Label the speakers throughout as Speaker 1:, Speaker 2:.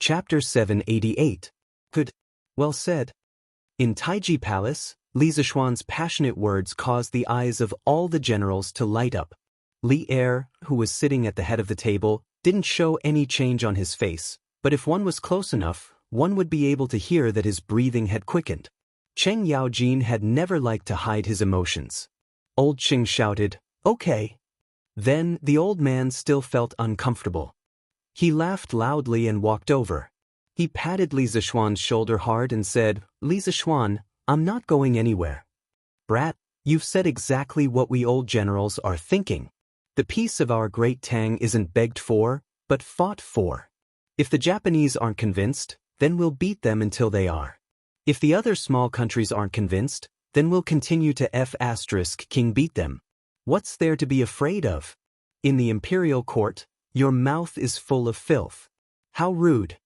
Speaker 1: Chapter 788. Good. Well said. In Taiji Palace, Li Zishuan's passionate words caused the eyes of all the generals to light up. Li Er, who was sitting at the head of the table, didn't show any change on his face, but if one was close enough, one would be able to hear that his breathing had quickened. Cheng Yaojin had never liked to hide his emotions. Old Cheng shouted, "Okay." Then the old man still felt uncomfortable. He laughed loudly and walked over. He patted Li Zishuan's shoulder hard and said, "Li Zishuan, I'm not going anywhere." "Brat, you've said exactly what we old generals are thinking. The peace of our great Tang isn't begged for, but fought for. If the Japanese aren't convinced, then we'll beat them until they are. If the other small countries aren't convinced, then we'll continue to King beat them. What's there to be afraid of? In the imperial court, your mouth is full of filth. How rude."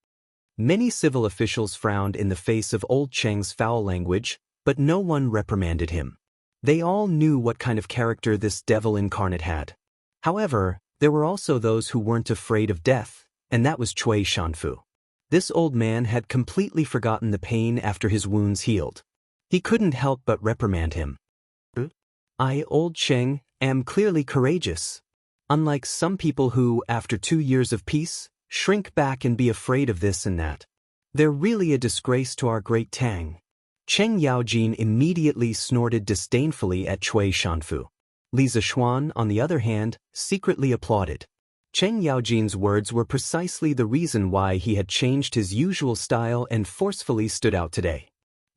Speaker 1: Many civil officials frowned in the face of old Cheng's foul language, but no one reprimanded him. They all knew what kind of character this devil incarnate had. However, there were also those who weren't afraid of death, and that was Cui Shanfu. This old man had completely forgotten the pain after his wounds healed. He couldn't help but reprimand him. "I, old Cheng, am clearly courageous. Unlike some people who, after 2 years of peace, shrink back and be afraid of this and that. They're really a disgrace to our great Tang." Cheng Yaojin immediately snorted disdainfully at Cui Shanfu. Li Zishuan, on the other hand, secretly applauded. Cheng Yaojin's words were precisely the reason why he had changed his usual style and forcefully stood out today.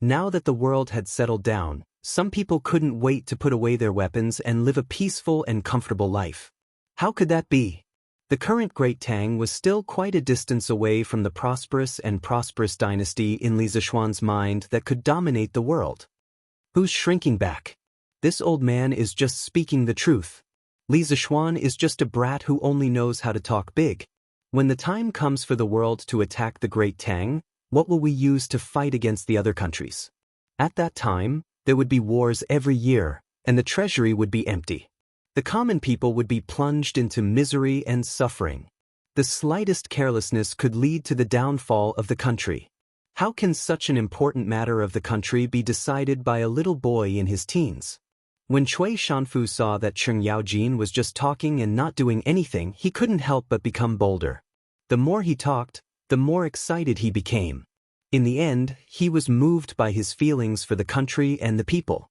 Speaker 1: Now that the world had settled down, some people couldn't wait to put away their weapons and live a peaceful and comfortable life. How could that be? The current Great Tang was still quite a distance away from the prosperous dynasty in Li Zishuan's mind that could dominate the world. Who's shrinking back? This old man is just speaking the truth. Li Zishuan is just a brat who only knows how to talk big. When the time comes for the world to attack the Great Tang, what will we use to fight against the other countries? At that time, there would be wars every year, and the treasury would be empty. The common people would be plunged into misery and suffering. The slightest carelessness could lead to the downfall of the country. How can such an important matter of the country be decided by a little boy in his teens? When Cui Shanfu saw that Cheng Yaojin was just talking and not doing anything, he couldn't help but become bolder. The more he talked, the more excited he became. In the end, he was moved by his feelings for the country and the people.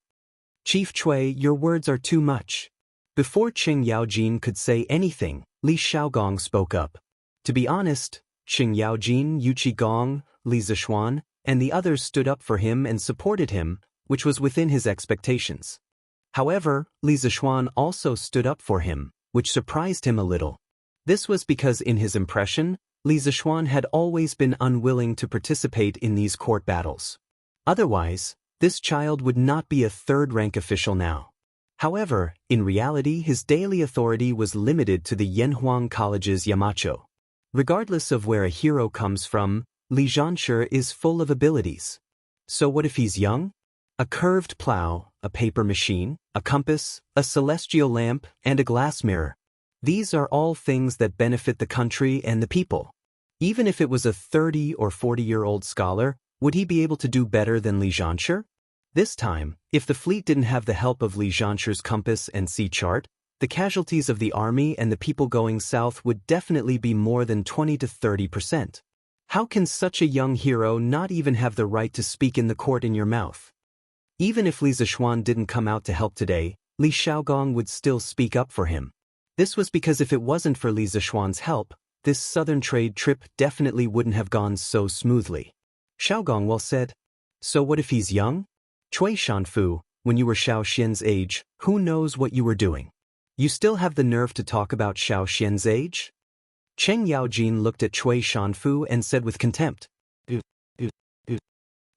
Speaker 1: "Chief Cui, your words are too much." Before Cheng Yaojin could say anything, Li Shaogong spoke up. To be honest, Cheng Yaojin, Yu Qigong, Li Zishuan, and the others stood up for him and supported him, which was within his expectations. However, Li Zishuan also stood up for him, which surprised him a little. This was because in his impression, Li Zishuan had always been unwilling to participate in these court battles. Otherwise, this child would not be a third-rank official now. However, in reality his daily authority was limited to the Yanhuang College's Yamacho. Regardless of where a hero comes from, Li Xianxia is full of abilities. So what if he's young? A curved plow, a paper machine, a compass, a celestial lamp, and a glass mirror. These are all things that benefit the country and the people. Even if it was a 30 or 40-year-old scholar, would he be able to do better than Li Xianxia? This time, if the fleet didn't have the help of Li Xianxia's compass and sea chart, the casualties of the army and the people going south would definitely be more than 20 to 30%. How can such a young hero not even have the right to speak in the court in your mouth? Even if Li Zishuan didn't come out to help today, Li Shaogong would still speak up for him. This was because if it wasn't for Li Zishuan's help, this southern trade trip definitely wouldn't have gone so smoothly. Shaogong well said. So what if he's young? Cui Shanfu, when you were Xiao Xian's age, who knows what you were doing? You still have the nerve to talk about Xiao Xian's age? Cheng Yaojin looked at Cui Shanfu and said with contempt.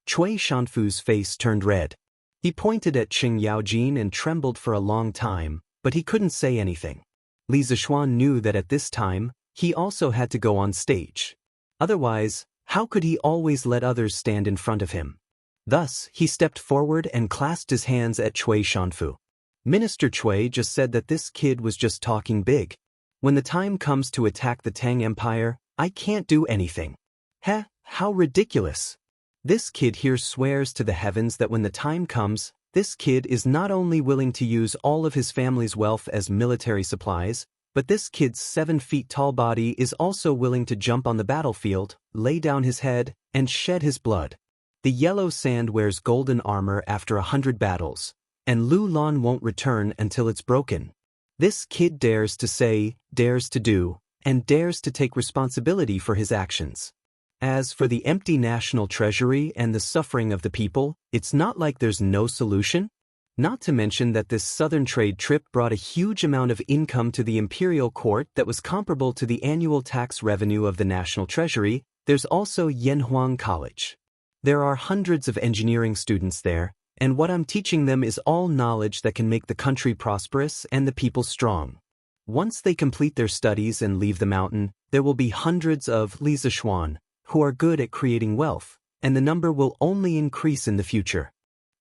Speaker 1: Cui Shanfu's face turned red. He pointed at Cheng Yaojin and trembled for a long time, but he couldn't say anything. Li Zishuan knew that at this time, he also had to go on stage. Otherwise, how could he always let others stand in front of him? Thus, he stepped forward and clasped his hands at Cui Shanfu. Minister Cui just said that this kid was just talking big. When the time comes to attack the Tang Empire, I can't do anything. Heh, how ridiculous. This kid here swears to the heavens that when the time comes, this kid is not only willing to use all of his family's wealth as military supplies, but this kid's 7 feet tall body is also willing to jump on the battlefield, lay down his head, and shed his blood. The yellow sand wears golden armor after 100 battles, and Lu Lan won't return until it's broken. This kid dares to say, dares to do, and dares to take responsibility for his actions. As for the empty national treasury and the suffering of the people, it's not like there's no solution. Not to mention that this southern trade trip brought a huge amount of income to the imperial court that was comparable to the annual tax revenue of the national treasury. There's also Yanhuang College. There are hundreds of engineering students there, and what I'm teaching them is all knowledge that can make the country prosperous and the people strong. Once they complete their studies and leave the mountain, there will be hundreds of Li Zishuan who are good at creating wealth, and the number will only increase in the future.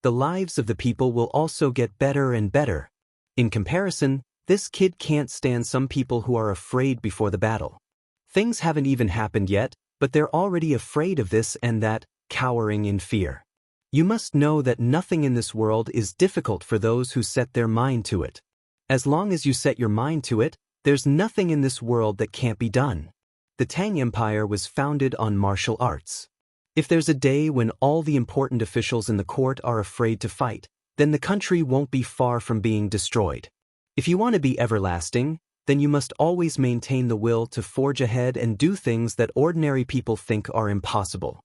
Speaker 1: The lives of the people will also get better and better. In comparison, this kid can't stand some people who are afraid before the battle. Things haven't even happened yet, but they're already afraid of this and that, cowering in fear. You must know that nothing in this world is difficult for those who set their mind to it. As long as you set your mind to it, there's nothing in this world that can't be done. The Tang Empire was founded on martial arts. If there's a day when all the important officials in the court are afraid to fight, then the country won't be far from being destroyed. If you want to be everlasting, then you must always maintain the will to forge ahead and do things that ordinary people think are impossible.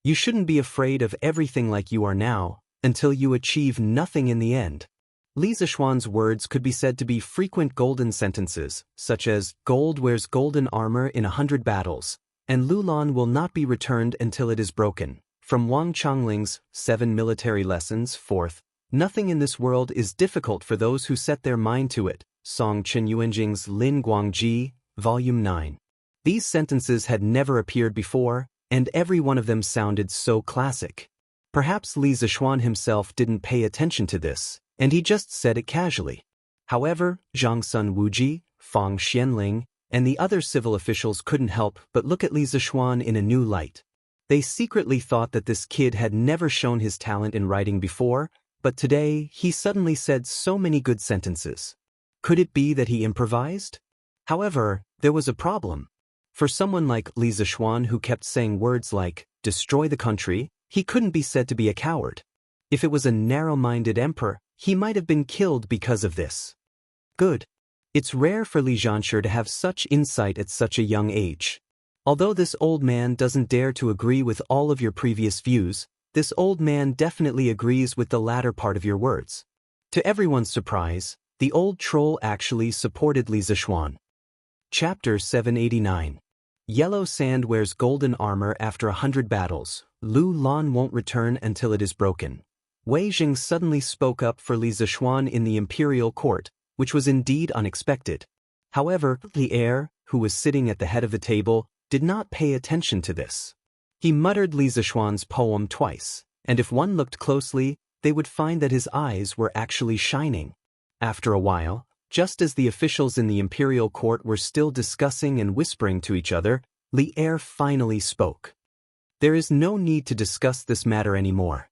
Speaker 1: You shouldn't be afraid of everything like you are now, until you achieve nothing in the end. Li Zishuan's words could be said to be frequent golden sentences, such as, gold wears golden armor in 100 battles, and Lu Lan will not be returned until it is broken. From Wang Changling's 7 Military Lessons, 4th, nothing in this world is difficult for those who set their mind to it. Song Chen Yuanjing's Lin Guangji, Volume 9. These sentences had never appeared before, and every one of them sounded so classic. Perhaps Li Zishuan himself didn't pay attention to this, and he just said it casually. However, Zhang Sun Wuji, Fang Xianling, and the other civil officials couldn't help but look at Li Zishuan in a new light. They secretly thought that this kid had never shown his talent in writing before, but today he suddenly said so many good sentences. Could it be that he improvised? However, there was a problem. For someone like Li Zishuan who kept saying words like, destroy the country, he couldn't be said to be a coward. If it was a narrow-minded emperor, he might have been killed because of this. Good. It's rare for Li Xianxia to have such insight at such a young age. Although this old man doesn't dare to agree with all of your previous views, this old man definitely agrees with the latter part of your words. To everyone's surprise, the old troll actually supported Li Zishuan. Chapter 789. Yellow sand wears golden armor after 100 battles. Lu Lan won't return until it is broken. Wei Jing suddenly spoke up for Li Zishuan in the imperial court, which was indeed unexpected. However, the heir, who was sitting at the head of the table, did not pay attention to this. He muttered Li Zishuan's poem twice, and if one looked closely, they would find that his eyes were actually shining. After a while, just as the officials in the imperial court were still discussing and whispering to each other, Li Er finally spoke. There is no need to discuss this matter anymore.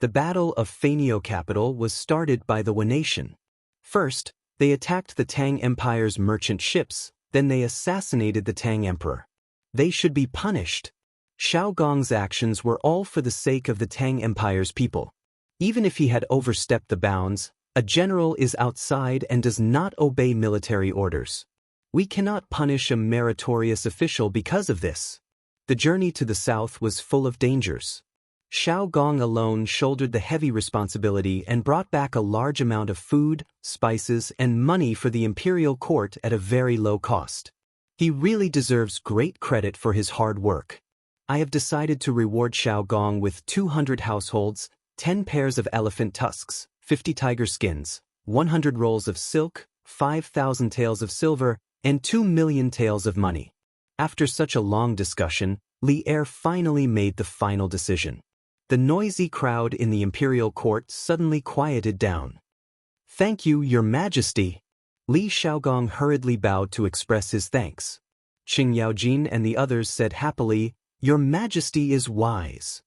Speaker 1: The Battle of Faenio capital was started by the Wen nation. First, they attacked the Tang Empire's merchant ships, then they assassinated the Tang Emperor. They should be punished. Xiao Gong's actions were all for the sake of the Tang Empire's people. Even if he had overstepped the bounds, a general is outside and does not obey military orders. We cannot punish a meritorious official because of this. The journey to the south was full of dangers. Xiao Gong alone shouldered the heavy responsibility and brought back a large amount of food, spices, and money for the imperial court at a very low cost. He really deserves great credit for his hard work. I have decided to reward Xiao Gong with 200 households, 10 pairs of elephant tusks, 50 tiger skins, 100 rolls of silk, 5,000 taels of silver, and 2 million taels of money. After such a long discussion, Li Er finally made the final decision. The noisy crowd in the imperial court suddenly quieted down. Thank you, Your Majesty. Li Xiaogong hurriedly bowed to express his thanks. Qing Yaojin and the others said happily, Your Majesty is wise.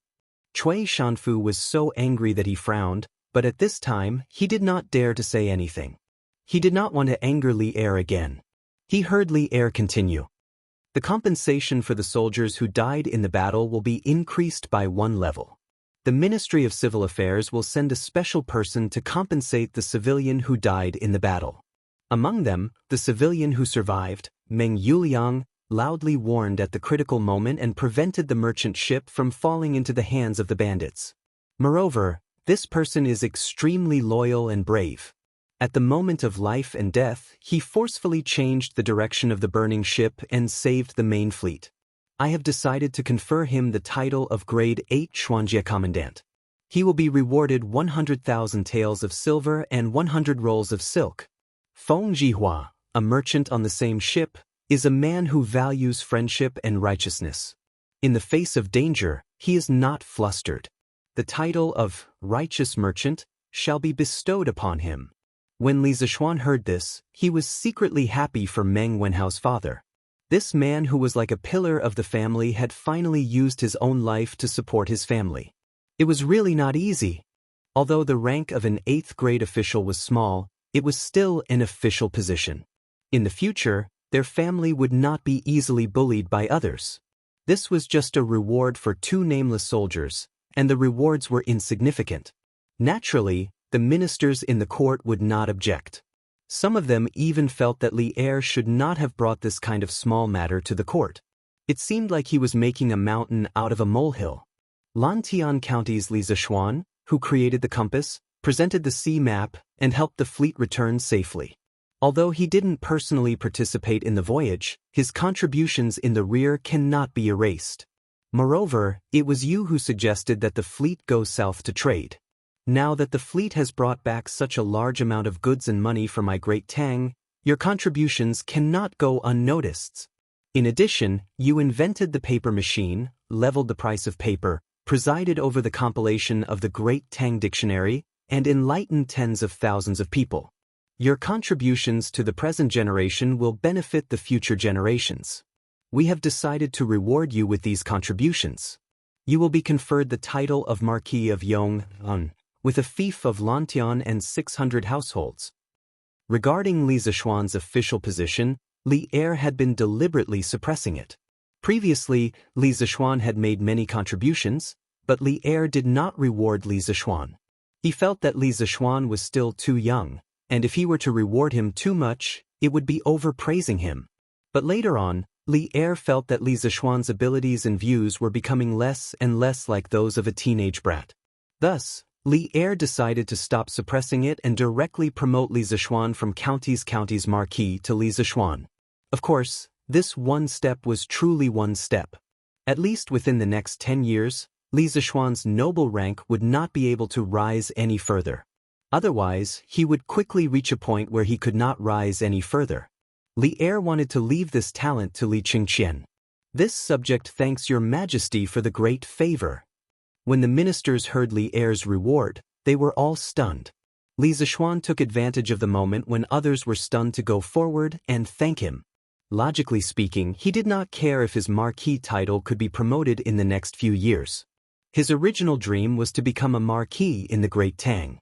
Speaker 1: Cui Shanfu was so angry that he frowned, but at this time, he did not dare to say anything. He did not want to anger Li Er again. He heard Li Er continue. The compensation for the soldiers who died in the battle will be increased by 1 level. The Ministry of Civil Affairs will send a special person to compensate the civilian who died in the battle. Among them, the civilian who survived, Meng Yuliang, loudly warned at the critical moment and prevented the merchant ship from falling into the hands of the bandits. Moreover, this person is extremely loyal and brave. At the moment of life and death, he forcefully changed the direction of the burning ship and saved the main fleet. I have decided to confer him the title of Grade 8 Xianxia Commandant. He will be rewarded 100,000 taels of silver and 100 rolls of silk. Feng Jihua, a merchant on the same ship, is a man who values friendship and righteousness. In the face of danger, he is not flustered. The title of Righteous Merchant shall be bestowed upon him. When Li Zishuan heard this, he was secretly happy for Meng Wenhao's father. This man who was like a pillar of the family had finally used his own life to support his family. It was really not easy. Although the rank of an 8th grade official was small, it was still an official position. In the future, their family would not be easily bullied by others. This was just a reward for 2 nameless soldiers, and the rewards were insignificant. Naturally, the ministers in the court would not object. Some of them even felt that Li Er should not have brought this kind of small matter to the court. It seemed like he was making a mountain out of a molehill. Lantian County's Li Zishuan, who created the compass, presented the sea map, and helped the fleet return safely. Although he didn't personally participate in the voyage, his contributions in the rear cannot be erased. Moreover, it was you who suggested that the fleet go south to trade. Now that the fleet has brought back such a large amount of goods and money for my great Tang, your contributions cannot go unnoticed. In addition, you invented the paper machine, leveled the price of paper, presided over the compilation of the Great Tang Dictionary, and enlightened tens of thousands of people. Your contributions to the present generation will benefit the future generations. We have decided to reward you with these contributions. You will be conferred the title of Marquis of Yong'an, with a fief of Lantian and 600 households. Regarding Li Zishuan's official position, Li Er had been deliberately suppressing it. Previously, Li Zishuan had made many contributions, but Li Er did not reward Li Zishuan. He felt that Li Zishuan was still too young, and if he were to reward him too much, it would be overpraising him. But later on, Li Er felt that Li Zishuan's abilities and views were becoming less and less like those of a teenage brat. Thus, Li Er decided to stop suppressing it and directly promote Li Zishuan from county's marquis to Li Zishuan. Of course, this one step was truly one step. At least within the next 10 years, Li Zishuan's noble rank would not be able to rise any further. Otherwise, he would quickly reach a point where he could not rise any further. Li Er wanted to leave this talent to Li Qingqian. This subject thanks your majesty for the great favor. When the ministers heard Li Er's reward, they were all stunned. Li Zishuan took advantage of the moment when others were stunned to go forward and thank him. Logically speaking, he did not care if his marquis title could be promoted in the next few years. His original dream was to become a marquis in the Great Tang.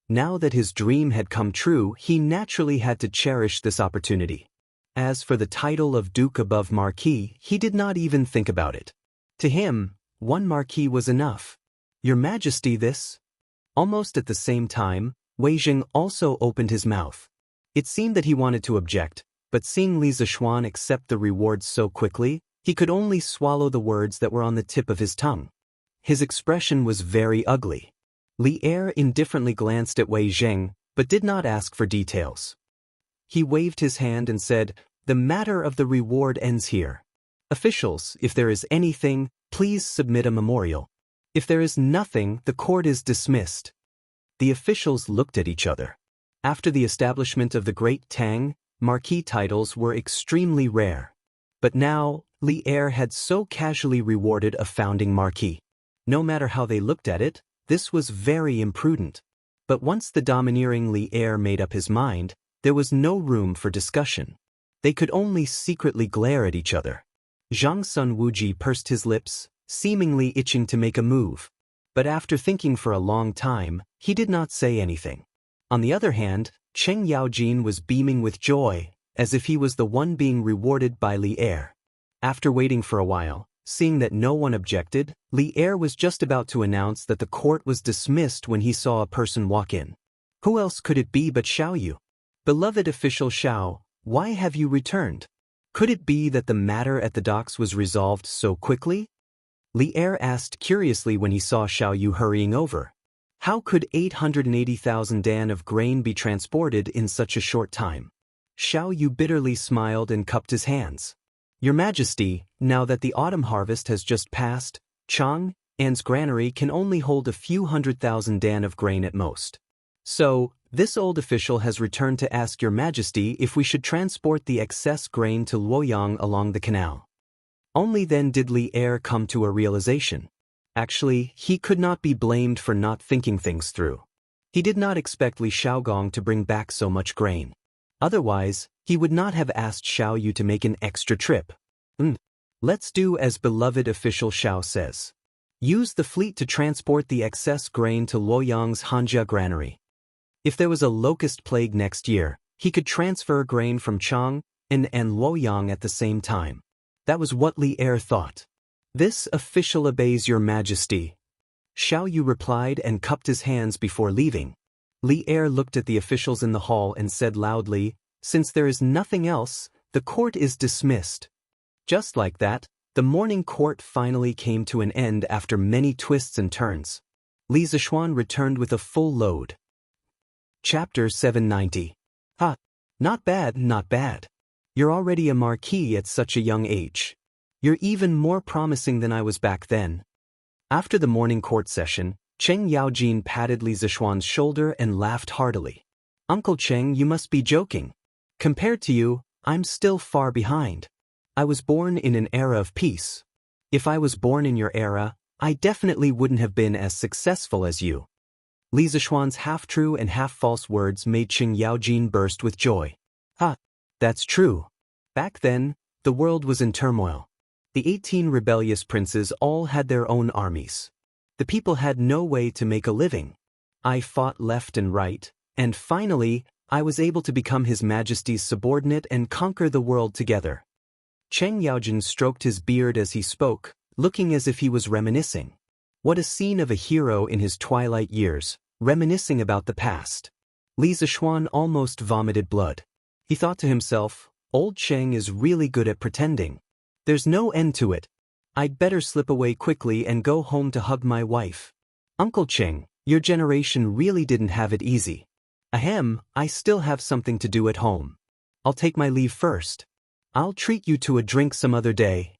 Speaker 1: Now that his dream had come true, he naturally had to cherish this opportunity. As for the title of Duke above Marquis, he did not even think about it. To him, 1 marquis was enough. Your Majesty, this? Almost at the same time, Wei Jing also opened his mouth. It seemed that he wanted to object, but seeing Li Zishuan accept the rewards so quickly, he could only swallow the words that were on the tip of his tongue. His expression was very ugly. Li Er indifferently glanced at Wei Jing, but did not ask for details. He waved his hand and said, "The matter of the reward ends here. Officials, if there is anything, please submit a memorial. If there is nothing, the court is dismissed." The officials looked at each other. After the establishment of the Great Tang, marquis titles were extremely rare. But now, Li Er had so casually rewarded a founding marquis. No matter how they looked at it, this was very imprudent. But once the domineering Li Er made up his mind, there was no room for discussion. They could only secretly glare at each other. Zhang Sun Wuji pursed his lips, seemingly itching to make a move. But after thinking for a long time, he did not say anything. On the other hand, Cheng Yaojin was beaming with joy, as if he was the one being rewarded by Li Er. After waiting for a while, seeing that no one objected, Li Er was just about to announce that the court was dismissed when he saw a person walk in. Who else could it be but Xiao Yu? Beloved official Xiao, why have you returned? Could it be that the matter at the docks was resolved so quickly? Li Er asked curiously when he saw Xiao Yu hurrying over. How could 880,000 dan of grain be transported in such a short time? Xiao Yu bitterly smiled and cupped his hands. Your Majesty, now that the autumn harvest has just passed, Chang An's granary can only hold a few 100,000 dan of grain at most. So, this old official has returned to ask Your Majesty if we should transport the excess grain to Luoyang along the canal. Only then did Li Er come to a realization. Actually, he could not be blamed for not thinking things through. He did not expect Li Xiaogong to bring back so much grain. Otherwise, he would not have asked Xiao Yu to make an extra trip. Let's do as beloved official Xiao says. Use the fleet to transport the excess grain to Luoyang's Hanjia granary. If there was a locust plague next year, he could transfer grain from Chang and Luoyang at the same time. That was what Li Er thought. This official obeys Your Majesty. Xiao Yu replied and cupped his hands before leaving. Li Er looked at the officials in the hall and said loudly, Since there is nothing else, the court is dismissed. Just like that, the morning court finally came to an end after many twists and turns. Li Zishuan returned with a full load. Chapter 790. Ha! Not bad, not bad. You're already a marquis at such a young age. You're even more promising than I was back then. After the morning court session, Cheng Yaojin patted Li Zishuan's shoulder and laughed heartily. Uncle Cheng, you must be joking. Compared to you, I'm still far behind. I was born in an era of peace. If I was born in your era, I definitely wouldn't have been as successful as you. Li Zishuan's half-true and half-false words made Cheng Yaojin burst with joy. Ha! That's true. Back then, the world was in turmoil. The 18 rebellious princes all had their own armies. The people had no way to make a living. I fought left and right, and finally, I was able to become His Majesty's subordinate and conquer the world together. Cheng Yaojin stroked his beard as he spoke, looking as if he was reminiscing. What a scene of a hero in his twilight years, reminiscing about the past. Li Zishuan almost vomited blood. He thought to himself, Old Cheng is really good at pretending. There's no end to it. I'd better slip away quickly and go home to hug my wife. Uncle Cheng, your generation really didn't have it easy. Ahem, I still have something to do at home. I'll take my leave first. I'll treat you to a drink some other day.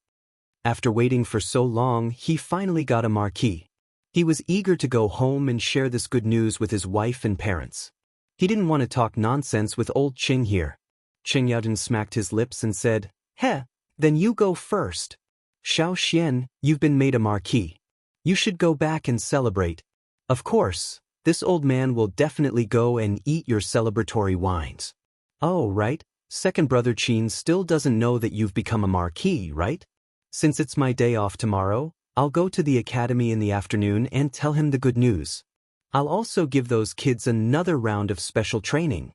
Speaker 1: After waiting for so long, he finally got a marquis. He was eager to go home and share this good news with his wife and parents. He didn't want to talk nonsense with old Cheng here. Cheng Yaojin smacked his lips and said, Heh, then you go first. Xiao Xian, you've been made a marquis. You should go back and celebrate. Of course, this old man will definitely go and eat your celebratory wines. Oh, right, second brother Qin still doesn't know that you've become a marquis, right? Since it's my day off tomorrow, I'll go to the academy in the afternoon and tell him the good news. I'll also give those kids another round of special training.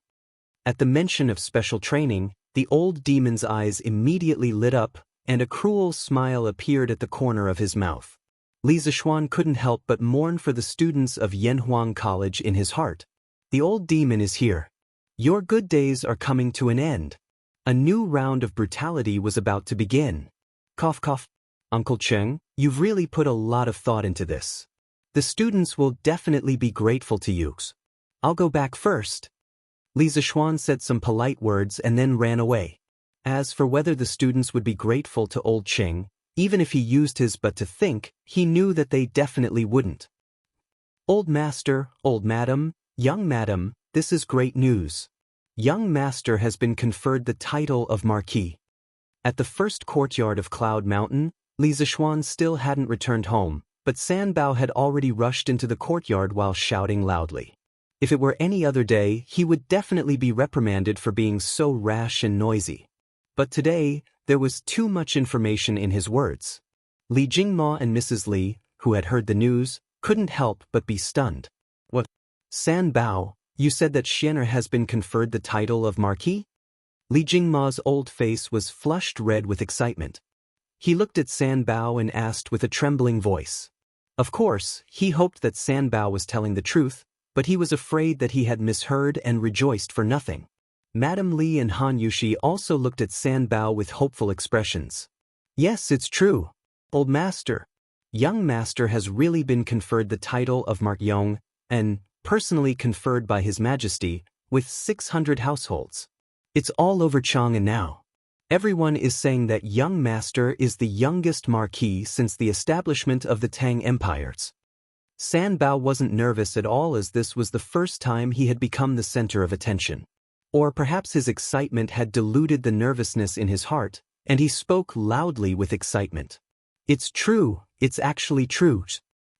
Speaker 1: At the mention of special training, the old demon's eyes immediately lit up, and a cruel smile appeared at the corner of his mouth. Li Zishuan couldn't help but mourn for the students of Yanhuang College in his heart. The old demon is here. Your good days are coming to an end. A new round of brutality was about to begin. Cough cough. Uncle Cheng, you've really put a lot of thought into this. The students will definitely be grateful to you. I'll go back first. Li Zishuan said some polite words and then ran away. As for whether the students would be grateful to old Cheng, even if he used his butt to think, he knew that they definitely wouldn't. Old master, old madam, young madam, this is great news. Young master has been conferred the title of marquis. At the first courtyard of Cloud Mountain, Li Zishuan still hadn't returned home, but Sanbao had already rushed into the courtyard while shouting loudly. If it were any other day, he would definitely be reprimanded for being so rash and noisy. But today, there was too much information in his words. Li Jingma and Mrs. Li, who had heard the news, couldn't help but be stunned. What? San Bao, you said that Xianxia has been conferred the title of Marquis? Li Jingma's old face was flushed red with excitement. He looked at San Bao and asked with a trembling voice. Of course, he hoped that San Bao was telling the truth, but he was afraid that he had misheard and rejoiced for nothing. Madame Li and Han Yushi also looked at San Bao with hopeful expressions. Yes, it's true. Old master. Young master has really been conferred the title of Marquis, and personally conferred by His Majesty, with 600 households. It's all over Chang'an now. Everyone is saying that young master is the youngest marquis since the establishment of the Tang empires. San Bao wasn't nervous at all, as this was the first time he had become the center of attention. Or perhaps his excitement had diluted the nervousness in his heart, and he spoke loudly with excitement. It's true, it's actually true.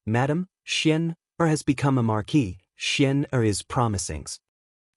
Speaker 1: Madam, Xianxia has become a marquis, Xianxia is promising.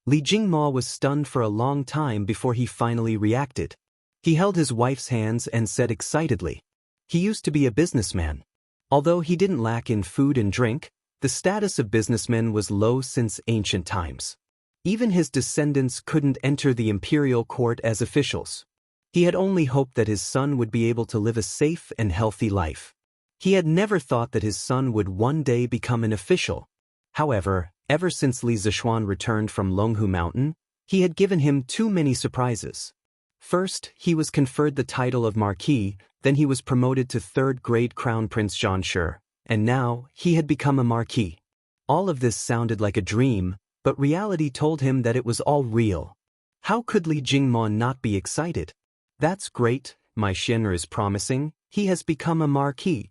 Speaker 1: Li Jingma was stunned for a long time before he finally reacted. He held his wife's hands and said excitedly. He used to be a businessman. Although he didn't lack in food and drink, the status of businessmen was low since ancient times. Even his descendants couldn't enter the imperial court as officials. He had only hoped that his son would be able to live a safe and healthy life. He had never thought that his son would one day become an official. However, ever since Li Zishuan returned from Longhu Mountain, he had given him too many surprises. First, he was conferred the title of Marquis, then he was promoted to third-grade Crown Prince Xianxia, and now he had become a Marquis. All of this sounded like a dream, but reality told him that it was all real. How could Li Jingma not be excited? That's great, my Xianxia is promising, he has become a Marquis.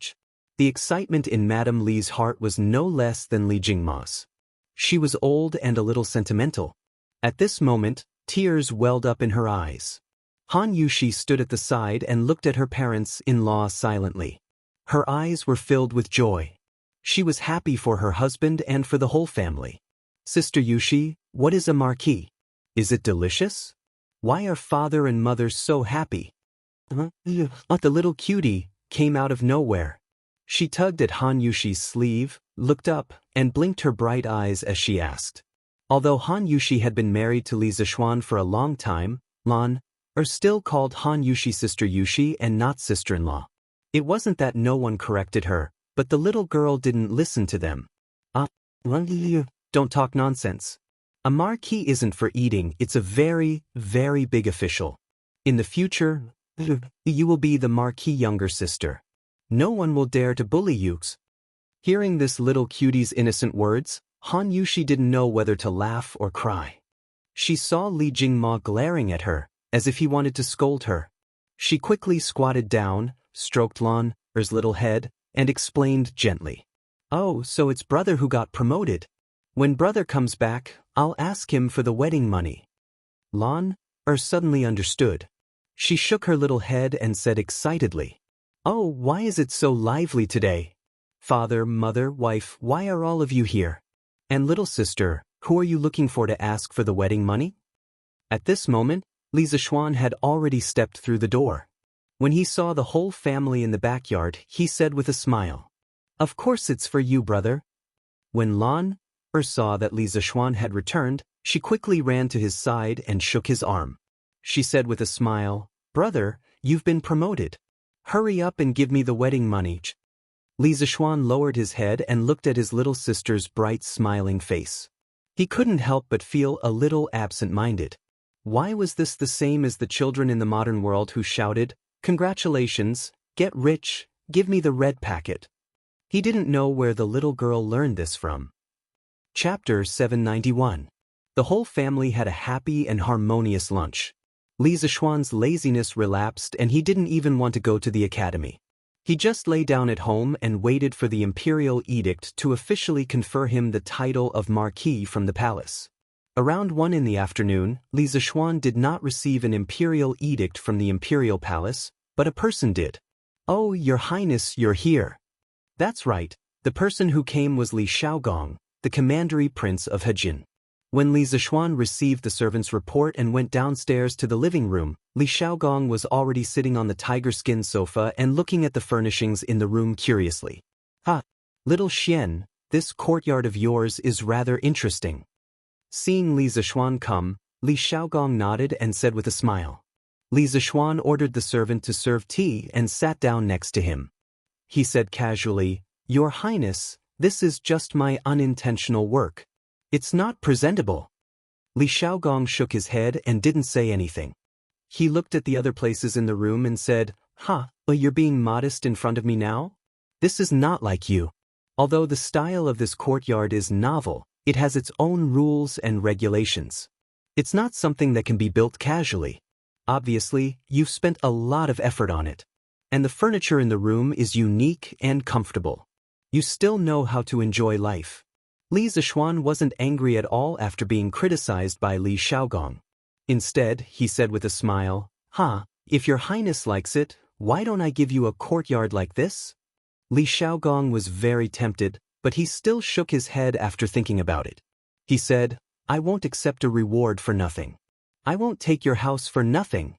Speaker 1: The excitement in Madame Li's heart was no less than Li Jingma's. She was old and a little sentimental. At this moment, tears welled up in her eyes. Han Yushi stood at the side and looked at her parents-in-law silently. Her eyes were filled with joy. She was happy for her husband and for the whole family. Sister Yushi, what is a marquis? Is it delicious? Why are father and mother so happy? The little cutie came out of nowhere. She tugged at Han Yushi's sleeve, looked up, and blinked her bright eyes as she asked. Although Han Yushi had been married to Li Zishuan for a long time, Lan still called Han Yushi Sister Yushi and not sister-in-law. It wasn't that no one corrected her, but the little girl didn't listen to them. Don't talk nonsense. A marquis isn't for eating, it's a very, very big official. In the future, you will be the marquis' younger sister. No one will dare to bully you. Hearing this little cutie's innocent words, Han Yushi didn't know whether to laugh or cry. She saw Li Jingma glaring at her, as if he wanted to scold her. She quickly squatted down, stroked Lan's little head, and explained gently. Oh, so it's brother who got promoted. When brother comes back, I'll ask him for the wedding money. Lan suddenly understood. She shook her little head and said excitedly, Oh, why is it so lively today? Father, mother, wife, why are all of you here? And little sister, who are you looking for to ask for the wedding money? At this moment, Li Zishuan had already stepped through the door. When he saw the whole family in the backyard, he said with a smile, Of course it's for you, brother. When Lan saw that Li Zishuan had returned, she quickly ran to his side and shook his arm. She said with a smile, Brother, you've been promoted. Hurry up and give me the wedding money. Li Zishuan lowered his head and looked at his little sister's bright smiling face. He couldn't help but feel a little absent-minded. Why was this the same as the children in the modern world who shouted, Congratulations, get rich, give me the red packet? He didn't know where the little girl learned this from. Chapter 791. The whole family had a happy and harmonious lunch. Li Zishuan's laziness relapsed and he didn't even want to go to the academy. He just lay down at home and waited for the imperial edict to officially confer him the title of Marquis from the palace. Around 1 in the afternoon, Li Zishuan did not receive an imperial edict from the imperial palace, but a person did. Oh, Your Highness, you're here. That's right, the person who came was Li Shaogong, the commandery prince of Hejin. When Li Zixuan received the servant's report and went downstairs to the living room, Li Xiaogong was already sitting on the tiger skin sofa and looking at the furnishings in the room curiously. "Ha! Little Xian, this courtyard of yours is rather interesting." Seeing Li Zixuan come, Li Xiaogong nodded and said with a smile. Li Zixuan ordered the servant to serve tea and sat down next to him. He said casually, "Your Highness, this is just my unintentional work. It's not presentable." Li Xiaogong shook his head and didn't say anything. He looked at the other places in the room and said, But you're being modest in front of me now? This is not like you. Although the style of this courtyard is novel, it has its own rules and regulations. It's not something that can be built casually. Obviously, you've spent a lot of effort on it. And the furniture in the room is unique and comfortable. You still know how to enjoy life." Li Zixuan wasn't angry at all after being criticized by Li Xiaogong. Instead, he said with a smile, If your Highness likes it, why don't I give you a courtyard like this?" Li Xiaogong was very tempted, but he still shook his head after thinking about it. He said, "I won't accept a reward for nothing. I won't take your house for nothing."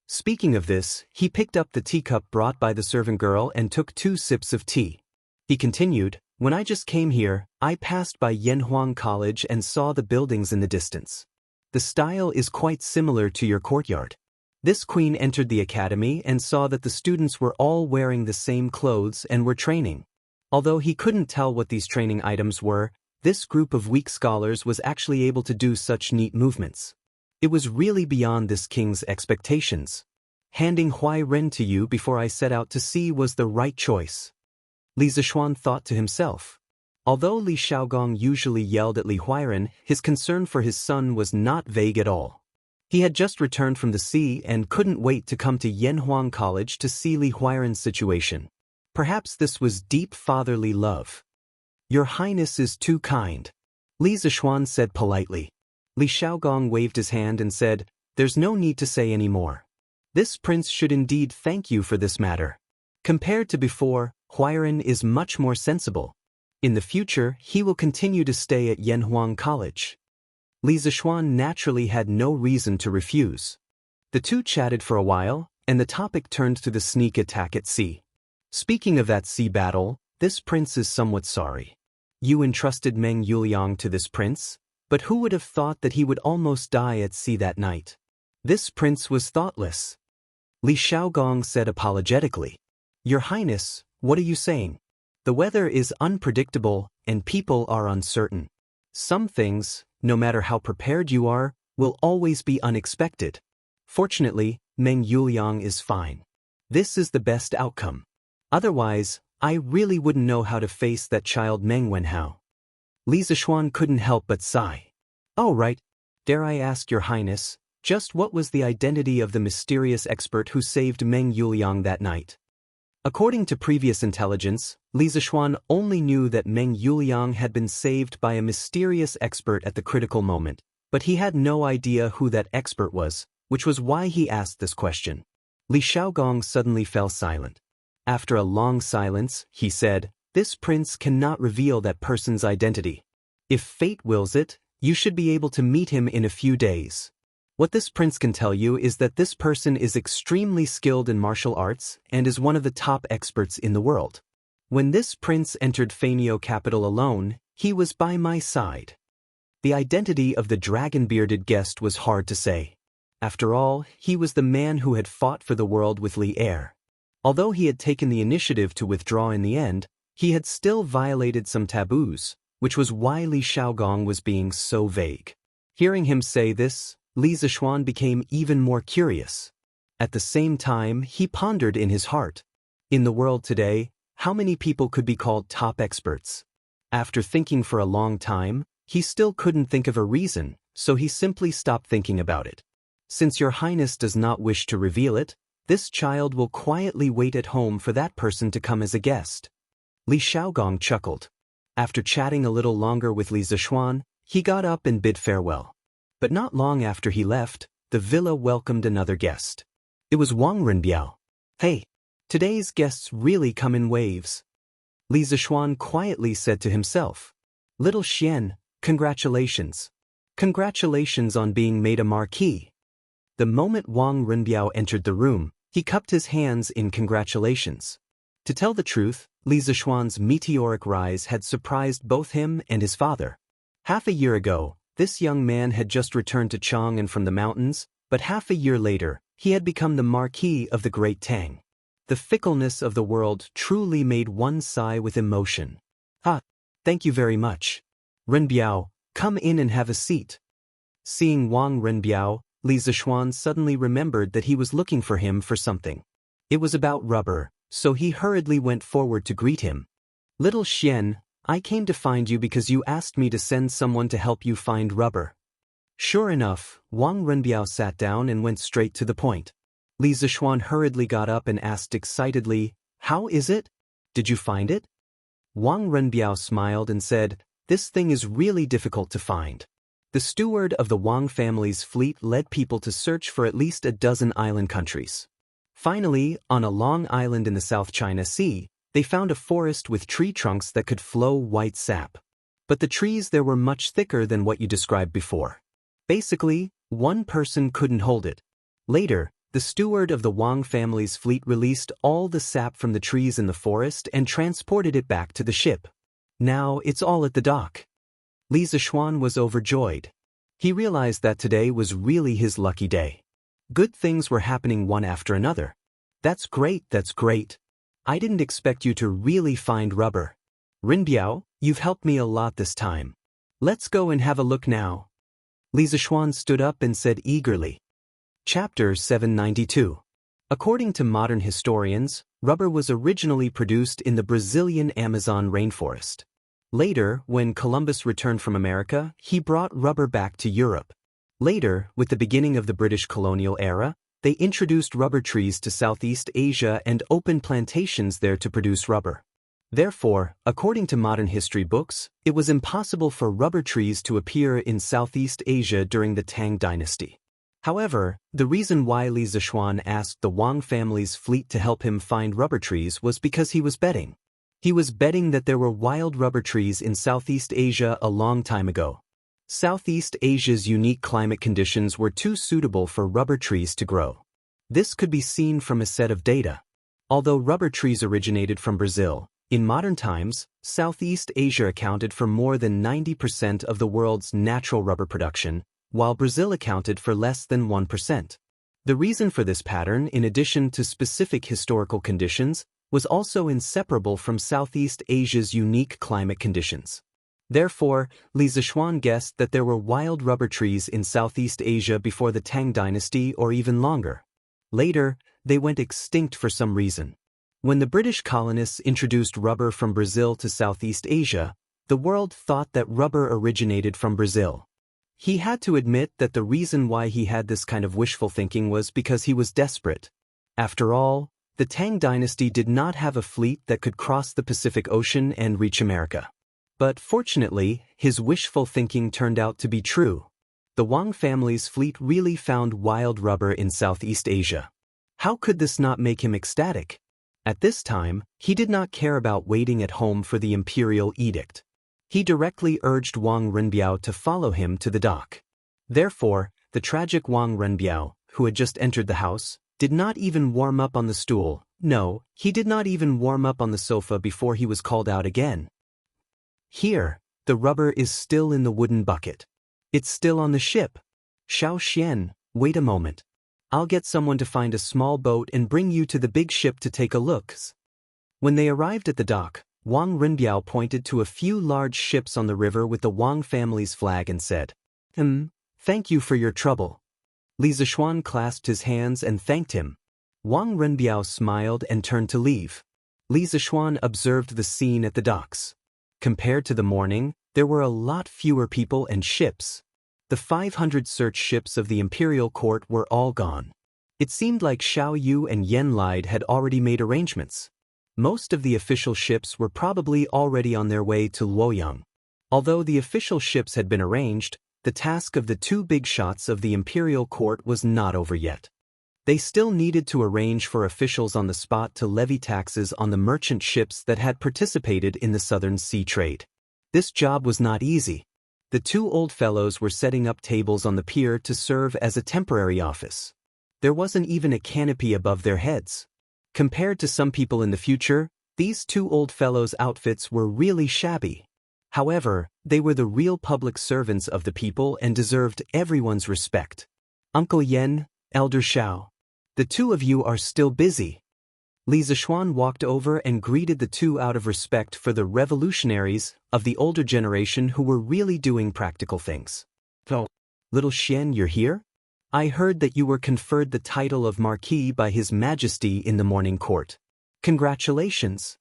Speaker 1: Speaking of this, he picked up the teacup brought by the servant girl and took 2 sips of tea. He continued, "When I just came here, I passed by Yanhuang College and saw the buildings in the distance. The style is quite similar to your courtyard." This queen entered the academy and saw that the students were all wearing the same clothes and were training. Although he couldn't tell what these training items were, this group of weak scholars was actually able to do such neat movements. It was really beyond this king's expectations. Handing Huairen to you before I set out to sea was the right choice. Li Zixuan thought to himself. Although Li Xiaogong usually yelled at Li Huairen, his concern for his son was not vague at all. He had just returned from the sea and couldn't wait to come to Yanhuang College to see Li Huairen's situation. Perhaps this was deep fatherly love. "Your Highness is too kind," Li Zixuan said politely. Li Xiaogong waved his hand and said, "There's no need to say any more. This prince should indeed thank you for this matter. Compared to before, Huairen is much more sensible. In the future, he will continue to stay at Yanhuang College." Li Zixuan naturally had no reason to refuse. The two chatted for a while, and the topic turned to the sneak attack at sea. Speaking of that sea battle, this prince is somewhat sorry. You entrusted Meng Yuliang to this prince, but who would have thought that he would almost die at sea that night? This prince was thoughtless. Li Xiaogong said apologetically, "Your Highness, what are you saying? The weather is unpredictable, and people are uncertain. Some things, no matter how prepared you are, will always be unexpected. Fortunately, Meng Yuliang is fine. This is the best outcome. Otherwise, I really wouldn't know how to face that child Meng Wenhao." Li Zixuan couldn't help but sigh. "Oh right. Dare I ask your Highness, just what was the identity of the mysterious expert who saved Meng Yuliang that night?" According to previous intelligence, Li Zixuan only knew that Meng Yuliang had been saved by a mysterious expert at the critical moment, but he had no idea who that expert was, which was why he asked this question. Li Xiaogong suddenly fell silent. After a long silence, he said, "This prince cannot reveal that person's identity. If fate wills it, you should be able to meet him in a few days. What this prince can tell you is that this person is extremely skilled in martial arts and is one of the top experts in the world. When this prince entered Fainio capital alone, he was by my side." The identity of the dragon-bearded guest was hard to say. After all, he was the man who had fought for the world with Li Er. Although he had taken the initiative to withdraw in the end, he had still violated some taboos, which was why Li Xiaogong was being so vague. Hearing him say this, Li Zixuan became even more curious. At the same time, he pondered in his heart. In the world today, how many people could be called top experts? After thinking for a long time, he still couldn't think of a reason, so he simply stopped thinking about it. "Since your Highness does not wish to reveal it, this child will quietly wait at home for that person to come as a guest." Li Xiaogong chuckled. After chatting a little longer with Li Zixuan, he got up and bid farewell. But not long after he left, the villa welcomed another guest. It was Wang Renbiao. "Hey, today's guests really come in waves," Li Zixuan quietly said to himself. "Little Xian, congratulations. Congratulations on being made a marquis. The moment Wang Renbiao entered the room, he cupped his hands in congratulations. To tell the truth, Li Zishuan's meteoric rise had surprised both him and his father. Half a year ago, this young man had just returned to Chang'an from the mountains, but half a year later, he had become the Marquis of the Great Tang. The fickleness of the world truly made one sigh with emotion. Ah, thank you very much. Renbiao, come in and have a seat. Seeing Wang Renbiao, Li Zishuan suddenly remembered that he was looking for him for something. It was about rubber, so he hurriedly went forward to greet him. Little Xian, I came to find you because you asked me to send someone to help you find rubber. Sure enough, Wang Renbiao sat down and went straight to the point. Li Zishuan hurriedly got up and asked excitedly, How is it? Did you find it? Wang Renbiao smiled and said, This thing is really difficult to find. The steward of the Wang family's fleet led people to search for at least a dozen island countries. Finally, on a long island in the South China Sea, they found a forest with tree trunks that could flow white sap. But the trees there were much thicker than what you described before. Basically, one person couldn't hold it. Later, the steward of the Wang family's fleet released all the sap from the trees in the forest and transported it back to the ship. Now it's all at the dock. Li Zishuan was overjoyed. He realized that today was really his lucky day. Good things were happening one after another. That's great, that's great. I didn't expect you to really find rubber. Renbiao, you've helped me a lot this time. Let's go and have a look now. Li Zishuan stood up and said eagerly. Chapter 792. According to modern historians, rubber was originally produced in the Brazilian Amazon rainforest. Later, when Columbus returned from America, he brought rubber back to Europe. Later, with the beginning of the British colonial era, they introduced rubber trees to Southeast Asia and opened plantations there to produce rubber. Therefore, according to modern history books, it was impossible for rubber trees to appear in Southeast Asia during the Tang dynasty. However, the reason why Li Zishuan asked the Wang family's fleet to help him find rubber trees was because he was betting. He was betting that there were wild rubber trees in Southeast Asia a long time ago. Southeast Asia's unique climate conditions were too suitable for rubber trees to grow. This could be seen from a set of data. Although rubber trees originated from Brazil, in modern times, Southeast Asia accounted for more than 90% of the world's natural rubber production, while Brazil accounted for less than 1%. The reason for this pattern, in addition to specific historical conditions, was also inseparable from Southeast Asia's unique climate conditions. Therefore, Li Zishuan guessed that there were wild rubber trees in Southeast Asia before the Tang dynasty or even longer. Later, they went extinct for some reason. When the British colonists introduced rubber from Brazil to Southeast Asia, the world thought that rubber originated from Brazil. He had to admit that the reason why he had this kind of wishful thinking was because he was desperate. After all, the Tang dynasty did not have a fleet that could cross the Pacific Ocean and reach America. But fortunately, his wishful thinking turned out to be true. The Wang family's fleet really found wild rubber in Southeast Asia. How could this not make him ecstatic? At this time, he did not care about waiting at home for the imperial edict. He directly urged Wang Renbiao to follow him to the dock. Therefore, the tragic Wang Renbiao, who had just entered the house, did not even warm up on the stool. No, he did not even warm up on the sofa before he was called out again. Here, the rubber is still in the wooden bucket. It's still on the ship. Xiao Xian, wait a moment. I'll get someone to find a small boat and bring you to the big ship to take a look. When they arrived at the dock, Wang Renbiao pointed to a few large ships on the river with the Wang family's flag and said, Thank you for your trouble. Li Zishuan clasped his hands and thanked him. Wang Renbiao smiled and turned to leave. Li Zishuan observed the scene at the docks. Compared to the morning, there were a lot fewer people and ships. The 500 search ships of the imperial court were all gone. It seemed like Xiao Yu and Yen Lide had already made arrangements. Most of the official ships were probably already on their way to Luoyang. Although the official ships had been arranged, the task of the two big shots of the imperial court was not over yet. They still needed to arrange for officials on the spot to levy taxes on the merchant ships that had participated in the southern sea trade. This job was not easy. The two old fellows were setting up tables on the pier to serve as a temporary office. There wasn't even a canopy above their heads. Compared to some people in the future, these two old fellows' outfits were really shabby. However, they were the real public servants of the people and deserved everyone's respect. Uncle Yen, Elder Xiao. The two of you are still busy. Li Zishuan walked over and greeted the two out of respect for the revolutionaries of the older generation who were really doing practical things. Oh, little Xian, you're here? I heard that you were conferred the title of Marquis by His Majesty in the morning court. Congratulations.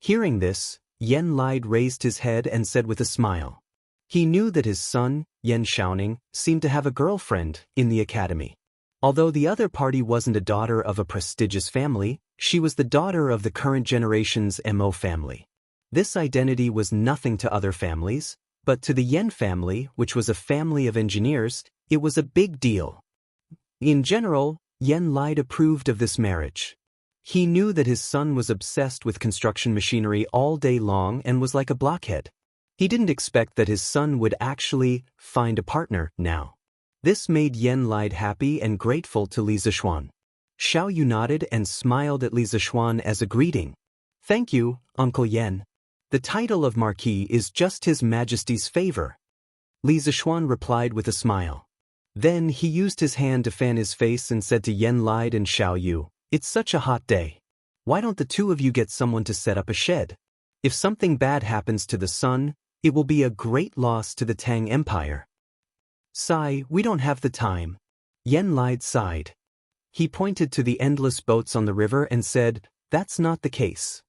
Speaker 1: Hearing this, Yen Lide raised his head and said with a smile. He knew that his son, Yen Xiaoning, seemed to have a girlfriend in the academy. Although the other party wasn't a daughter of a prestigious family, she was the daughter of the current generation's Mo family. This identity was nothing to other families, but to the Yen family, which was a family of engineers, it was a big deal. In general, Yen Lide approved of this marriage. He knew that his son was obsessed with construction machinery all day long and was like a blockhead. He didn't expect that his son would actually find a partner now. This made Yen Lide happy and grateful to Li Zishuan. Xiao Yu nodded and smiled at Li Zishuan as a greeting. Thank you, Uncle Yen. The title of Marquis is just His Majesty's favor. Li Zishuan replied with a smile. Then he used his hand to fan his face and said to Yen Lide and Xiao Yu, It's such a hot day. Why don't the two of you get someone to set up a shed? If something bad happens to the sun, it will be a great loss to the Tang Empire. Sigh, we don't have the time. Yen Lide sighed. He pointed to the endless boats on the river and said, That's not the case.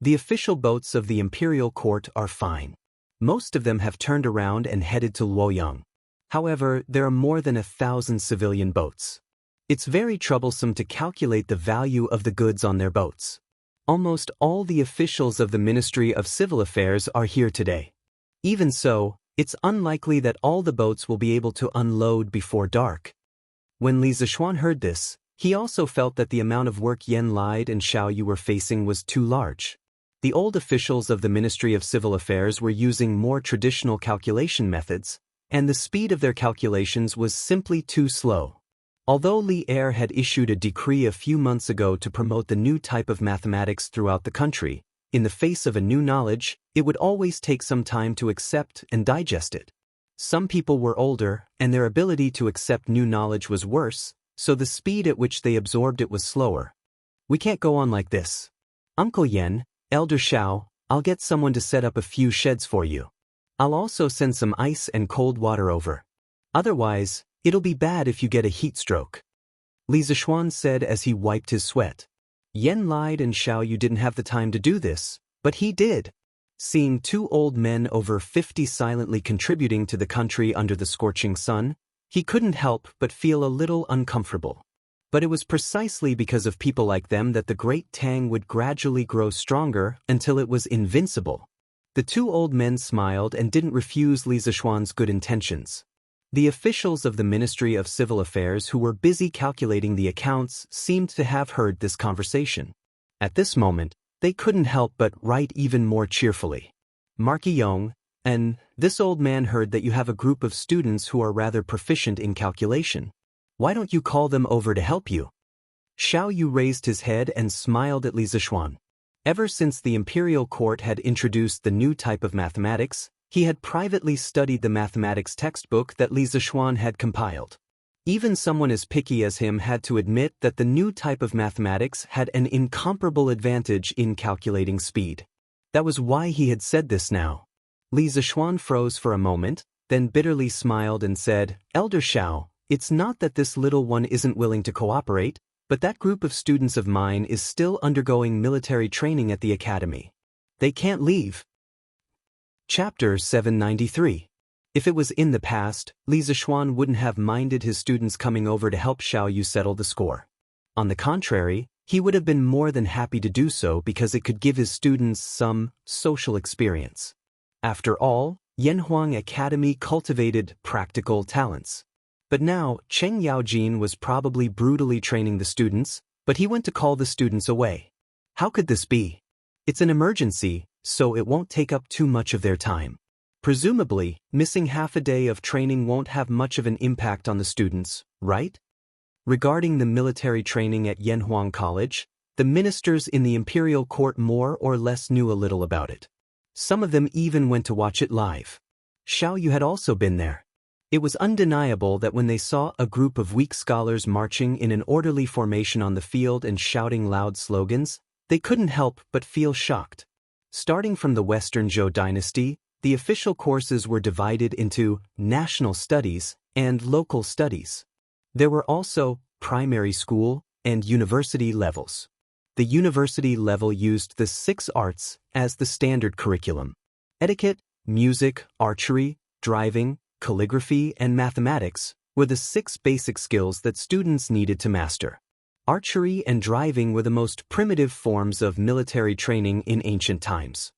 Speaker 1: The official boats of the imperial court are fine. Most of them have turned around and headed to Luoyang. However, there are more than 1,000 civilian boats. It's very troublesome to calculate the value of the goods on their boats. Almost all the officials of the Ministry of Civil Affairs are here today. Even so, it's unlikely that all the boats will be able to unload before dark. When Li Zishuan heard this, he also felt that the amount of work Yen Lide and Xiao Yu were facing was too large. The old officials of the Ministry of Civil Affairs were using more traditional calculation methods, and the speed of their calculations was simply too slow. Although Li Er had issued a decree a few months ago to promote the new type of mathematics throughout the country, in the face of a new knowledge, it would always take some time to accept and digest it. Some people were older, and their ability to accept new knowledge was worse, so the speed at which they absorbed it was slower. We can't go on like this. Uncle Yen, Elder Xiao, I'll get someone to set up a few sheds for you. I'll also send some ice and cold water over. Otherwise, it'll be bad if you get a heat stroke. Li Zishuan said as he wiped his sweat. Yen Lide and Xiao Yu didn't have the time to do this, but he did. Seeing two old men over 50 silently contributing to the country under the scorching sun, he couldn't help but feel a little uncomfortable. But it was precisely because of people like them that the Great Tang would gradually grow stronger until it was invincible. The two old men smiled and didn't refuse Li Zishuan's good intentions. The officials of the Ministry of Civil Affairs who were busy calculating the accounts seemed to have heard this conversation. At this moment, they couldn't help but write even more cheerfully. Marquis Yong, and this old man heard that you have a group of students who are rather proficient in calculation. Why don't you call them over to help you? Xiao Yu raised his head and smiled at Li Zishuan. Ever since the imperial court had introduced the new type of mathematics, he had privately studied the mathematics textbook that Li Zishuan had compiled. Even someone as picky as him had to admit that the new type of mathematics had an incomparable advantage in calculating speed. That was why he had said this now. Li Zishuan froze for a moment, then bitterly smiled and said, Elder Xiao, it's not that this little one isn't willing to cooperate, but that group of students of mine is still undergoing military training at the academy. They can't leave. Chapter 793. If it was in the past, Li Zishuan wouldn't have minded his students coming over to help Xiao Yu settle the score. On the contrary, he would have been more than happy to do so because it could give his students some social experience. After all, Yanhuang Academy cultivated practical talents. But now, Cheng Yaojin was probably brutally training the students, but he went to call the students away. How could this be? It's an emergency, so it won't take up too much of their time. Presumably, missing half a day of training won't have much of an impact on the students, right? Regarding the military training at Yanhuang College, the ministers in the imperial court more or less knew a little about it. Some of them even went to watch it live. Xiao Yu had also been there. It was undeniable that when they saw a group of weak scholars marching in an orderly formation on the field and shouting loud slogans, they couldn't help but feel shocked. Starting from the Western Zhou dynasty, the official courses were divided into national studies and local studies. There were also primary school and university levels. The university level used the 6 arts as the standard curriculum. Etiquette, music, archery, driving, calligraphy, and mathematics were the 6 basic skills that students needed to master. Archery and driving were the most primitive forms of military training in ancient times.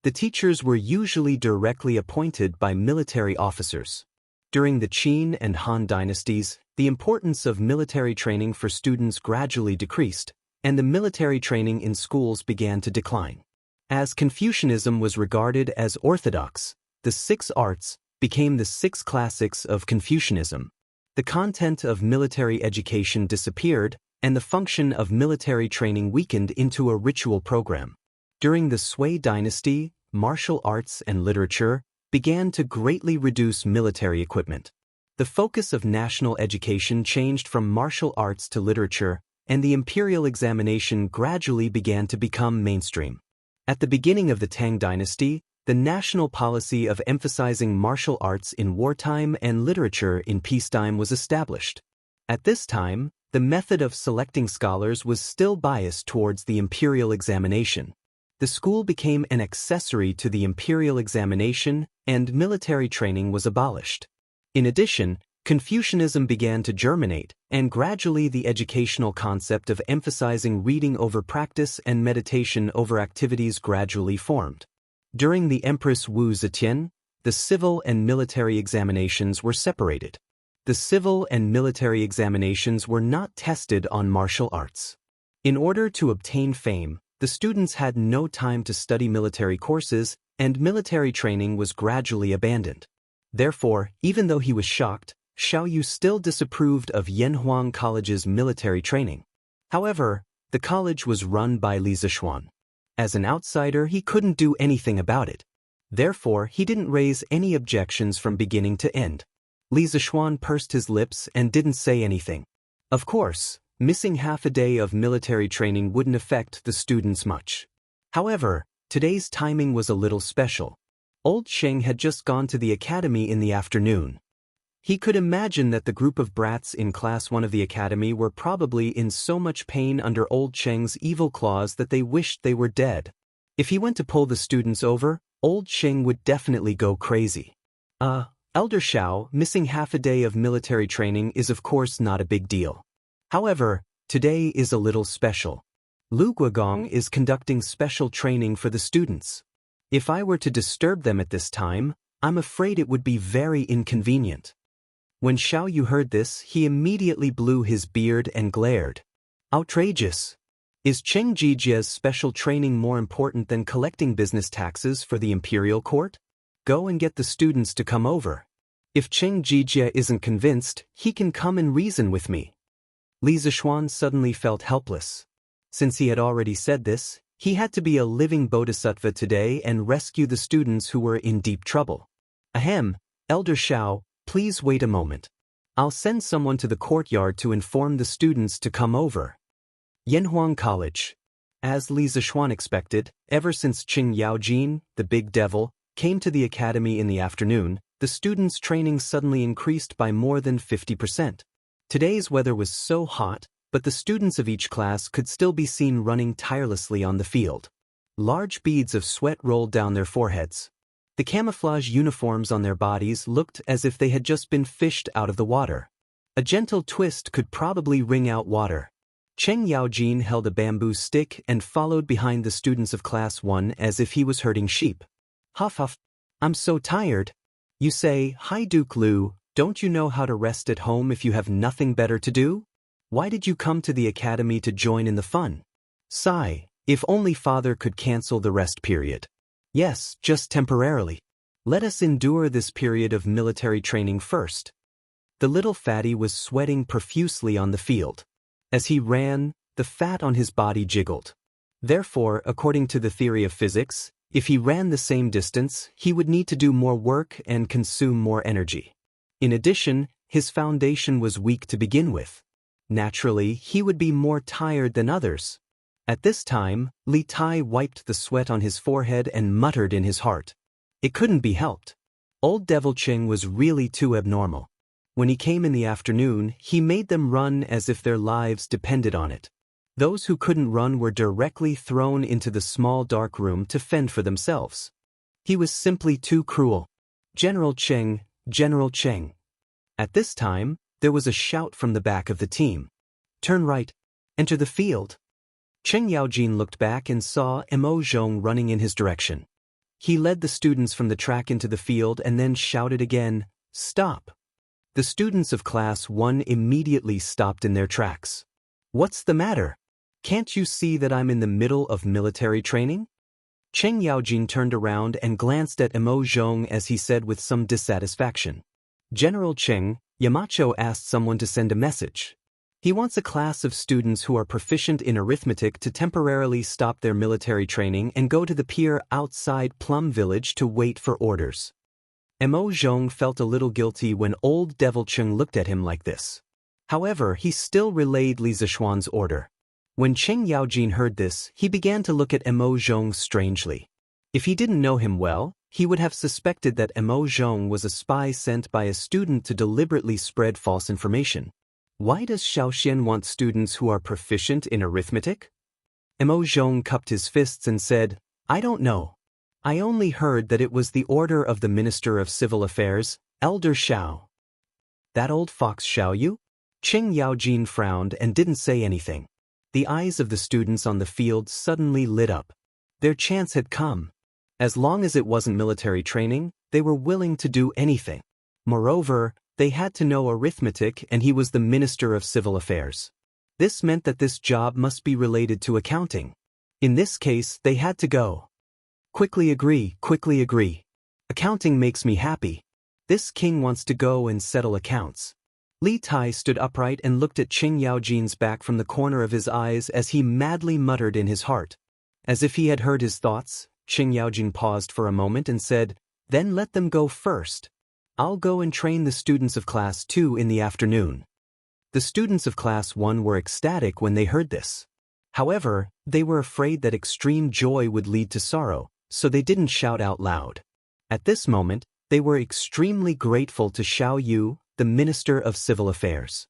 Speaker 1: The teachers were usually directly appointed by military officers. During the Qin and Han dynasties, the importance of military training for students gradually decreased, and the military training in schools began to decline. As Confucianism was regarded as orthodox, the 6 arts became the 6 classics of Confucianism. The content of military education disappeared, and the function of military training weakened into a ritual program. During the Sui dynasty, martial arts and literature began to greatly reduce military equipment. The focus of national education changed from martial arts to literature, and the imperial examination gradually began to become mainstream. At the beginning of the Tang dynasty, the national policy of emphasizing martial arts in wartime and literature in peacetime was established. At this time, the method of selecting scholars was still biased towards the imperial examination. The school became an accessory to the imperial examination, and military training was abolished. In addition, Confucianism began to germinate, and gradually the educational concept of emphasizing reading over practice and meditation over activities gradually formed. During the Empress Wu Zetian, the civil and military examinations were separated. The civil and military examinations were not tested on martial arts. In order to obtain fame, the students had no time to study military courses, and military training was gradually abandoned. Therefore, even though he was shocked, Xiao Yu still disapproved of Yanhuang College's military training. However, the college was run by Li Zishuan. As an outsider, he couldn't do anything about it. Therefore, he didn't raise any objections from beginning to end. Li Zishuan pursed his lips and didn't say anything. Of course, missing half a day of military training wouldn't affect the students much. However, today's timing was a little special. Old Sheng had just gone to the academy in the afternoon. He could imagine that the group of brats in Class 1 of the academy were probably in so much pain under Old Sheng's evil claws that they wished they were dead. If he went to pull the students over, Old Sheng would definitely go crazy. Elder Xiao, missing half a day of military training is of course not a big deal. However, today is a little special. Lu Guogong is conducting special training for the students. If I were to disturb them at this time, I'm afraid it would be very inconvenient. When Xiao Yu heard this, he immediately blew his beard and glared. Outrageous! Is Cheng Jijia's special training more important than collecting business taxes for the imperial court? Go and get the students to come over. If Cheng Jijia isn't convinced, he can come and reason with me. Li Zishuan suddenly felt helpless. Since he had already said this, he had to be a living bodhisattva today and rescue the students who were in deep trouble. Ahem, Elder Xiao, please wait a moment. I'll send someone to the courtyard to inform the students to come over. Yanhuang College. As Li Zishuan expected, ever since Qing Yaojin, the big devil, came to the academy in the afternoon, the students' training suddenly increased by more than 50%. Today's weather was so hot, but the students of each class could still be seen running tirelessly on the field. Large beads of sweat rolled down their foreheads. The camouflage uniforms on their bodies looked as if they had just been fished out of the water. A gentle twist could probably wring out water. Cheng Yaojin held a bamboo stick and followed behind the students of Class 1 as if he was herding sheep. Huff huff. I'm so tired. You say, hi Duke Lu, don't you know how to rest at home if you have nothing better to do? Why did you come to the academy to join in the fun? Sigh, if only father could cancel the rest period. Yes, just temporarily. Let us endure this period of military training first. The little fatty was sweating profusely on the field. As he ran, the fat on his body jiggled. Therefore, according to the theory of physics, if he ran the same distance, he would need to do more work and consume more energy. In addition, his foundation was weak to begin with. Naturally, he would be more tired than others. At this time, Li Tai wiped the sweat on his forehead and muttered in his heart. It couldn't be helped. Old Devil Ching was really too abnormal. When he came in the afternoon, he made them run as if their lives depended on it. Those who couldn't run were directly thrown into the small dark room to fend for themselves. He was simply too cruel. General Cheng, General Cheng. At this time, there was a shout from the back of the team. Turn right. Enter the field. Cheng Yaojin looked back and saw Mo Zhong running in his direction. He led the students from the track into the field and then shouted again, "Stop!" The students of Class 1 immediately stopped in their tracks. What's the matter? Can't you see that I'm in the middle of military training? Cheng Yaojin turned around and glanced at Mo Zhong as he said with some dissatisfaction. General Cheng, Yamacho asked someone to send a message. He wants a class of students who are proficient in arithmetic to temporarily stop their military training and go to the pier outside Plum Village to wait for orders. Mo Zhong felt a little guilty when old Devil Cheng looked at him like this. However, he still relayed Li Zishuan's order. When Cheng Yaojin heard this, he began to look at Mo Zhong strangely. If he didn't know him well, he would have suspected that Mo Zhong was a spy sent by a student to deliberately spread false information. Why does Xiaoxian want students who are proficient in arithmetic? Mo Zhong cupped his fists and said, I don't know. I only heard that it was the order of the Minister of Civil Affairs, Elder Xiao. That old fox Xiao Yu? Cheng Yaojin frowned and didn't say anything. The eyes of the students on the field suddenly lit up. Their chance had come. As long as it wasn't military training, they were willing to do anything. Moreover, they had to know arithmetic and he was the Minister of Civil Affairs. This meant that this job must be related to accounting. In this case, they had to go. Quickly agree, quickly agree. Accounting makes me happy. This king wants to go and settle accounts. Li Tai stood upright and looked at Cheng Yaojin's back from the corner of his eyes as he madly muttered in his heart. As if he had heard his thoughts, Cheng Yaojin paused for a moment and said, Then let them go first. I'll go and train the students of Class 2 in the afternoon. The students of Class 1 were ecstatic when they heard this. However, they were afraid that extreme joy would lead to sorrow, so they didn't shout out loud. At this moment, they were extremely grateful to Xiao Yu, the Minister of Civil Affairs.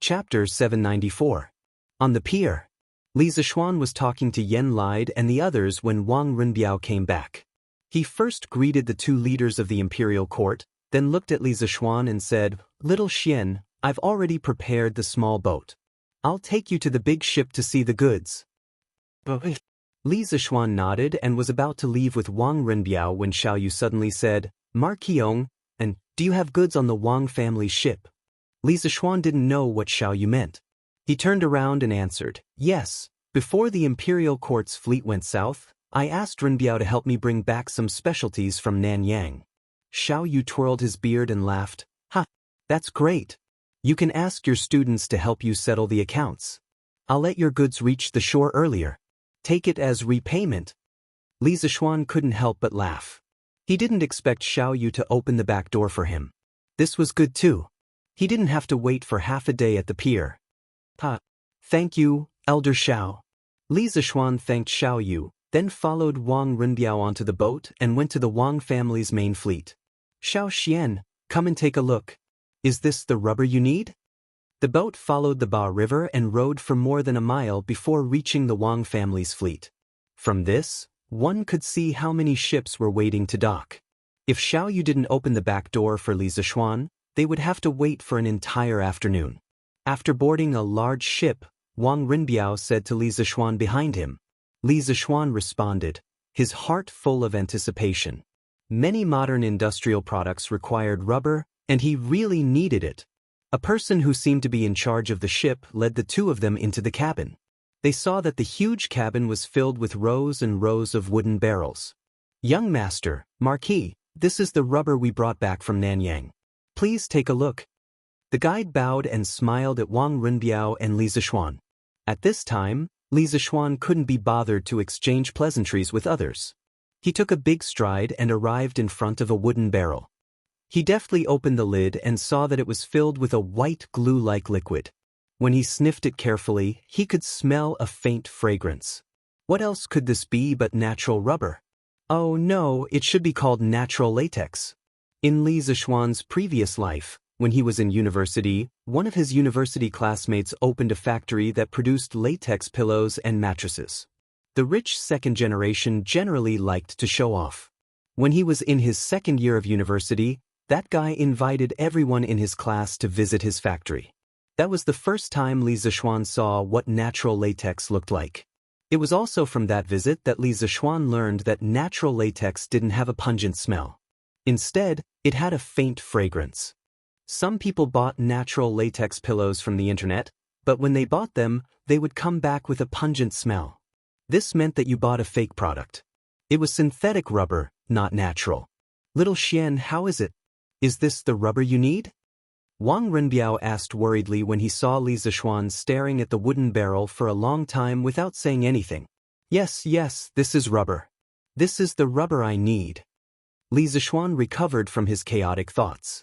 Speaker 1: Chapter 794. On the pier. Li Zishuan was talking to Yen Lide and the others when Wang Runbiao came back. He first greeted the two leaders of the imperial court, then looked at Li Zishuan and said, Little Xian, I've already prepared the small boat. I'll take you to the big ship to see the goods. Li Zishuan nodded and was about to leave with Wang Runbiao when Xiao Yu suddenly said, Marqiong, and do you have goods on the Wang family's ship? Li Zishuan didn't know what Xiao Yu meant. He turned around and answered, Yes, before the imperial court's fleet went south, I asked Runbiao to help me bring back some specialties from Nanyang. Xiao Yu twirled his beard and laughed, Ha, that's great. You can ask your students to help you settle the accounts. I'll let your goods reach the shore earlier. Take it as repayment. Li Zishuan couldn't help but laugh. He didn't expect Xiao Yu to open the back door for him. This was good too. He didn't have to wait for half a day at the pier. Ha. Thank you, Elder Xiao. Li Zishuan thanked Xiao Yu, then followed Wang Runbiao onto the boat and went to the Wang family's main fleet. Xiao Xian, come and take a look. Is this the rubber you need? The boat followed the Ba River and rowed for more than a mile before reaching the Wang family's fleet. From this, one could see how many ships were waiting to dock. If Xiao Yu didn't open the back door for Li Zishuan, they would have to wait for an entire afternoon. After boarding a large ship, Wang Runbiao said to Li Zishuan behind him. Li Zishuan responded, his heart full of anticipation. Many modern industrial products required rubber, and he really needed it. A person who seemed to be in charge of the ship led the two of them into the cabin. They saw that the huge cabin was filled with rows and rows of wooden barrels. Young master, Marquis, this is the rubber we brought back from Nanyang. Please take a look. The guide bowed and smiled at Wang Runbiao and Li Zishuan. At this time, Li Zishuan couldn't be bothered to exchange pleasantries with others. He took a big stride and arrived in front of a wooden barrel. He deftly opened the lid and saw that it was filled with a white glue-like liquid. When he sniffed it carefully, he could smell a faint fragrance. What else could this be but natural rubber? Oh no, it should be called natural latex. In Li Zishuan's previous life, when he was in university, one of his university classmates opened a factory that produced latex pillows and mattresses. The rich second generation generally liked to show off. When he was in his second year of university, that guy invited everyone in his class to visit his factory. That was the first time Li Zishuan saw what natural latex looked like. It was also from that visit that Li Zishuan learned that natural latex didn't have a pungent smell. Instead, it had a faint fragrance. Some people bought natural latex pillows from the internet, but when they bought them, they would come back with a pungent smell. This meant that you bought a fake product. It was synthetic rubber, not natural. Little Xian, how is it? Is this the rubber you need? Wang Runbiao asked worriedly when he saw Li Zishuan staring at the wooden barrel for a long time without saying anything. Yes, this is rubber. This is the rubber I need. Li Zishuan recovered from his chaotic thoughts.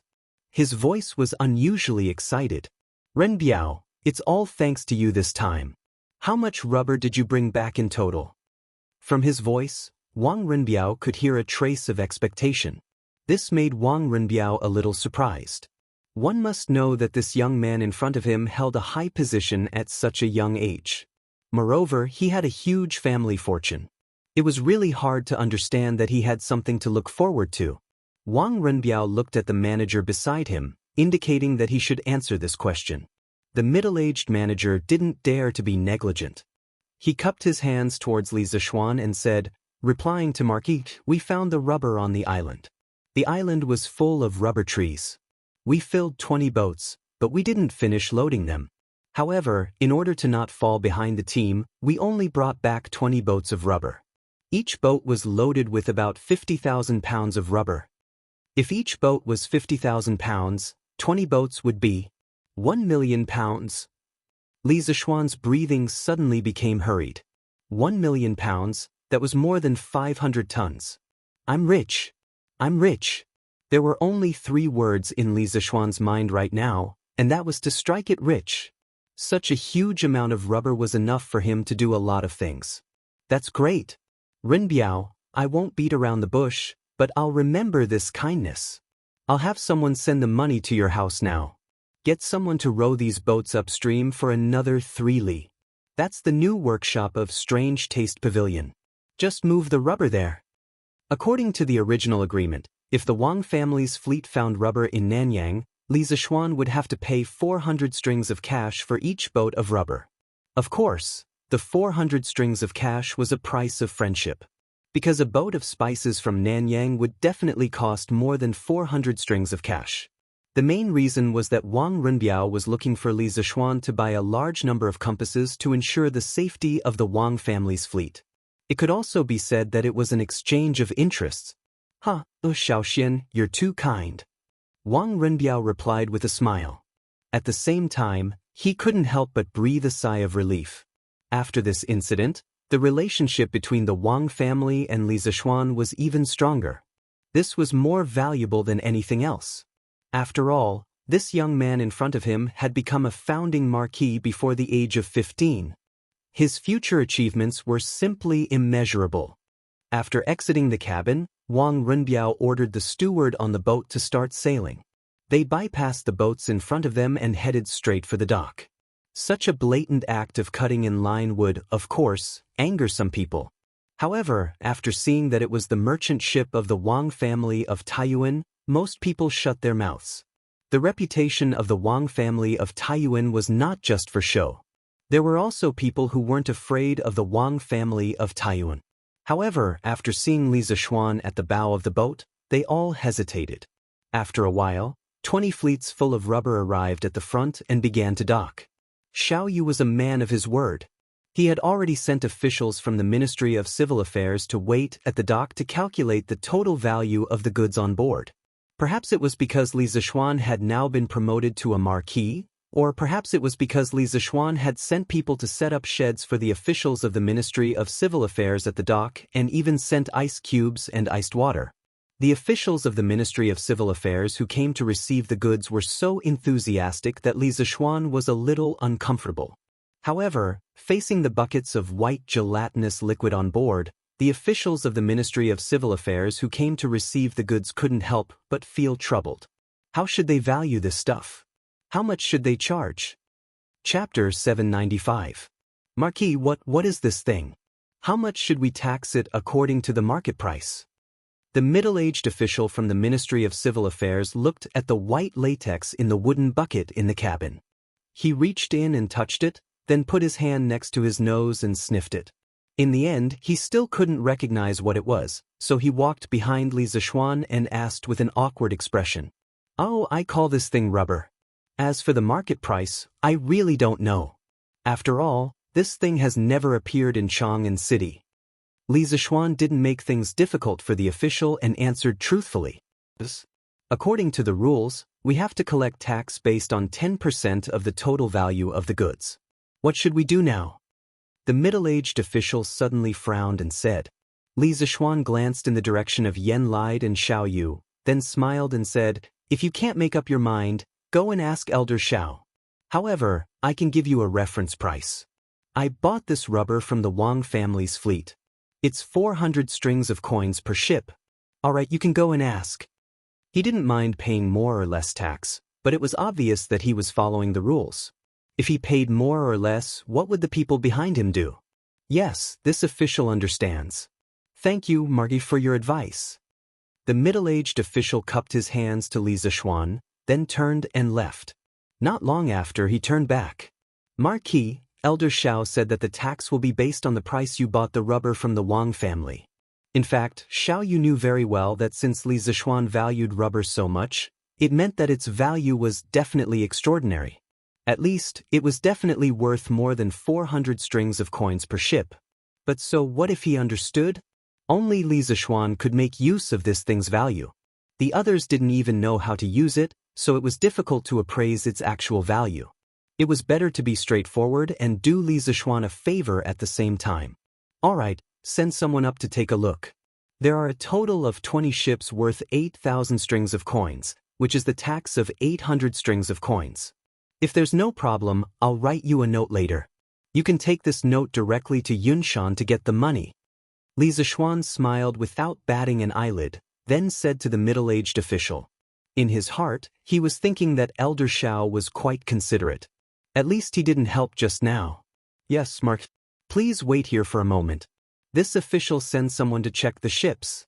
Speaker 1: His voice was unusually excited. Runbiao, it's all thanks to you this time. How much rubber did you bring back in total? From his voice, Wang Runbiao could hear a trace of expectation. This made Wang Runbiao a little surprised. One must know that this young man in front of him held a high position at such a young age. Moreover, he had a huge family fortune. It was really hard to understand that he had something to look forward to. Wang Runbiao looked at the manager beside him, indicating that he should answer this question. The middle-aged manager didn't dare to be negligent. He cupped his hands towards Li Zishuan and said, replying to Marquis, we found the rubber on the island. The island was full of rubber trees. We filled 20 boats, but we didn't finish loading them. However, in order to not fall behind the team, we only brought back 20 boats of rubber. Each boat was loaded with about 50,000 pounds of rubber. If each boat was 50,000 pounds, 20 boats would be 1 million pounds. Li Zishuan's breathing suddenly became hurried. 1 million pounds, that was more than 500 tons. I'm rich. I'm rich. There were only 3 words in Li Zishuan's mind right now, and that was to strike it rich. Such a huge amount of rubber was enough for him to do a lot of things. That's great. Runbiao, I won't beat around the bush, but I'll remember this kindness. I'll have someone send the money to your house now. Get someone to row these boats upstream for another 3 li. That's the new workshop of Strange Taste Pavilion. Just move the rubber there. According to the original agreement, if the Wang family's fleet found rubber in Nanyang, Li Zishuan would have to pay 400 strings of cash for each boat of rubber. Of course, the 400 strings of cash was a price of friendship. Because a boat of spices from Nanyang would definitely cost more than 400 strings of cash. The main reason was that Wang Runbiao was looking for Li Zishuan to buy a large number of compasses to ensure the safety of the Wang family's fleet. It could also be said that it was an exchange of interests. Xiaoxian, you're too kind. Wang Runbiao replied with a smile. At the same time, he couldn't help but breathe a sigh of relief. After this incident, the relationship between the Wang family and Li Zishuan was even stronger. This was more valuable than anything else. After all, this young man in front of him had become a founding marquis before the age of 15. His future achievements were simply immeasurable. After exiting the cabin, Wang Runbiao ordered the steward on the boat to start sailing. They bypassed the boats in front of them and headed straight for the dock. Such a blatant act of cutting in line would, of course, anger some people. However, after seeing that it was the merchant ship of the Wang family of Taiyuan, most people shut their mouths. The reputation of the Wang family of Taiyuan was not just for show. There were also people who weren't afraid of the Wang family of Taiyuan. However, after seeing Li Zishuan at the bow of the boat, they all hesitated. After a while, 20 fleets full of rubber arrived at the front and began to dock. Xiao Yu was a man of his word. He had already sent officials from the Ministry of Civil Affairs to wait at the dock to calculate the total value of the goods on board. Perhaps it was because Li Zixuan had now been promoted to a marquis, or perhaps it was because Li Zixuan had sent people to set up sheds for the officials of the Ministry of Civil Affairs at the dock and even sent ice cubes and iced water. The officials of the Ministry of Civil Affairs who came to receive the goods were so enthusiastic that Li Zixuan was a little uncomfortable. However, facing the buckets of white gelatinous liquid on board, the officials of the Ministry of Civil Affairs who came to receive the goods couldn't help but feel troubled. How should they value this stuff? How much should they charge? Chapter 795. Marquis, what is this thing? How much should we tax it according to the market price? The middle-aged official from the Ministry of Civil Affairs looked at the white latex in the wooden bucket in the cabin. He reached in and touched it, then put his hand next to his nose and sniffed it. In the end, he still couldn't recognize what it was, so he walked behind Li Zixuan and asked with an awkward expression, "Oh, I call this thing rubber. As for the market price, I really don't know. After all, this thing has never appeared in Chang'an City." Li Zixuan didn't make things difficult for the official and answered truthfully. "According to the rules, we have to collect tax based on 10% of the total value of the goods. What should we do now?" The middle-aged official suddenly frowned and said. Li Zixuan glanced in the direction of Yan Lide and Xiao Yu, then smiled and said, "If you can't make up your mind, go and ask Elder Xiao. However, I can give you a reference price. I bought this rubber from the Wang family's fleet. It's 400 strings of coins per ship. All right, you can go and ask." He didn't mind paying more or less tax, but it was obvious that he was following the rules. If he paid more or less, what would the people behind him do? Yes, this official understands. Thank you, Marquis, for your advice. The middle-aged official cupped his hands to Li Zixuan, then turned and left. Not long after, he turned back. "Marquis, Elder Xiao said that the tax will be based on the price you bought the rubber from the Wang family." In fact, Xiao Yu knew very well that since Li Zixuan valued rubber so much, it meant that its value was definitely extraordinary. At least, it was definitely worth more than 400 strings of coins per ship. But so what if he understood? Only Li Zixuan could make use of this thing's value. The others didn't even know how to use it, so it was difficult to appraise its actual value. It was better to be straightforward and do Li Zixuan a favor at the same time. All right, send someone up to take a look. There are a total of 20 ships worth 8,000 strings of coins, which is the tax of 800 strings of coins. If there's no problem, I'll write you a note later. You can take this note directly to Yunshan to get the money." Li Zixuan smiled without batting an eyelid, then said to the middle-aged official. In his heart, he was thinking that Elder Xiao was quite considerate. At least he didn't help just now. "Yes, Mark. Please wait here for a moment. This official sends someone to check the ships."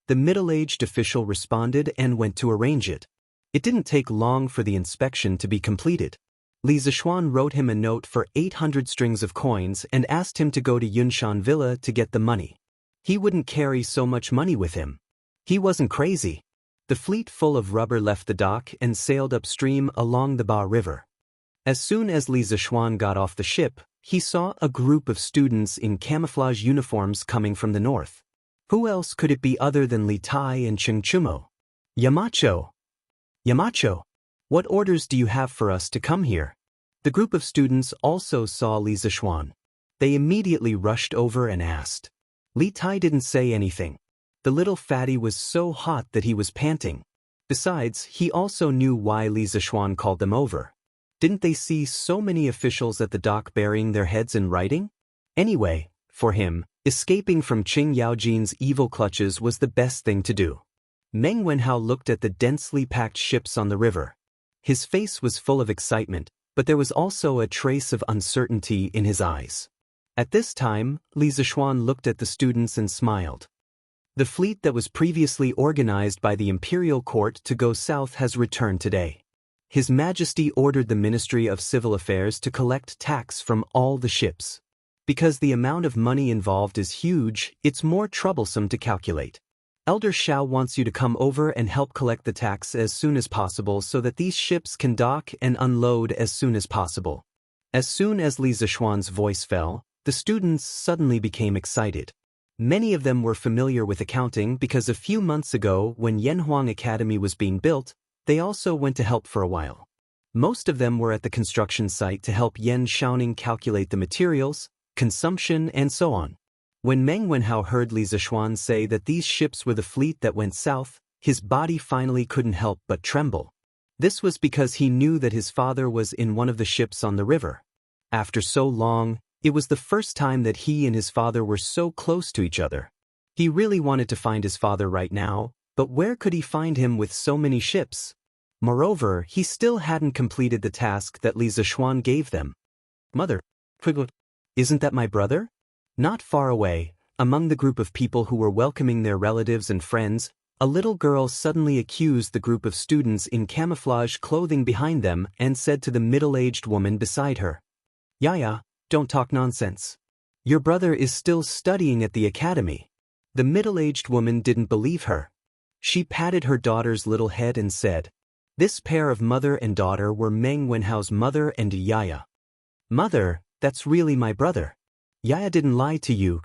Speaker 1: The middle-aged official responded and went to arrange it. It didn't take long for the inspection to be completed. Li Zixuan wrote him a note for 800 strings of coins and asked him to go to Yunshan Villa to get the money. He wouldn't carry so much money with him. He wasn't crazy. The fleet full of rubber left the dock and sailed upstream along the Ba River. As soon as Li Zixuan got off the ship, he saw a group of students in camouflage uniforms coming from the north. Who else could it be other than Li Tai and Cheng Chumo? "Yamacho! Yamacho! What orders do you have for us to come here?" The group of students also saw Li Zixuan. They immediately rushed over and asked. Li Tai didn't say anything. The little fatty was so hot that he was panting. Besides, he also knew why Li Zixuan called them over. Didn't they see so many officials at the dock burying their heads in writing? Anyway, for him, escaping from Qing Yaojin's evil clutches was the best thing to do. Meng Wenhao looked at the densely packed ships on the river. His face was full of excitement, but there was also a trace of uncertainty in his eyes. At this time, Li Zixuan looked at the students and smiled. The fleet that was previously organized by the imperial court to go south has returned today. His Majesty ordered the Ministry of Civil Affairs to collect tax from all the ships. Because the amount of money involved is huge, it's more troublesome to calculate. Elder Xiao wants you to come over and help collect the tax as soon as possible so that these ships can dock and unload as soon as possible. As soon as Li Zixuan's voice fell, the The students suddenly became excited. Many of them were familiar with accounting because a few months ago, when Yanhuang Academy was being built, they also went to help for a while. Most of them were at the construction site to help Yan Xiaoning calculate the materials, consumption, and so on. When Meng Wenhao heard Li Zishuan say that these ships were the fleet that went south, his body finally couldn't help but tremble. This was because he knew that his father was in one of the ships on the river. After so long, it was the first time that he and his father were so close to each other. He really wanted to find his father right now, but where could he find him with so many ships? Moreover, he still hadn't completed the task that Li Zishuan gave them. Mother, isn't that my brother? Not far away, among the group of people who were welcoming their relatives and friends, a little girl suddenly accused the group of students in camouflage clothing behind them and said to the middle-aged woman beside her, "Yaya, don't talk nonsense. Your brother is still studying at the academy." The middle-aged woman didn't believe her. She patted her daughter's little head and said, "This pair of mother and daughter were Meng Wenhao's mother and Yaya." "Mother, that's really my brother. Yaya didn't lie to you."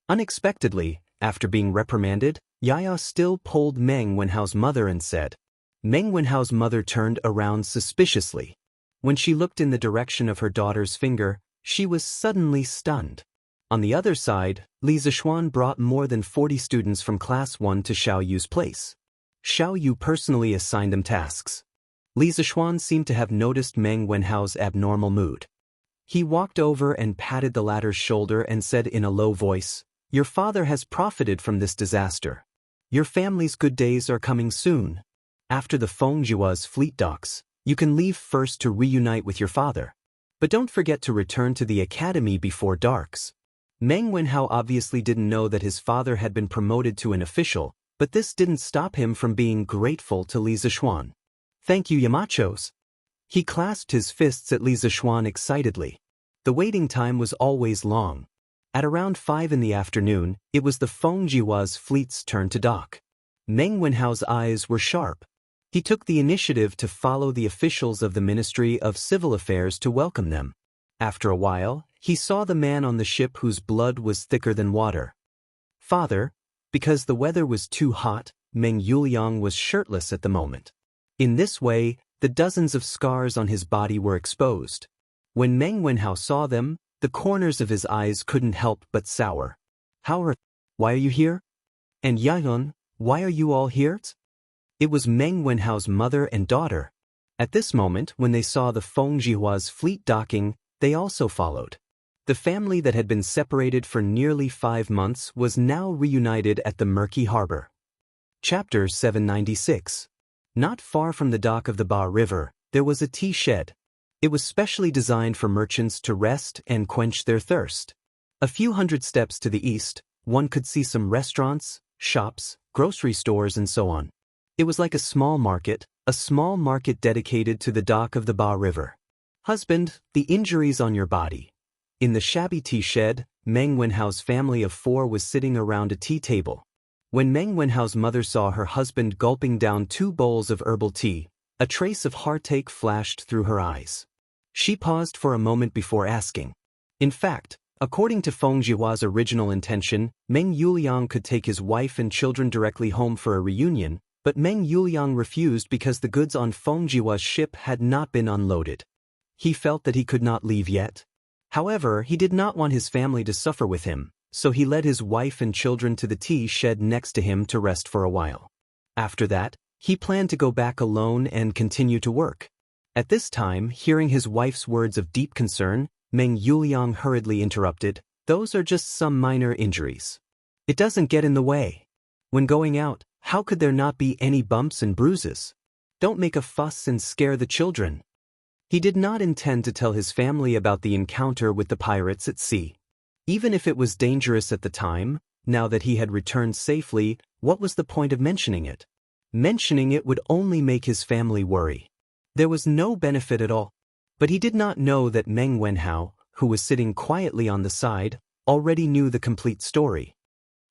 Speaker 1: Unexpectedly, after being reprimanded, Yaya still pulled Meng Wenhao's mother and said. Meng Wenhao's mother turned around suspiciously. When she looked in the direction of her daughter's finger, she was suddenly stunned. On the other side, Li Zishuan brought more than 40 students from Class 1 to Xiao Yu's place. Xiao Yu personally assigned them tasks. Li Zishuan seemed to have noticed Meng Wenhao's abnormal mood. He walked over and patted the latter's shoulder and said in a low voice, "Your father has profited from this disaster. Your family's good days are coming soon. After the Fengjia's fleet docks, you can leave first to reunite with your father. But don't forget to return to the academy before darks." Meng Wenhao obviously didn't know that his father had been promoted to an official, but this didn't stop him from being grateful to Li Zishuan. "Thank you, Yamachos." He clasped his fists at Li Zishuan excitedly. The waiting time was always long. At around 5 in the afternoon, it was the Fengjia's fleet's turn to dock. Meng Wenhao's eyes were sharp. He took the initiative to follow the officials of the Ministry of Civil Affairs to welcome them. After a while, he saw the man on the ship whose blood was thicker than water. "Father," because the weather was too hot, Meng Yuliang was shirtless at the moment. In this way, the dozens of scars on his body were exposed. When Meng Wenhao saw them, the corners of his eyes couldn't help but sour. Why are you here? And Yayun, why are you all here?" It was Meng Wenhao's mother and daughter. At this moment, when they saw the Fengjia's fleet docking, they also followed. The family that had been separated for nearly 5 months was now reunited at the murky harbor. Chapter 796. Not far from the dock of the Ba River, there was a tea shed. It was specially designed for merchants to rest and quench their thirst. A few hundred steps to the east, one could see some restaurants, shops, grocery stores, and so on. It was like a small market dedicated to the dock of the Ba River. "Husband, the injuries on your body." In the shabby tea shed, Meng Wenhao's family of 4 was sitting around a tea table. When Meng Wenhao's mother saw her husband gulping down 2 bowls of herbal tea, a trace of heartache flashed through her eyes. She paused for a moment before asking. In fact, according to Fengjia's original intention, Meng Yuliang could take his wife and children directly home for a reunion, but Meng Yuliang refused because the goods on Fengjia's ship had not been unloaded. He felt that he could not leave yet. However, he did not want his family to suffer with him, so he led his wife and children to the tea shed next to him to rest for a while. After that, he planned to go back alone and continue to work. At this time, hearing his wife's words of deep concern, Meng Yuliang hurriedly interrupted, "Those are just some minor injuries. It doesn't get in the way. When going out, how could there not be any bumps and bruises? Don't make a fuss and scare the children." He did not intend to tell his family about the encounter with the pirates at sea. Even if it was dangerous at the time, now that he had returned safely, what was the point of mentioning it? Mentioning it would only make his family worry. There was no benefit at all. But he did not know that Meng Wenhao, who was sitting quietly on the side, already knew the complete story.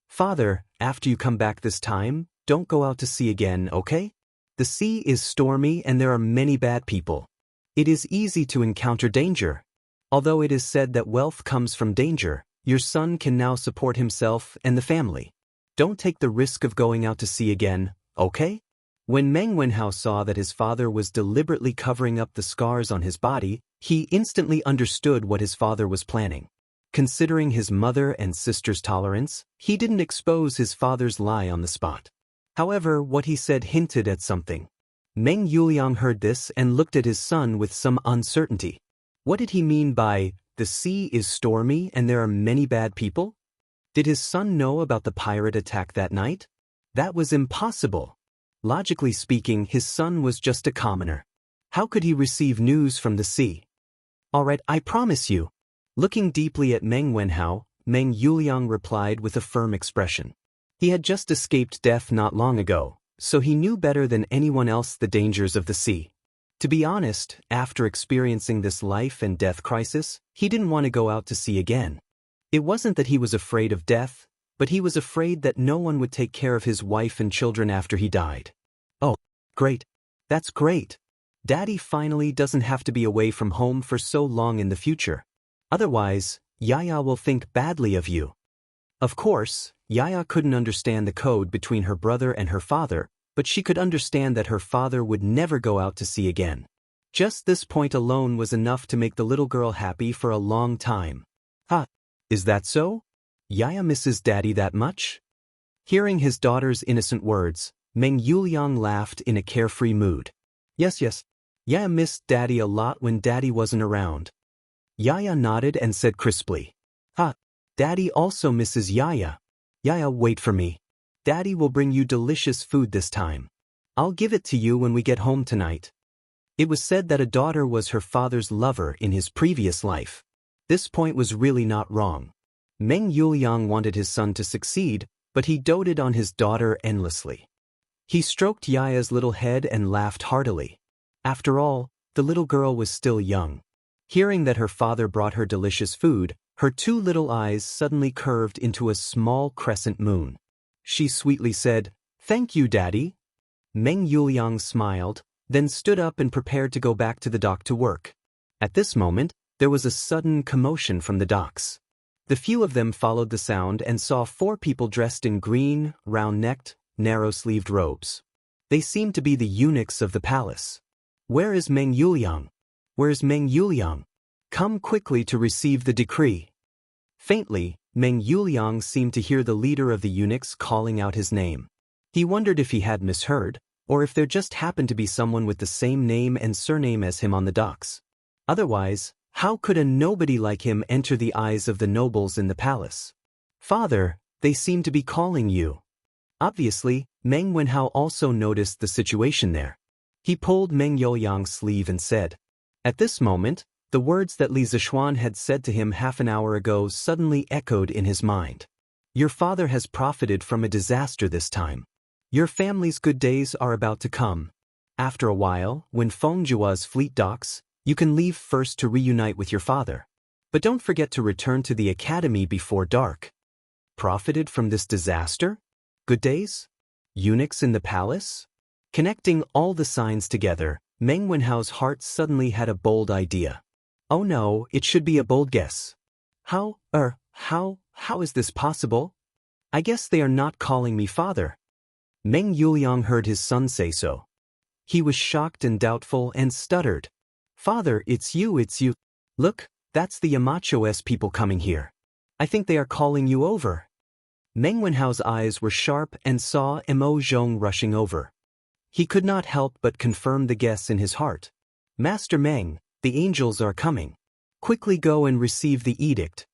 Speaker 1: "Father, after you come back this time, don't go out to sea again, okay? The sea is stormy and there are many bad people. It is easy to encounter danger. Although it is said that wealth comes from danger, your son can now support himself and the family. Don't take the risk of going out to sea again, okay? When Meng Wenhao saw that his father was deliberately covering up the scars on his body, he instantly understood what his father was planning. Considering his mother and sister's tolerance, he didn't expose his father's lie on the spot. However, what he said hinted at something. Meng Yuliang heard this and looked at his son with some uncertainty. What did he mean by, the sea is stormy and there are many bad people? Did his son know about the pirate attack that night? That was impossible. Logically speaking, his son was just a commoner. How could he receive news from the sea? All right, I promise you. Looking deeply at Meng Wenhao, Meng Yuliang replied with a firm expression. He had just escaped death not long ago, so he knew better than anyone else the dangers of the sea. To be honest, after experiencing this life and death crisis, he didn't want to go out to sea again. It wasn't that he was afraid of death, but he was afraid that no one would take care of his wife and children after he died. Oh, great. That's great. Daddy finally doesn't have to be away from home for so long in the future. Otherwise, Yaya will think badly of you. Of course, Yaya couldn't understand the code between her brother and her father, but she could understand that her father would never go out to sea again. Just this point alone was enough to make the little girl happy for a long time. Ha! Is that so? Yaya misses Daddy that much? Hearing his daughter's innocent words, Meng Yuliang laughed in a carefree mood. Yes, Yaya missed Daddy a lot when Daddy wasn't around. Yaya nodded and said crisply. Ha! Daddy also misses Yaya. Yaya, wait for me. Daddy will bring you delicious food this time. I'll give it to you when we get home tonight. It was said that a daughter was her father's lover in his previous life. This point was really not wrong. Meng Yuliang wanted his son to succeed, but he doted on his daughter endlessly. He stroked Yaya's little head and laughed heartily. After all, the little girl was still young. Hearing that her father brought her delicious food, her two little eyes suddenly curved into a small crescent moon. She sweetly said, "Thank you, Daddy." Meng Yuliang smiled, then stood up and prepared to go back to the dock to work. At this moment, there was a sudden commotion from the docks. The few of them followed the sound and saw 4 people dressed in green, round-necked, narrow-sleeved robes. They seemed to be the eunuchs of the palace. Where is Meng Yuliang? Where's Meng Yuliang? Come quickly to receive the decree. Faintly, Meng Yuliang seemed to hear the leader of the eunuchs calling out his name. He wondered if he had misheard, or if there just happened to be someone with the same name and surname as him on the docks. Otherwise, how could a nobody like him enter the eyes of the nobles in the palace? Father, they seem to be calling you. Obviously, Meng Wenhao also noticed the situation there. He pulled Meng Yuliang's sleeve and said. At this moment, the words that Li Zishuan had said to him half an hour ago suddenly echoed in his mind. Your father has profited from a disaster this time. Your family's good days are about to come. After a while, when Fengjua's fleet docks, you can leave first to reunite with your father. But don't forget to return to the academy before dark. Profited from this disaster? Good days? Eunuchs in the palace? Connecting all the signs together, Meng Wenhao's heart suddenly had a bold idea. Oh no, it should be a bold guess. How is this possible? I guess they are not calling me father. Meng Yuliang heard his son say so. He was shocked and doubtful and stuttered. Father, it's you. Look, that's the Yamacho's people coming here. I think they are calling you over. Meng Wenhao's eyes were sharp and saw Mo Zhong rushing over. He could not help but confirm the guess in his heart. Master Meng, the angels are coming. Quickly go and receive the edict.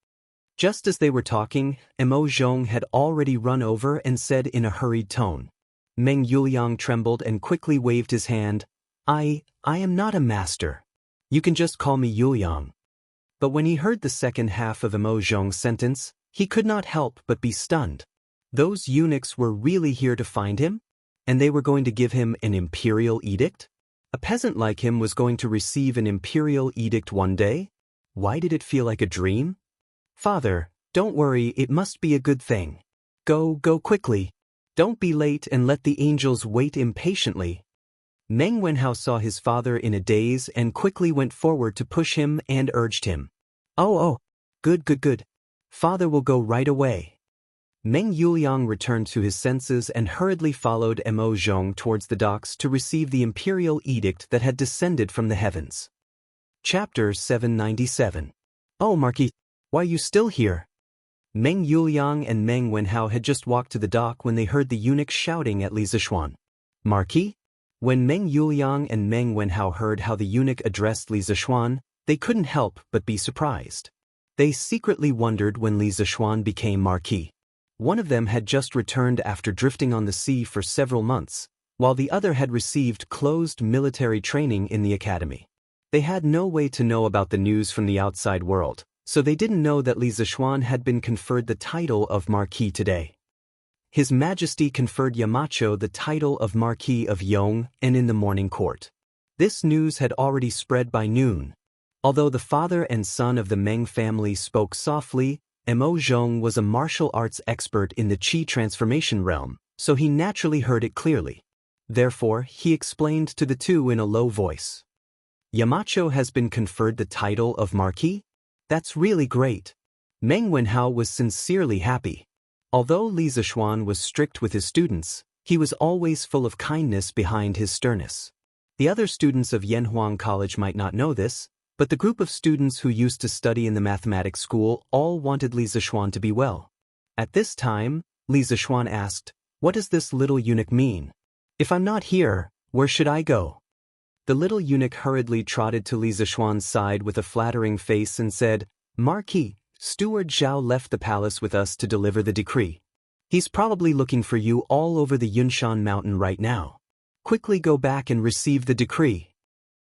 Speaker 1: Just as they were talking, Mo Zhong had already run over and said in a hurried tone. Meng Yuliang trembled and quickly waved his hand. I am not a master. You can just call me Yuliang. But when he heard the second half of Mo Zhong's sentence, he could not help but be stunned. Those eunuchs were really here to find him? And they were going to give him an imperial edict? A peasant like him was going to receive an imperial edict one day? Why did it feel like a dream? Father, don't worry, it must be a good thing. Go quickly. Don't be late and let the angels wait impatiently. Meng Wenhao saw his father in a daze and quickly went forward to push him and urged him. Oh, good. Father will go right away. Meng Yuliang returned to his senses and hurriedly followed Mo Zhong towards the docks to receive the imperial edict that had descended from the heavens. Chapter 797. Oh, Marquis, why are you still here? Meng Yuliang and Meng Wenhao had just walked to the dock when they heard the eunuch shouting at Li Zishuan. Marquis? When Meng Yuliang and Meng Wenhao heard how the eunuch addressed Li Zishuan, they couldn't help but be surprised. They secretly wondered when Li Zishuan became Marquis. One of them had just returned after drifting on the sea for several months, while the other had received closed military training in the academy. They had no way to know about the news from the outside world, so they didn't know that Li Zishuan had been conferred the title of Marquis today. His Majesty conferred Yamacho the title of Marquis of Yong and in the morning court. This news had already spread by noon. Although the father and son of the Meng family spoke softly, Mo Zhong was a martial arts expert in the Qi transformation realm, so he naturally heard it clearly. Therefore, he explained to the two in a low voice. Yamacho has been conferred the title of Marquis? That's really great. Meng Wenhao was sincerely happy. Although Li Zishuan was strict with his students, he was always full of kindness behind his sternness. The other students of Yanhuang College might not know this, but the group of students who used to study in the mathematics school all wanted Li Zishuan to be well. At this time, Li Zishuan asked, "What does this little eunuch mean? If I'm not here, where should I go?" The little eunuch hurriedly trotted to Li Zishuan's side with a flattering face and said, "Marquis, Steward Zhao left the palace with us to deliver the decree. He's probably looking for you all over the Yunshan mountain right now. Quickly go back and receive the decree."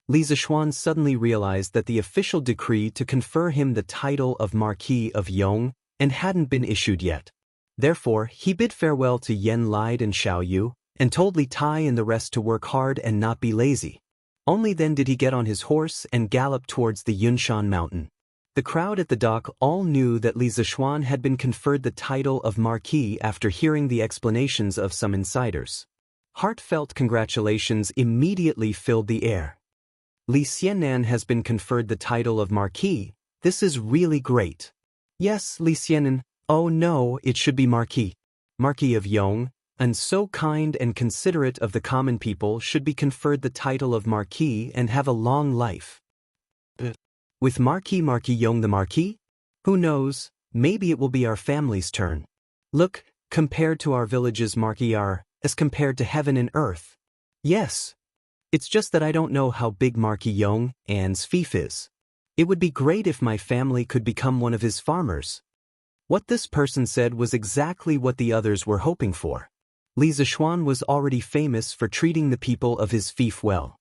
Speaker 1: Li Zishuan suddenly realized that the official decree to confer him the title of Marquis of Yong and hadn't been issued yet. Therefore, he bid farewell to Yen Lide and Xiao Yu, and told Li Tai and the rest to work hard and not be lazy. Only then did he get on his horse and gallop towards the Yunshan mountain. The crowd at the dock all knew that Li Zishuan had been conferred the title of Marquis after hearing the explanations of some insiders. Heartfelt congratulations immediately filled the air. Li Xiannan has been conferred the title of Marquis. This is really great. Yes, Li Xiannan. Oh no, it should be Marquis. Marquis of Yong, and so kind and considerate of the common people, should be conferred the title of Marquis and have a long life. With Marquis Yong the Marquis? Who knows, maybe it will be our family's turn. Look, compared to our villages Marquis are, as compared to heaven and earth. Yes. It's just that I don't know how big Marquis Yong An's fief is. It would be great if my family could become one of his farmers. What this person said was exactly what the others were hoping for. Li Zishuan was already famous for treating the people of his fief well.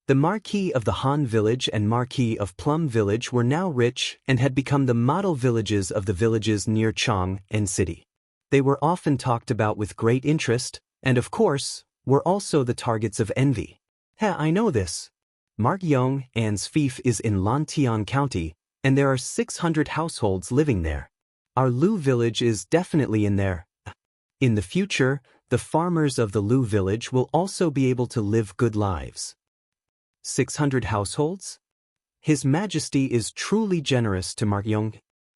Speaker 1: The Marquis of the Han village and Marquis of Plum village were now rich and had become the model villages of the villages near Chang and City. They were often talked about with great interest, and of course, were also the targets of envy. I know this. Mark Yong An's fief is in Lantian County, and there are 600 households living there. Our Lu village is definitely in there. In the future, the farmers of the Lu village will also be able to live good lives. 600 households? His Majesty is truly generous to Mark Yong.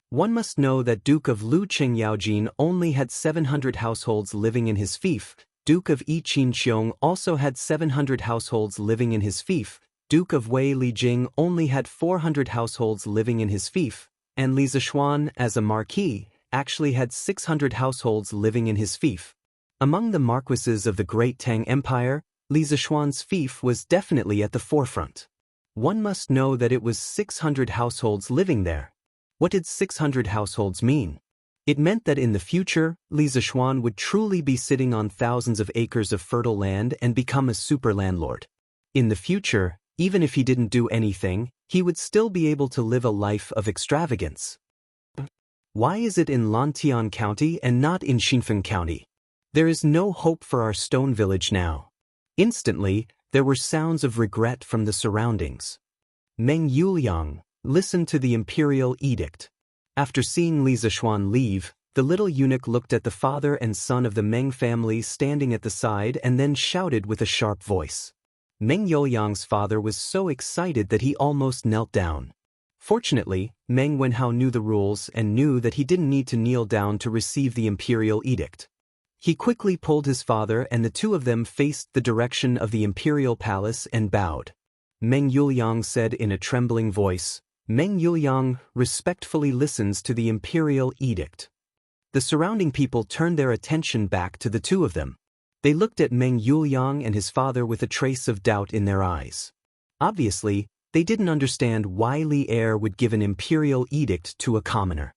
Speaker 1: One must know that Duke of Lu Qingyaojin only had 700 households living in his fief. Duke of Yiqinqiong also had 700 households living in his fief. Duke of Wei Lijing only had 400 households living in his fief, and Li Zishuan, as a marquis, actually had 600 households living in his fief. Among the marquises of the Great Tang Empire, Li Zishuan's fief was definitely at the forefront. One must know that it was 600 households living there. What did 600 households mean? It meant that in the future, Li Zishuan would truly be sitting on thousands of acres of fertile land and become a super landlord. In the future, even if he didn't do anything, he would still be able to live a life of extravagance. Why is it in Lantian County and not in Xinfeng County? There is no hope for our stone village now. Instantly, there were sounds of regret from the surroundings. Meng Yuliang listened to the imperial edict. After seeing Li Zishuan leave, the little eunuch looked at the father and son of the Meng family standing at the side and then shouted with a sharp voice. Meng Yuliang's father was so excited that he almost knelt down. Fortunately, Meng Wenhao knew the rules and knew that he didn't need to kneel down to receive the imperial edict. He quickly pulled his father and the two of them faced the direction of the imperial palace and bowed. Meng Yuliang said in a trembling voice, "Meng Yuliang respectfully listens to the imperial edict." The surrounding people turned their attention back to the two of them. They looked at Meng Yuliang and his father with a trace of doubt in their eyes. Obviously, they didn't understand why Li Er would give an imperial edict to a commoner.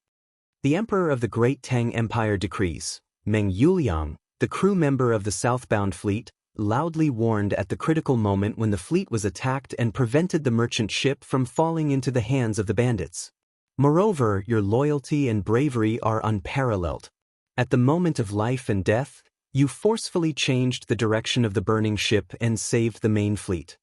Speaker 1: The emperor of the Great Tang Empire decrees. Meng Yuliang, the crew member of the southbound fleet, loudly warned at the critical moment when the fleet was attacked and prevented the merchant ship from falling into the hands of the bandits. Moreover, your loyalty and bravery are unparalleled. At the moment of life and death, you forcefully changed the direction of the burning ship and saved the main fleet.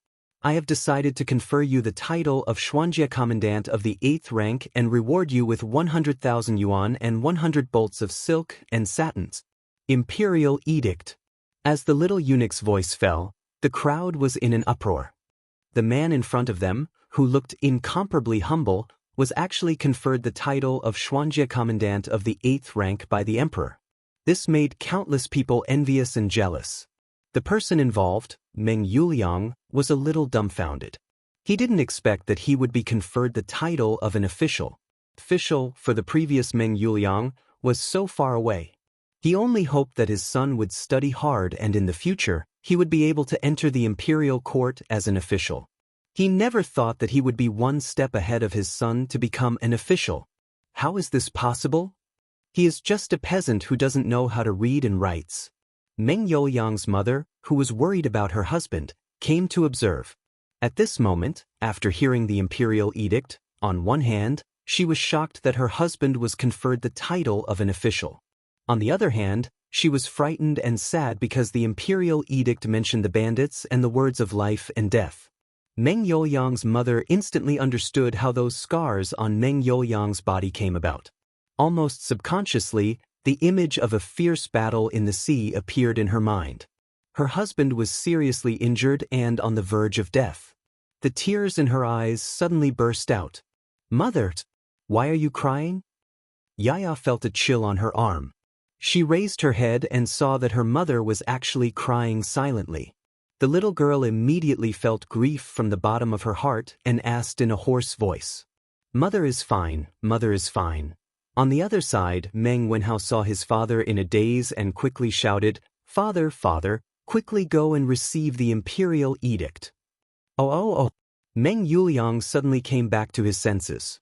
Speaker 1: I have decided to confer you the title of Xianxia Commandant of the 8th rank and reward you with 100,000 yuan and 100 bolts of silk and satins. Imperial Edict. As the little eunuch's voice fell, the crowd was in an uproar. The man in front of them, who looked incomparably humble, was actually conferred the title of Xianxia Commandant of the 8th rank by the emperor. This made countless people envious and jealous. The person involved, Meng Yuliang, was a little dumbfounded. He didn't expect that he would be conferred the title of an official. Official, for the previous Meng Yuliang, was so far away. He only hoped that his son would study hard and in the future, he would be able to enter the imperial court as an official. He never thought that he would be one step ahead of his son to become an official. How is this possible? He is just a peasant who doesn't know how to read and writes. Meng Yuliang's mother, who was worried about her husband, came to observe. At this moment, after hearing the imperial edict, on one hand, she was shocked that her husband was conferred the title of an official. On the other hand, she was frightened and sad because the imperial edict mentioned the bandits and the words of life and death. Meng Yuliang's mother instantly understood how those scars on Meng Yuliang's body came about. Almost subconsciously, the image of a fierce battle in the sea appeared in her mind. Her husband was seriously injured and on the verge of death. The tears in her eyes suddenly burst out. "Mother, why are you crying?" Yaya felt a chill on her arm. She raised her head and saw that her mother was actually crying silently. The little girl immediately felt grief from the bottom of her heart and asked in a hoarse voice, "Mother is fine, mother is fine." On the other side, Meng Wenhao saw his father in a daze and quickly shouted, "Father, father, quickly go and receive the imperial edict." Oh. Meng Yuliang suddenly came back to his senses.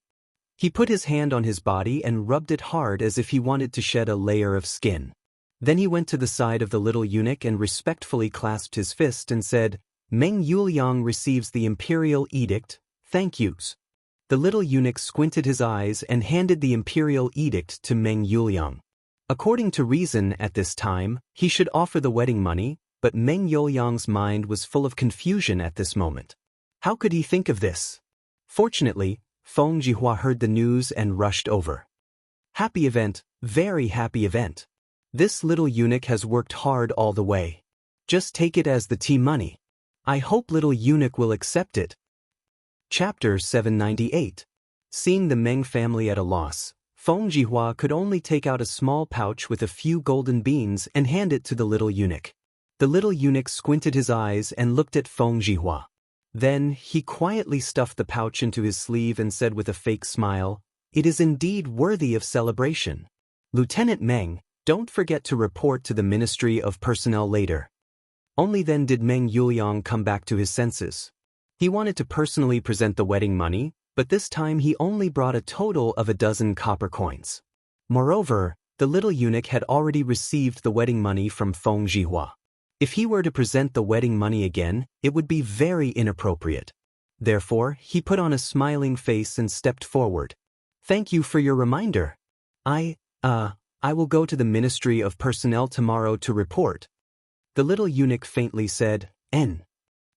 Speaker 1: He put his hand on his body and rubbed it hard as if he wanted to shed a layer of skin. Then he went to the side of the little eunuch and respectfully clasped his fist and said, "Meng Yuliang receives the imperial edict, thank yous." The little eunuch squinted his eyes and handed the imperial edict to Meng Yuliang. According to reason at this time, he should offer the wedding money, but Meng Yuliang's mind was full of confusion at this moment. How could he think of this? Fortunately, Feng Jihua heard the news and rushed over. "Happy event, very happy event. This little eunuch has worked hard all the way. Just take it as the tea money. I hope little eunuch will accept it." Chapter 798. Seeing the Meng family at a loss, Feng Jihua could only take out a small pouch with a few golden beans and hand it to the little eunuch. The little eunuch squinted his eyes and looked at Feng Jihua. Then, he quietly stuffed the pouch into his sleeve and said with a fake smile, "It is indeed worthy of celebration. Lieutenant Meng, don't forget to report to the Ministry of Personnel later." Only then did Meng Yuliang come back to his senses. He wanted to personally present the wedding money, but this time he only brought a total of 12 copper coins. Moreover, the little eunuch had already received the wedding money from Feng Jihua. If he were to present the wedding money again, it would be very inappropriate. Therefore, he put on a smiling face and stepped forward. "Thank you for your reminder. I will go to the Ministry of Personnel tomorrow to report." The little eunuch faintly said, "N."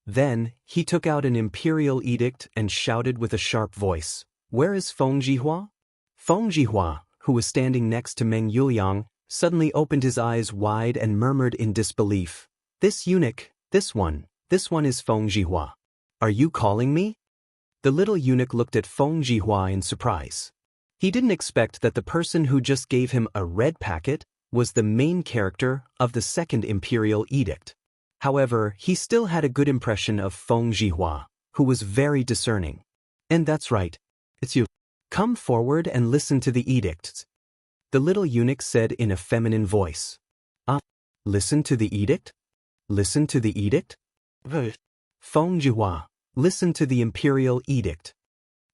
Speaker 1: Then, he took out an imperial edict and shouted with a sharp voice, "Where is Feng Jihua?" Feng Jihua, who was standing next to Meng Yuliang, suddenly opened his eyes wide and murmured in disbelief, "This eunuch, this one is Feng Jihua. Are you calling me?" The little eunuch looked at Feng Jihua in surprise. He didn't expect that the person who just gave him a red packet was the main character of the Second Imperial Edict. However, he still had a good impression of Feng Jihua, who was very discerning. And that's right. It's you. Come forward and listen to the edicts. The little eunuch said in a feminine voice. Listen to the edict? Listen to the edict? Feng Jihua, listen to the Imperial Edict.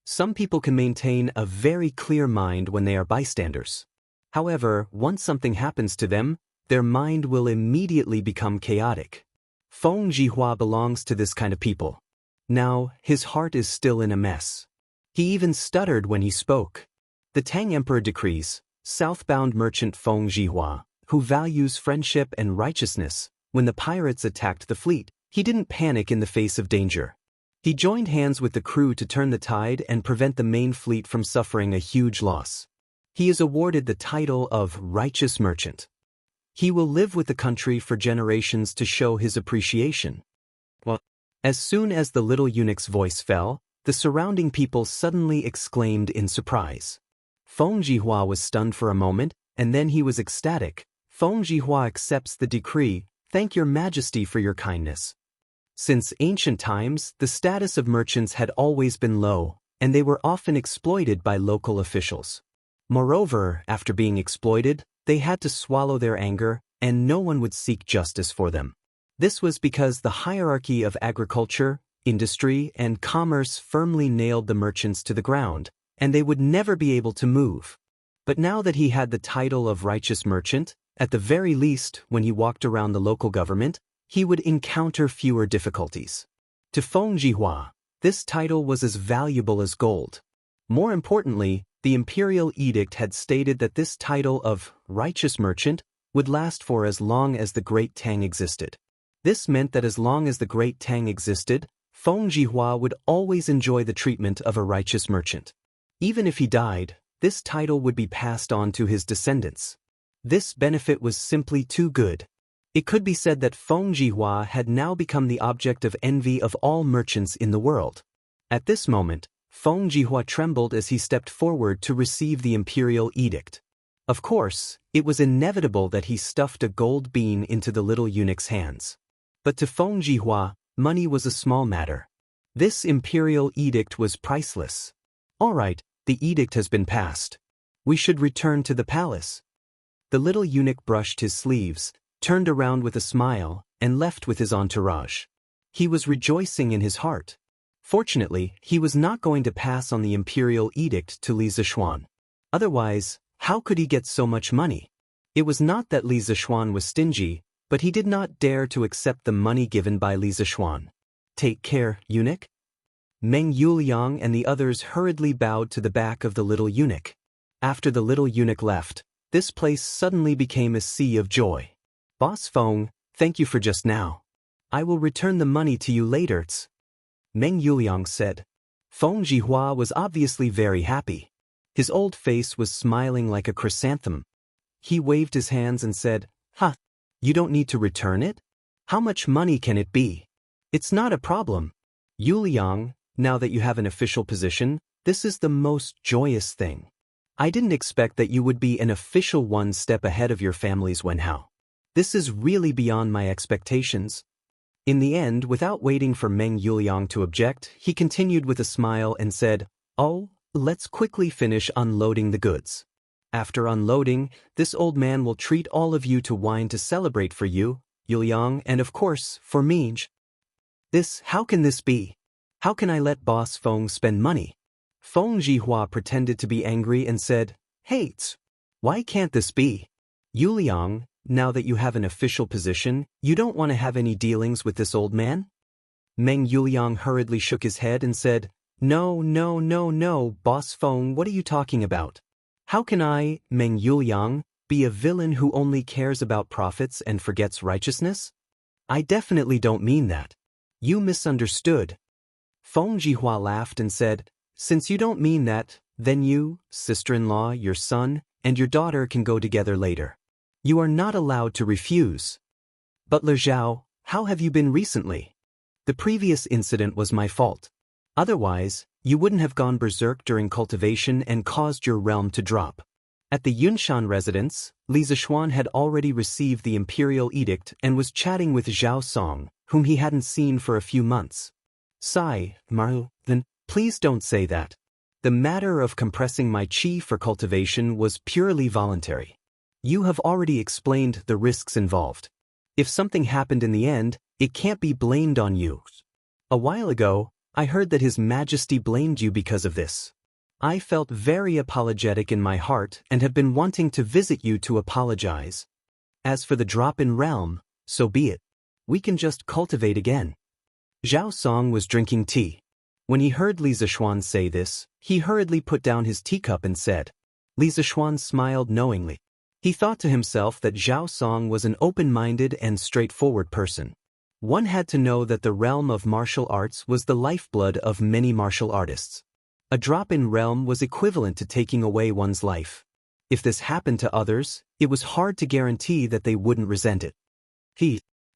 Speaker 1: Some people can maintain a very clear mind when they are bystanders. However, once something happens to them, their mind will immediately become chaotic. Feng Jihua belongs to this kind of people. Now, his heart is still in a mess. He even stuttered when he spoke. The Tang Emperor decrees, southbound merchant Feng Jihua, who values friendship and righteousness, when the pirates attacked the fleet, he didn't panic in the face of danger. He joined hands with the crew to turn the tide and prevent the main fleet from suffering a huge loss. He is awarded the title of Righteous Merchant. He will live with the country for generations to show his appreciation. As soon as the little eunuch's voice fell, the surrounding people suddenly exclaimed in surprise. Feng Jihua was stunned for a moment, and then he was ecstatic. Feng Jihua accepts the decree. Thank your majesty for your kindness. Since ancient times, the status of merchants had always been low, and they were often exploited by local officials. Moreover, after being exploited, they had to swallow their anger, and no one would seek justice for them. This was because the hierarchy of agriculture, industry, and commerce firmly nailed the merchants to the ground, and they would never be able to move. But now that he had the title of Righteous Merchant, at the very least, when he walked around the local government, he would encounter fewer difficulties. To Feng Jihua, this title was as valuable as gold. More importantly, the Imperial Edict had stated that this title of Righteous Merchant would last for as long as the Great Tang existed. This meant that as long as the Great Tang existed, Feng Jihua would always enjoy the treatment of a righteous merchant. Even if he died, this title would be passed on to his descendants. This benefit was simply too good. It could be said that Feng Jihua had now become the object of envy of all merchants in the world. At this moment, Feng Jihua trembled as he stepped forward to receive the Imperial Edict. Of course, it was inevitable that he stuffed a gold bean into the little eunuch's hands. But to Feng Jihua, money was a small matter. This Imperial Edict was priceless. All right, the edict has been passed. We should return to the palace. The little eunuch brushed his sleeves, turned around with a smile, and left with his entourage. He was rejoicing in his heart. Fortunately, he was not going to pass on the Imperial Edict to Li Zishuan. Otherwise, how could he get so much money? It was not that Li Zishuan was stingy, but he did not dare to accept the money given by Li Zishuan. Take care, eunuch. Meng Yuliang and the others hurriedly bowed to the back of the little eunuch. After the little eunuch left, this place suddenly became a sea of joy. Boss Feng, thank you for just now. I will return the money to you later. Meng Yuliang said. Feng Jihua was obviously very happy. His old face was smiling like a chrysanthemum. He waved his hands and said, You don't need to return it? How much money can it be? It's not a problem. Yuliang, now that you have an official position, this is the most joyous thing. I didn't expect that you would be an official one step ahead of your families Wenhao. This is really beyond my expectations. In the end, without waiting for Meng Yuliang to object, he continued with a smile and said, Let's quickly finish unloading the goods. After unloading, this old man will treat all of you to wine to celebrate for you, Yuliang, and of course, for me. How can this be? How can I let Boss Feng spend money? Feng Jihua pretended to be angry and said, Hey, why can't this be? Yuliang, now that you have an official position, you don't want to have any dealings with this old man? Meng Yuliang hurriedly shook his head and said, No, Boss Feng, what are you talking about? How can I, Meng Yuliang, be a villain who only cares about profits and forgets righteousness? I definitely don't mean that. You misunderstood. Feng Jihua laughed and said, Since you don't mean that, then you, sister-in-law, your son, and your daughter can go together later. You are not allowed to refuse. But Le Zhao, how have you been recently? The previous incident was my fault. Otherwise, you wouldn't have gone berserk during cultivation and caused your realm to drop. At the Yunshan residence, Li Zishuan had already received the imperial edict and was chatting with Zhao Song, whom he hadn't seen for a few months. Sigh, Maru, then, please don't say that. The matter of compressing my qi for cultivation was purely voluntary. You have already explained the risks involved. If something happened in the end, it can't be blamed on you. A while ago, I heard that His Majesty blamed you because of this. I felt very apologetic in my heart and have been wanting to visit you to apologize. As for the drop in realm, so be it. We can just cultivate again. Zhao Song was drinking tea. When he heard Li Zishuan say this, he hurriedly put down his teacup and said. Li Zishuan smiled knowingly. He thought to himself that Zhao Song was an open-minded and straightforward person. One had to know that the realm of martial arts was the lifeblood of many martial artists. A drop in realm was equivalent to taking away one's life. If this happened to others, it was hard to guarantee that they wouldn't resent it.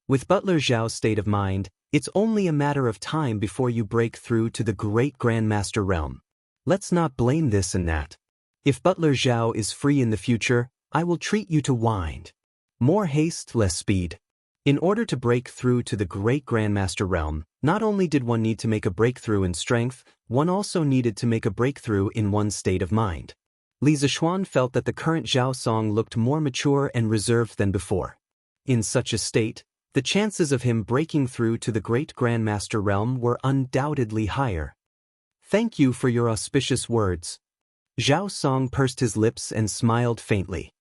Speaker 1: With Butler Zhao's state of mind, it's only a matter of time before you break through to the great Grandmaster realm. Let's not blame this and that. If Butler Zhao is free in the future, I will treat you to wine. More haste, less speed. In order to break through to the great Grandmaster realm, not only did one need to make a breakthrough in strength, one also needed to make a breakthrough in one's state of mind. Li Zishuan felt that the current Zhao Song looked more mature and reserved than before. In such a state, the chances of him breaking through to the great Grandmaster realm were undoubtedly higher. Thank you for your auspicious words. Zhao Song pursed his lips and smiled faintly.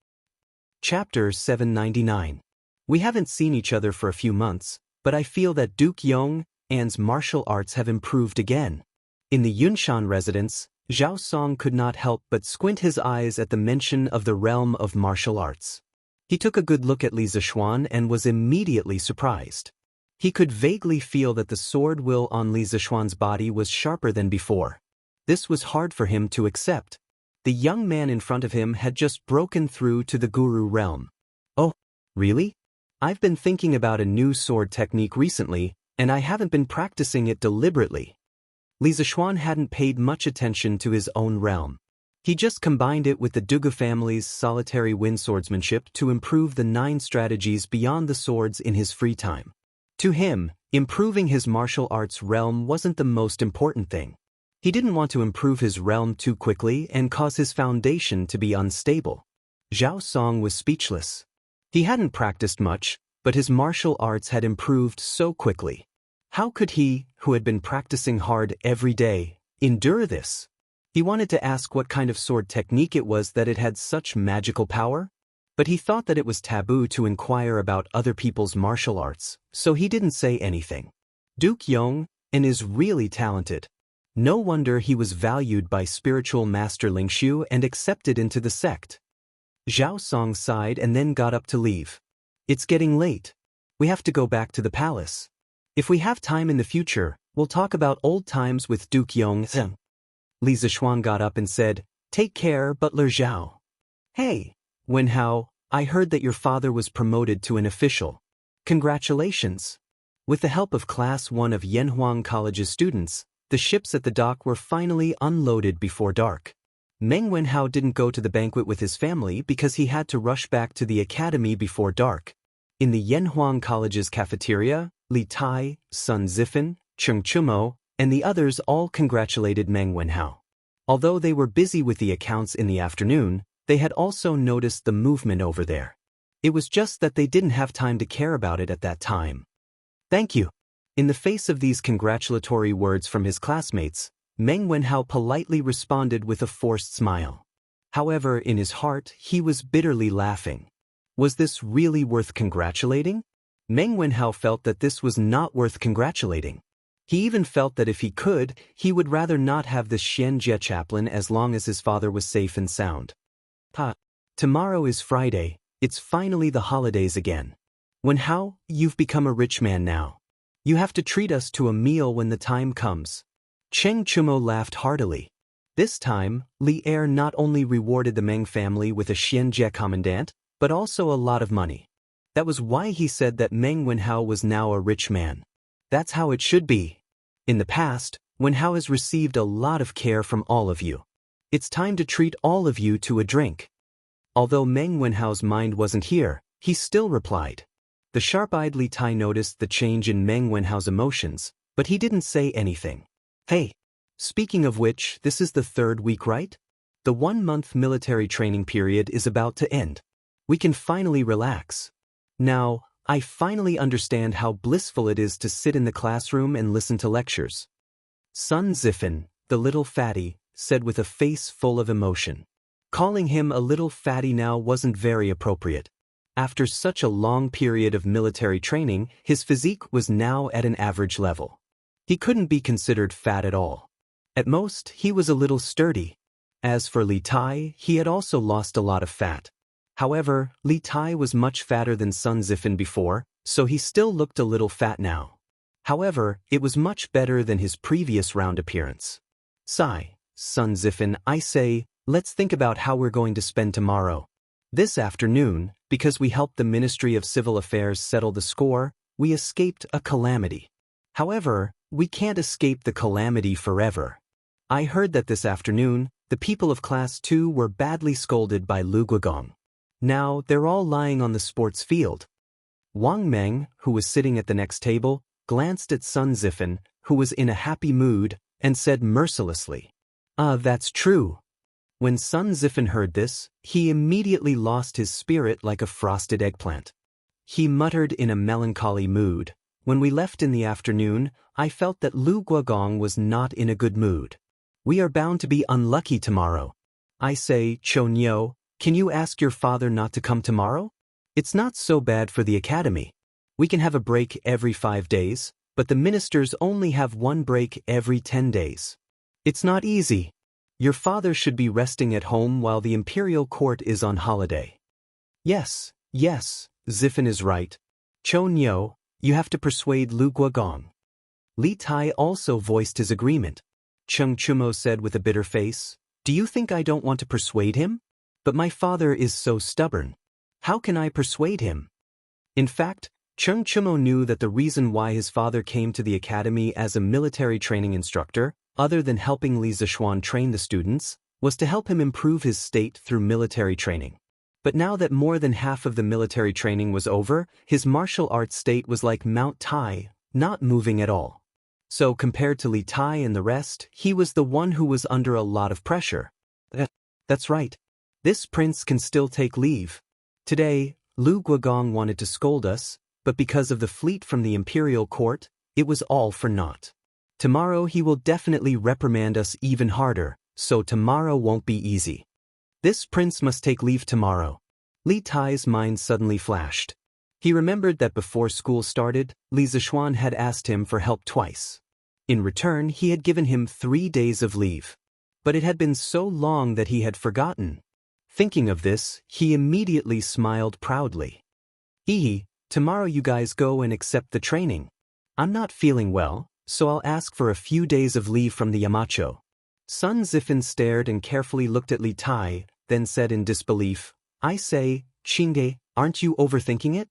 Speaker 1: Chapter 799. We haven't seen each other for a few months, but I feel that Duke Yong An's martial arts have improved again. In the Yunshan residence, Zhao Song could not help but squint his eyes at the mention of the realm of martial arts. He took a good look at Li Zishuan and was immediately surprised. He could vaguely feel that the sword will on Li Zishuan's body was sharper than before. This was hard for him to accept. The young man in front of him had just broken through to the guru realm. Oh, really? I've been thinking about a new sword technique recently, and I haven't been practicing it deliberately. Li Zishuan hadn't paid much attention to his own realm. He just combined it with the Dugu family's solitary wind swordsmanship to improve the 9 strategies beyond the swords in his free time. To him, improving his martial arts realm wasn't the most important thing. He didn't want to improve his realm too quickly and cause his foundation to be unstable. Zhao Song was speechless. He hadn't practiced much, but his martial arts had improved so quickly. How could he, who had been practicing hard every day, endure this? He wanted to ask what kind of sword technique it was that it had such magical power, but he thought that it was taboo to inquire about other people's martial arts, so he didn't say anything. Duke Yong An is really talented. No wonder he was valued by spiritual master Lingxiu and accepted into the sect. Zhao Song sighed and then got up to leave. It's getting late. We have to go back to the palace. If we have time in the future, we'll talk about old times with Duke Yong An. Li Zishuan got up and said, Take care, Butler Zhao. Hey, Wenhao, I heard that your father was promoted to an official. Congratulations. With the help of Class 1 of Yanhuang College's students, the ships at the dock were finally unloaded before dark. Meng Wenhao didn't go to the banquet with his family because he had to rush back to the academy before dark. In the Yanhuang College's cafeteria, Li Tai, Sun Zifan, Cheng Chumo, and the others all congratulated Meng Wenhao. Although they were busy with the accounts in the afternoon, they had also noticed the movement over there. It was just that they didn't have time to care about it at that time. Thank you. In the face of these congratulatory words from his classmates, Meng Wenhao politely responded with a forced smile. However, in his heart, he was bitterly laughing. Was this really worth congratulating? Meng Wenhao felt that this was not worth congratulating. He even felt that if he could, he would rather not have this Xianxia chaplain as long as his father was safe and sound. Tomorrow is Friday, it's finally the holidays again. Wenhao, you've become a rich man now. You have to treat us to a meal when the time comes. Cheng Chumo laughed heartily. This time, Li Er not only rewarded the Meng family with a Xianxia commandant, but also a lot of money. That was why he said that Meng Wenhao was now a rich man. That's how it should be. In the past, Wenhao has received a lot of care from all of you. It's time to treat all of you to a drink. Although Meng Wenhao's mind wasn't here, he still replied. The sharp-eyed Li Tai noticed the change in Meng Wenhao's emotions, but he didn't say anything. Hey, speaking of which, this is the 3rd week, right? The 1-month military training period is about to end. We can finally relax. Now, I finally understand how blissful it is to sit in the classroom and listen to lectures. Sun Zifan, the little fatty, said with a face full of emotion. Calling him a little fatty now wasn't very appropriate. After such a long period of military training, his physique was now at an average level. He couldn't be considered fat at all. At most, he was a little sturdy. As for Li Tai, he had also lost a lot of fat. However, Li Tai was much fatter than Sun Zifan before, so he still looked a little fat now. However, it was much better than his previous round appearance. Sigh, Sun Zifan, I say, let's think about how we're going to spend tomorrow. This afternoon, because we helped the Ministry of Civil Affairs settle the score, we escaped a calamity. However, we can't escape the calamity forever. I heard that this afternoon, the people of Class 2 were badly scolded by Lu Guogong. Now, they're all lying on the sports field. Wang Meng, who was sitting at the next table, glanced at Sun Zifan, who was in a happy mood, and said mercilessly, that's true. When Sun Zifan heard this, he immediately lost his spirit like a frosted eggplant. He muttered in a melancholy mood, when we left in the afternoon, I felt that Lu Guogong was not in a good mood. We are bound to be unlucky tomorrow. I say, Chonyo, can you ask your father not to come tomorrow? It's not so bad for the academy. We can have a break every 5 days, but the ministers only have 1 break every 10 days. It's not easy. Your father should be resting at home while the imperial court is on holiday. Yes, Zifan is right. Chonyo, you have to persuade Lu Guogong. Li Tai also voiced his agreement. Cheng Chumo said with a bitter face, do you think I don't want to persuade him? But my father is so stubborn. How can I persuade him? In fact, Cheng Chumo knew that the reason why his father came to the academy as a military training instructor, other than helping Li Zishuan train the students, was to help him improve his state through military training. But now that more than half of the military training was over, his martial arts state was like Mount Tai, not moving at all. So compared to Li Tai and the rest, he was the one who was under a lot of pressure. That's right. This prince can still take leave. Today, Lu Guogong wanted to scold us, but because of the fleet from the imperial court, it was all for naught. Tomorrow he will definitely reprimand us even harder, so tomorrow won't be easy. This prince must take leave tomorrow. Li Tai's mind suddenly flashed. He remembered that before school started, Li Zishuan had asked him for help twice. In return, he had given him 3 days of leave. But it had been so long that he had forgotten. Thinking of this, he immediately smiled proudly. Tomorrow you guys go and accept the training. I'm not feeling well, so I'll ask for a few days of leave from the Yamacho. Sun Zifan stared and carefully looked at Li Tai, then said in disbelief, I say, Qingge, aren't you overthinking it?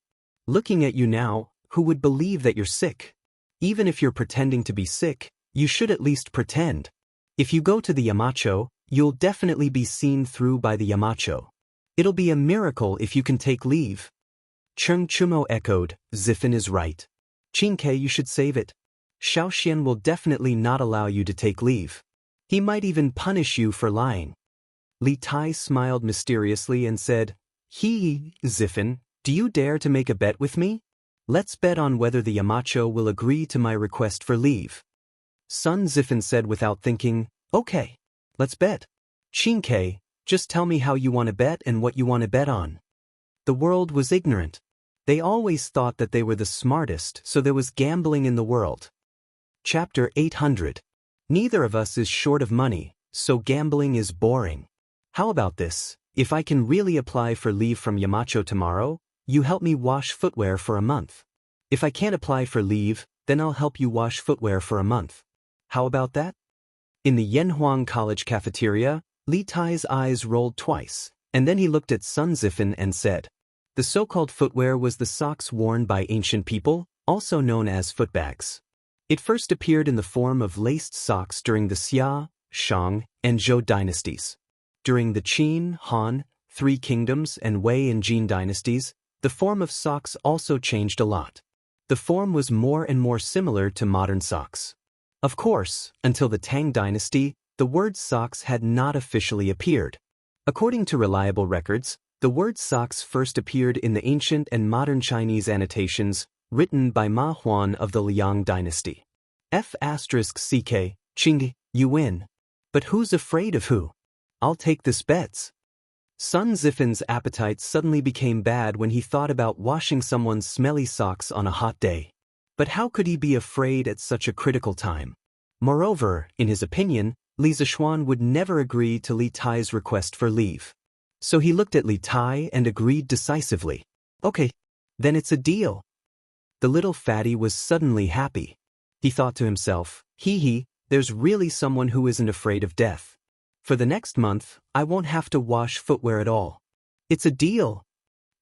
Speaker 1: Looking at you now, who would believe that you're sick? Even if you're pretending to be sick, you should at least pretend. If you go to the Yamacho, you'll definitely be seen through by the Yamacho. It'll be a miracle if you can take leave. Cheng Chumo echoed, Zifan is right. Qingke, you should save it. Xiaoxian will definitely not allow you to take leave. He might even punish you for lying. Li Tai smiled mysteriously and said, Zifan, do you dare to make a bet with me? Let's bet on whether the Yamacho will agree to my request for leave. Sun Zifan said without thinking, okay, let's bet. Qingke, just tell me how you want to bet and what you want to bet on. The world was ignorant. They always thought that they were the smartest, so there was gambling in the world. Chapter 800. Neither of us is short of money, so gambling is boring. How about this? If I can really apply for leave from Yamacho tomorrow, you help me wash footwear for a month. If I can't apply for leave, then I'll help you wash footwear for a month. How about that? In the Yanhuang College cafeteria, Li Tai's eyes rolled twice, and then he looked at Sun Zifan and said, the so-called footwear was the socks worn by ancient people, also known as footbags. It first appeared in the form of laced socks during the Xia, Shang, and Zhou dynasties. During the Qin, Han, Three Kingdoms, and Wei and Jin dynasties, the form of socks also changed a lot. The form was more and more similar to modern socks. Of course, until the Tang dynasty, the word socks had not officially appeared. According to reliable records, the word socks first appeared in the ancient and modern Chinese annotations written by Ma Huan of the Liang dynasty. F***ck, Qing, you win. But who's afraid of who? I'll take this bets. Sun Zifan's appetite suddenly became bad when he thought about washing someone's smelly socks on a hot day. But how could he be afraid at such a critical time? Moreover, in his opinion, Li Zishuan would never agree to Li Tai's request for leave. So he looked at Li Tai and agreed decisively. Okay, then it's a deal. The little fatty was suddenly happy. He thought to himself, hee, there's really someone who isn't afraid of death. For the next month, I won't have to wash footwear at all. It's a deal.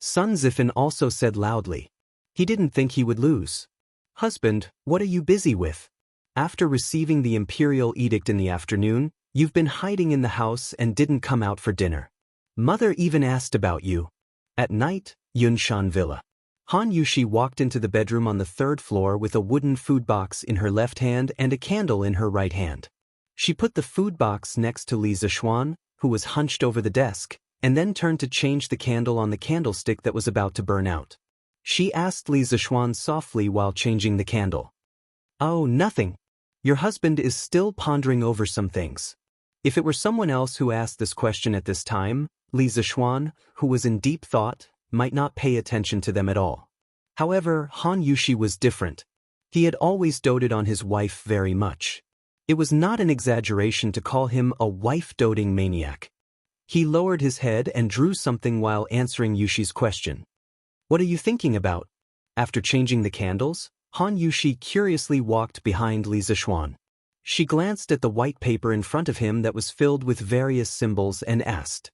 Speaker 1: Sun Zifan also said loudly. He didn't think he would lose. Husband, what are you busy with? After receiving the imperial edict in the afternoon, you've been hiding in the house and didn't come out for dinner. Mother even asked about you. At night, Yunshan Villa. Han Yushi walked into the bedroom on the third floor with a wooden food box in her left hand and a candle in her right hand. She put the food box next to Li Zishuan, who was hunched over the desk, and then turned to change the candle on the candlestick that was about to burn out. She asked Li Zishuan softly while changing the candle. Oh, nothing. Your husband is still pondering over some things. If it were someone else who asked this question at this time, Li Zishuan, who was in deep thought, might not pay attention to them at all. However, Han Yushi was different. He had always doted on his wife very much. It was not an exaggeration to call him a wife-doting maniac. He lowered his head and drew something while answering Yushi's question. What are you thinking about? After changing the candles, Han Yushi curiously walked behind Li Zishuan. She glanced at the white paper in front of him that was filled with various symbols and asked,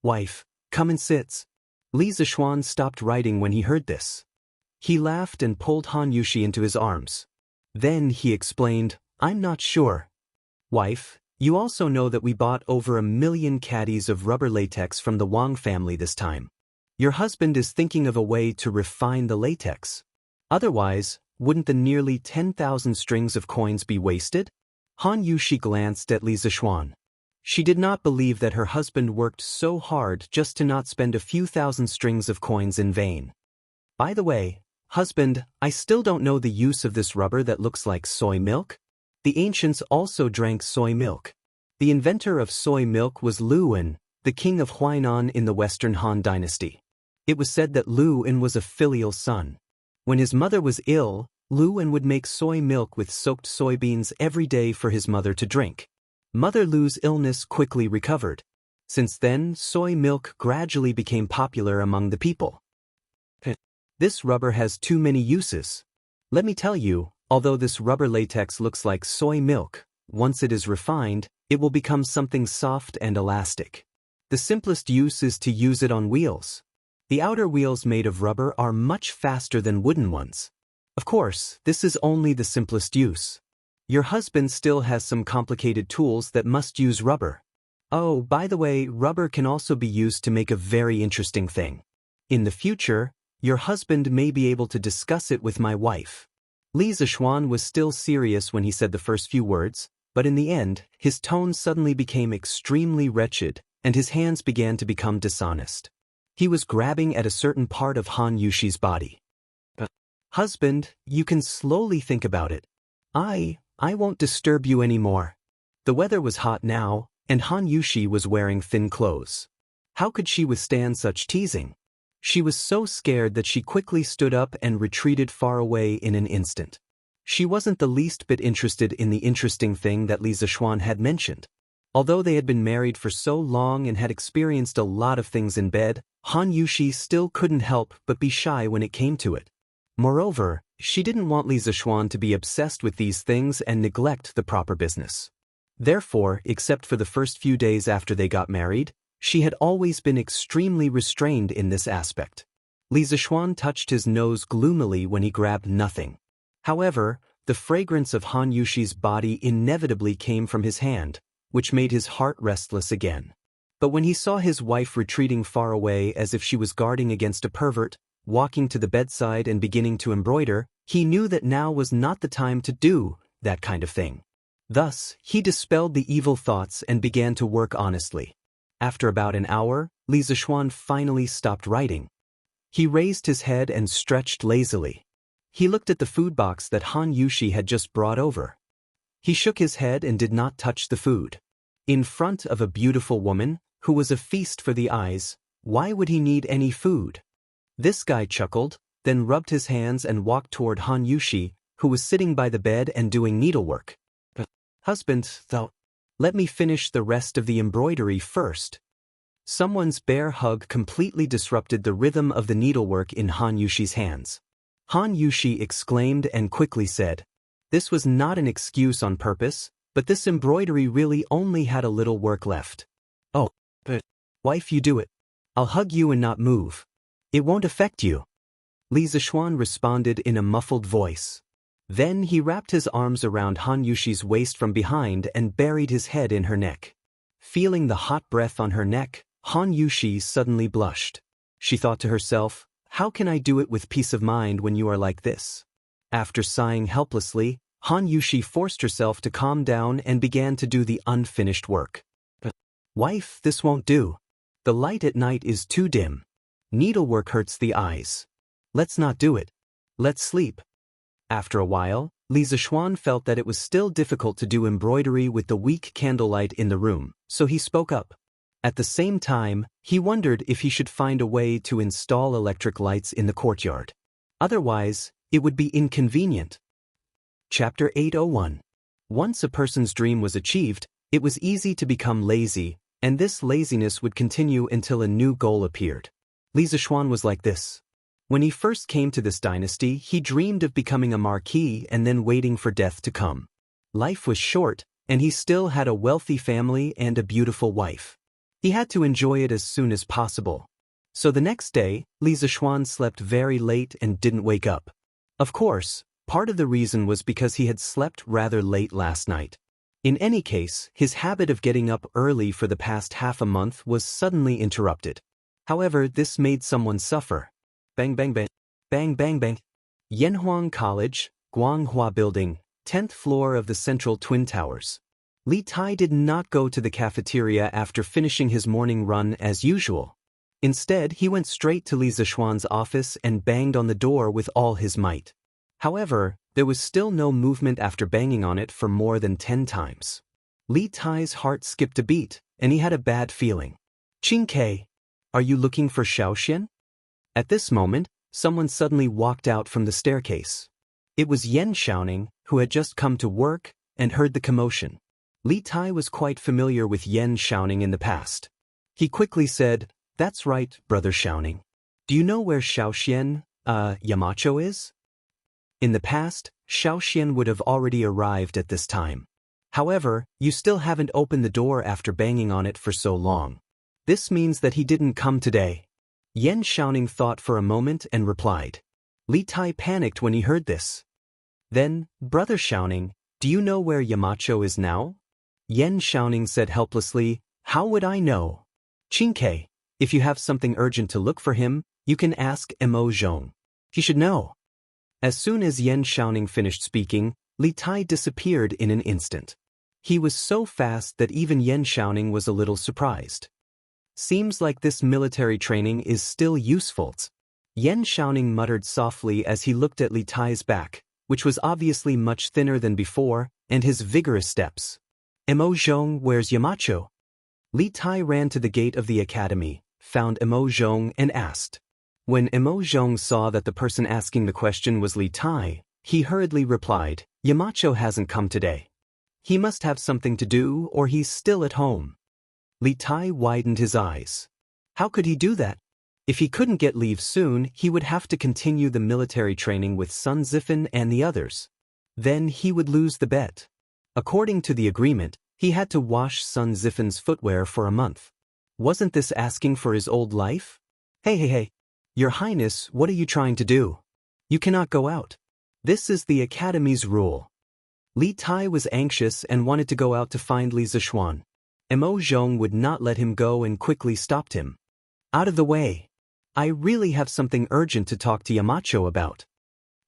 Speaker 1: Wife, come and sit. Li Zishuan stopped writing when he heard this. He laughed and pulled Han Yushi into his arms. Then he explained, I'm not sure. Wife, you also know that we bought over 1 million caddies of rubber latex from the Wang family this time. Your husband is thinking of a way to refine the latex. Otherwise, wouldn't the nearly 10,000 strings of coins be wasted? Han Yushi glanced at Li Zishuan. She did not believe that her husband worked so hard just to not spend a few thousand strings of coins in vain. By the way, husband, I still don't know the use of this rubber that looks like soy milk. The ancients also drank soy milk. The inventor of soy milk was Lu En, the king of Huainan in the Western Han dynasty. It was said that Lu En was a filial son. When his mother was ill, Lu En would make soy milk with soaked soybeans every day for his mother to drink. Mother Lu's illness quickly recovered. Since then, soy milk gradually became popular among the people. This rubber has too many uses. Let me tell you, although this rubber latex looks like soy milk, once it is refined, it will become something soft and elastic. The simplest use is to use it on wheels. The outer wheels made of rubber are much faster than wooden ones. Of course, this is only the simplest use. Your husband still has some complicated tools that must use rubber. Oh, by the way, rubber can also be used to make a very interesting thing. In the future, your husband may be able to discuss it with my wife. Li Zishuan was still serious when he said the first few words, but in the end, his tone suddenly became extremely wretched, and his hands began to become dishonest. He was grabbing at a certain part of Han Yushi's body. Husband, you can slowly think about it. I won't disturb you anymore. The weather was hot now, and Han Yushi was wearing thin clothes. How could she withstand such teasing? She was so scared that she quickly stood up and retreated far away in an instant. She wasn't the least bit interested in the interesting thing that Li Zishuan had mentioned. Although they had been married for so long and had experienced a lot of things in bed, Han Yushi still couldn't help but be shy when it came to it. Moreover, she didn't want Li Zishuan to be obsessed with these things and neglect the proper business. Therefore, except for the first few days after they got married, she had always been extremely restrained in this aspect. Li Zishuan touched his nose gloomily when he grabbed nothing. However, The fragrance of Han Yushi's body inevitably came from his hand, which made his heart restless again. But when he saw his wife retreating far away as if she was guarding against a pervert, walking to the bedside and beginning to embroider, he knew that now was not the time to do that kind of thing. Thus, he dispelled the evil thoughts and began to work honestly. After about an hour, Li Zishuan finally stopped writing. He raised his head and stretched lazily. He looked at the food box that Han Yushi had just brought over. He shook his head and did not touch the food. In front of a beautiful woman, who was a feast for the eyes, why would he need any food? This guy chuckled, then rubbed his hands and walked toward Han Yushi, who was sitting by the bed and doing needlework. "Husband, though, let me finish the rest of the embroidery first." Someone's bare hug completely disrupted the rhythm of the needlework in Han Yushi's hands. Han Yushi exclaimed and quickly said, "This was not an excuse on purpose, but this embroidery really only had a little work left." "Oh, but wife, you do it. I'll hug you and not move. It won't affect you." Li Zishuan responded in a muffled voice. Then he wrapped his arms around Han Yushi's waist from behind and buried his head in her neck. Feeling the hot breath on her neck, Han Yushi suddenly blushed. She thought to herself, "How can I do it with peace of mind when you are like this?" After sighing helplessly, Han Yushi forced herself to calm down and began to do the unfinished work. "But, wife, this won't do. The light at night is too dim. Needlework hurts the eyes. Let's not do it. Let's sleep." After a while, Li Zishuan felt that it was still difficult to do embroidery with the weak candlelight in the room, so he spoke up. At the same time, he wondered if he should find a way to install electric lights in the courtyard. Otherwise, it would be inconvenient. Chapter 801. Once a person's dream was achieved, it was easy to become lazy, and this laziness would continue until a new goal appeared. Li Zishuan was like this. When he first came to this dynasty, he dreamed of becoming a marquis and then waiting for death to come. Life was short, and he still had a wealthy family and a beautiful wife. He had to enjoy it as soon as possible. So the next day, Li Zishuan slept very late and didn't wake up. Of course, part of the reason was because he had slept rather late last night. In any case, his habit of getting up early for the past half a month was suddenly interrupted. However, this made someone suffer. Bang bang bang, bang bang bang. Yanhuang College, Guanghua Building, 10th floor of the Central Twin Towers. Li Tai did not go to the cafeteria after finishing his morning run as usual. Instead, he went straight to Li Zishuan's office and banged on the door with all his might. However, there was still no movement after banging on it for more than 10 times. Li Tai's heart skipped a beat, and he had a bad feeling. "Qingke, are you looking for Xiaoxian?" At this moment, someone suddenly walked out from the staircase. It was Yan Xiaoning, who had just come to work and heard the commotion. Li Tai was quite familiar with Yan Xiaoning in the past. He quickly said, "That's right, Brother Xiaoning. Do you know where Xiaoxian, Yamacho is?" In the past, Xiaoxian would have already arrived at this time. However, you still haven't opened the door after banging on it for so long. This means that he didn't come today. Yan Xiaoning thought for a moment and replied. Li Tai panicked when he heard this. Then, "Brother Xiaoning, do you know where Yamacho is now?" Yan Xiaoning said helplessly, "How would I know? Qingke, if you have something urgent to look for him, you can ask Mo Zhong. He should know." As soon as Yan Xiaoning finished speaking, Li Tai disappeared in an instant. He was so fast that even Yan Xiaoning was a little surprised. Seems like this military training is still useful. Yan Xiaoning muttered softly as he looked at Li Tai's back, which was obviously much thinner than before, and his vigorous steps. "Mo Zhong, where's Yamacho?" Li Tai ran to the gate of the academy, found Mo Zhong and asked. When Mo Zhong saw that the person asking the question was Li Tai, he hurriedly replied, "Yamacho hasn't come today. He must have something to do or he's still at home." Li Tai widened his eyes. How could he do that? If he couldn't get leave soon, he would have to continue the military training with Sun Zifen and the others. Then he would lose the bet. According to the agreement, he had to wash Sun Zifen's footwear for a month. Wasn't this asking for his old life? Hey, Your Highness, what are you trying to do? You cannot go out. This is the academy's rule. Li Tai was anxious and wanted to go out to find Li Zishuan. Mo Zhong would not let him go and quickly stopped him. Out of the way. I really have something urgent to talk to Yamacho about.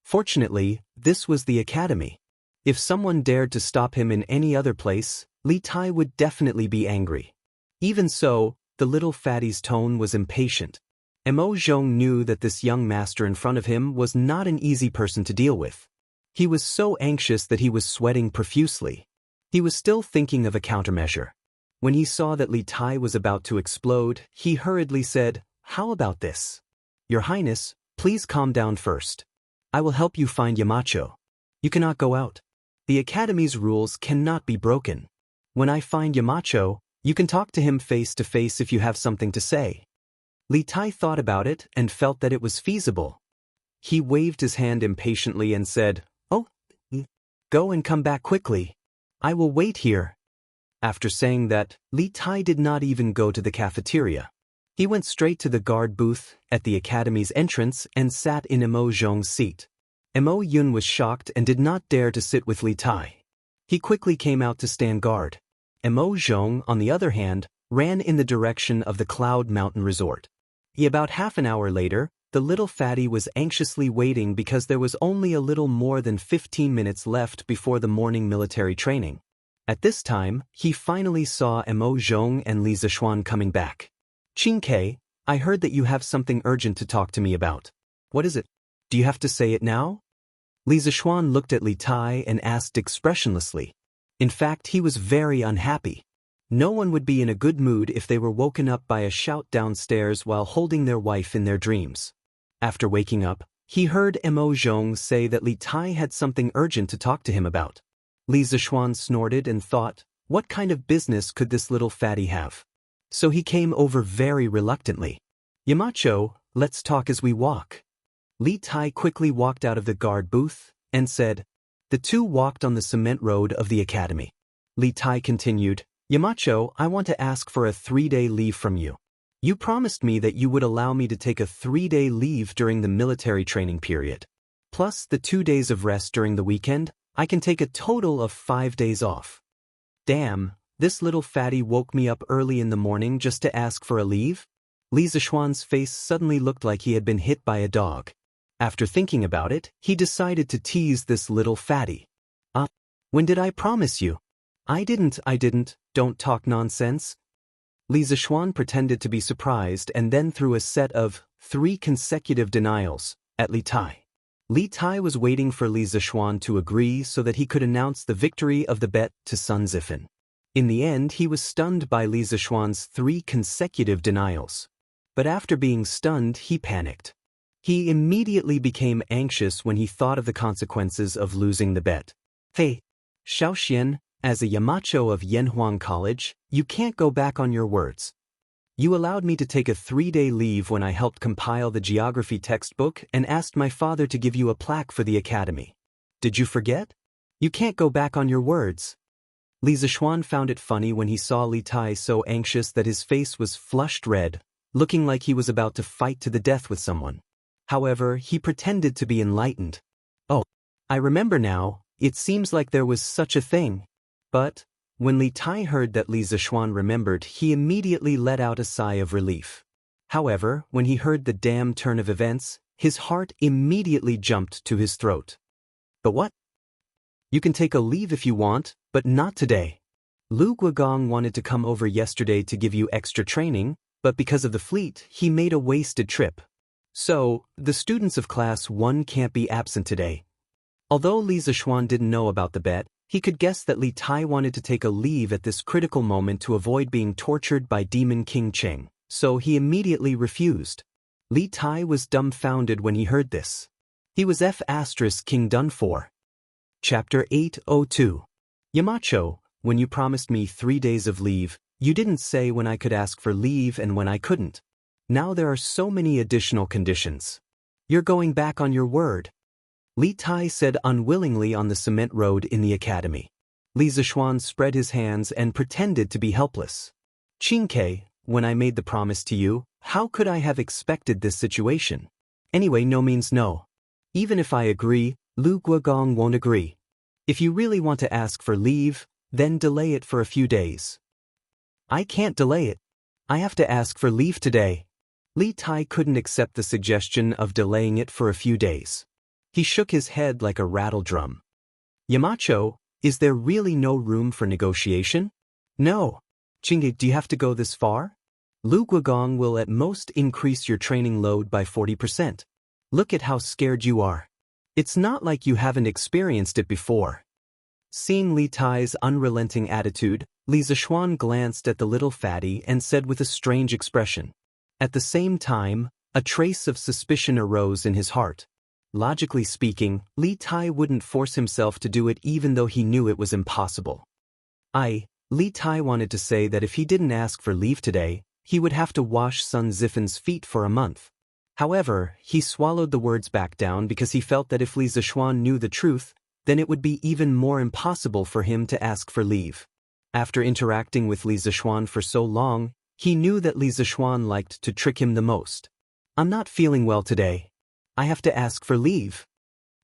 Speaker 1: Fortunately, this was the academy. If someone dared to stop him in any other place, Li Tai would definitely be angry. Even so, the little fatty's tone was impatient. Mo Zhong knew that this young master in front of him was not an easy person to deal with. He was so anxious that he was sweating profusely. He was still thinking of a countermeasure. When he saw that Li Tai was about to explode, he hurriedly said, "How about this? Your Highness, please calm down first. I will help you find Yamacho. You cannot go out. The Academy's rules cannot be broken. When I find Yamacho, you can talk to him face to face if you have something to say." Li Tai thought about it and felt that it was feasible. He waved his hand impatiently and said, "Oh, go and come back quickly. I will wait here." After saying that, Li Tai did not even go to the cafeteria. He went straight to the guard booth at the academy's entrance and sat in Mo Zhong's seat. Mo Yun was shocked and did not dare to sit with Li Tai. He quickly came out to stand guard. Mo Zhong, on the other hand, ran in the direction of the Cloud Mountain Resort. About half an hour later, the little fatty was anxiously waiting because there was only a little more than 15 minutes left before the morning military training. At this time, he finally saw Mo Zhong and Li Zishuan coming back. "Qingke, I heard that you have something urgent to talk to me about. What is it? Do you have to say it now?" Li Zishuan looked at Li Tai and asked expressionlessly. In fact, he was very unhappy. No one would be in a good mood if they were woken up by a shout downstairs while holding their wife in their dreams. After waking up, he heard Mo Zhong say that Li Tai had something urgent to talk to him about. Li Zishuan snorted and thought, what kind of business could this little fatty have? So he came over very reluctantly. "Yamacho, let's talk as we walk." Li Tai quickly walked out of the guard booth and said. The two walked on the cement road of the academy. Li Tai continued, "Yamacho, I want to ask for a 3-day leave from you. You promised me that you would allow me to take a 3-day leave during the military training period. Plus the 2 days of rest during the weekend, I can take a total of 5 days off." Damn, this little fatty woke me up early in the morning just to ask for a leave? Li Zishuan's face suddenly looked like he had been hit by a dog. After thinking about it, he decided to tease this little fatty. When did I promise you?" I didn't, don't talk nonsense." Li Zishuan pretended to be surprised and then threw a set of 3 consecutive denials at Li Tai. Li Tai was waiting for Li Zishuan to agree so that he could announce the victory of the bet to Sun Zifan. In the end, he was stunned by Li Zishuan's 3 consecutive denials. But after being stunned, he panicked. He immediately became anxious when he thought of the consequences of losing the bet. "Hey, Xiaoxian, as a Yamacho of Yanhuang College, you can't go back on your words. You allowed me to take a 3-day leave when I helped compile the geography textbook and asked my father to give you a plaque for the academy. Did you forget? You can't go back on your words." Li Zishuan found it funny when he saw Li Tai so anxious that his face was flushed red, looking like he was about to fight to the death with someone. However, he pretended to be enlightened. "Oh, I remember now, it seems like there was such a thing." But when Li Tai heard that Li Zishuan remembered, he immediately let out a sigh of relief. However, when he heard the damn turn of events, his heart immediately jumped to his throat. "But what? You can take a leave if you want, but not today. Lu Guogong wanted to come over yesterday to give you extra training, but because of the fleet, he made a wasted trip. So, the students of Class 1 can't be absent today." Although Li Zishuan didn't know about the bet, he could guess that Li Tai wanted to take a leave at this critical moment to avoid being tortured by Demon King Cheng, so he immediately refused. Li Tai was dumbfounded when he heard this. He was King done for. Chapter 802. "Yamacho, when you promised me 3 days of leave, you didn't say when I could ask for leave and when I couldn't. Now there are so many additional conditions. You're going back on your word." Li Tai said unwillingly on the cement road in the academy. Li Zishuan spread his hands and pretended to be helpless. "Qingke, when I made the promise to you, how could I have expected this situation? Anyway, no means no. Even if I agree, Lu Guogong won't agree. If you really want to ask for leave, then delay it for a few days. I can't delay it. I have to ask for leave today. Li Tai couldn't accept the suggestion of delaying it for a few days. He shook his head like a rattle drum. Yamacho, is there really no room for negotiation? No. Qingge, do you have to go this far? Lu Guogong will at most increase your training load by 40%. Look at how scared you are. It's not like you haven't experienced it before. Seeing Li Tai's unrelenting attitude, Li Zishuan glanced at the little fatty and said with a strange expression. At the same time, a trace of suspicion arose in his heart. Logically speaking, Li Tai wouldn't force himself to do it even though he knew it was impossible. Li Tai wanted to say that if he didn't ask for leave today, he would have to wash Sun Zifen's feet for a month. However, he swallowed the words back down because he felt that if Li Zishuan knew the truth, then it would be even more impossible for him to ask for leave. After interacting with Li Zishuan for so long, he knew that Li Zishuan liked to trick him the most. I'm not feeling well today. I have to ask for leave.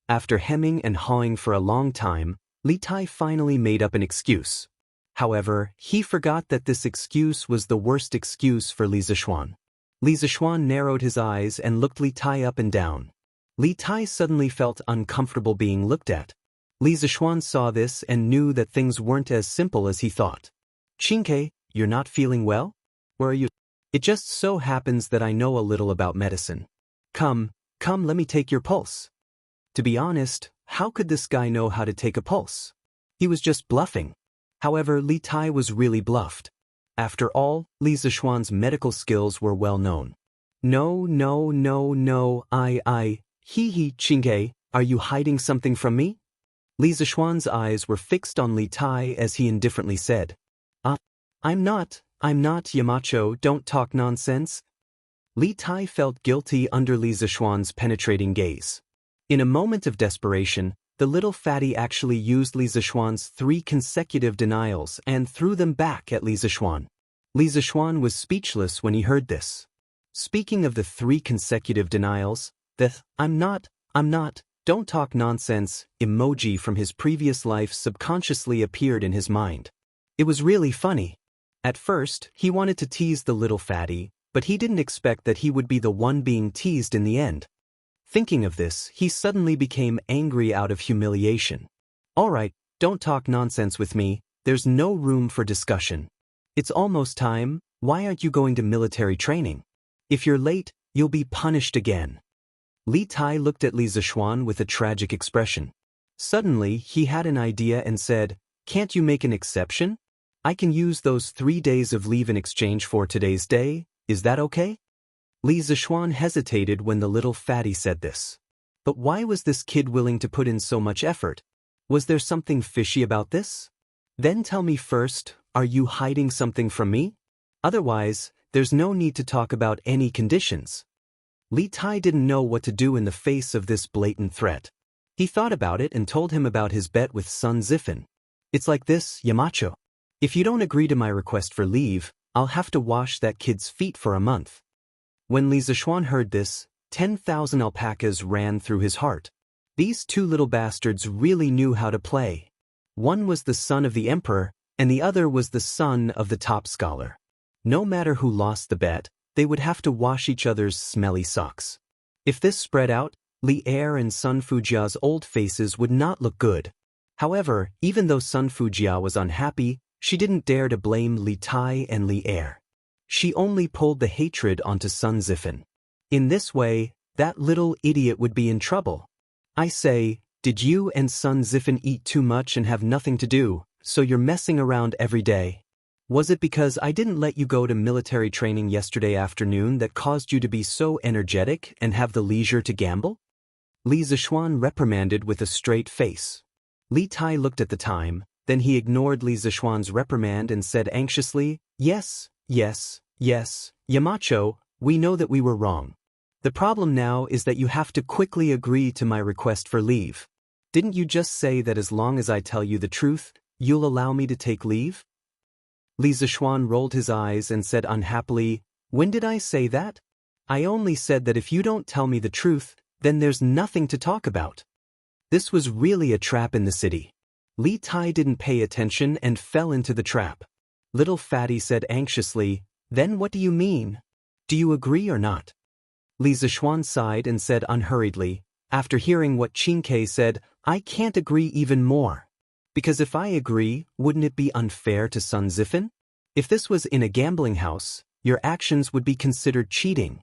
Speaker 1: After hemming and hawing for a long time, Li Tai finally made up an excuse. However, he forgot that this excuse was the worst excuse for Li Zishuan. Li Zishuan narrowed his eyes and looked Li Tai up and down. Li Tai suddenly felt uncomfortable being looked at. Li Zishuan saw this and knew that things weren't as simple as he thought. Qingke, you're not feeling well? Where are you? It just so happens that I know a little about medicine. Come, let me take your pulse. To be honest, how could this guy know how to take a pulse? He was just bluffing. However, Li Tai was really bluffed. After all, Li Zishuan's medical skills were well known. No, Qingke, are you hiding something from me? Li Zishuan's eyes were fixed on Li Tai as he indifferently said. I'm not, Yamacho, don't talk nonsense. Li Tai felt guilty under Li Zishuan's penetrating gaze. In a moment of desperation, the little fatty actually used Li Zishuan's 3 consecutive denials and threw them back at Li Zishuan. Li Zishuan was speechless when he heard this. Speaking of the 3 consecutive denials, the I'm not, don't talk nonsense emoji from his previous life subconsciously appeared in his mind. It was really funny. At first, he wanted to tease the little fatty, but he didn't expect that he would be the one being teased in the end. Thinking of this, he suddenly became angry out of humiliation. Alright, don't talk nonsense with me, there's no room for discussion. It's almost time, why aren't you going to military training? If you're late, you'll be punished again. Li Tai looked at Li Zishuan with a tragic expression. Suddenly, he had an idea and said, can't you make an exception? I can use those 3 days of leave in exchange for today's day, is that okay? Li Zishuan hesitated when the little fatty said this. But why was this kid willing to put in so much effort? Was there something fishy about this? Then tell me first, are you hiding something from me? Otherwise, there's no need to talk about any conditions. Li Tai didn't know what to do in the face of this blatant threat. He thought about it and told him about his bet with Sun Zifen. It's like this, Yamacho. If you don't agree to my request for leave, I'll have to wash that kid's feet for a month. When Li Zishuan heard this, 10,000 alpacas ran through his heart. These 2 little bastards really knew how to play. One was the son of the emperor, and the other was the son of the top scholar. No matter who lost the bet, they would have to wash each other's smelly socks. If this spread out, Li Er and Sun Fujia's old faces would not look good. However, even though Sun Fujia was unhappy, she didn't dare to blame Li Tai and Li Er. She only pulled the hatred onto Sun Zifen. In this way, that little idiot would be in trouble. I say, did you and Sun Zifen eat too much and have nothing to do, so you're messing around every day? Was it because I didn't let you go to military training yesterday afternoon that caused you to be so energetic and have the leisure to gamble? Li Zishuan reprimanded with a straight face. Li Tai looked at the time, then he ignored Li Zishuan's reprimand and said anxiously, Yes, Yamacho, we know that we were wrong. The problem now is that you have to quickly agree to my request for leave. Didn't you just say that as long as I tell you the truth, you'll allow me to take leave? Li Zishuan rolled his eyes and said unhappily, When did I say that? I only said that if you don't tell me the truth, then there's nothing to talk about. This was really a trap in the city. Li Tai didn't pay attention and fell into the trap. Little Fatty said anxiously, "Then what do you mean? Do you agree or not?" Li Zishuan sighed and said unhurriedly, after hearing what Qingke said, "I can't agree even more. Because if I agree, wouldn't it be unfair to Sun Zifan? If this was in a gambling house, your actions would be considered cheating.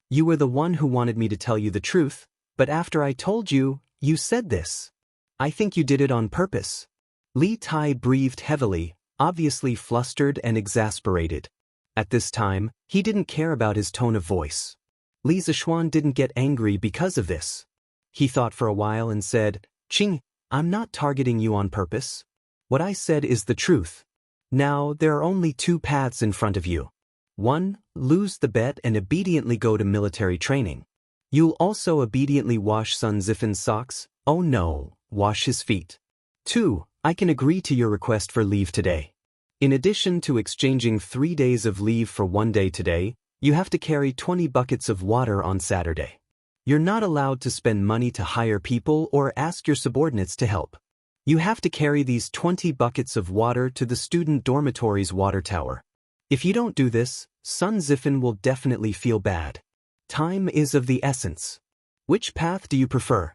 Speaker 1: You were the one who wanted me to tell you the truth, but after I told you, you said this. I think you did it on purpose." Li Tai breathed heavily, obviously flustered and exasperated. At this time, he didn't care about his tone of voice. Li Zishuan didn't get angry because of this. He thought for a while and said, "Qing, I'm not targeting you on purpose. What I said is the truth. Now, there are only two paths in front of you. 1. Lose the bet and obediently go to military training. You'll also obediently wash Sun Zifan's socks. Oh no, wash his feet. 2. I can agree to your request for leave today. In addition to exchanging 3 days of leave for 1 day today, you have to carry 20 buckets of water on Saturday. You're not allowed to spend money to hire people or ask your subordinates to help. You have to carry these 20 buckets of water to the student dormitory's water tower. If you don't do this, Sun Zifan will definitely feel bad. Time is of the essence. Which path do you prefer?"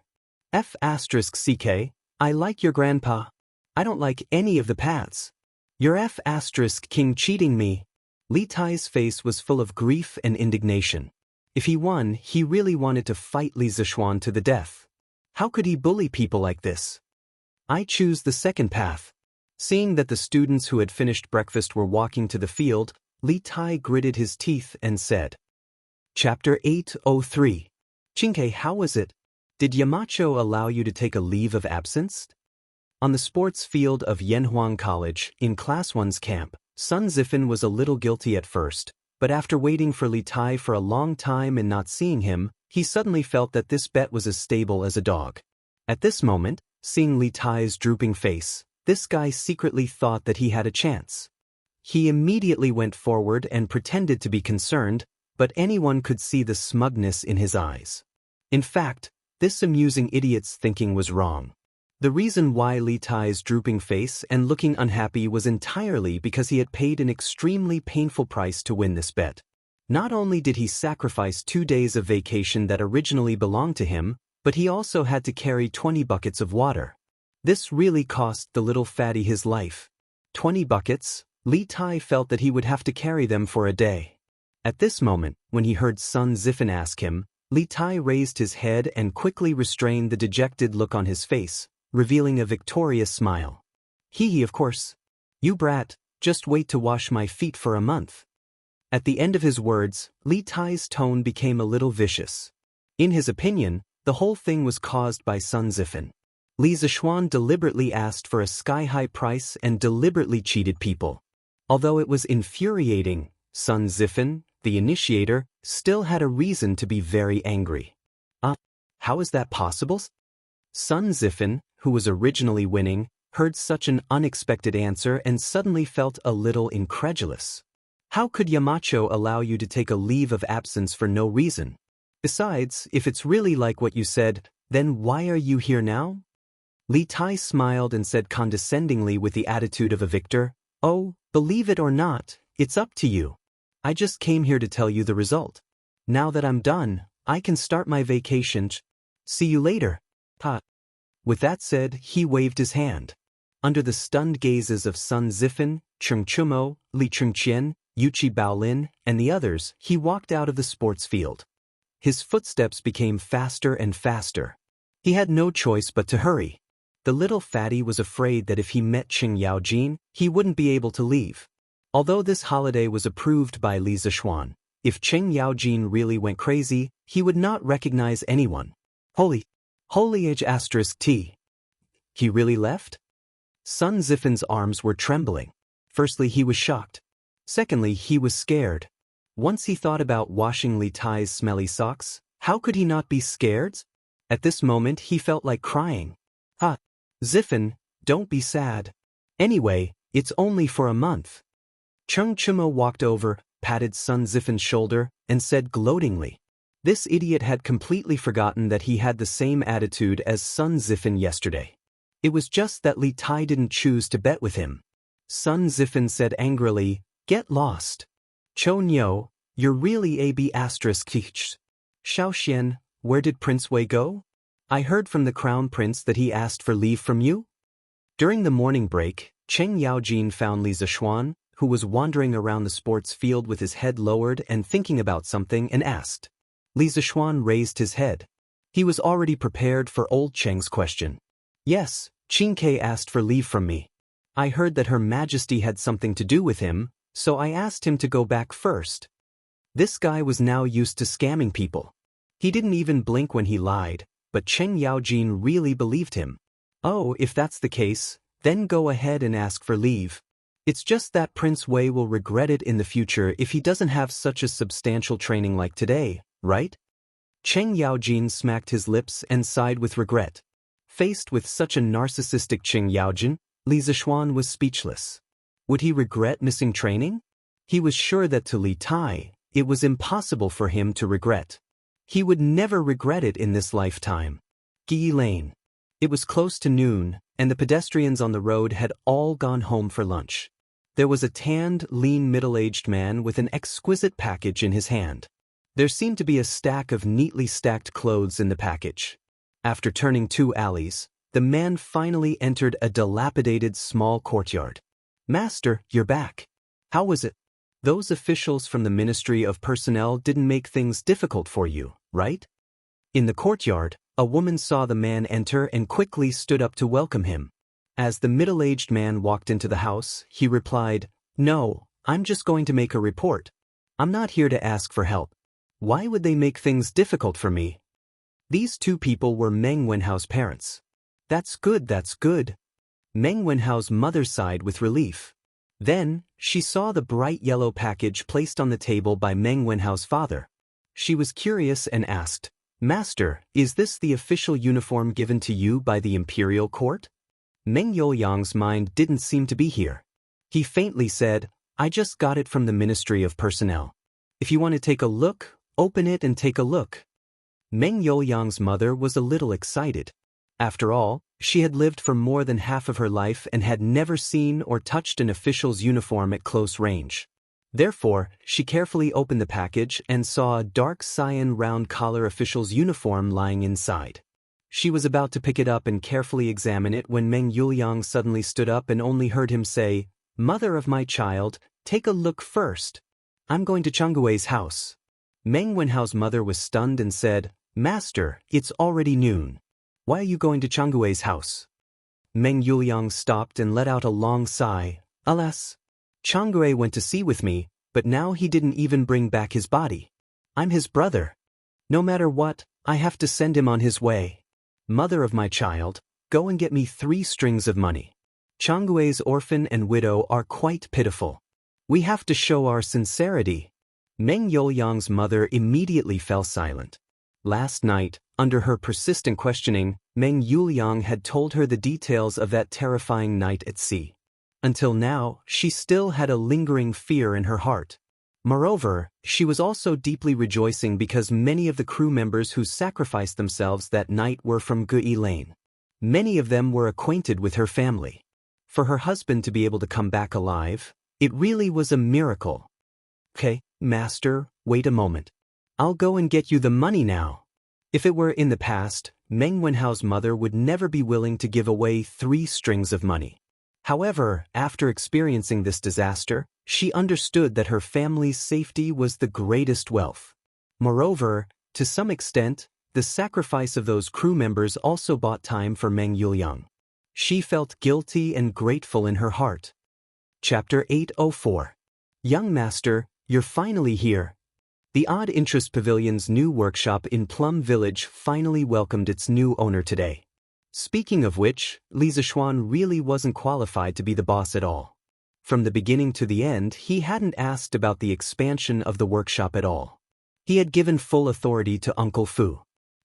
Speaker 1: F***CK, I like your grandpa. I don't like any of the paths. You're F***king cheating me. Li Tai's face was full of grief and indignation. If he won, he really wanted to fight Li Zishuan to the death. How could he bully people like this? "I choose the second path." Seeing that the students who had finished breakfast were walking to the field, Li Tai gritted his teeth and said. Chapter 803. Qingke, how was it? Did Yamacho allow you to take a leave of absence? On the sports field of Yanhuang College, in Class 1's camp, Sun Zifan was a little guilty at first, but after waiting for Li Tai for a long time and not seeing him, he suddenly felt that this bet was as stable as a dog. At this moment, seeing Li Tai's drooping face, this guy secretly thought that he had a chance. He immediately went forward and pretended to be concerned, but anyone could see the smugness in his eyes. In fact, this amusing idiot's thinking was wrong. The reason why Li Tai's drooping face and looking unhappy was entirely because he had paid an extremely painful price to win this bet. Not only did he sacrifice 2 days of vacation that originally belonged to him, but he also had to carry 20 buckets of water. This really cost the little fatty his life. 20 buckets, Li Tai felt that he would have to carry them for a day. At this moment, when he heard Sun Zifan ask him, Li Tai raised his head and quickly restrained the dejected look on his face, revealing a victorious smile. Hee, of course. You brat, just wait to wash my feet for a month. At the end of his words, Li Tai's tone became a little vicious. In his opinion, the whole thing was caused by Sun Zifan. Li Zishuan deliberately asked for a sky-high price and deliberately cheated people. Although it was infuriating, Sun Zifan, the initiator, still had a reason to be very angry. How is that possible? Sun Zifan, who was originally winning, heard such an unexpected answer and suddenly felt a little incredulous. How could Yamacho allow you to take a leave of absence for no reason? Besides, if it's really like what you said, then why are you here now? Li Tai smiled and said condescendingly with the attitude of a victor, "Oh, believe it or not, it's up to you. I just came here to tell you the result. Now that I'm done, I can start my vacation. See you later." With that said, he waved his hand. Under the stunned gazes of Sun Zifan, Cheng Chumo, Li Chengqian, Yuchi Baolin, and the others, he walked out of the sports field. His footsteps became faster and faster. He had no choice but to hurry. The little fatty was afraid that if he met Cheng Yaojin, he wouldn't be able to leave. Although this holiday was approved by Li Zishuan, if Cheng Yaojin really went crazy, he would not recognize anyone. Holy age *T. He really left? Sun Zifan's arms were trembling. Firstly, he was shocked. Secondly, he was scared. Once he thought about washing Li Tai's smelly socks, how could he not be scared? At this moment, he felt like crying. Zifan, don't be sad. Anyway, it's only for a month. Cheng Chumo walked over, patted Sun Zifan's shoulder, and said gloatingly, This idiot had completely forgotten that he had the same attitude as Sun Zifan yesterday. It was just that Li Tai didn't choose to bet with him. Sun Zifan said angrily, "Get lost. Cho Nyo, you're really a B****. Xiao Xian, where did Prince Wei go? I heard from the Crown Prince that he asked for leave from you?" During the morning break, Cheng Yaojin found Li Zishuan, who was wandering around the sports field with his head lowered and thinking about something, and asked. Li Zishuan raised his head. He was already prepared for old Cheng's question. "Yes, Qin Ke asked for leave from me. I heard that Her Majesty had something to do with him, so I asked him to go back first." This guy was now used to scamming people. He didn't even blink when he lied, but Cheng Yaojin really believed him. "Oh, if that's the case, then go ahead and ask for leave. It's just that Prince Wei will regret it in the future if he doesn't have such a substantial training like today, right?" Cheng Yaojin smacked his lips and sighed with regret. Faced with such a narcissistic Cheng Yaojin, Li Zishuan was speechless. Would he regret missing training? He was sure that to Li Tai, it was impossible for him to regret. He would never regret it in this lifetime. Gi Lane. It was close to noon, and the pedestrians on the road had all gone home for lunch. There was a tanned, lean middle-aged man with an exquisite package in his hand. There seemed to be a stack of neatly stacked clothes in the package. After turning 2 alleys, the man finally entered a dilapidated small courtyard. "Master, you're back. How was it? Those officials from the Ministry of Personnel didn't make things difficult for you, right?" In the courtyard, a woman saw the man enter and quickly stood up to welcome him. As the middle-aged man walked into the house, he replied, "No, I'm just going to make a report. I'm not here to ask for help. Why would they make things difficult for me?" These two people were Meng Wenhao's parents. That's good, that's good. Meng Wenhao's mother sighed with relief. Then, she saw the bright yellow package placed on the table by Meng Wenhao's father. She was curious and asked, "Master, is this the official uniform given to you by the imperial court?" Meng Youliang's mind didn't seem to be here. He faintly said, "I just got it from the Ministry of Personnel. If you want to take a look, open it and take a look." Meng Youliang's mother was a little excited. After all, she had lived for more than half of her life and had never seen or touched an official's uniform at close range. Therefore, she carefully opened the package and saw a dark cyan round collar official's uniform lying inside. She was about to pick it up and carefully examine it when Meng Youliang suddenly stood up and only heard him say, "Mother of my child, take a look first. I'm going to Changgui's house." Meng Wenhao's mother was stunned and said, "Master, it's already noon. Why are you going to Changgui's house?" Meng Youliang stopped and let out a long sigh. "Alas, Changgui went to sea with me, but now he didn't even bring back his body. I'm his brother. No matter what, I have to send him on his way. Mother of my child, go and get me 3 strings of money. Changgui's orphan and widow are quite pitiful. We have to show our sincerity." Meng Youliang's mother immediately fell silent. Last night, under her persistent questioning, Meng Youliang had told her the details of that terrifying night at sea. Until now, she still had a lingering fear in her heart. Moreover, she was also deeply rejoicing because many of the crew members who sacrificed themselves that night were from Gui Lane. Many of them were acquainted with her family. For her husband to be able to come back alive, it really was a miracle. "Okay, master, wait a moment. I'll go and get you the money now." If it were in the past, Meng Wenhao's mother would never be willing to give away 3 strings of money. However, after experiencing this disaster, she understood that her family's safety was the greatest wealth. Moreover, to some extent, the sacrifice of those crew members also bought time for Meng Youliang. She felt guilty and grateful in her heart. Chapter 804. Young Master, you're finally here. The Odd Interest Pavilion's new workshop in Plum Village finally welcomed its new owner today. Speaking of which, Li Zishuan really wasn't qualified to be the boss at all. From the beginning to the end, he hadn't asked about the expansion of the workshop at all. He had given full authority to Uncle Fu.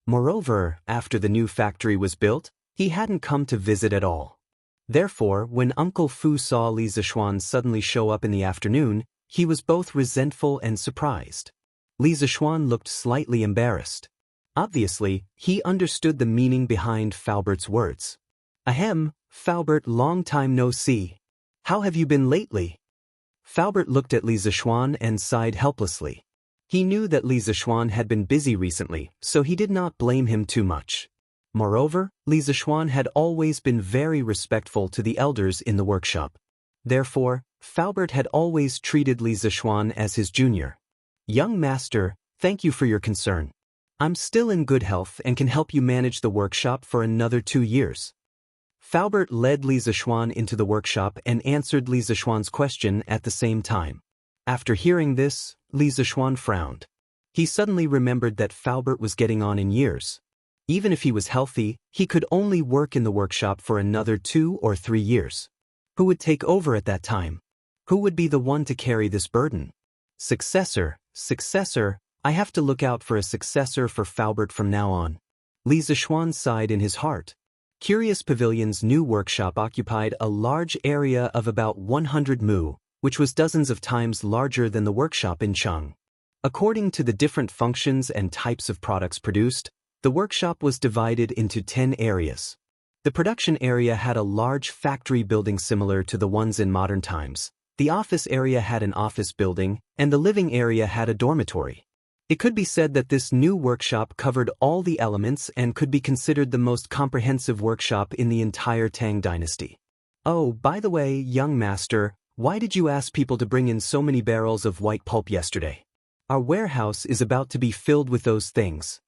Speaker 1: Moreover, after the new factory was built, he hadn't come to visit at all. Therefore, when Uncle Fu saw Li Zishuan suddenly show up in the afternoon, he was both resentful and surprised. Li Zishuan looked slightly embarrassed. Obviously, he understood the meaning behind Falbert's words. Ahem, Falbert, long time no see. How have you been lately? Falbert looked at Li Zishuan and sighed helplessly. He knew that Li Zishuan had been busy recently, so he did not blame him too much. Moreover, Li Zishuan had always been very respectful to the elders in the workshop. Therefore, Falbert had always treated Li Zishuan as his junior. Young master, thank you for your concern. I'm still in good health and can help you manage the workshop for another 2 years. Falbert led Li Zishuan into the workshop and answered Li Zishuan's question at the same time. After hearing this, Li Zishuan frowned. He suddenly remembered that Falbert was getting on in years. Even if he was healthy, he could only work in the workshop for another 2 or 3 years. Who would take over at that time? Who would be the one to carry this burden? Successor, I have to look out for a successor for Falbert from now on. Li Zishuan sighed in his heart. Curious Pavilion's new workshop occupied a large area of about 100 mu, which was dozens of times larger than the workshop in Cheng. According to the different functions and types of products produced, the workshop was divided into 10 areas. The production area had a large factory building similar to the ones in modern times. The office area had an office building, and the living area had a dormitory. It could be said that this new workshop covered all the elements and could be considered the most comprehensive workshop in the entire Tang dynasty. Oh, by the way, young master, why did you ask people to bring in so many barrels of white pulp yesterday? Our warehouse is about to be filled with those things.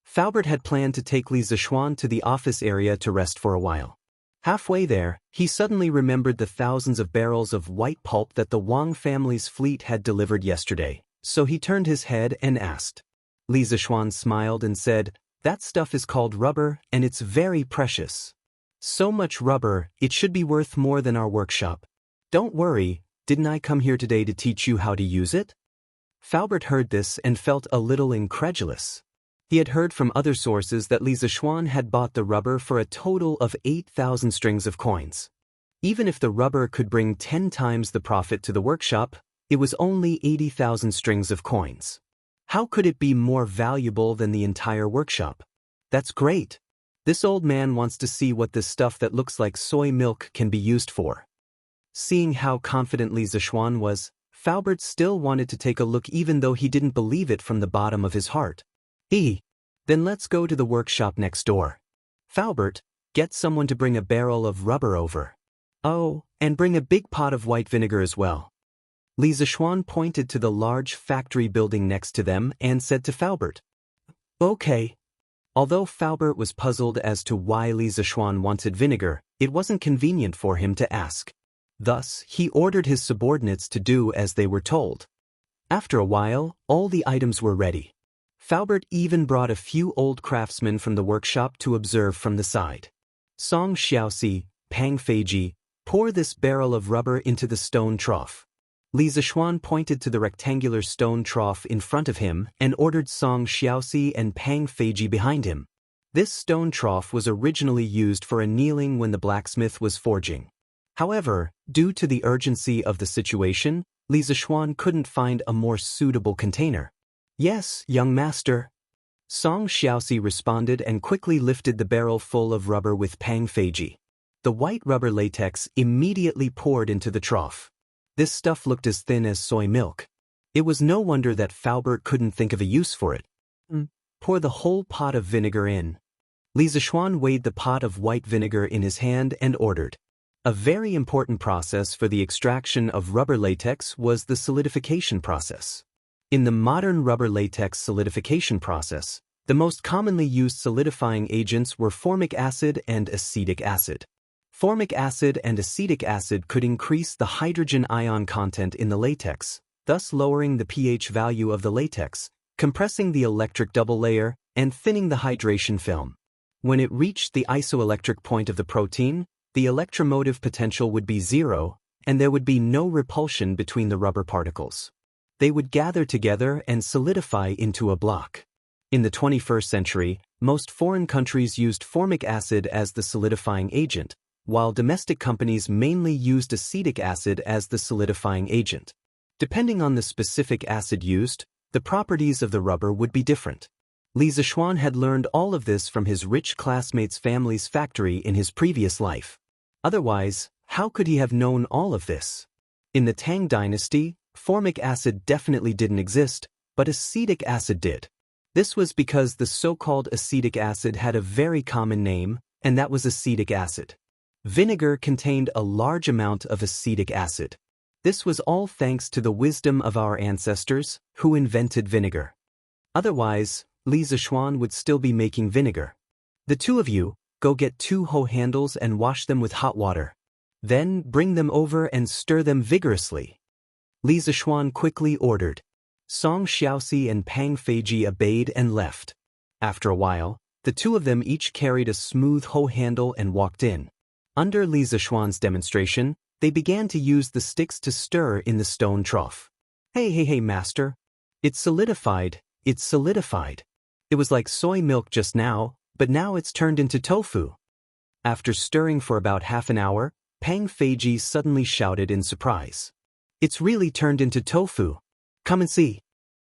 Speaker 1: Falbert had planned to take Li Zishuan to the office area to rest for a while. Halfway there, he suddenly remembered the thousands of barrels of white pulp that the Wang family's fleet had delivered yesterday, so he turned his head and asked. Li Zishuan smiled and said, "That stuff is called rubber, and it's very precious. So much rubber, it should be worth more than our workshop. Don't worry, didn't I come here today to teach you how to use it?" Falbert heard this and felt a little incredulous. He had heard from other sources that Li Zishuan had bought the rubber for a total of 8,000 strings of coins. Even if the rubber could bring 10 times the profit to the workshop, it was only 80,000 strings of coins. How could it be more valuable than the entire workshop? That's great. This old man wants to see what this stuff that looks like soy milk can be used for. Seeing how confident Li Zishuan was, Falbert still wanted to take a look even though he didn't believe it from the bottom of his heart. Then let's go to the workshop next door. Falbert, get someone to bring a barrel of rubber over. Oh, and bring a big pot of white vinegar as well. Li Zishuan pointed to the large factory building next to them and said to Falbert, "Okay." Although Falbert was puzzled as to why Li Zishuan wanted vinegar, it wasn't convenient for him to ask. Thus, he ordered his subordinates to do as they were told. After a while, all the items were ready. Falbert even brought a few old craftsmen from the workshop to observe from the side. Song Xiaoxi, Pang Feiji, pour this barrel of rubber into the stone trough. Li Zishuan pointed to the rectangular stone trough in front of him and ordered Song Xiaoxi and Pang Feiji behind him. This stone trough was originally used for annealing when the blacksmith was forging. However, due to the urgency of the situation, Li Zishuan couldn't find a more suitable container. "Yes, young master." Song Xiaoxi responded and quickly lifted the barrel full of rubber with Pang Feiji. The white rubber latex immediately poured into the trough. This stuff looked as thin as soy milk. It was no wonder that Falbert couldn't think of a use for it. Pour the whole pot of vinegar in. Li Zishuan weighed the pot of white vinegar in his hand and ordered. A very important process for the extraction of rubber latex was the solidification process. In the modern rubber latex solidification process, the most commonly used solidifying agents were formic acid and acetic acid. Formic acid and acetic acid could increase the hydrogen ion content in the latex, thus lowering the pH value of the latex, compressing the electric double layer, and thinning the hydration film. When it reached the isoelectric point of the protein, the electromotive potential would be 0, and there would be no repulsion between the rubber particles. They would gather together and solidify into a block. In the 21st century, most foreign countries used formic acid as the solidifying agent, while domestic companies mainly used acetic acid as the solidifying agent. Depending on the specific acid used, the properties of the rubber would be different. Li Zishuan had learned all of this from his rich classmate's family's factory in his previous life. Otherwise, how could he have known all of this? In the Tang dynasty, formic acid definitely didn't exist, but acetic acid did. This was because the so-called acetic acid had a very common name, and that was acetic acid. Vinegar contained a large amount of acetic acid. This was all thanks to the wisdom of our ancestors, who invented vinegar. Otherwise, Li Zishuan would still be making vinegar. The two of you, go get 2 hoe handles and wash them with hot water. Then bring them over and stir them vigorously. Li Zishuan quickly ordered. Song Xiaoxi and Pang Feiji obeyed and left. After a while, the two of them each carried a smooth hoe handle and walked in. Under Li Zishuan's demonstration, they began to use the sticks to stir in the stone trough. Hey, master. It's solidified. It was like soy milk just now, but now it's turned into tofu. After stirring for about half an hour, Pang Feiji suddenly shouted in surprise. It's really turned into tofu. Come and see.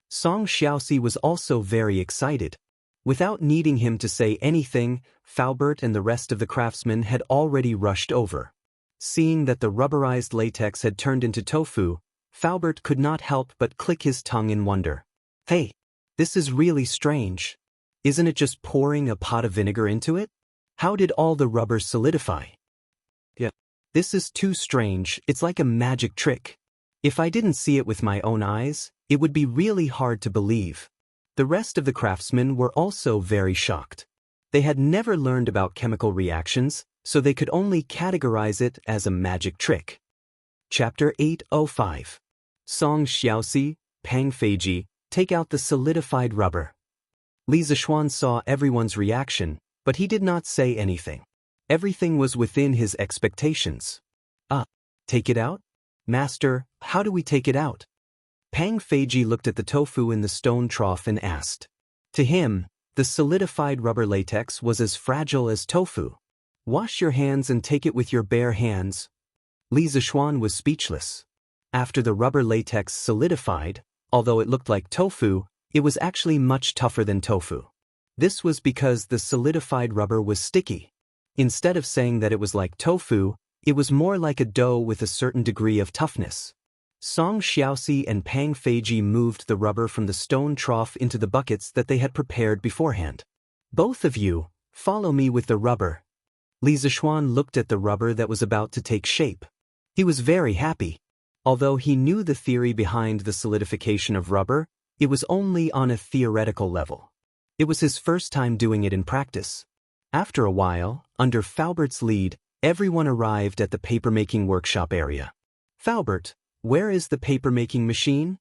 Speaker 1: Song Xiaoxi was also very excited. Without needing him to say anything, Faubert and the rest of the craftsmen had already rushed over. Seeing that the rubberized latex had turned into tofu, Faubert could not help but click his tongue in wonder. Hey, this is really strange. Isn't it just pouring a pot of vinegar into it? How did all the rubber solidify? Yeah, this is too strange. It's like a magic trick. If I didn't see it with my own eyes, it would be really hard to believe. The rest of the craftsmen were also very shocked. They had never learned about chemical reactions, so they could only categorize it as a magic trick. Chapter 805. Song Xiaoxi, Pang Feiji, take out the solidified rubber. Li Zishuan saw everyone's reaction, but he did not say anything. Everything was within his expectations. Take it out? Master, how do we take it out? Pang Feiji looked at the tofu in the stone trough and asked. To him, the solidified rubber latex was as fragile as tofu. Wash your hands and take it with your bare hands. Li Zishuan was speechless. After the rubber latex solidified, although it looked like tofu, it was actually much tougher than tofu. This was because the solidified rubber was sticky. Instead of saying that it was like tofu, it was more like a dough with a certain degree of toughness. Song Xiaoxi and Pang Feiji moved the rubber from the stone trough into the buckets that they had prepared beforehand. Both of you, follow me with the rubber. Li Zishuan looked at the rubber that was about to take shape. He was very happy. Although he knew the theory behind the solidification of rubber, it was only on a theoretical level. It was his first time doing it in practice. After a while, under Faubert's lead, everyone arrived at the paper-making workshop area. Faubert, where is the paper-making machine?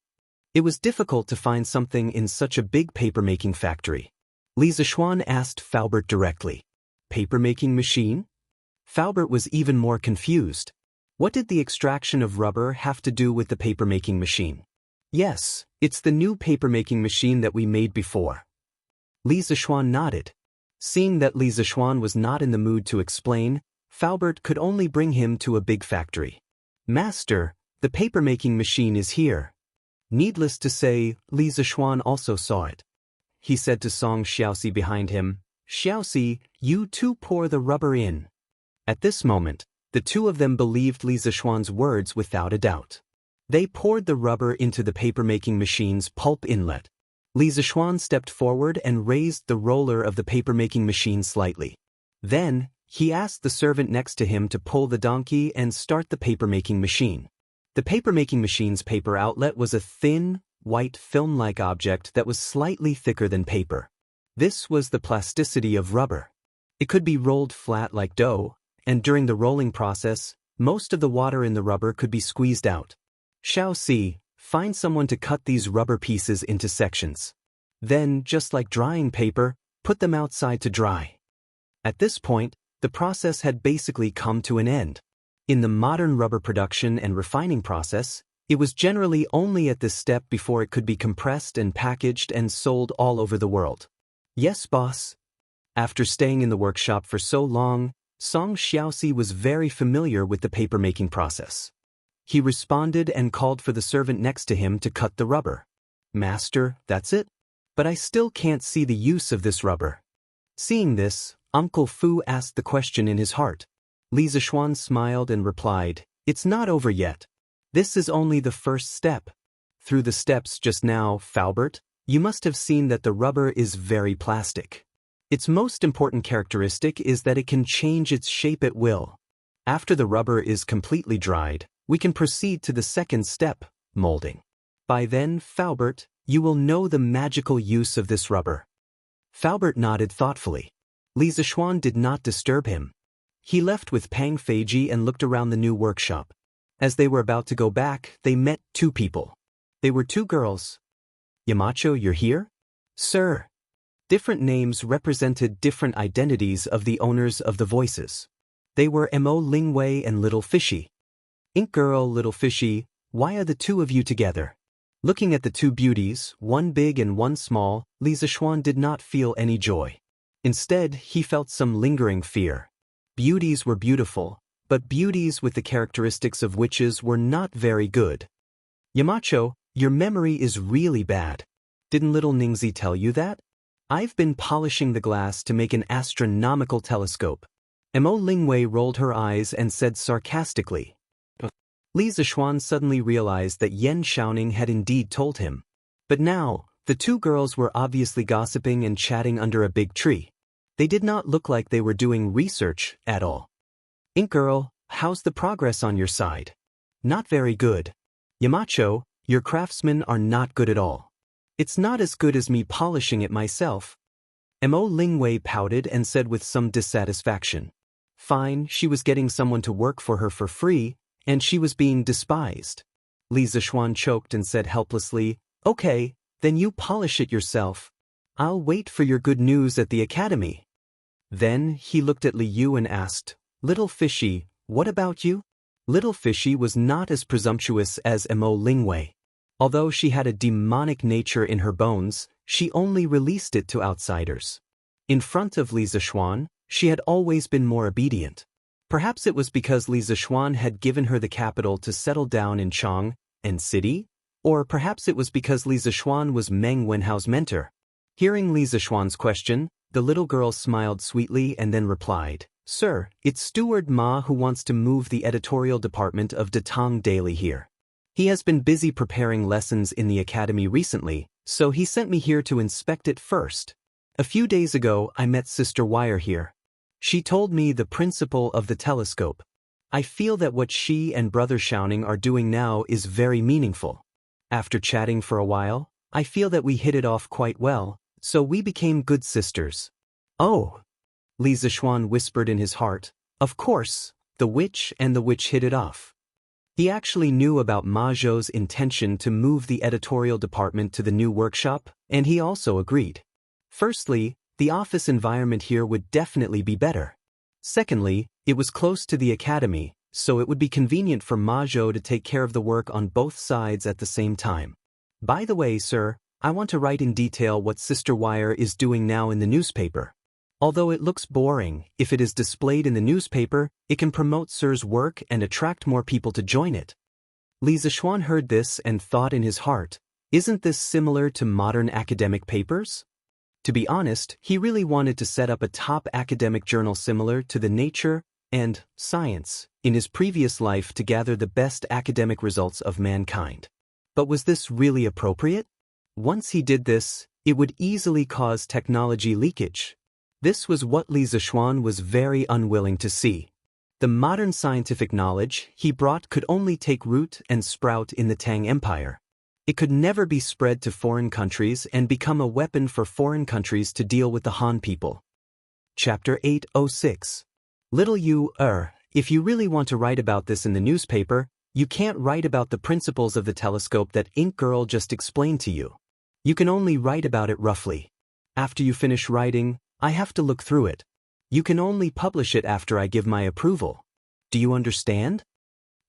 Speaker 1: It was difficult to find something in such a big paper-making factory. Li Zishuan asked Faubert directly. Paper-making machine? Faubert was even more confused. What did the extraction of rubber have to do with the paper-making machine? Yes, it's the new paper-making machine that we made before. Li Zishuan nodded. Seeing that Li Zishuan was not in the mood to explain, Faubert could only bring him to a big factory. Master, the paper-making machine is here. Needless to say, Li Zishuan also saw it. He said to Song Xiaoxi behind him, Xiaoxi, you too pour the rubber in. At this moment, the two of them believed Li Zishuan's words without a doubt. They poured the rubber into the paper-making machine's pulp inlet. Li Zishuan stepped forward and raised the roller of the paper-making machine slightly. Then, he asked the servant next to him to pull the donkey and start the paper-making machine. The paper-making machine's paper outlet was a thin, white film-like object that was slightly thicker than paper. This was the plasticity of rubber. It could be rolled flat like dough, and during the rolling process, most of the water in the rubber could be squeezed out. Xiaoxi, find someone to cut these rubber pieces into sections. Then, just like drying paper, put them outside to dry. At this point, the process had basically come to an end. In the modern rubber production and refining process, it was generally only at this step before it could be compressed and packaged and sold all over the world. Yes, boss. After staying in the workshop for so long, Song Xiaoxi was very familiar with the paper-making process. He responded and called for the servant next to him to cut the rubber. Master, that's it? But I still can't see the use of this rubber. Seeing this, Uncle Fu asked the question in his heart. Li Zishuan smiled and replied, "It's not over yet. This is only the first step. Through the steps just now, Faubert, you must have seen that the rubber is very plastic. Its most important characteristic is that it can change its shape at will. After the rubber is completely dried, we can proceed to the second step, molding. By then, Faubert, you will know the magical use of this rubber." Faubert nodded thoughtfully. Li Zishuan did not disturb him. He left with Pang Feiji and looked around the new workshop. As they were about to go back, they met two people. They were two girls. "Yamacho, you're here?" "Sir." Different names represented different identities of the owners of the voices. They were Mo Lingwei and Little Fishy. "Ink Girl, Little Fishy, why are the two of you together?" Looking at the two beauties, one big and one small, Li Zishuan did not feel any joy. Instead, he felt some lingering fear. Beauties were beautiful, but beauties with the characteristics of witches were not very good. "Yamacho, your memory is really bad. Didn't little Ningzi tell you that? I've been polishing the glass to make an astronomical telescope." Mo Lingwei rolled her eyes and said sarcastically. Li Zishuan suddenly realized that Yan Xiaoning had indeed told him. But now, the two girls were obviously gossiping and chatting under a big tree. They did not look like they were doing research at all. "Ink Girl, how's the progress on your side?" "Not very good." "Yamacho, your craftsmen are not good at all." "It's not as good as me polishing it myself." Mo Lingwei pouted and said with some dissatisfaction. Fine, she was getting someone to work for her for free, and she was being despised. Li Zishuan choked and said helplessly, "Okay, then you polish it yourself. I'll wait for your good news at the academy." Then he looked at Li Yu and asked, "Little Fishy, what about you?" Little Fishy was not as presumptuous as Mo Lingwei. Although she had a demonic nature in her bones, she only released it to outsiders. In front of Li Zishuan, she had always been more obedient. Perhaps it was because Li Zishuan had given her the capital to settle down in Chang and City, or perhaps it was because Li Zishuan was Meng Wenhao's mentor. Hearing Li Zishuan's question, the little girl smiled sweetly and then replied, "Sir, it's Steward Ma who wants to move the editorial department of Datang Daily here. He has been busy preparing lessons in the academy recently, so he sent me here to inspect it first. A few days ago, I met Sister Wire here. She told me the principle of the telescope. I feel that what she and Brother Xiaoning are doing now is very meaningful. After chatting for a while, I feel that we hit it off quite well, so we became good sisters." "Oh," Li Zishuan whispered in his heart, "of course, the witch and the witch hit it off." He actually knew about Ma Zhou's intention to move the editorial department to the new workshop, and he also agreed. Firstly, the office environment here would definitely be better. Secondly, it was close to the academy, so it would be convenient for Ma Zhou to take care of the work on both sides at the same time. "By the way, sir, I want to write in detail what Sister Wire is doing now in the newspaper. Although it looks boring, if it is displayed in the newspaper, it can promote Sir's work and attract more people to join it." Li Zishuan heard this and thought in his heart, "Isn't this similar to modern academic papers?" To be honest, he really wanted to set up a top academic journal similar to the Nature and Science in his previous life to gather the best academic results of mankind. But was this really appropriate? Once he did this, it would easily cause technology leakage. This was what Li Zishuan was very unwilling to see. The modern scientific knowledge he brought could only take root and sprout in the Tang Empire. It could never be spread to foreign countries and become a weapon for foreign countries to deal with the Han people. Chapter 806. Little Yu, if you really want to write about this in the newspaper, you can't write about the principles of the telescope that Ink Girl just explained to you. You can only write about it roughly. After you finish writing, I have to look through it. You can only publish it after I give my approval. Do you understand?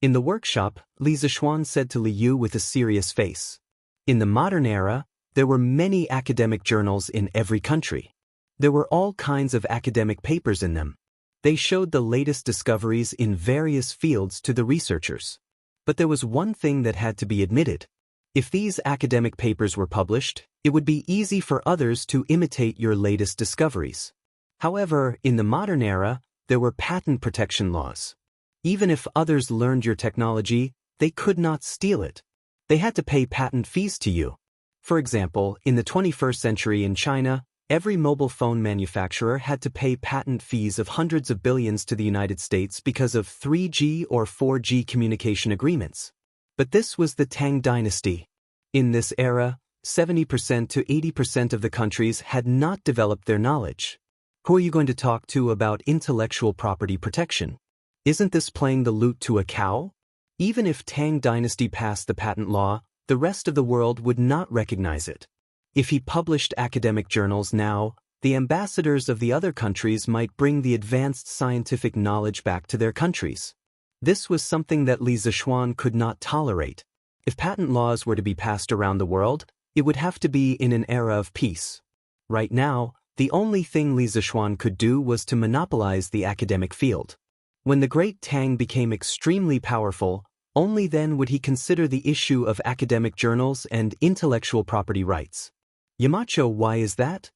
Speaker 1: In the workshop, Li Zishuan said to Li Yu with a serious face. In the modern era, there were many academic journals in every country. There were all kinds of academic papers in them. They showed the latest discoveries in various fields to the researchers. But there was one thing that had to be admitted. If these academic papers were published, it would be easy for others to imitate your latest discoveries. However, in the modern era, there were patent protection laws. Even if others learned your technology, they could not steal it. They had to pay patent fees to you. For example, in the 21st century in China, every mobile phone manufacturer had to pay patent fees of hundreds of billions to the United States because of 3G or 4G communication agreements. But this was the Tang dynasty. In this era, 70% to 80% of the countries had not developed their knowledge. Who are you going to talk to about intellectual property protection? Isn't this playing the lute to a cow? Even if Tang dynasty passed the patent law, the rest of the world would not recognize it. If he published academic journals now, the ambassadors of the other countries might bring the advanced scientific knowledge back to their countries. This was something that Li Zixuan could not tolerate. If patent laws were to be passed around the world, it would have to be in an era of peace. Right now, the only thing Li Zixuan could do was to monopolize the academic field. When the great Tang became extremely powerful, only then would he consider the issue of academic journals and intellectual property rights. Yamacho, why is that?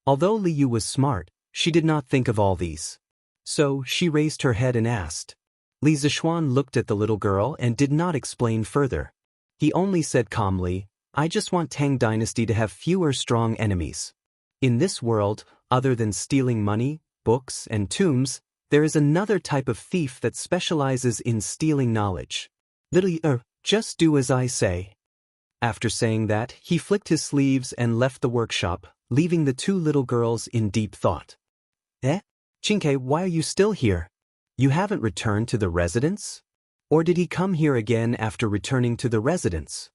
Speaker 1: Although Li Yu was smart, she did not think of all these. So she raised her head and asked. Li Zixuan looked at the little girl and did not explain further. He only said calmly, I just want Tang dynasty to have fewer strong enemies. In this world, other than stealing money, books, and tombs, there is another type of thief that specializes in stealing knowledge. Little just do as I say. After saying that, he flicked his sleeves and left the workshop, leaving the two little girls in deep thought. Xianxia, why are you still here? You haven't returned to the residence? Or did he come here again after returning to the residence?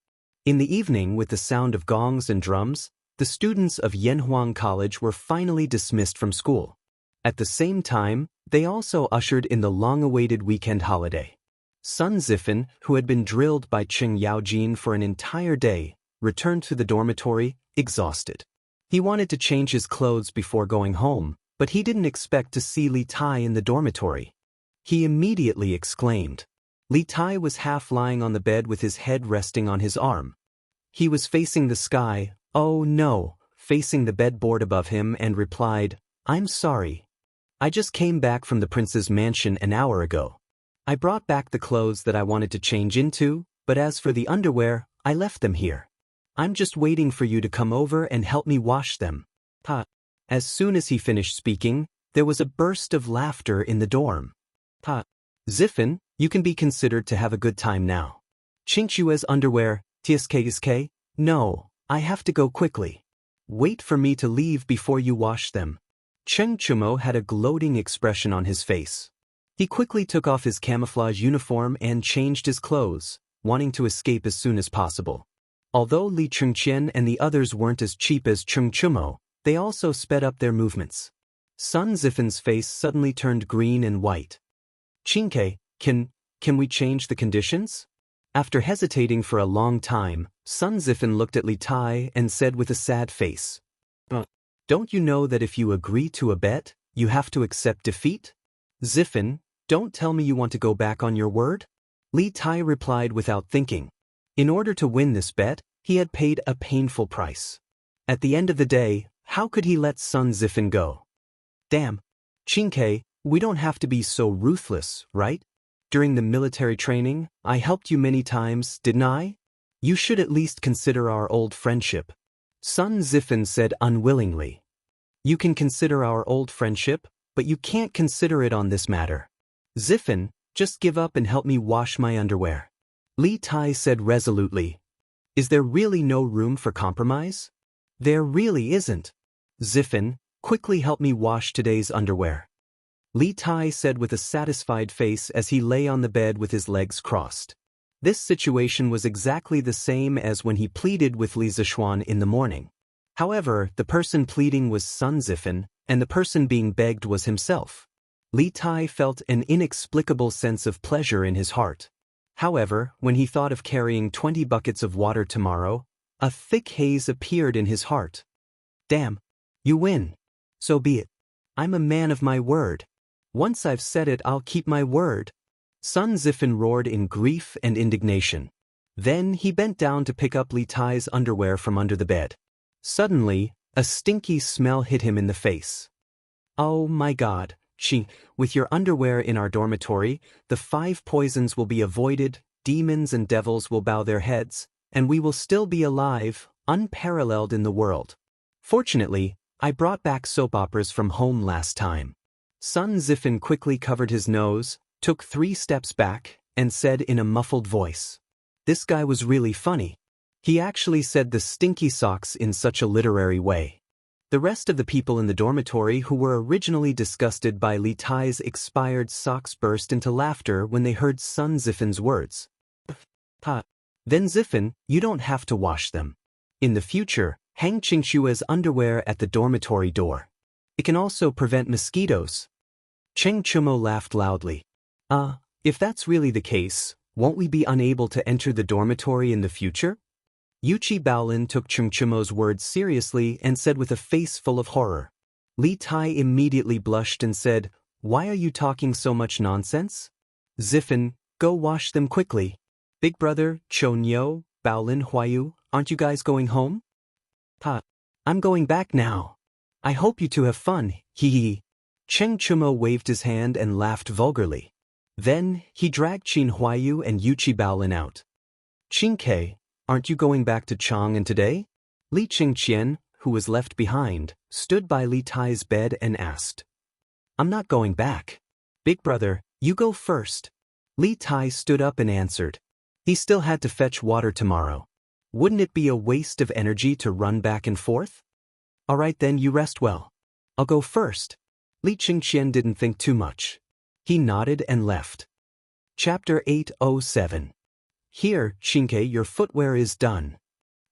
Speaker 1: In the evening, with the sound of gongs and drums, the students of Yanhuang College were finally dismissed from school. At the same time, they also ushered in the long-awaited weekend holiday. Sun Zifan, who had been drilled by Cheng Yaojin for an entire day, returned to the dormitory, exhausted. He wanted to change his clothes before going home, but he didn't expect to see Li Tai in the dormitory. He immediately exclaimed. Li Tai was half lying on the bed with his head resting on his arm. He was facing the sky, oh no, facing the bedboard above him, and replied, I'm sorry. I just came back from the prince's mansion an hour ago. I brought back the clothes that I wanted to change into, but as for the underwear, I left them here. I'm just waiting for you to come over and help me wash them. As soon as he finished speaking, there was a burst of laughter in the dorm. Zifan, you can be considered to have a good time now. Qingxue's underwear, tsk, no, I have to go quickly. Wait for me to leave before you wash them. Cheng Chumo had a gloating expression on his face. He quickly took off his camouflage uniform and changed his clothes, wanting to escape as soon as possible. Although Li Chengqian and the others weren't as cheap as Cheng Chumo, they also sped up their movements. Sun Zifan's face suddenly turned green and white. Xianxia, can we change the conditions? After hesitating for a long time, Sun Zifan looked at Li Tai and said with a sad face. Don't you know that if you agree to a bet, you have to accept defeat? Zifan, don't tell me you want to go back on your word? Li Tai replied without thinking. In order to win this bet, he had paid a painful price. At the end of the day, how could he let Sun Zifan go? Damn. Xianxia, we don't have to be so ruthless, right? During the military training, I helped you many times, didn't I? You should at least consider our old friendship. Sun Zifan said unwillingly. You can consider our old friendship, but you can't consider it on this matter. Zifan, just give up and help me wash my underwear. Li Tai said resolutely. Is there really no room for compromise? There really isn't. Zifan, quickly help me wash today's underwear. Li Tai said with a satisfied face as he lay on the bed with his legs crossed. This situation was exactly the same as when he pleaded with Li Zixuan in the morning. However, the person pleading was Sun Zifan, and the person being begged was himself. Li Tai felt an inexplicable sense of pleasure in his heart. However, when he thought of carrying 20 buckets of water tomorrow, a thick haze appeared in his heart. Damn, you win. So be it. I'm a man of my word. Once I've said it, I'll keep my word. Sun Zifan roared in grief and indignation. Then he bent down to pick up Li Tai's underwear from under the bed. Suddenly, a stinky smell hit him in the face. Oh my God, with your underwear in our dormitory, the 5 poisons will be avoided, demons and devils will bow their heads, and we will still be alive, unparalleled in the world. Fortunately, I brought back soap operas from home last time. Sun Zifin quickly covered his nose, took 3 steps back, and said in a muffled voice. This guy was really funny. He actually said the stinky socks in such a literary way. The rest of the people in the dormitory who were originally disgusted by Li Tai's expired socks burst into laughter when they heard Sun Zifin's words. Then Zifin, you don't have to wash them. In the future, hang Xianxia's underwear at the dormitory door. It can also prevent mosquitoes. Cheng Chumo laughed loudly. If that's really the case, won't we be unable to enter the dormitory in the future? Yuchi Baolin took Cheng Chumo's words seriously and said with a face full of horror. Li Tai immediately blushed and said, Why are you talking so much nonsense? Zifin, go wash them quickly. Big brother, Chonyo, Baolin Huayu, aren't you guys going home? I'm going back now. I hope you two have fun, hee hee. Cheng Chumo waved his hand and laughed vulgarly. Then, he dragged Qin Huayu and Yuchi Baolin out. Qingke, aren't you going back to Chang'an today? Li Qingqian, who was left behind, stood by Li Tai's bed and asked. I'm not going back. Big brother, you go first. Li Tai stood up and answered. He still had to fetch water tomorrow. Wouldn't it be a waste of energy to run back and forth? All right then, you rest well. I'll go first. Li Qingqian didn't think too much. He nodded and left. Chapter 807. Here, Qingke, your footwear is done.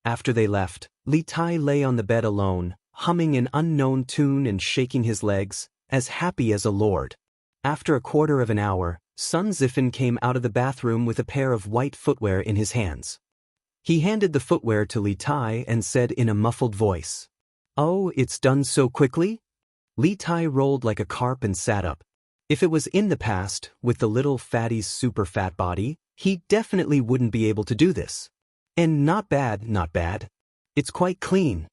Speaker 1: After they left, Li Tai lay on the bed alone, humming an unknown tune and shaking his legs, as happy as a lord. After a quarter of an hour, Sun Zifin came out of the bathroom with a pair of white footwear in his hands. He handed the footwear to Li Tai and said in a muffled voice. Oh, it's done so quickly? Li Tai rolled like a carp and sat up. If it was in the past, with the little fatty's super fat body, he definitely wouldn't be able to do this. And not bad, not bad. It's quite clean.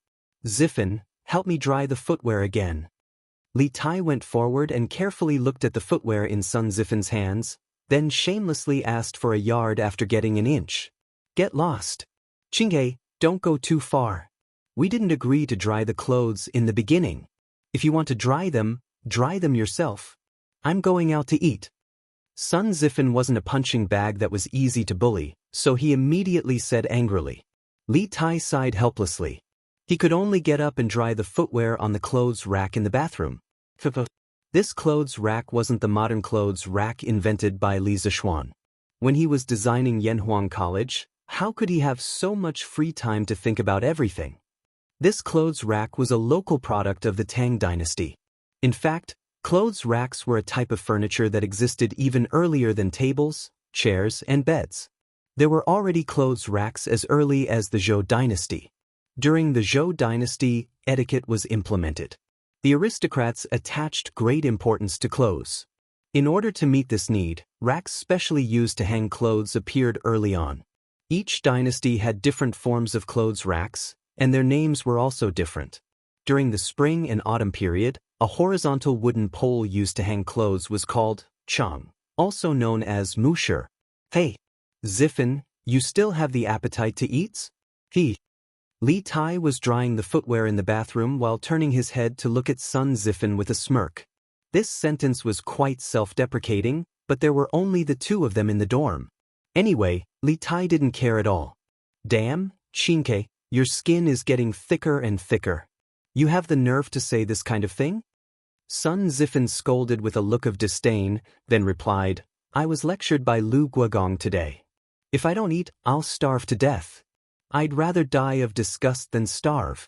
Speaker 1: Zifin, help me dry the footwear again. Li Tai went forward and carefully looked at the footwear in Sun Zifin's hands, then shamelessly asked for a yard after getting an inch. Get lost. Qingke, don't go too far. We didn't agree to dry the clothes in the beginning. If you want to dry them yourself. I'm going out to eat. Sun Zifin wasn't a punching bag that was easy to bully, so he immediately said angrily. Li Tai sighed helplessly. He could only get up and dry the footwear on the clothes rack in the bathroom. This clothes rack wasn't the modern clothes rack invented by Li Zishuan. When he was designing Yanhuang College, how could he have so much free time to think about everything? This clothes rack was a local product of the Tang dynasty. In fact, clothes racks were a type of furniture that existed even earlier than tables, chairs, and beds. There were already clothes racks as early as the Zhou dynasty. During the Zhou dynasty, etiquette was implemented. The aristocrats attached great importance to clothes. In order to meet this need, racks specially used to hang clothes appeared early on. Each dynasty had different forms of clothes racks, and their names were also different. During the spring and autumn period, a horizontal wooden pole used to hang clothes was called chang, also known as musher. Hey, Zifin, you still have the appetite to eat? Li Tai was drying the footwear in the bathroom while turning his head to look at Sun Zifin with a smirk. This sentence was quite self-deprecating, but there were only the two of them in the dorm. Anyway, Li Tai didn't care at all. Damn, Qingke, your skin is getting thicker and thicker. You have the nerve to say this kind of thing? Sun Zifin scolded with a look of disdain, then replied, I was lectured by Lu Guogong today. If I don't eat, I'll starve to death. I'd rather die of disgust than starve.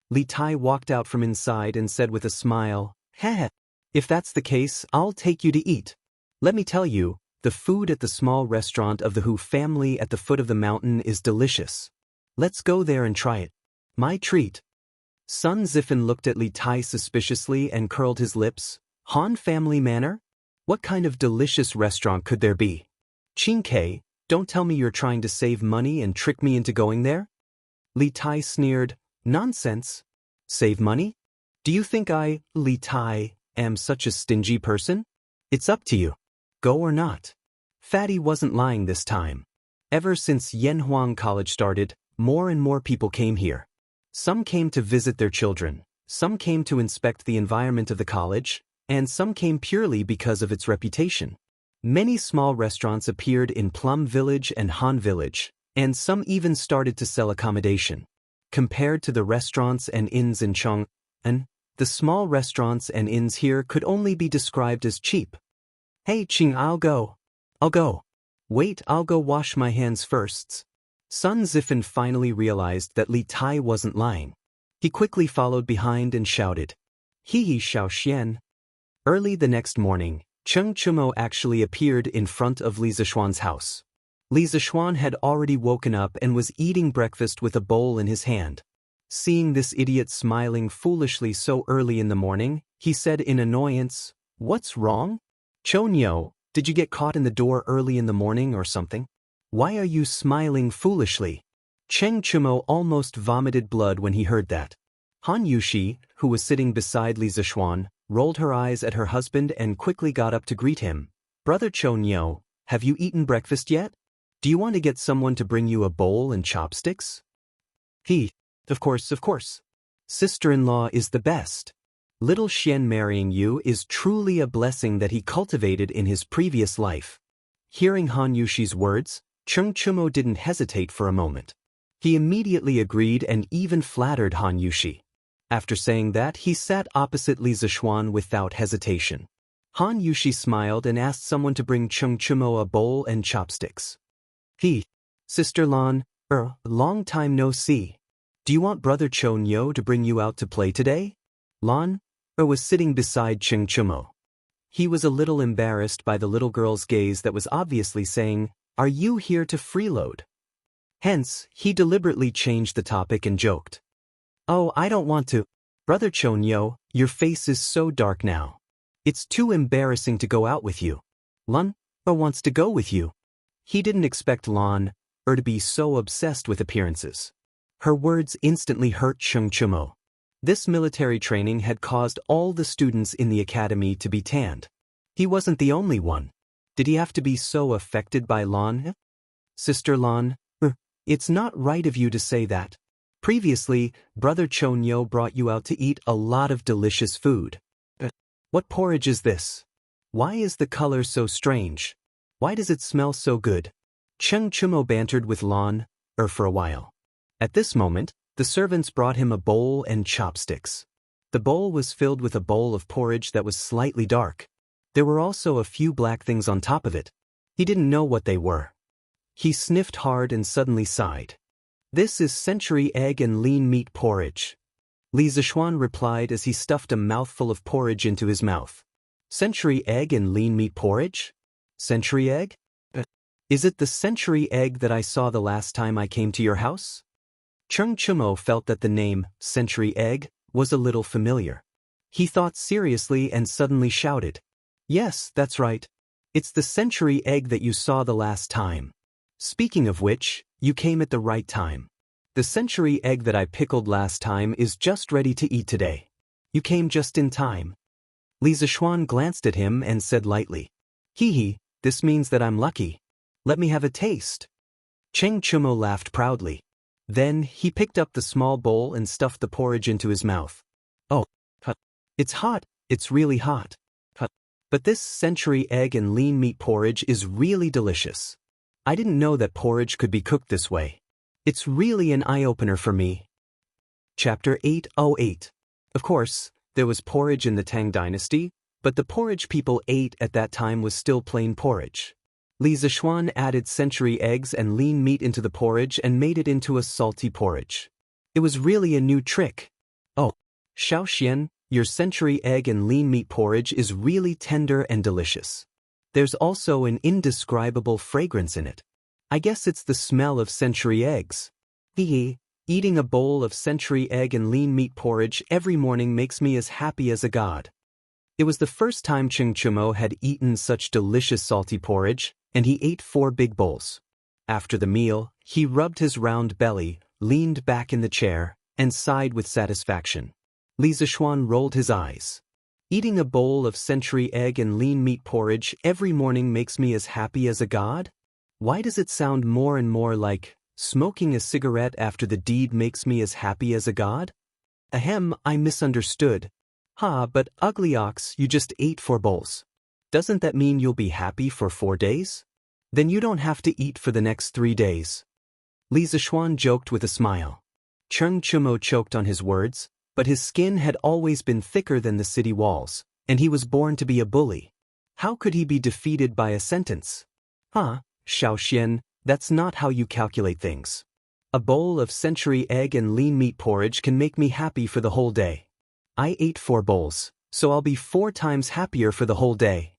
Speaker 1: Li Tai walked out from inside and said with a smile, Heh, if that's the case, I'll take you to eat. Let me tell you, the food at the small restaurant of the Hu family at the foot of the mountain is delicious. Let's go there and try it. My treat. Sun Zifin looked at Li Tai suspiciously and curled his lips. Han family manor? What kind of delicious restaurant could there be? Qingke, Don't tell me you're trying to save money and trick me into going there? Li Tai sneered. Nonsense. Save money? Do you think I, Li Tai, am such a stingy person? It's up to you. Go or not. Fatty wasn't lying this time. Ever since Yanhuang College started, more and more people came here. Some came to visit their children, some came to inspect the environment of the college, and some came purely because of its reputation. Many small restaurants appeared in Plum Village and Han Village, and some even started to sell accommodation. Compared to the restaurants and inns in Chong'an, the small restaurants and inns here could only be described as cheap. Hey Ching, I'll go. Wait, I'll go wash my hands first. Sun Zifen finally realized that Li Tai wasn't lying. He quickly followed behind and shouted, He Xiaoxian. Early the next morning, Cheng Chumo actually appeared in front of Li Zishuan's house. Li Zishuan had already woken up and was eating breakfast with a bowl in his hand. Seeing this idiot smiling foolishly so early in the morning, he said in annoyance, What's wrong? Chonyo, did you get caught in the door early in the morning or something? Why are you smiling foolishly? Cheng Chumo almost vomited blood when he heard that. Han Yushi, who was sitting beside Li Zishuan, rolled her eyes at her husband and quickly got up to greet him. Brother Chonyo, have you eaten breakfast yet? Do you want to get someone to bring you a bowl and chopsticks? Of course. Sister-in-law is the best. Little Xian marrying you is truly a blessing that he cultivated in his previous life. Hearing Han Yushi's words, Cheng Chumo didn't hesitate for a moment. He immediately agreed and even flattered Han Yushi. After saying that, he sat opposite Li Zishuan without hesitation. Han Yushi smiled and asked someone to bring Cheng Chumo a bowl and chopsticks. Sister Lan, long time no see. Do you want Brother Chonyo to bring you out to play today? Lan was sitting beside Cheng Chumo. He was a little embarrassed by the little girl's gaze that was obviously saying, Are you here to freeload? Hence, he deliberately changed the topic and joked. Oh, I don't want to. Brother Chonyo, your face is so dark now. It's too embarrassing to go out with you. Lan wants to go with you. He didn't expect Lan to be so obsessed with appearances. Her words instantly hurt Cheng Chumo. This military training had caused all the students in the academy to be tanned. He wasn't the only one. Did he have to be so affected by Lan? Sister Lan, it's not right of you to say that. Previously, Brother Chonyo brought you out to eat a lot of delicious food. What porridge is this? Why is the color so strange? Why does it smell so good? Cheng Chumo bantered with Lan for a while. At this moment, the servants brought him a bowl and chopsticks. The bowl was filled with a bowl of porridge that was slightly dark. There were also a few black things on top of it. He didn't know what they were. He sniffed hard and suddenly sighed. This is century egg and lean meat porridge. Li Zishuan replied as he stuffed a mouthful of porridge into his mouth. Century egg and lean meat porridge? Century egg? Is it the century egg that I saw the last time I came to your house? Cheng Chumo felt that the name, century egg, was a little familiar. He thought seriously and suddenly shouted, Yes, that's right. It's the century egg that you saw the last time. Speaking of which, you came at the right time. The century egg that I pickled last time is just ready to eat today. You came just in time. Li Zishuan glanced at him and said lightly, This means that I'm lucky. Let me have a taste. Cheng Chumo laughed proudly. Then, he picked up the small bowl and stuffed the porridge into his mouth. Oh, it's hot, it's really hot. But this century egg and lean meat porridge is really delicious. I didn't know that porridge could be cooked this way. It's really an eye-opener for me. Chapter 808. Of course, there was porridge in the Tang Dynasty, but the porridge people ate at that time was still plain porridge. Li Zishuan added century eggs and lean meat into the porridge and made it into a salty porridge. It was really a new trick. Oh, Xiaoxian, your century egg and lean meat porridge is really tender and delicious. There's also an indescribable fragrance in it. I guess it's the smell of century eggs. Eating a bowl of century egg and lean meat porridge every morning makes me as happy as a god. It was the first time Cheng Chumo had eaten such delicious salty porridge, and he ate 4 big bowls. After the meal, he rubbed his round belly, leaned back in the chair, and sighed with satisfaction. Li Zishuan rolled his eyes. Eating a bowl of century egg and lean meat porridge every morning makes me as happy as a god? Why does it sound more and more like smoking a cigarette after the deed makes me as happy as a god? Ahem, I misunderstood. Ha, but ugly ox, you just ate 4 bowls. Doesn't that mean you'll be happy for 4 days? Then you don't have to eat for the next 3 days. Li Zishuan joked with a smile. Cheng Chumo choked on his words, but his skin had always been thicker than the city walls, and he was born to be a bully. How could he be defeated by a sentence? Xiaoxian, that's not how you calculate things. A bowl of century egg and lean meat porridge can make me happy for the whole day. I ate 4 bowls, so I'll be 4 times happier for the whole day.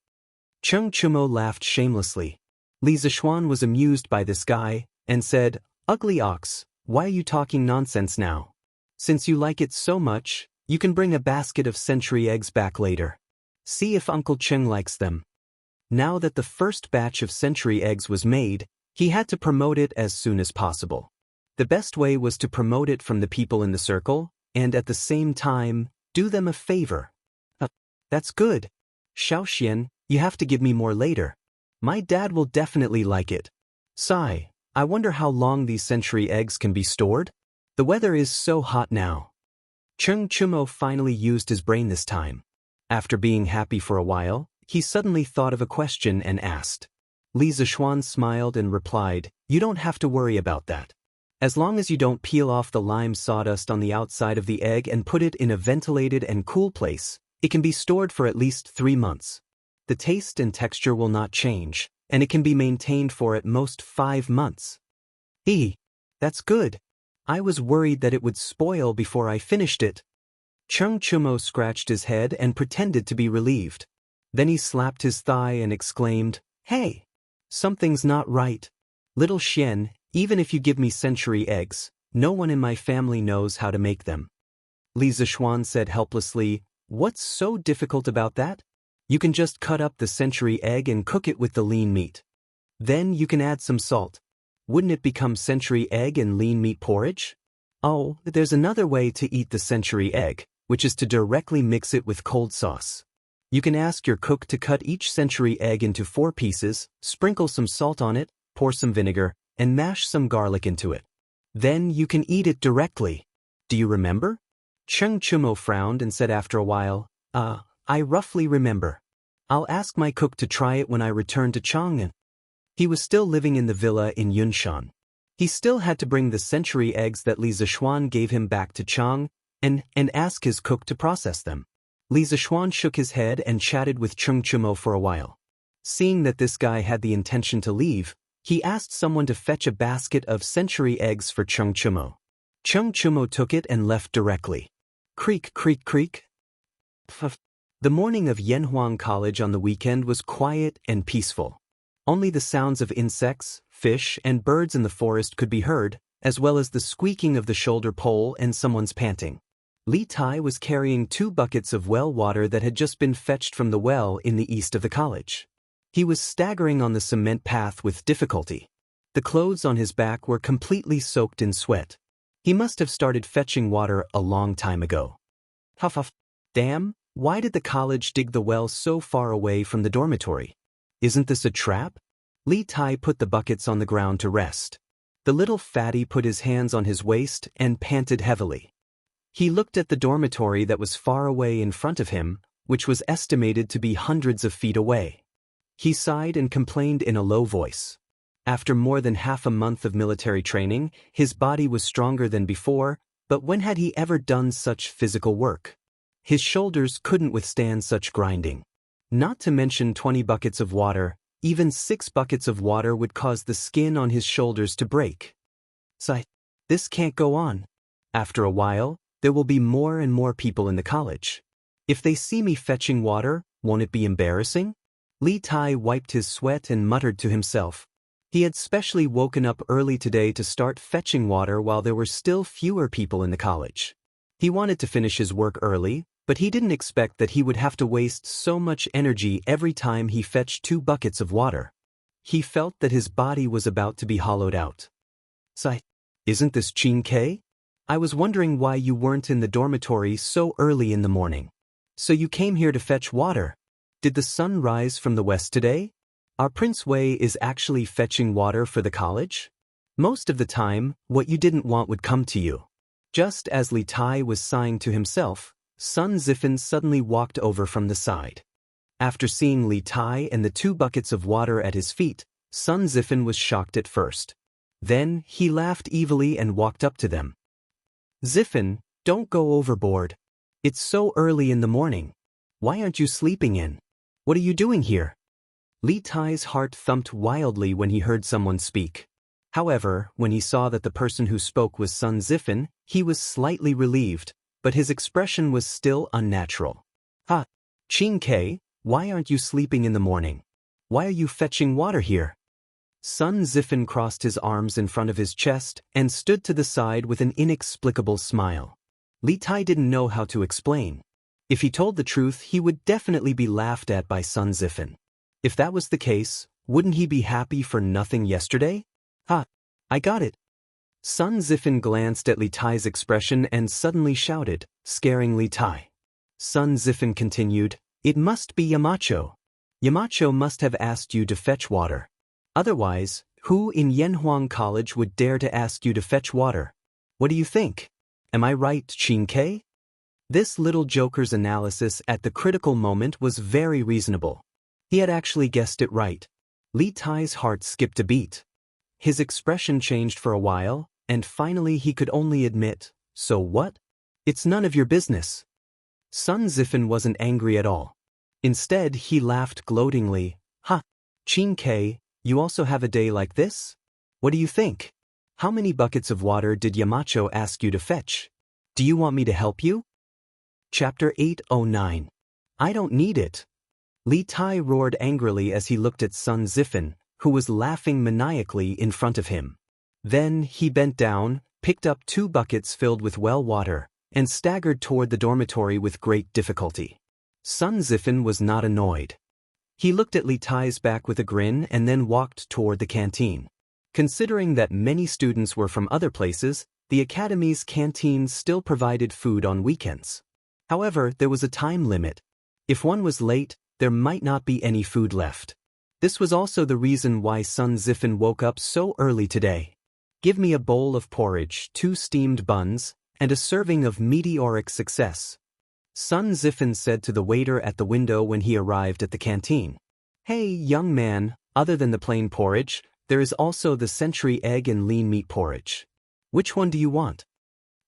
Speaker 1: Cheng Chumo laughed shamelessly. Li Zishuan was amused by this guy, and said, Ugly ox, why are you talking nonsense now? Since you like it so much, you can bring a basket of century eggs back later. See if Uncle Cheng likes them. Now that the first batch of century eggs was made, he had to promote it as soon as possible. The best way was to promote it from the people in the circle, and at the same time, do them a favor. That's good. Xiaoxian, you have to give me more later. My dad will definitely like it. Sigh, I wonder how long these century eggs can be stored? The weather is so hot now. Cheng Chumo finally used his brain this time. After being happy for a while, he suddenly thought of a question and asked. Li Zishuan smiled and replied, You don't have to worry about that. As long as you don't peel off the lime sawdust on the outside of the egg and put it in a ventilated and cool place, it can be stored for at least 3 months. The taste and texture will not change, and it can be maintained for at most 5 months. That's good. I was worried that it would spoil before I finished it. Cheng Chumo scratched his head and pretended to be relieved. Then he slapped his thigh and exclaimed, Hey! Something's not right. Little Xian, even if you give me century eggs, no one in my family knows how to make them. Li Zishuan said helplessly, What's so difficult about that? You can just cut up the century egg and cook it with the lean meat. Then you can add some salt. Wouldn't it become century egg and lean meat porridge? Oh, there's another way to eat the century egg, which is to directly mix it with cold sauce. You can ask your cook to cut each century egg into 4 pieces, sprinkle some salt on it, pour some vinegar, and mash some garlic into it. Then you can eat it directly. Do you remember? Cheng Chumo frowned and said after a while, I roughly remember. I'll ask my cook to try it when I return to Chang'an. He was still living in the villa in Yunshan. He still had to bring the century eggs that Li Zishuan gave him back to Chang, and ask his cook to process them. Li Zishuan shook his head and chatted with Cheng Chumo for a while. Seeing that this guy had the intention to leave, he asked someone to fetch a basket of century eggs for Cheng Chumo. Cheng Chumo took it and left directly. Creak, creak, creak. The morning of Yanhuang College on the weekend was quiet and peaceful. Only the sounds of insects, fish, and birds in the forest could be heard, as well as the squeaking of the shoulder pole and someone's panting. Li Tai was carrying 2 buckets of well water that had just been fetched from the well in the east of the college. He was staggering on the cement path with difficulty. The clothes on his back were completely soaked in sweat. He must have started fetching water a long time ago. Huff. Damn, why did the college dig the well so far away from the dormitory? Isn't this a trap? Li Tai put the buckets on the ground to rest. The little fatty put his hands on his waist and panted heavily. He looked at the dormitory that was far away in front of him, which was estimated to be hundreds of feet away. He sighed and complained in a low voice. After more than half a month of military training, his body was stronger than before, but when had he ever done such physical work? His shoulders couldn't withstand such grinding. Not to mention 20 buckets of water, even 6 buckets of water would cause the skin on his shoulders to break. Sigh, this can't go on. After a while, there will be more and more people in the college. If they see me fetching water, won't it be embarrassing? Li Tai wiped his sweat and muttered to himself. He had specially woken up early today to start fetching water while there were still fewer people in the college. He wanted to finish his work early, but he didn't expect that he would have to waste so much energy every time he fetched 2 buckets of water. he felt that his body was about to be hollowed out. Sigh. Isn't this Xianxia? I was wondering why you weren't in the dormitory so early in the morning. So you came here to fetch water. Did the sun rise from the west today? Our Prince Wei is actually fetching water for the college? Most of the time, what you didn't want would come to you. Just as Li Tai was sighing to himself, Sun Zifen suddenly walked over from the side. After seeing Li Tai and the 2 buckets of water at his feet, Sun Zifen was shocked at first. Then, he laughed evilly and walked up to them. Zifen, don't go overboard. It's so early in the morning. Why aren't you sleeping in? What are you doing here? Li Tai's heart thumped wildly when he heard someone speak. However, when he saw that the person who spoke was Sun Zifen, he was slightly relieved, but his expression was still unnatural. Ha! Xianxia, why aren't you sleeping in the morning? Why are you fetching water here? Sun Zifen crossed his arms in front of his chest and stood to the side with an inexplicable smile. Li Tai didn't know how to explain. If he told the truth, he would definitely be laughed at by Sun Zifen. If that was the case, wouldn't he be happy for nothing yesterday? Ha! I got it. Sun Zifen glanced at Li Tai's expression and suddenly shouted, scaring Li Tai. Sun Zifen continued, It must be Yamacho. Yamacho must have asked you to fetch water. Otherwise, who in Yanhuang College would dare to ask you to fetch water? What do you think? Am I right, Xianxia? This little joker's analysis at the critical moment was very reasonable. He had actually guessed it right. Li Tai's heart skipped a beat. His expression changed for a while, and finally he could only admit, so what? It's none of your business. Sun Zifen wasn't angry at all. Instead, he laughed gloatingly. Ha! Xianxia, you also have a day like this? What do you think? How many buckets of water did Yamacho ask you to fetch? Do you want me to help you? Chapter 809. I don't need it. Li Tai roared angrily as he looked at Sun Zifen, who was laughing maniacally in front of him. Then he bent down, picked up 2 buckets filled with well water, and staggered toward the dormitory with great difficulty. Sun Zifen was not annoyed. He looked at Li Tai's back with a grin and then walked toward the canteen. Considering that many students were from other places, the academy's canteen still provided food on weekends. However, there was a time limit. If one was late, there might not be any food left. This was also the reason why Sun Zifen woke up so early today. Give me a bowl of porridge, 2 steamed buns, and a serving of meteoric success. Sun Zifen said to the waiter at the window when he arrived at the canteen. Hey, young man, other than the plain porridge, there is also the century egg and lean meat porridge. Which one do you want?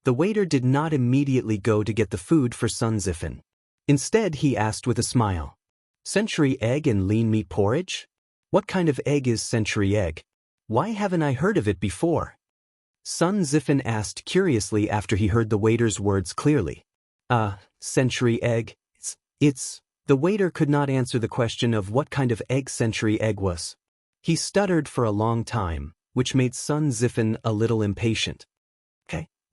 Speaker 1: The waiter did not immediately go to get the food for Sun Zifen. Instead, he asked with a smile. Century egg and lean meat porridge? What kind of egg is century egg? Why haven't I heard of it before? Sun Zifen asked curiously after he heard the waiter's words clearly. Century egg? The waiter could not answer the question of what kind of egg century egg was. He stuttered for a long time, which made Sun Zifen a little impatient.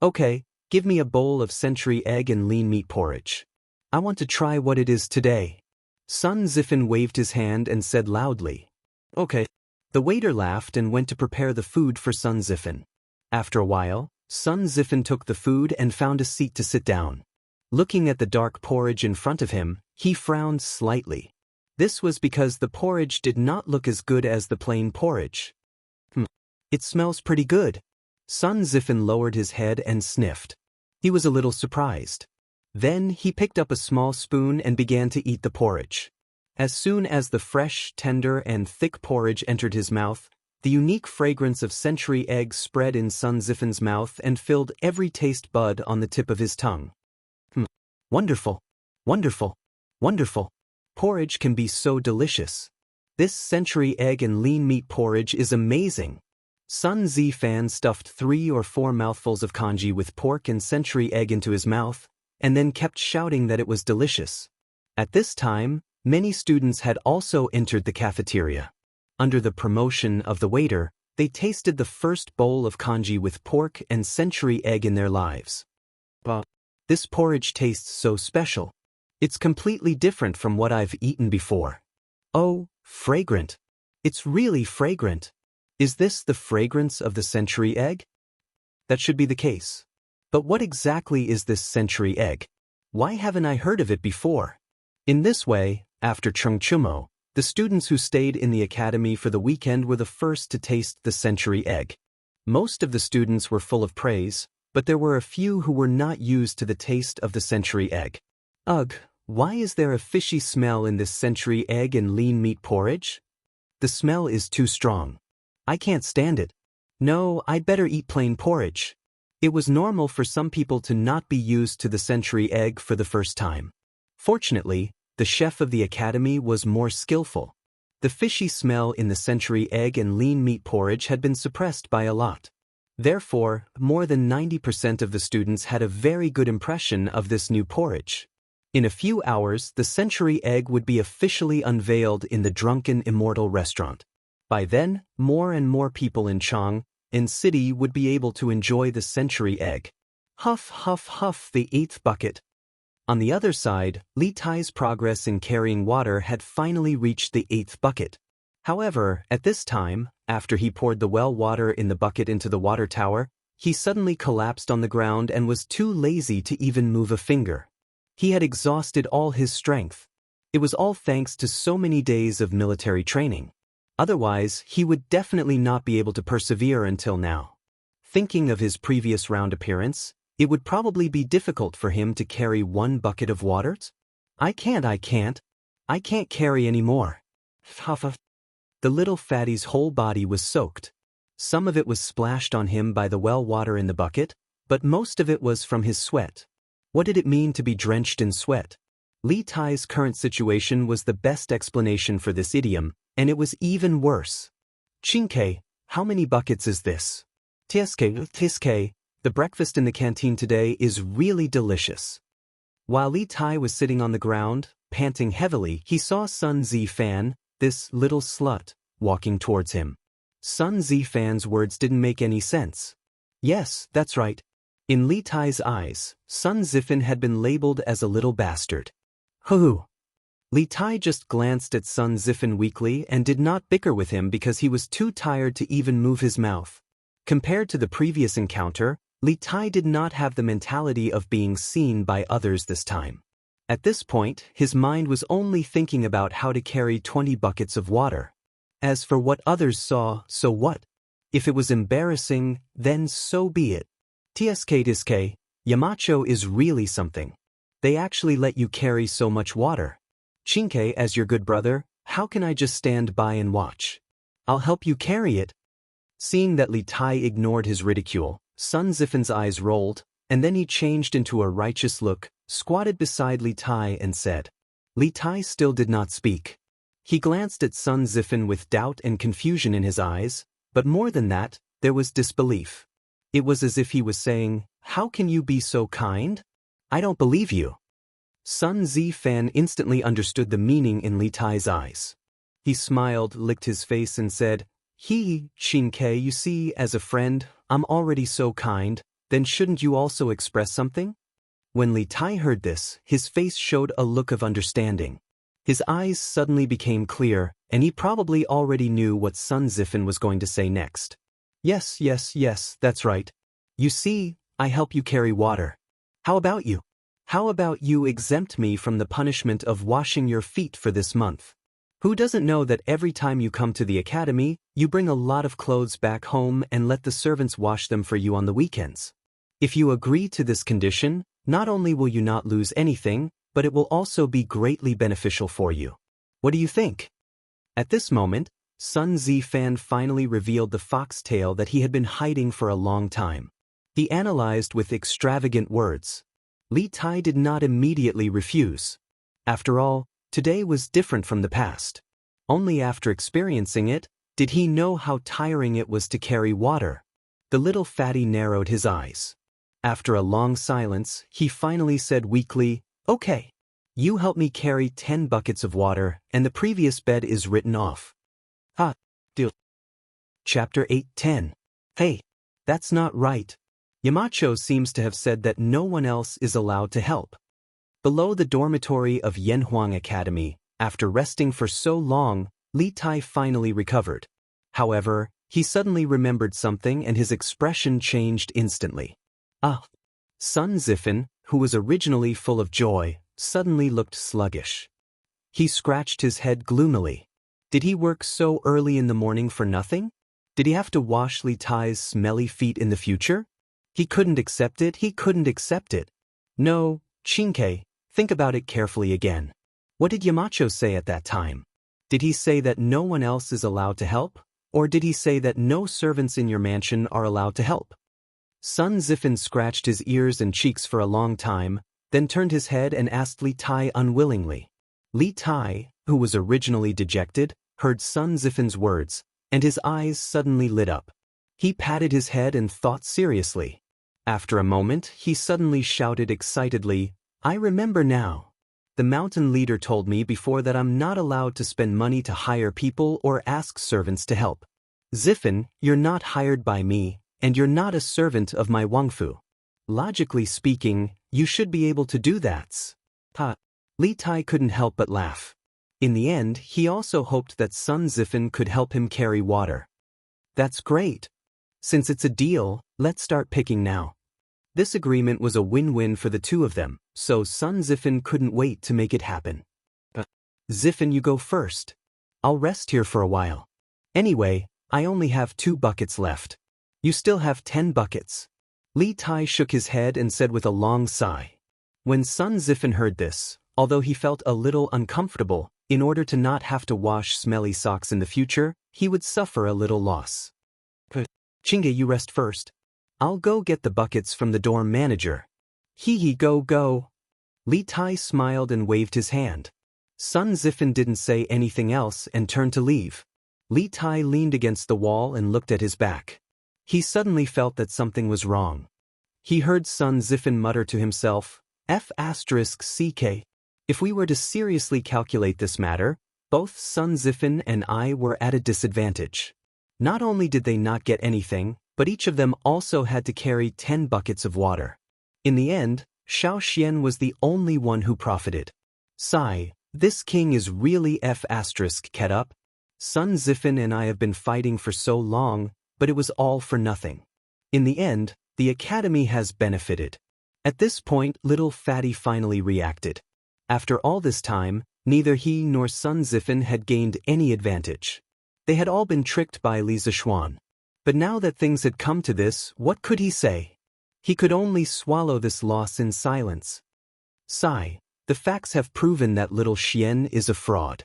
Speaker 1: Okay, give me a bowl of century egg and lean meat porridge. I want to try what it is today. Sun Zifen waved his hand and said loudly. Okay. The waiter laughed and went to prepare the food for Sun Zifen. After a while, Sun Zifen took the food and found a seat to sit down. Looking at the dark porridge in front of him, he frowned slightly. This was because the porridge did not look as good as the plain porridge. It smells pretty good. Sun Zifen lowered his head and sniffed. He was a little surprised. Then he picked up a small spoon and began to eat the porridge. As soon as the fresh, tender, and thick porridge entered his mouth, the unique fragrance of century egg spread in Sun Zifen's mouth and filled every taste bud on the tip of his tongue. Wonderful. Wonderful. Wonderful. Porridge can be so delicious. This century egg and lean meat porridge is amazing. Sun Zifan stuffed 3 or 4 mouthfuls of congee with pork and century egg into his mouth, and then kept shouting that it was delicious. At this time, many students had also entered the cafeteria. Under the promotion of the waiter, they tasted the first bowl of congee with pork and century egg in their lives. This porridge tastes so special. It's completely different from what I've eaten before. Oh, fragrant. It's really fragrant. Is this the fragrance of the century egg? That should be the case. But what exactly is this century egg? Why haven't I heard of it before? In this way, after Chengchumo, the students who stayed in the academy for the weekend were the first to taste the century egg. Most of the students were full of praise, but there were a few who were not used to the taste of the century egg. Ugh, why is there a fishy smell in this century egg and lean meat porridge? The smell is too strong. I can't stand it. No, I'd better eat plain porridge. It was normal for some people to not be used to the century egg for the first time. Fortunately, the chef of the academy was more skillful. The fishy smell in the century egg and lean meat porridge had been suppressed by a lot. Therefore, more than 90% of the students had a very good impression of this new porridge. In a few hours, the century egg would be officially unveiled in the Drunken Immortal restaurant. By then, more and more people in Chang and city would be able to enjoy the century egg. Huff, huff, huff, the 8th bucket. On the other side, Li Tai's progress in carrying water had finally reached the 8th bucket. However, at this time, after he poured the well water in the bucket into the water tower, he suddenly collapsed on the ground and was too lazy to even move a finger. He had exhausted all his strength. It was all thanks to so many days of military training. Otherwise, he would definitely not be able to persevere until now. Thinking of his previous round appearance, it would probably be difficult for him to carry 1 bucket of water. I can't carry any more. The little fatty's whole body was soaked. Some of it was splashed on him by the well water in the bucket, but most of it was from his sweat. What did it mean to be drenched in sweat? Li Tai's current situation was the best explanation for this idiom, and it was even worse. Chinke, how many buckets is this? Tiske, the breakfast in the canteen today is really delicious. While Li Tai was sitting on the ground, panting heavily, he saw Sun Zifan, this little slut, walking towards him. Sun Zifan's words didn't make any sense. Yes, that's right. In Li Tai's eyes, Sun Zifan had been labeled as a little bastard. Hoo! Li Tai just glanced at Sun Zifan weakly and did not bicker with him because he was too tired to even move his mouth. Compared to the previous encounter, Li Tai did not have the mentality of being seen by others this time. At this point, his mind was only thinking about how to carry 20 buckets of water. As for what others saw, so what? If it was embarrassing, then so be it. Tiske, Yamacho is really something. They actually let you carry so much water. Chinke, as your good brother, how can I just stand by and watch? I'll help you carry it. Seeing that Li Tai ignored his ridicule, Sun Zifan's eyes rolled, and then he changed into a righteous look, squatted beside Li Tai and said. Li Tai still did not speak. He glanced at Sun Zifan with doubt and confusion in his eyes, but more than that, there was disbelief. It was as if he was saying, "How can you be so kind? I don't believe you." Sun Zifan instantly understood the meaning in Li Tai's eyes. He smiled, licked his face and said, Chinke, you see, as a friend, I'm already so kind, then shouldn't you also express something? When Li Tai heard this, his face showed a look of understanding. His eyes suddenly became clear, and he probably already knew what Sun Zifan was going to say next. Yes, that's right. You see, I help you carry water. How about you? How about you exempt me from the punishment of washing your feet for this month? Who doesn't know that every time you come to the academy, you bring a lot of clothes back home and let the servants wash them for you on the weekends? If you agree to this condition, not only will you not lose anything, but it will also be greatly beneficial for you. What do you think? At this moment, Sun Zifan finally revealed the foxtail that he had been hiding for a long time. He analyzed with extravagant words. Li Tai did not immediately refuse. After all, today was different from the past. Only after experiencing it, did he know how tiring it was to carry water. The little fatty narrowed his eyes. After a long silence, he finally said weakly, "Okay. You help me carry 10 buckets of water, and the previous bed is written off." Deal. Chapter 8:10. Hey, that's not right. Yamacho seems to have said that no one else is allowed to help. Below the dormitory of Yanhuang Academy, after resting for so long, Li Tai finally recovered. However, he suddenly remembered something and his expression changed instantly. Ah! Sun Zifen, who was originally full of joy, suddenly looked sluggish. He scratched his head gloomily. Did he work so early in the morning for nothing? Did he have to wash Li Tai's smelly feet in the future? He couldn't accept it, he couldn't accept it. No, Chinke, think about it carefully again. What did Yamacho say at that time? Did he say that no one else is allowed to help? Or did he say that no servants in your mansion are allowed to help? Sun Zifen scratched his ears and cheeks for a long time, then turned his head and asked Li Tai unwillingly. Li Tai, who was originally dejected, heard Sun Zifen's words, and his eyes suddenly lit up. He patted his head and thought seriously. After a moment, he suddenly shouted excitedly, I remember now. The mountain leader told me before that I'm not allowed to spend money to hire people or ask servants to help. Zifen, you're not hired by me, and you're not a servant of my Wangfu. Logically speaking, you should be able to do that. Ha! Li Tai couldn't help but laugh. In the end, he also hoped that Sun Zifen could help him carry water. That's great. Since it's a deal, let's start picking now. This agreement was a win-win for the two of them, so Sun Zifen couldn't wait to make it happen. Zifen, you go first. I'll rest here for a while. Anyway, I only have 2 buckets left. You still have 10 buckets. Li Tai shook his head and said with a long sigh. When Sun Zifen heard this, although he felt a little uncomfortable, in order to not have to wash smelly socks in the future, he would suffer a little loss. Chinge, you rest first. I'll go get the buckets from the dorm manager. Hee go. Li Tai smiled and waved his hand. Sun Zifen didn't say anything else and turned to leave. Li Tai leaned against the wall and looked at his back. He suddenly felt that something was wrong. He heard Sun Zifen mutter to himself, F***CK. If we were to seriously calculate this matter, both Sun Zifen and I were at a disadvantage. Not only did they not get anything, but each of them also had to carry 10 buckets of water. In the end, Xiaoxian was the only one who profited. Sigh, this king is really F***ket up. Sun Zifen and I have been fighting for so long, but it was all for nothing. In the end, the academy has benefited. At this point, little Fatty finally reacted. After all this time, neither he nor Sun Zifen had gained any advantage. They had all been tricked by Li Zishuan. But now that things had come to this, what could he say? He could only swallow this loss in silence. Sigh, the facts have proven that little Xian is a fraud.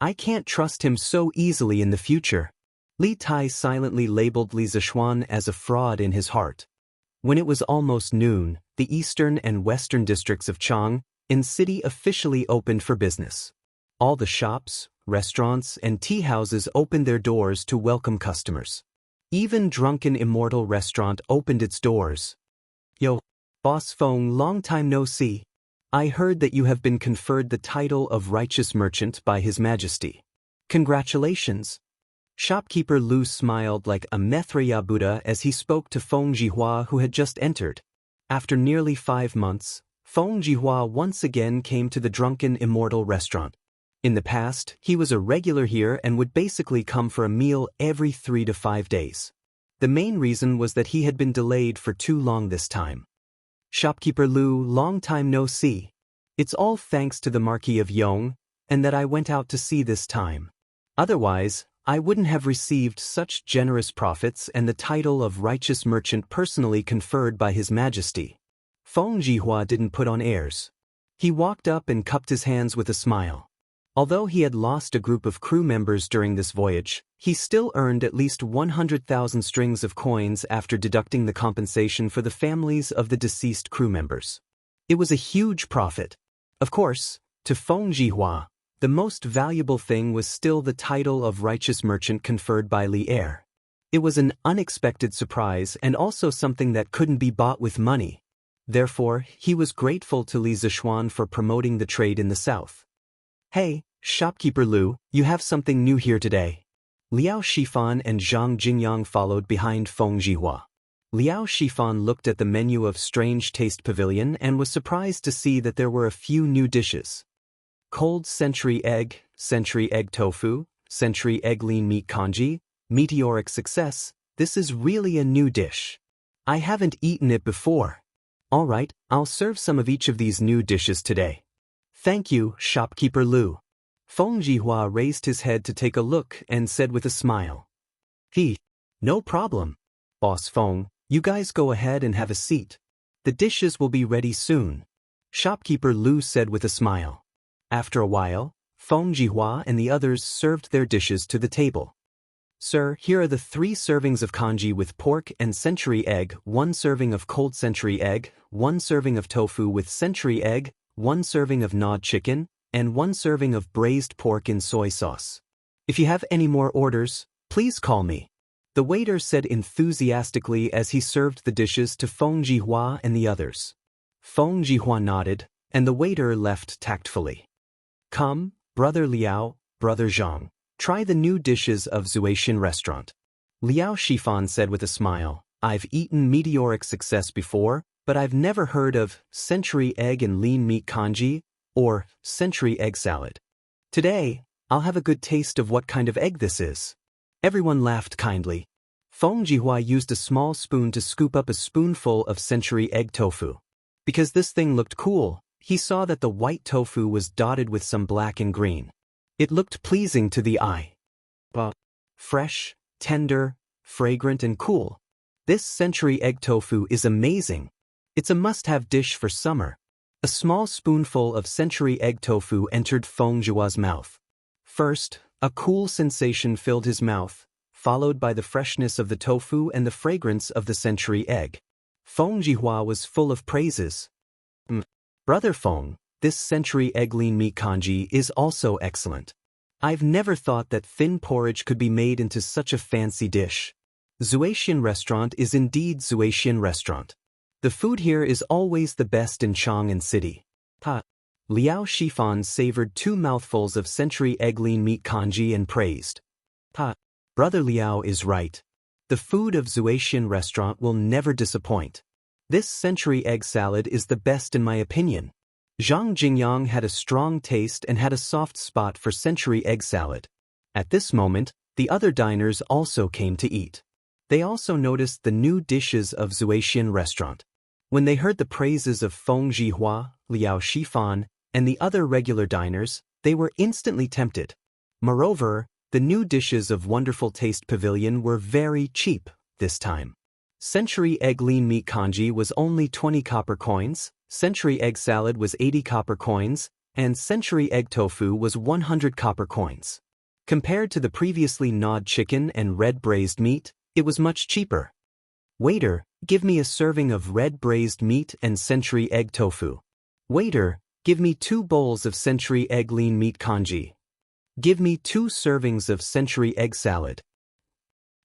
Speaker 1: I can't trust him so easily in the future. Li Tai silently labeled Li Zishuan as a fraud in his heart. When it was almost noon, the eastern and western districts of Chang'an City officially opened for business. All the shops, restaurants, and tea houses opened their doors to welcome customers. Even Drunken Immortal Restaurant opened its doors. Yo, Boss Feng, long time no see. I heard that you have been conferred the title of Righteous Merchant by His Majesty. Congratulations. Shopkeeper Lu smiled like a Maitreya Buddha as he spoke to Feng Jihua, who had just entered. After nearly 5 months, Feng Jihua once again came to the Drunken Immortal Restaurant. In the past, he was a regular here and would basically come for a meal every 3 to 5 days. The main reason was that he had been delayed for too long this time. Shopkeeper Lu, long time no see. It's all thanks to the Marquis of Yong, and that I went out to see this time. Otherwise, I wouldn't have received such generous profits and the title of Righteous Merchant personally conferred by His Majesty. Feng Jihua didn't put on airs. He walked up and cupped his hands with a smile. Although he had lost a group of crew members during this voyage, he still earned at least 100,000 strings of coins after deducting the compensation for the families of the deceased crew members. It was a huge profit. Of course, to Feng Jihua, the most valuable thing was still the title of Righteous Merchant conferred by Li Er. It was an unexpected surprise and also something that couldn't be bought with money. Therefore, he was grateful to Li Zishuan for promoting the trade in the south. Hey, Shopkeeper Lu, you have something new here today. Liao Shifan and Zhang Jingyang followed behind Feng Jihua. Liao Shifan looked at the menu of Strange Taste Pavilion and was surprised to see that there were a few new dishes. Cold century egg tofu, century egg lean meat congee, meteoric success. This is really a new dish. I haven't eaten it before. All right, I'll serve some of each of these new dishes today. Thank you, shopkeeper Lu. Feng Jihua raised his head to take a look and said with a smile. No problem. Boss Feng, you guys go ahead and have a seat. The dishes will be ready soon. Shopkeeper Lu said with a smile. After a while, Feng Jihua and the others served their dishes to the table. Sir, here are the 3 servings of congee with pork and century egg, 1 serving of cold century egg, 1 serving of tofu with century egg, 1 serving of gnawed chicken, and 1 serving of braised pork in soy sauce. If you have any more orders, please call me. The waiter said enthusiastically as he served the dishes to Feng Jihua and the others. Feng Jihua nodded, and the waiter left tactfully. Come, Brother Liao, Brother Zhang, try the new dishes of Zuaishan restaurant. Liao Shifan said with a smile, I've eaten meteoric success before, but I've never heard of century egg and lean meat congee or century egg salad. Today, I'll have a good taste of what kind of egg this is. Everyone laughed kindly. Feng Jihua used a small spoon to scoop up a spoonful of century egg tofu. Because this thing looked cool, he saw that the white tofu was dotted with some black and green. It looked pleasing to the eye. Fresh, tender, fragrant and cool. This century egg tofu is amazing. It's a must-have dish for summer. A small spoonful of century egg tofu entered Feng Jihua's mouth. First, a cool sensation filled his mouth, followed by the freshness of the tofu and the fragrance of the century egg. Feng Jihua was full of praises. Brother Feng, this century egg lean meat congee is also excellent. I've never thought that thin porridge could be made into such a fancy dish. Zuaishan restaurant is indeed Zuaishan restaurant. The food here is always the best in Chang'an City. Liao Shifan savored 2 mouthfuls of century egg lean meat congee and praised. Brother Liao is right. The food of Zuaishan restaurant will never disappoint. This century egg salad is the best in my opinion. Zhang Jingyang had a strong taste and had a soft spot for century egg salad. At this moment, the other diners also came to eat. They also noticed the new dishes of Zuaishan restaurant. When they heard the praises of Feng Jihua, Liao Shifan, and the other regular diners, they were instantly tempted. Moreover, the new dishes of Wonderful Taste Pavilion were very cheap this time. Century egg lean meat congee was only 20 copper coins, century egg salad was 80 copper coins, and century egg tofu was 100 copper coins. Compared to the previously gnawed chicken and red braised meat, it was much cheaper. Waiter, give me a serving of red braised meat and century egg tofu. Waiter, give me 2 bowls of century egg lean meat congee. Give me 2 servings of century egg salad.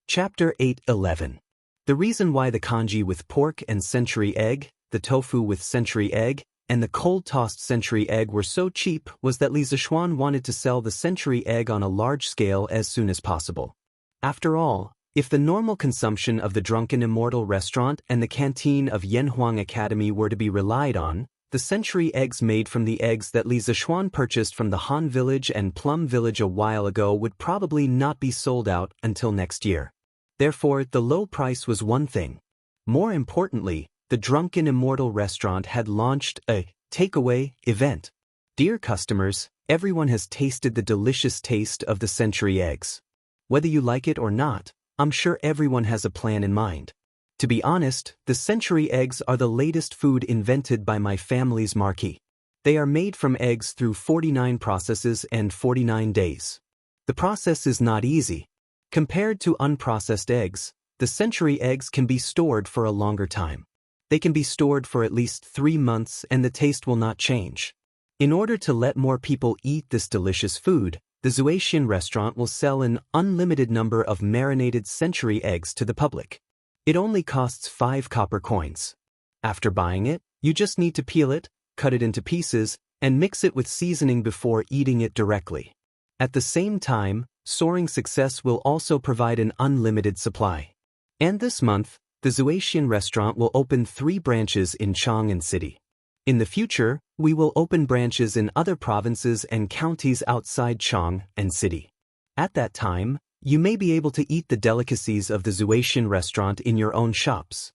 Speaker 1: Chapter 8:11. The reason why the congee with pork and century egg, the tofu with century egg, and the cold-tossed century egg were so cheap was that Li Zishuan wanted to sell the century egg on a large scale as soon as possible. After all, if the normal consumption of the Drunken Immortal restaurant and the canteen of Yanhuang Academy were to be relied on, the century eggs made from the eggs that Li Zishuan purchased from the Han Village and Plum Village a while ago would probably not be sold out until next year. Therefore, the low price was one thing. More importantly, the Drunken Immortal restaurant had launched a takeaway event. Dear customers, everyone has tasted the delicious taste of the century eggs. Whether you like it or not, I'm sure everyone has a plan in mind. To be honest, the century eggs are the latest food invented by my family's marquis. They are made from eggs through 49 processes and 49 days. The process is not easy. Compared to unprocessed eggs, the century eggs can be stored for a longer time. They can be stored for at least 3 months and the taste will not change. In order to let more people eat this delicious food, the Zuaishan restaurant will sell an unlimited number of marinated century eggs to the public. It only costs 5 copper coins. After buying it, you just need to peel it, cut it into pieces, and mix it with seasoning before eating it directly. At the same time, Soaring Success will also provide an unlimited supply. And this month, the Zuaishan restaurant will open 3 branches in Chang'an City. In the future, we will open branches in other provinces and counties outside Chang'an City. At that time, you may be able to eat the delicacies of the Zuaxian restaurant in your own shops.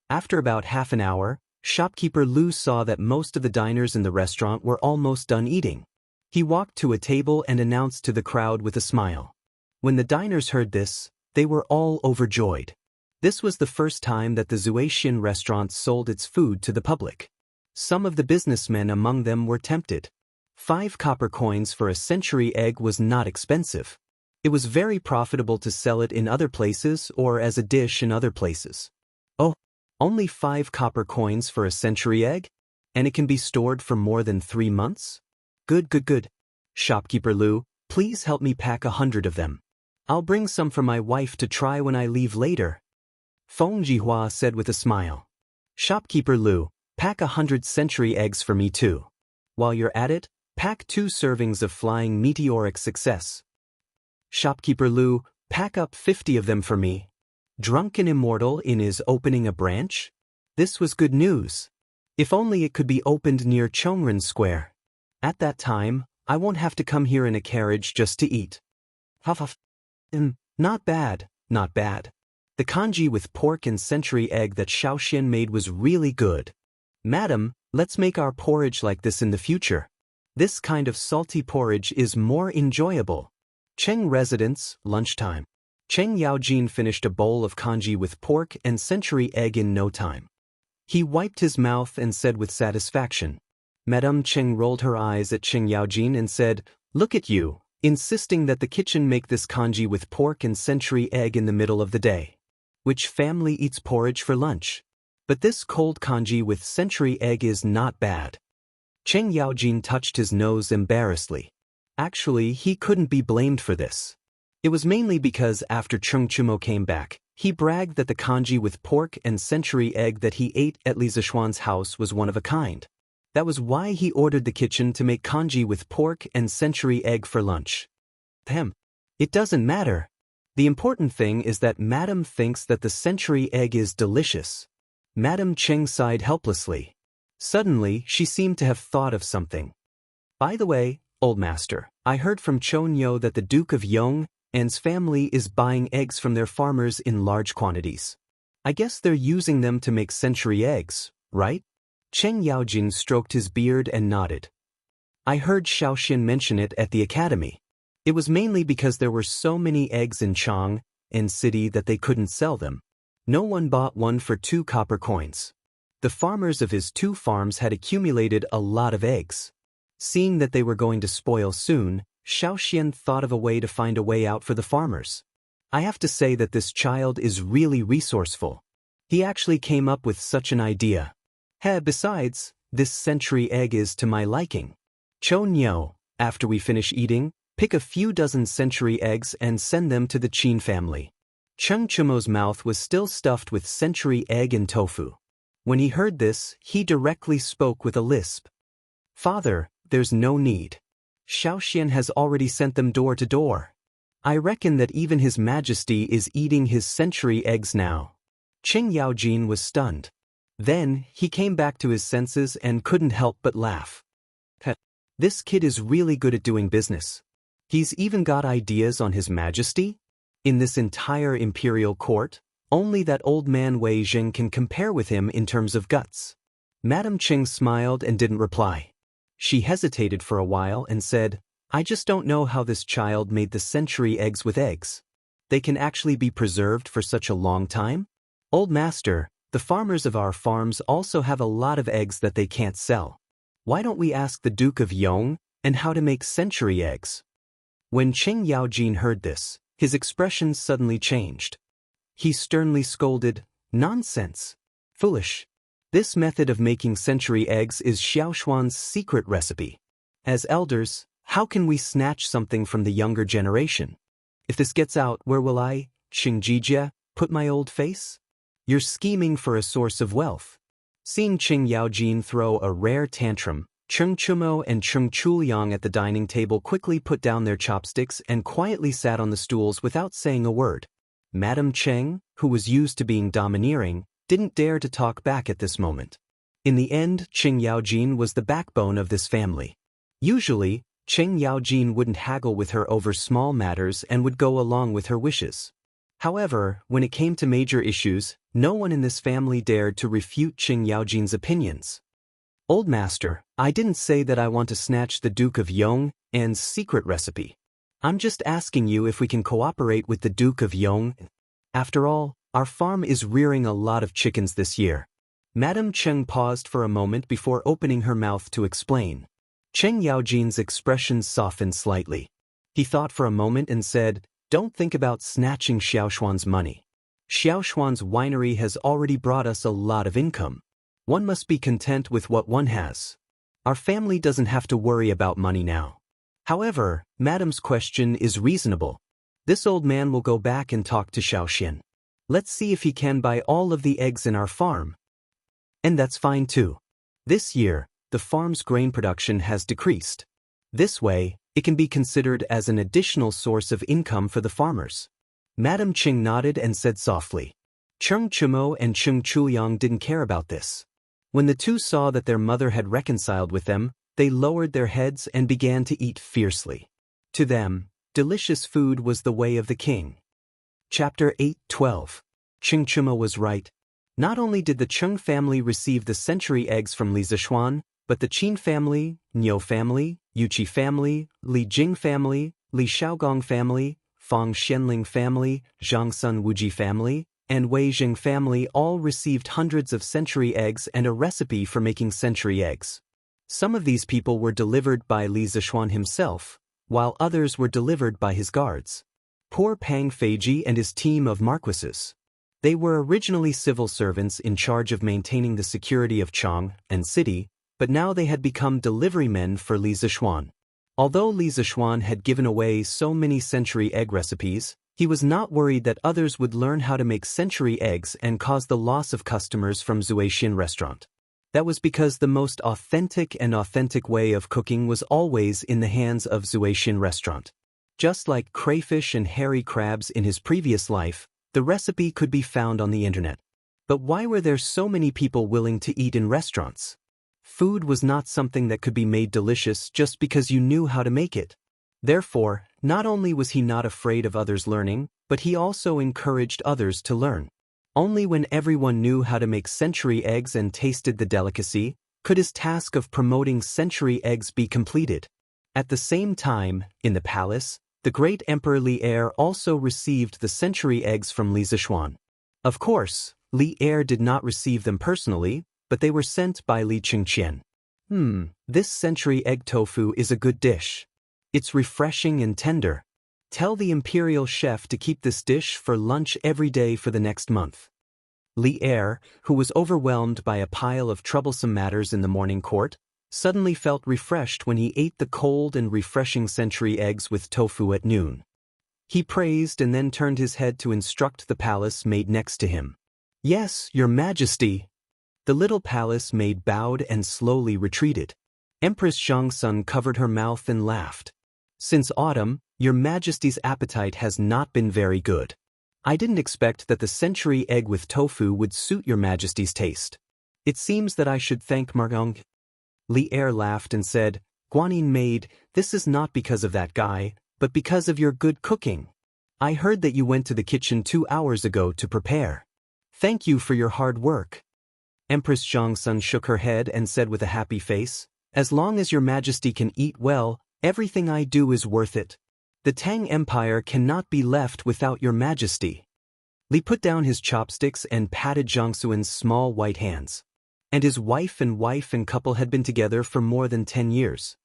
Speaker 1: After about half an hour, shopkeeper Lu saw that most of the diners in the restaurant were almost done eating. He walked to a table and announced to the crowd with a smile. When the diners heard this, they were all overjoyed. This was the first time that the Zuaxian restaurant sold its food to the public. Some of the businessmen among them were tempted. 5 copper coins for a century egg was not expensive. It was very profitable to sell it in other places or as a dish in other places. Oh, only 5 copper coins for a century egg? And it can be stored for more than 3 months? Good. Shopkeeper Lu, please help me pack 100 of them. I'll bring some for my wife to try when I leave later. Feng Jihua said with a smile. Shopkeeper Lu, pack 100 century eggs for me too. While you're at it, pack 2 servings of flying meteoric success. Shopkeeper Lu, pack up 50 of them for me. Drunken Immortal Inn is opening a branch? This was good news. If only it could be opened near Chongren Square. At that time, I won't have to come here in a carriage just to eat. Huff. Not bad. The congee with pork and century egg that Xiaoxian made was really good. Madam, let's make our porridge like this in the future. This kind of salty porridge is more enjoyable. Cheng Residence, lunchtime. Cheng Yaojin finished a bowl of congee with pork and century egg in no time. He wiped his mouth and said with satisfaction. Madame Cheng rolled her eyes at Cheng Yaojin and said, "Look at you, insisting that the kitchen make this congee with pork and century egg in the middle of the day. Which family eats porridge for lunch? But this cold congee with century egg is not bad." Cheng Yaojin touched his nose embarrassedly. Actually, he couldn't be blamed for this. It was mainly because after Cheng Chumo came back, he bragged that the congee with pork and century egg that he ate at Li Zishuan's house was one of a kind. That was why he ordered the kitchen to make congee with pork and century egg for lunch. It doesn't matter. The important thing is that Madame thinks that the century egg is delicious. Madame Cheng sighed helplessly. Suddenly, she seemed to have thought of something. By the way, old master, I heard from Chonyo that the Duke of Yong'an's family is buying eggs from their farmers in large quantities. I guess they're using them to make century eggs, right? Cheng Yaojin stroked his beard and nodded. I heard Xiaoxian mention it at the academy. It was mainly because there were so many eggs in Chang'an City that they couldn't sell them. No one bought one for 2 copper coins. The farmers of his 2 farms had accumulated a lot of eggs. Seeing that they were going to spoil soon, Xiaoxian thought of a way to find a way out for the farmers. I have to say that this child is really resourceful. He actually came up with such an idea. Besides, this century egg is to my liking. Chonyo, after we finish eating, pick a few dozen century eggs and send them to the Qin family. Cheng Chumo's mouth was still stuffed with century egg and tofu. When he heard this, he directly spoke with a lisp. Father, there's no need. Xiaoxian has already sent them door to door. I reckon that even His Majesty is eating his century eggs now. Cheng Yaojin was stunned. Then, he came back to his senses and couldn't help but laugh. This kid is really good at doing business. He's even got ideas on His Majesty? In this entire imperial court, only that old man Wei Jing can compare with him in terms of guts. Madame Cheng smiled and didn't reply. She hesitated for a while and said, I just don't know how this child made the century eggs with eggs. They can actually be preserved for such a long time? Old master, the farmers of our farms also have a lot of eggs that they can't sell. Why don't we ask the Duke of Yong'an how to make century eggs? When Cheng Yaojin heard this, his expression suddenly changed. He sternly scolded, Nonsense! Foolish! This method of making century eggs is Xiaoshuan's secret recipe. As elders, how can we snatch something from the younger generation? If this gets out, where will I, Qingjijia, put my old face? You're scheming for a source of wealth. Seeing Cheng Yaojin throw a rare tantrum, Cheng Chumo and Cheng Chuliang at the dining table quickly put down their chopsticks and quietly sat on the stools without saying a word. Madame Cheng, who was used to being domineering, didn't dare to talk back at this moment. In the end, Cheng Yaojin was the backbone of this family. Usually, Cheng Yaojin wouldn't haggle with her over small matters and would go along with her wishes. However, when it came to major issues, no one in this family dared to refute Cheng Yaojin's opinions. Old master, I didn't say that I want to snatch the Duke of Yong's secret recipe. I'm just asking you if we can cooperate with the Duke of Yong. After all, our farm is rearing a lot of chickens this year. Madame Cheng paused for a moment before opening her mouth to explain. Cheng Yaojin's expression softened slightly. He thought for a moment and said, "Don't think about snatching Xiaoshuan's money. Xiaoshuan's winery has already brought us a lot of income. One must be content with what one has. Our family doesn't have to worry about money now." However, Madame's question is reasonable. This old man will go back and talk to Xiaoxian. Let's see if he can buy all of the eggs in our farm. And that's fine too. This year, the farm's grain production has decreased. This way, it can be considered as an additional source of income for the farmers. Madame Cheng nodded and said softly. Cheng Chumo and Cheng Chuliang didn't care about this. When the two saw that their mother had reconciled with them, they lowered their heads and began to eat fiercely. To them, delicious food was the way of the king. Chapter 8:12. Cheng Chumo was right. Not only did the Cheng family receive the century eggs from Li Zishuan, but the Qin family, Niu family, Yuqi family, Li Jing family, Li Shaogong family, Fang Xianling family, Zhang Sun Wuji family, and Wei Jing family all received hundreds of century eggs and a recipe for making century eggs. Some of these people were delivered by Li Zishuan himself, while others were delivered by his guards. Poor Pang Feiji and his team of marquises. They were originally civil servants in charge of maintaining the security of Chang and city, but now they had become delivery men for Li Zishuan. Although Li Zishuan had given away so many century egg recipes, he was not worried that others would learn how to make century eggs and cause the loss of customers from Zuexian restaurant. That was because the most authentic way of cooking was always in the hands of Zuexian restaurant. Just like crayfish and hairy crabs in his previous life, the recipe could be found on the internet. But why were there so many people willing to eat in restaurants? Food was not something that could be made delicious just because you knew how to make it. Therefore, not only was he not afraid of others learning, but he also encouraged others to learn. Only when everyone knew how to make century eggs and tasted the delicacy, could his task of promoting century eggs be completed. At the same time, in the palace, the great Emperor Li Er also received the century eggs from Li Zishuan. Of course, Li Er did not receive them personally, but they were sent by Li Qingqian. This century egg tofu is a good dish. It's refreshing and tender. Tell the imperial chef to keep this dish for lunch every day for the next month. Li Er, who was overwhelmed by a pile of troublesome matters in the morning court, suddenly felt refreshed when he ate the cold and refreshing century eggs with tofu at noon. He praised and then turned his head to instruct the palace maid next to him. "Yes, your majesty." The little palace maid bowed and slowly retreated. Empress Xianxia covered her mouth and laughed. "Since autumn, your majesty's appetite has not been very good. I didn't expect that the century egg with tofu would suit your majesty's taste. It seems that I should thank Margong." Li Er laughed and said, "Guanyin maid, this is not because of that guy, but because of your good cooking. I heard that you went to the kitchen 2 hours ago to prepare. Thank you for your hard work." Empress Xianxia shook her head and said with a happy face, "As long as your majesty can eat well, everything I do is worth it. The Tang Empire cannot be left without your majesty." Li put down his chopsticks and patted Jiangsuan's small white hands. And his wife and couple had been together for more than 10 years.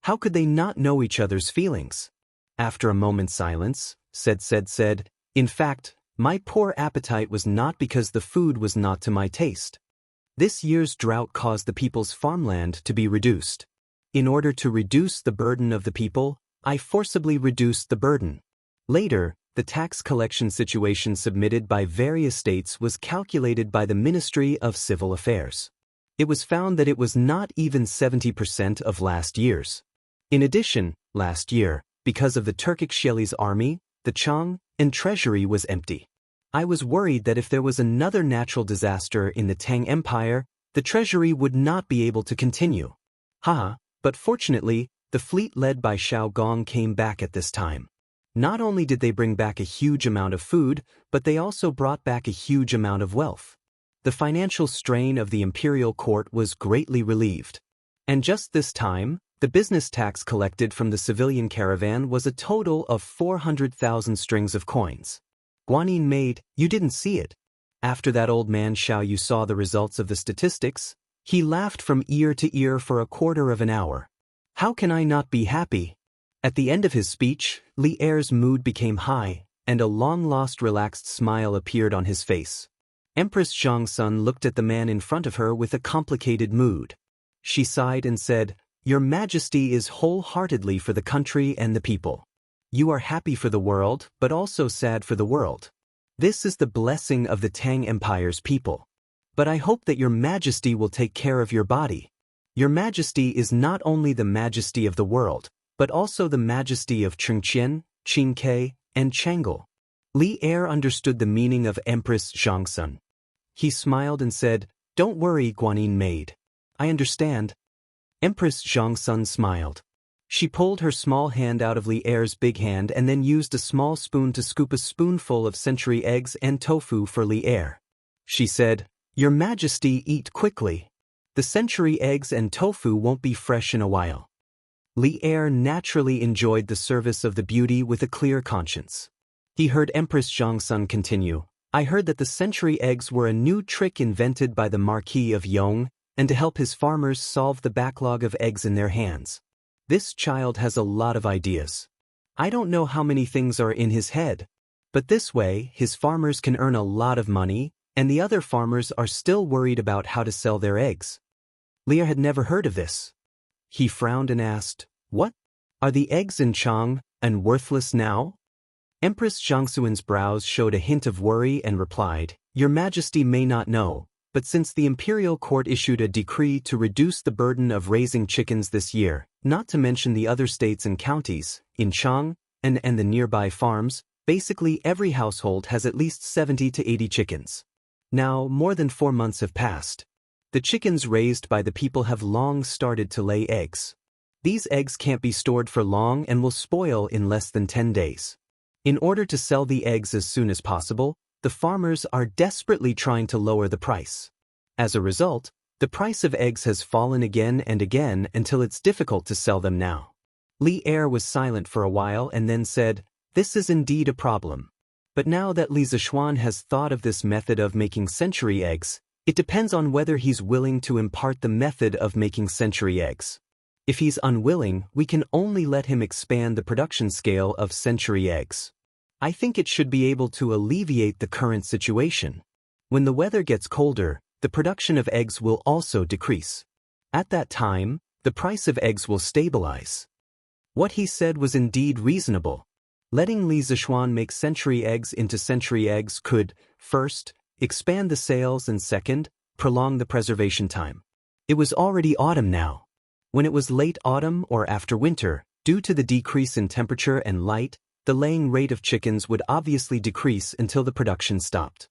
Speaker 1: How could they not know each other's feelings? After a moment's silence, said, "In fact, my poor appetite was not because the food was not to my taste. This year's drought caused the people's farmland to be reduced. In order to reduce the burden of the people, I forcibly reduced the burden. Later, the tax collection situation submitted by various states was calculated by the Ministry of Civil Affairs. It was found that it was not even 70% of last year's. In addition, last year, because of the Turkic Sheli's army, the Chang and treasury was empty. I was worried that if there was another natural disaster in the Tang Empire, the treasury would not be able to continue. But fortunately, The fleet led by Xiao Gong came back at this time. Not only did they bring back a huge amount of food, but they also brought back a huge amount of wealth. The financial strain of the imperial court was greatly relieved. And just this time, the business tax collected from the civilian caravan was a total of 400,000 strings of coins. Guanyin maid, you didn't see it. After that old man Xiao Yu saw the results of the statistics, he laughed from ear to ear for a quarter of an hour. How can I not be happy? At the end of his speech, Li Er's mood became high, and a long-lost relaxed smile appeared on his face. Empress Xianxia looked at the man in front of her with a complicated mood. She sighed and said, "Your Majesty is wholeheartedly for the country and the people. You are happy for the world, but also sad for the world. This is the blessing of the Tang Empire's people. But I hope that your Majesty will take care of your body. Your Majesty is not only the Majesty of the world, but also the Majesty of Chengqian, Qingke, and Chang'e." Li Er understood the meaning of Empress Xianxia. He smiled and said, "Don't worry, Guanyin maid. I understand." Empress Xianxia smiled. She pulled her small hand out of Li Er's big hand and then used a small spoon to scoop a spoonful of century eggs and tofu for Li Er. She said, "Your Majesty, eat quickly. The century eggs and tofu won't be fresh in a while." Li Er naturally enjoyed the service of the beauty with a clear conscience. He heard Empress Xianxia continue, "I heard that the century eggs were a new trick invented by the Marquis of Yong, and to help his farmers solve the backlog of eggs in their hands. This child has a lot of ideas. I don't know how many things are in his head. But this way, his farmers can earn a lot of money, and the other farmers are still worried about how to sell their eggs." Lear had never heard of this. He frowned and asked, "What? Are the eggs in Chang and worthless now?" Empress Xiangxuan's brows showed a hint of worry and replied, "Your Majesty may not know, but since the imperial court issued a decree to reduce the burden of raising chickens this year, not to mention the other states and counties, in Chang and the nearby farms, basically every household has at least 70 to 80 chickens. Now, more than 4 months have passed. The chickens raised by the people have long started to lay eggs. These eggs can't be stored for long and will spoil in less than 10 days. In order to sell the eggs as soon as possible, the farmers are desperately trying to lower the price. As a result, the price of eggs has fallen again and again until it's difficult to sell them now." Li Er was silent for a while and then said, "This is indeed a problem. But now that Li Zishuan has thought of this method of making century eggs, it depends on whether he's willing to impart the method of making century eggs. If he's unwilling, we can only let him expand the production scale of century eggs. I think it should be able to alleviate the current situation. When the weather gets colder, the production of eggs will also decrease. At that time, the price of eggs will stabilize." What he said was indeed reasonable. Letting Li Zishuan make century eggs into century eggs could, first, expand the sales and second, prolong the preservation time. It was already autumn now. When it was late autumn or after winter, due to the decrease in temperature and light, the laying rate of chickens would obviously decrease until the production stopped.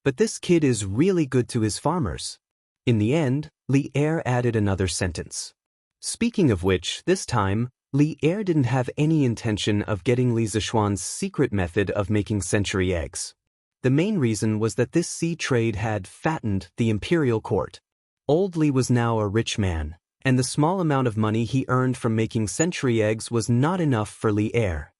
Speaker 1: But this kid is really good to his farmers. In the end, Li Er added another sentence. Speaking of which, this time, Li Er didn't have any intention of getting Li Zishuan's secret method of making century eggs. The main reason was that this sea trade had fattened the imperial court. Old Li was now a rich man, and the small amount of money he earned from making century eggs was not enough for Li Er.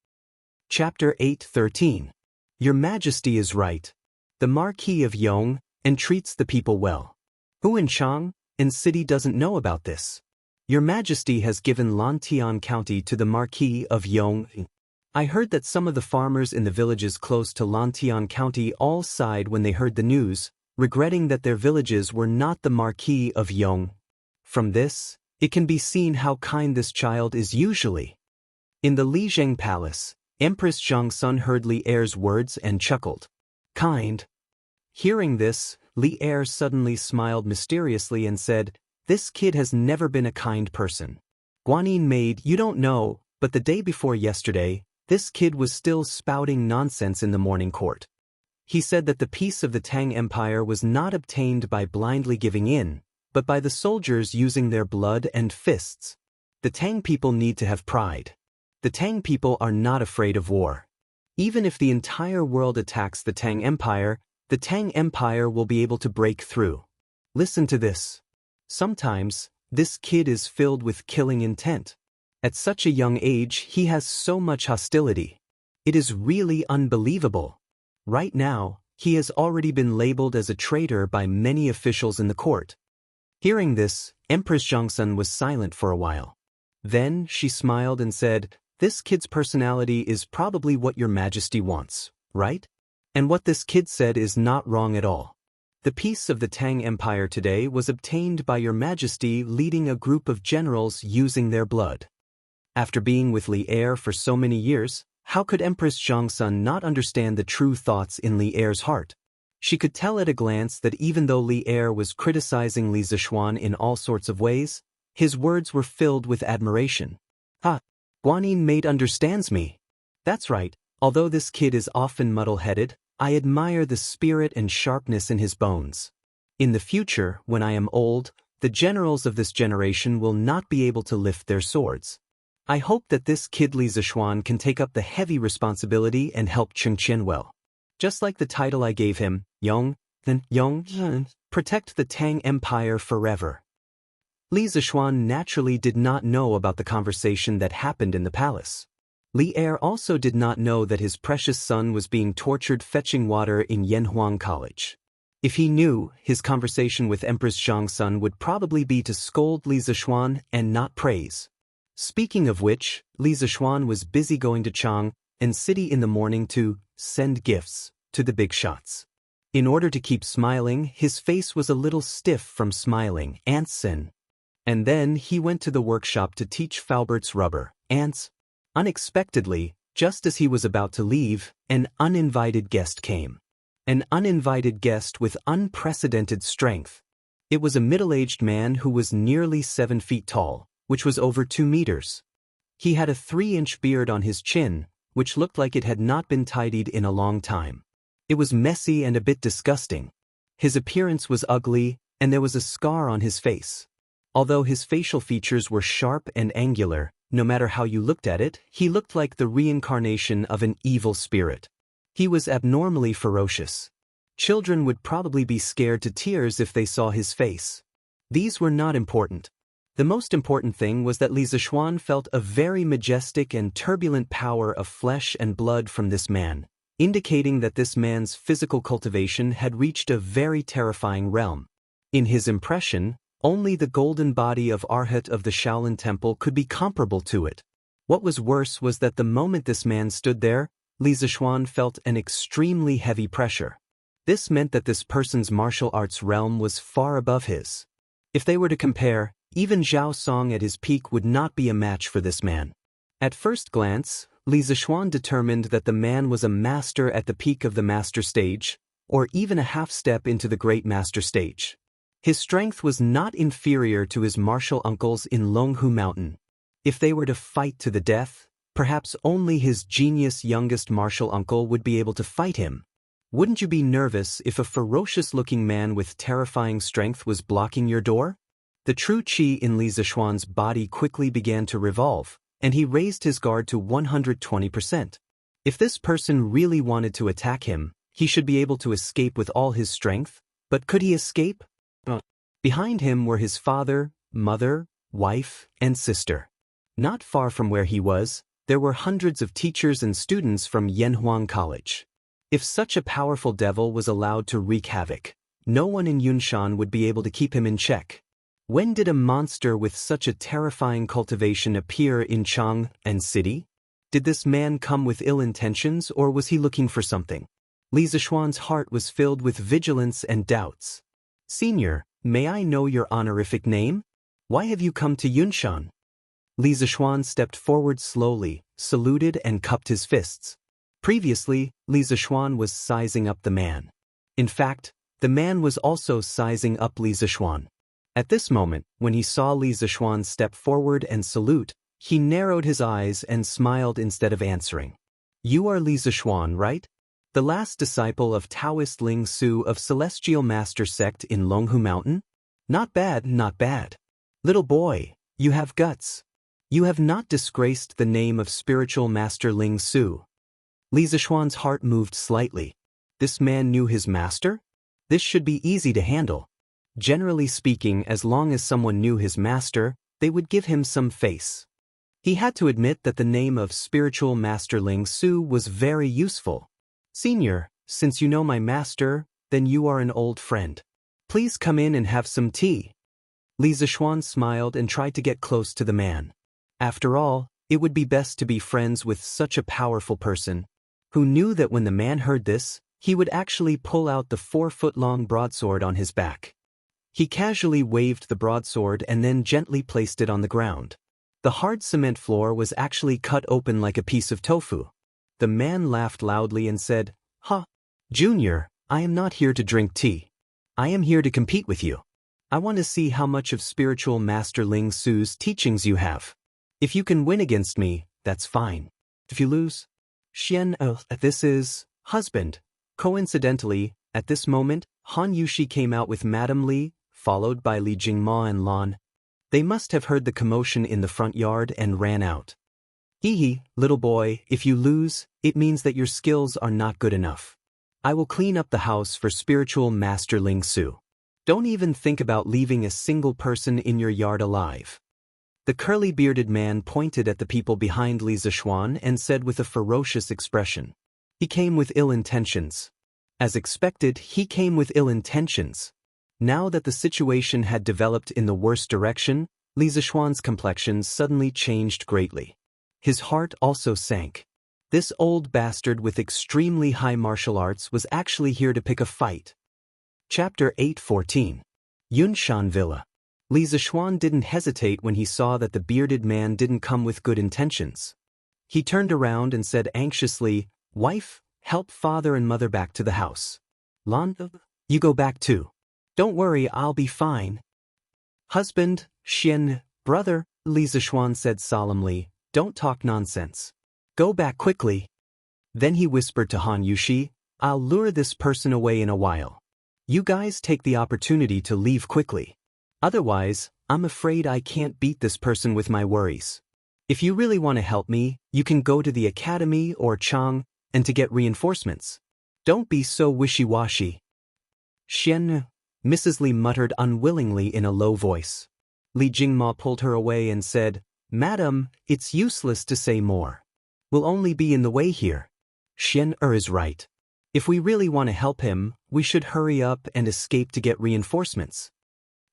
Speaker 1: Chapter 8:13. Your Majesty is right. The Marquis of Yong entreats the people well. Who in Chang and city doesn't know about this? Your Majesty has given Lantian County to the Marquis of Yong. I heard that some of the farmers in the villages close to Lantian County all sighed when they heard the news, regretting that their villages were not the Marquis of Yong. From this, it can be seen how kind this child is usually. In the Lizheng Palace, Empress Xiangxia heard Li Er's words and chuckled. Kind. Hearing this, Li Er suddenly smiled mysteriously and said, "This kid has never been a kind person. Guanyin maid, you don't know, but the day before yesterday, this kid was still spouting nonsense in the morning court. He said that the peace of the Tang Empire was not obtained by blindly giving in, but by the soldiers using their blood and fists. The Tang people need to have pride. The Tang people are not afraid of war. Even if the entire world attacks the Tang Empire will be able to break through. Listen to this. Sometimes, this kid is filled with killing intent. At such a young age, he has so much hostility. It is really unbelievable. Right now, he has already been labeled as a traitor by many officials in the court. Hearing this, Empress Xianxia was silent for a while. Then, she smiled and said, "This kid's personality is probably what your majesty wants, right? And what this kid said is not wrong at all. The peace of the Tang Empire today was obtained by your majesty leading a group of generals using their blood." After being with Li Er for so many years, how could Empress Xianxia not understand the true thoughts in Li Er's heart? She could tell at a glance that even though Li Er was criticizing Li Zishuan in all sorts of ways, his words were filled with admiration. Guanyin mate understands me. That's right, although this kid is often muddle-headed, I admire the spirit and sharpness in his bones. In the future, when I am old, the generals of this generation will not be able to lift their swords. I hope that this kid Li Zishuan can take up the heavy responsibility and help Chengqian well. Just like the title I gave him, Yong, protect the Tang Empire forever. Li Zishuan naturally did not know about the conversation that happened in the palace. Li Er also did not know that his precious son was being tortured fetching water in Yanhuang College. If he knew, his conversation with Empress Xianxia would probably be to scold Li Zishuan and not praise. Speaking of which, Li Zishuan was busy going to Chang and City in the morning to send gifts to the big shots. In order to keep smiling, his face was a little stiff from smiling, Antsin. And then he went to the workshop to teach Falbert's rubber, ants. Unexpectedly, just as he was about to leave, an uninvited guest came. An uninvited guest with unprecedented strength. It was a middle-aged man who was nearly 7 feet tall, which was over 2 meters. He had a 3-inch beard on his chin, which looked like it had not been tidied in a long time. It was messy and a bit disgusting. His appearance was ugly, and there was a scar on his face. Although his facial features were sharp and angular, no matter how you looked at it, he looked like the reincarnation of an evil spirit. He was abnormally ferocious. Children would probably be scared to tears if they saw his face. These were not important. The most important thing was that Li Zishuan felt a very majestic and turbulent power of flesh and blood from this man, indicating that this man's physical cultivation had reached a very terrifying realm. In his impression, only the golden body of Arhat of the Shaolin Temple could be comparable to it. What was worse was that the moment this man stood there, Li Zishuan felt an extremely heavy pressure. This meant that this person's martial arts realm was far above his. If they were to compare, even Zhao Song at his peak would not be a match for this man. At first glance, Li Zishuan determined that the man was a master at the peak of the master stage, or even a half step into the great master stage. His strength was not inferior to his martial uncles in Longhu Mountain. If they were to fight to the death, perhaps only his genius youngest martial uncle would be able to fight him. Wouldn't you be nervous if a ferocious-looking man with terrifying strength was blocking your door? The true qi in Li Zishuan's body quickly began to revolve, and he raised his guard to 120%. If this person really wanted to attack him, he should be able to escape with all his strength, but could he escape? Behind him were his father, mother, wife, and sister. Not far from where he was, there were hundreds of teachers and students from Yanhuang College. If such a powerful devil was allowed to wreak havoc, no one in Yunshan would be able to keep him in check. When did a monster with such a terrifying cultivation appear in Chang and City? Did this man come with ill intentions or was he looking for something? Li Zishuan's heart was filled with vigilance and doubts. "Senior, may I know your honorific name? Why have you come to Yunshan?" Li Zishuan stepped forward slowly, saluted and cupped his fists. Previously, Li Zishuan was sizing up the man. In fact, the man was also sizing up Li Zishuan. At this moment, when he saw Li Zishuan step forward and salute, he narrowed his eyes and smiled instead of answering. "You are Li Zishuan, right? The last disciple of Taoist Ling Su of Celestial Master Sect in Longhu Mountain? Not bad, not bad. Little boy, you have guts. You have not disgraced the name of spiritual master Ling Su. Li Zishuan's heart moved slightly. This man knew his master? This should be easy to handle. Generally speaking, as long as someone knew his master, they would give him some face. He had to admit that the name of spiritual master Ling Su was very useful. Senior, since you know my master, then you are an old friend. Please come in and have some tea. Li Zishuan smiled and tried to get close to the man. After all, it would be best to be friends with such a powerful person, who knew that when the man heard this, he would actually pull out the 4-foot-long broadsword on his back. He casually waved the broadsword and then gently placed it on the ground. The hard cement floor was actually cut open like a piece of tofu. The man laughed loudly and said, "Ha! Junior, I am not here to drink tea. I am here to compete with you. I want to see how much of spiritual master Ling Su's teachings you have. If you can win against me, that's fine. If you lose..." This is husband. Coincidentally, at this moment, Han Yushi came out with Madame Li, followed by Li Jingma and Lan. They must have heard the commotion in the front yard and ran out. "Hee, little boy, if you lose, it means that your skills are not good enough. I will clean up the house for spiritual master Ling Su. Don't even think about leaving a single person in your yard alive." The curly-bearded man pointed at the people behind Li Zishuan and said with a ferocious expression. He came with ill intentions. As expected, he came with ill intentions. Now that the situation had developed in the worst direction, Li Zishuan's complexion suddenly changed greatly. His heart also sank. This old bastard with extremely high martial arts was actually here to pick a fight. Chapter 8:14. Yunshan Villa. Li Zishuan didn't hesitate when he saw that the bearded man didn't come with good intentions. He turned around and said anxiously, "Wife, help father and mother back to the house. Lan, you go back too. Don't worry, I'll be fine." "Husband, brother," Li Zishuan said solemnly, "don't talk nonsense. Go back quickly." Then he whispered to Han Yushi, "I'll lure this person away in a while. You guys take the opportunity to leave quickly. Otherwise, I'm afraid I can't beat this person with my worries. If you really want to help me, you can go to the academy or Chang and to get reinforcements. Don't be so wishy-washy." Mrs. Li muttered unwillingly in a low voice. Li Jingma pulled her away and said, "Madam, it's useless to say more. We'll only be in the way here. Is right. If we really want to help him, we should hurry up and escape to get reinforcements."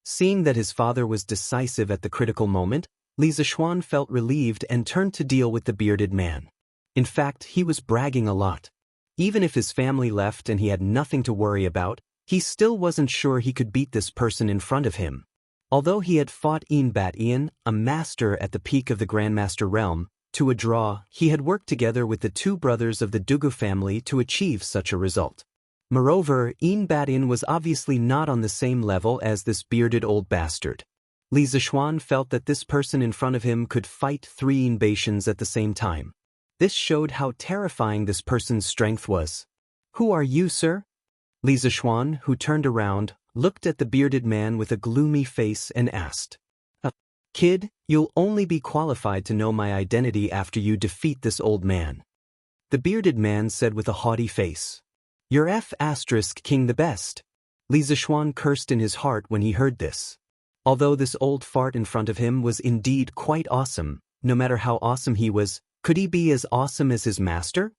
Speaker 1: Seeing that his father was decisive at the critical moment, Li Zishuan felt relieved and turned to deal with the bearded man. In fact, he was bragging a lot. Even if his family left and he had nothing to worry about, he still wasn't sure he could beat this person in front of him. Although he had fought Yin Bat Ian, a master at the peak of the Grandmaster realm, to a draw, he had worked together with the two brothers of the Dugu family to achieve such a result. Moreover, Yin Bat Ian was obviously not on the same level as this bearded old bastard. Li Zishuan felt that this person in front of him could fight 3 Yin Baitians at the same time. This showed how terrifying this person's strength was. "Who are you, sir?" Li Zishuan, who turned around, looked at the bearded man with a gloomy face and asked. "Kid, you'll only be qualified to know my identity after you defeat this old man." The bearded man said with a haughty face. "You're King the best." Li Zishuan cursed in his heart when he heard this. Although this old fart in front of him was indeed quite awesome, no matter how awesome he was, could he be as awesome as his master?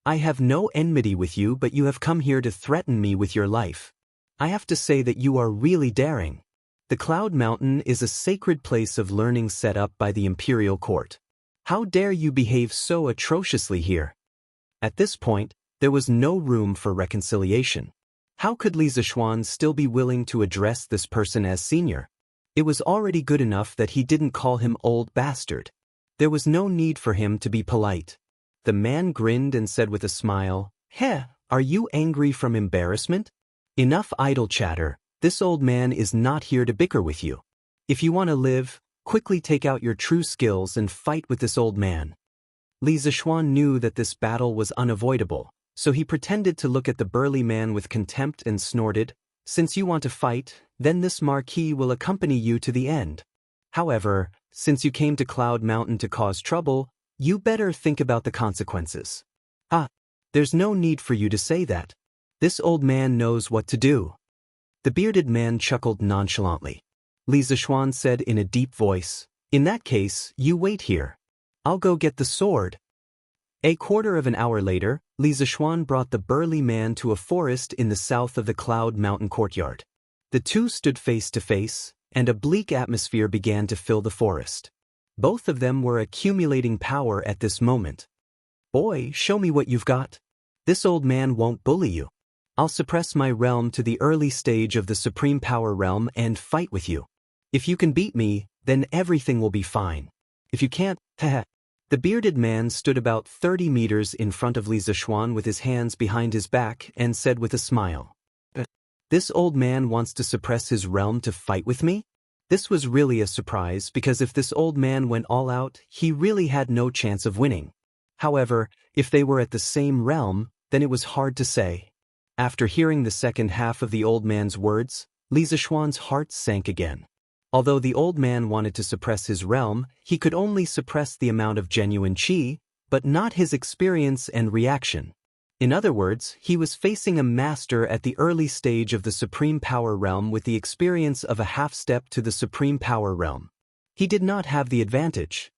Speaker 1: "I have no enmity with you, but you have come here to threaten me with your life. I have to say that you are really daring. The Cloud Mountain is a sacred place of learning set up by the Imperial Court. How dare you behave so atrociously here?" At this point, there was no room for reconciliation. How could Li Zishuan still be willing to address this person as senior? It was already good enough that he didn't call him old bastard. There was no need for him to be polite. The man grinned and said with a smile, "Heh, are you angry from embarrassment? Enough idle chatter. This old man is not here to bicker with you. If you want to live, quickly take out your true skills and fight with this old man." Li Zishuan knew that this battle was unavoidable, so he pretended to look at the burly man with contempt and snorted, "Since you want to fight, then this marquis will accompany you to the end." However, since you came to Cloud Mountain to cause trouble, you better think about the consequences. Ah, there's no need for you to say that. This old man knows what to do. The bearded man chuckled nonchalantly. Li Zishuan said in a deep voice, "In that case, you wait here. I'll go get the sword." A quarter of an hour later, Li Zishuan brought the burly man to a forest in the south of the Cloud Mountain courtyard. The two stood face to face, and a bleak atmosphere began to fill the forest. Both of them were accumulating power at this moment. "Boy, show me what you've got. This old man won't bully you. I'll suppress my realm to the early stage of the Supreme Power Realm and fight with you. If you can beat me, then everything will be fine. If you can't, heh." The bearded man stood about 30 meters in front of Li Zishuan with his hands behind his back and said with a smile, "This old man wants to suppress his realm to fight with me?" This was really a surprise because if this old man went all out, he really had no chance of winning. However, if they were at the same realm, then it was hard to say. After hearing the second half of the old man's words, Li Zishuan's heart sank again. Although the old man wanted to suppress his realm, he could only suppress the amount of genuine qi, but not his experience and reaction. In other words, he was facing a master at the early stage of the Supreme Power Realm with the experience of a half-step to the Supreme Power Realm. He did not have the advantage.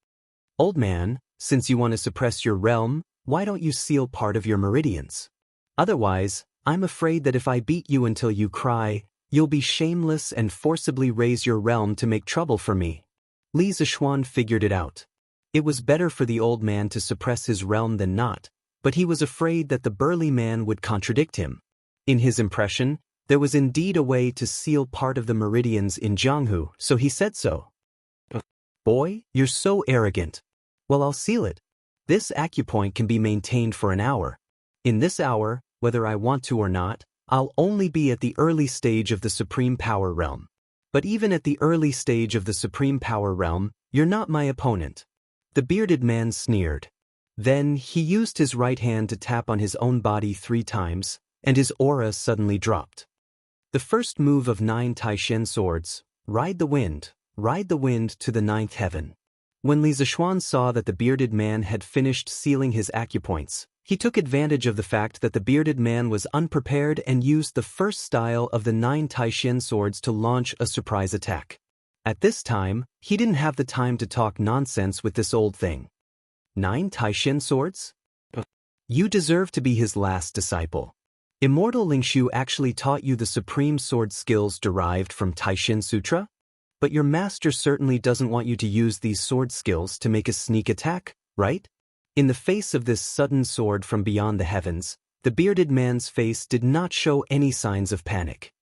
Speaker 1: "Old man, since you want to suppress your realm, why don't you seal part of your meridians? Otherwise, I'm afraid that if I beat you until you cry, you'll be shameless and forcibly raise your realm to make trouble for me." Li Zishuan figured it out. It was better for the old man to suppress his realm than not, but he was afraid that the burly man would contradict him. In his impression, there was indeed a way to seal part of the meridians in Jianghu, so he said so. "Boy, you're so arrogant." "Well, I'll seal it. This acupoint can be maintained for an hour. In this hour, whether I want to or not, I'll only be at the early stage of the Supreme Power Realm. But even at the early stage of the Supreme Power Realm, you're not my opponent." The bearded man sneered. Then he used his right hand to tap on his own body 3 times, and his aura suddenly dropped. The first move of 9 Taishen swords, ride the wind to the 9th heaven. When Li Zishuan saw that the bearded man had finished sealing his acupoints, he took advantage of the fact that the bearded man was unprepared and used the first style of the 9 Taishen swords to launch a surprise attack. At this time, he didn't have the time to talk nonsense with this old thing. 9 Taishen swords? You deserve to be his last disciple. Immortal Lingshu actually taught you the supreme sword skills derived from Taishen Sutra? But your master certainly doesn't want you to use these sword skills to make a sneak attack, right? In the face of this sudden sword from beyond the heavens, the bearded man's face did not show any signs of panic.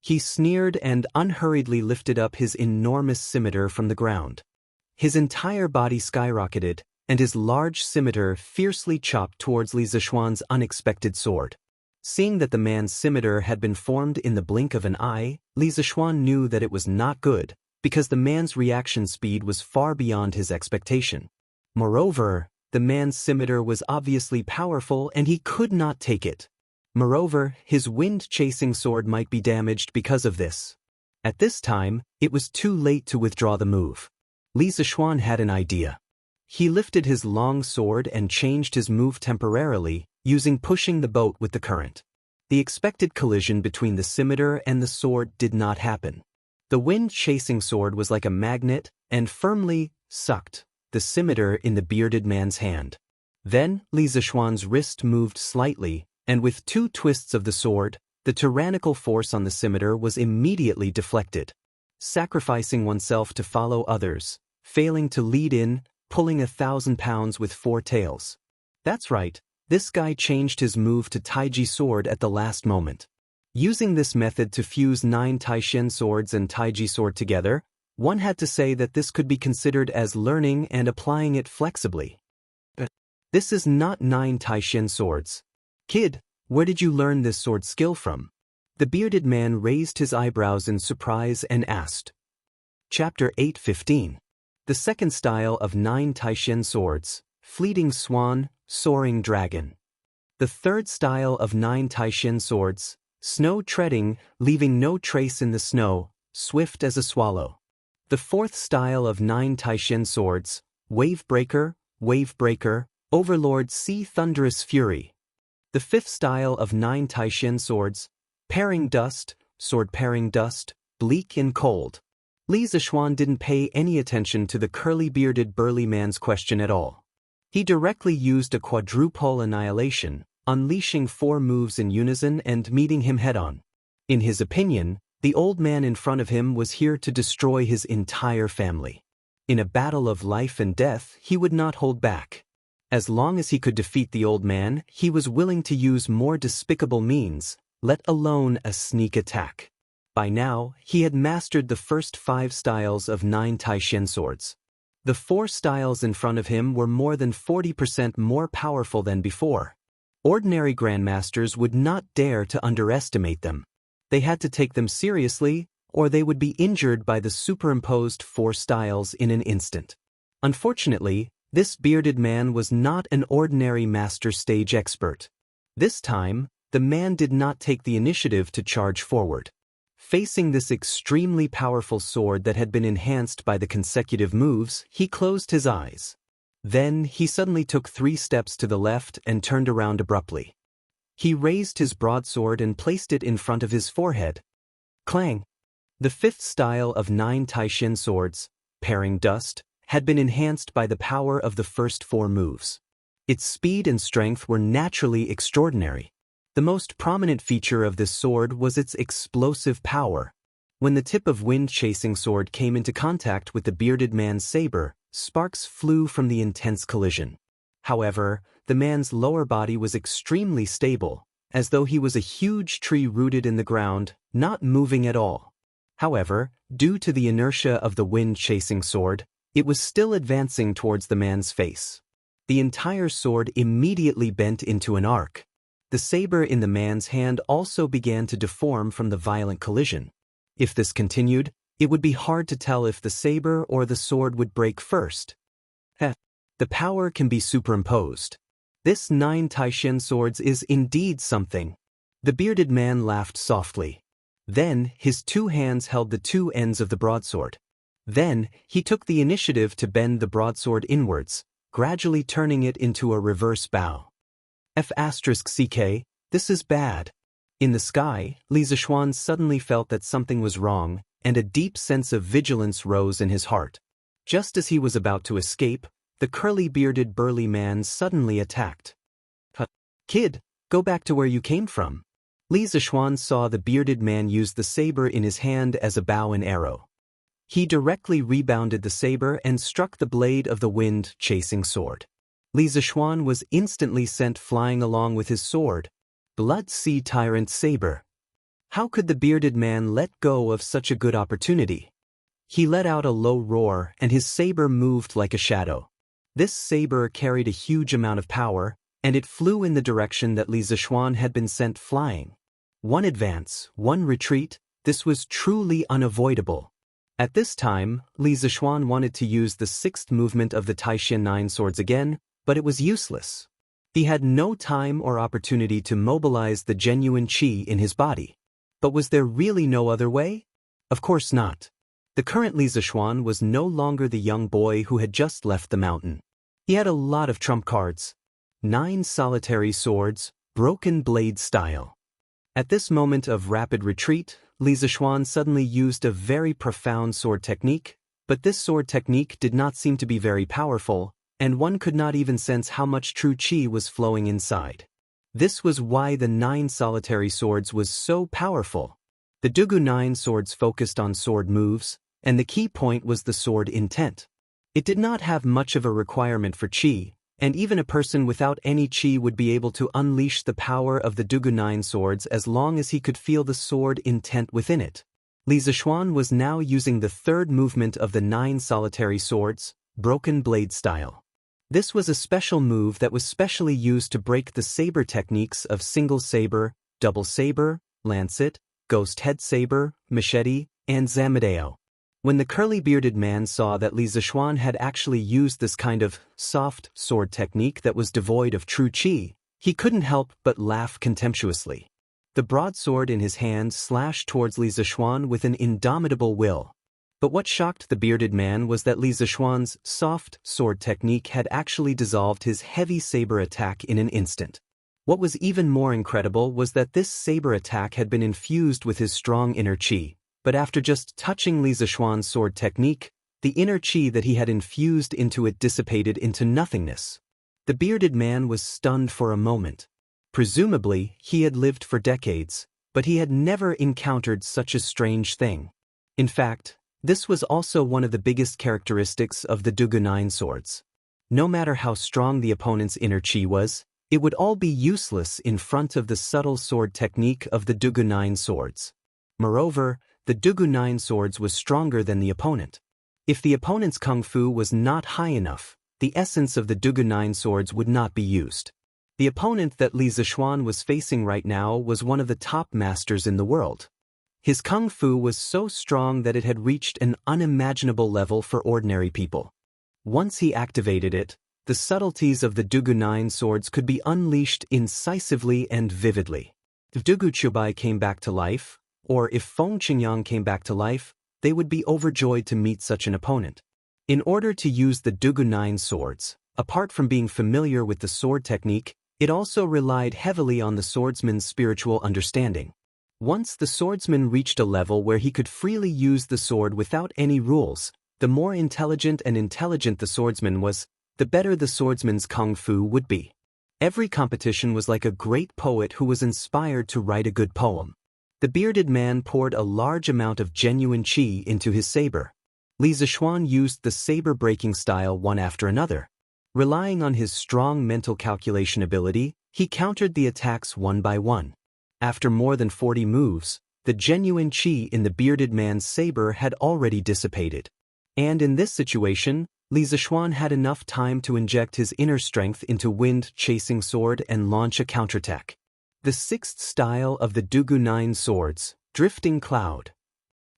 Speaker 1: He sneered and unhurriedly lifted up his enormous scimitar from the ground. His entire body skyrocketed, and his large scimitar fiercely chopped towards Li Zishuan's unexpected sword. Seeing that the man's scimitar had been formed in the blink of an eye, Li Zishuan knew that it was not good, because the man's reaction speed was far beyond his expectation. Moreover, the man's scimitar was obviously powerful and he could not take it. Moreover, his wind-chasing sword might be damaged because of this. At this time, it was too late to withdraw the move. Li Zishuan had an idea. He lifted his long sword and changed his move temporarily, using pushing the boat with the current. The expected collision between the scimitar and the sword did not happen. The wind-chasing sword was like a magnet and firmly sucked the scimitar in the bearded man's hand. Then, Li Zishuan's wrist moved slightly, and with 2 twists of the sword, the tyrannical force on the scimitar was immediately deflected. Sacrificing oneself to follow others, failing to lead in, pulling 1,000 pounds with 4 tails. That's right, this guy changed his move to Taiji sword at the last moment. Using this method to fuse 9 Taishen swords and Taiji sword together, one had to say that this could be considered as learning and applying it flexibly. This is not 9 Taishen swords. Kid, where did you learn this sword skill from? The bearded man raised his eyebrows in surprise and asked. Chapter 8:15. The second style of 9 Taishen swords, Fleeting Swan, Soaring Dragon. The third style of 9 Taishen swords, Snow Treading, Leaving No Trace in the Snow, Swift as a Swallow. The fourth style of 9 Taishin swords, Wavebreaker, Overlord Sea Thunderous Fury. The fifth style of 9 Taishin swords, Pairing Dust, Sword Pairing Dust, Bleak and Cold. Li Zishuan didn't pay any attention to the curly-bearded burly man's question at all. He directly used a quadruple annihilation, unleashing 4 moves in unison and meeting him head-on. In his opinion, the old man in front of him was here to destroy his entire family. In a battle of life and death, he would not hold back. As long as he could defeat the old man, he was willing to use more despicable means, let alone a sneak attack. By now, he had mastered the first 5 styles of 9 Taishin swords. The 4 styles in front of him were more than 40% more powerful than before. Ordinary grandmasters would not dare to underestimate them. They had to take them seriously, or they would be injured by the superimposed 4 styles in an instant. Unfortunately, this bearded man was not an ordinary master stage expert. This time, the man did not take the initiative to charge forward. Facing this extremely powerful sword that had been enhanced by the consecutive moves, he closed his eyes. Then, he suddenly took 3 steps to the left and turned around abruptly. He raised his broadsword and placed it in front of his forehead. Clang! The fifth style of 9 Taishin swords, Pairing Dust, had been enhanced by the power of the first 4 moves. Its speed and strength were naturally extraordinary. The most prominent feature of this sword was its explosive power. When the tip of wind-chasing sword came into contact with the bearded man's saber, sparks flew from the intense collision. However, the man's lower body was extremely stable, as though he was a huge tree rooted in the ground, not moving at all. However, due to the inertia of the wind-chasing sword, it was still advancing towards the man's face. The entire sword immediately bent into an arc. The saber in the man's hand also began to deform from the violent collision. If this continued, it would be hard to tell if the saber or the sword would break first. The power can be superimposed. This 9 Taishin swords is indeed something. The bearded man laughed softly. Then, his 2 hands held the 2 ends of the broadsword. Then, he took the initiative to bend the broadsword inwards, gradually turning it into a reverse bow. F***ck, this is bad. In the sky, Li Zishuan suddenly felt that something was wrong, and a deep sense of vigilance rose in his heart. Just as he was about to escape, the curly-bearded burly man suddenly attacked. Kid, go back to where you came from. Li Zishuan saw the bearded man use the saber in his hand as a bow and arrow. He directly rebounded the saber and struck the blade of the wind-chasing sword. Li Zishuan was instantly sent flying along with his sword. Blood Sea Tyrant Saber. How could the bearded man let go of such a good opportunity? He let out a low roar and his saber moved like a shadow. This saber carried a huge amount of power, and it flew in the direction that Li Zishuan had been sent flying. 1 advance, 1 retreat, this was truly unavoidable. At this time, Li Zishuan wanted to use the 6th movement of the Taishin 9 swords again, but it was useless. He had no time or opportunity to mobilize the genuine qi in his body. But was there really no other way? Of course not. The current Li Zishuan was no longer the young boy who had just left the mountain. He had a lot of trump cards. 9 solitary swords, broken blade style. At this moment of rapid retreat, Li Zishuan suddenly used a very profound sword technique, but this sword technique did not seem to be very powerful, and one could not even sense how much true qi was flowing inside. This was why the 9 solitary swords was so powerful. The Dugu 9 swords focused on sword moves, and the key point was the sword intent. It did not have much of a requirement for qi, and even a person without any qi would be able to unleash the power of the Dugu 9 swords as long as he could feel the sword intent within it. Li Zishuan was now using the 3rd movement of the 9 solitary swords, broken blade style. This was a special move that was specially used to break the saber techniques of single saber, double saber, lancet, ghost head saber, machete, and zamadeo. When the curly-bearded man saw that Li Zishuan had actually used this kind of soft sword technique that was devoid of true qi, he couldn't help but laugh contemptuously. The broadsword in his hand slashed towards Li Zishuan with an indomitable will. But what shocked the bearded man was that Li Zishuan's soft sword technique had actually dissolved his heavy saber attack in an instant. What was even more incredible was that this saber attack had been infused with his strong inner qi, but after just touching Li Zishuan's sword technique, the inner qi that he had infused into it dissipated into nothingness. The bearded man was stunned for a moment. Presumably, he had lived for decades, but he had never encountered such a strange thing. In fact, this was also one of the biggest characteristics of the Dugu Nine Swords. No matter how strong the opponent's inner qi was, it would all be useless in front of the subtle sword technique of the Dugu Nine Swords. Moreover, the Dugu Nine Swords was stronger than the opponent. If the opponent's kung fu was not high enough, the essence of the Dugu Nine Swords would not be used. The opponent that Li Zishuan was facing right now was one of the top masters in the world. His kung fu was so strong that it had reached an unimaginable level for ordinary people. Once he activated it, the subtleties of the Dugu Nine Swords could be unleashed incisively and vividly. If Dugu Chubai came back to life, or if Feng Qingyang came back to life, they would be overjoyed to meet such an opponent. In order to use the Dugu Nine Swords, apart from being familiar with the sword technique, it also relied heavily on the swordsman's spiritual understanding. Once the swordsman reached a level where he could freely use the sword without any rules, the more intelligent the swordsman was, the better the swordsman's kung fu would be. Every competition was like a great poet who was inspired to write a good poem. The bearded man poured a large amount of genuine qi into his saber. Li Zishuan used the saber-breaking style one after another. Relying on his strong mental calculation ability, he countered the attacks one by one. After more than 40 moves, the genuine qi in the bearded man's saber had already dissipated. And in this situation, Li Zishuan had enough time to inject his inner strength into wind-chasing sword and launch a counterattack. The sixth style of the Dugu Nine Swords, Drifting Cloud.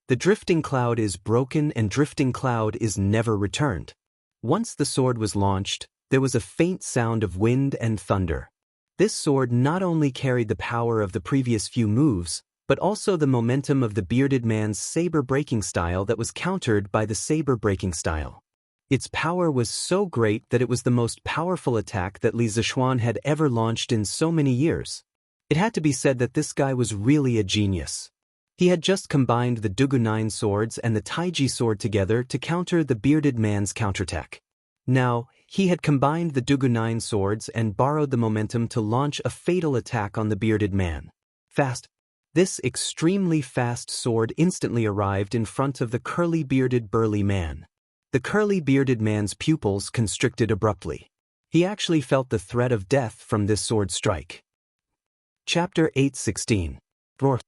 Speaker 1: The drifting cloud is broken and drifting cloud is never returned. Once the sword was launched, there was a faint sound of wind and thunder. This sword not only carried the power of the previous few moves, but also the momentum of the bearded man's saber-breaking style that was countered by the saber-breaking style. Its power was so great that it was the most powerful attack that Li Zishuan had ever launched in so many years. It had to be said that this guy was really a genius. He had just combined the Dugu Nine Swords and the Taiji sword together to counter the bearded man's counterattack. Now, he had combined the Dugu Nine Swords and borrowed the momentum to launch a fatal attack on the bearded man. Fast. This extremely fast sword instantly arrived in front of the curly-bearded burly man. The curly-bearded man's pupils constricted abruptly. He actually felt the threat of death from this sword strike. Chapter 8:16. Roar.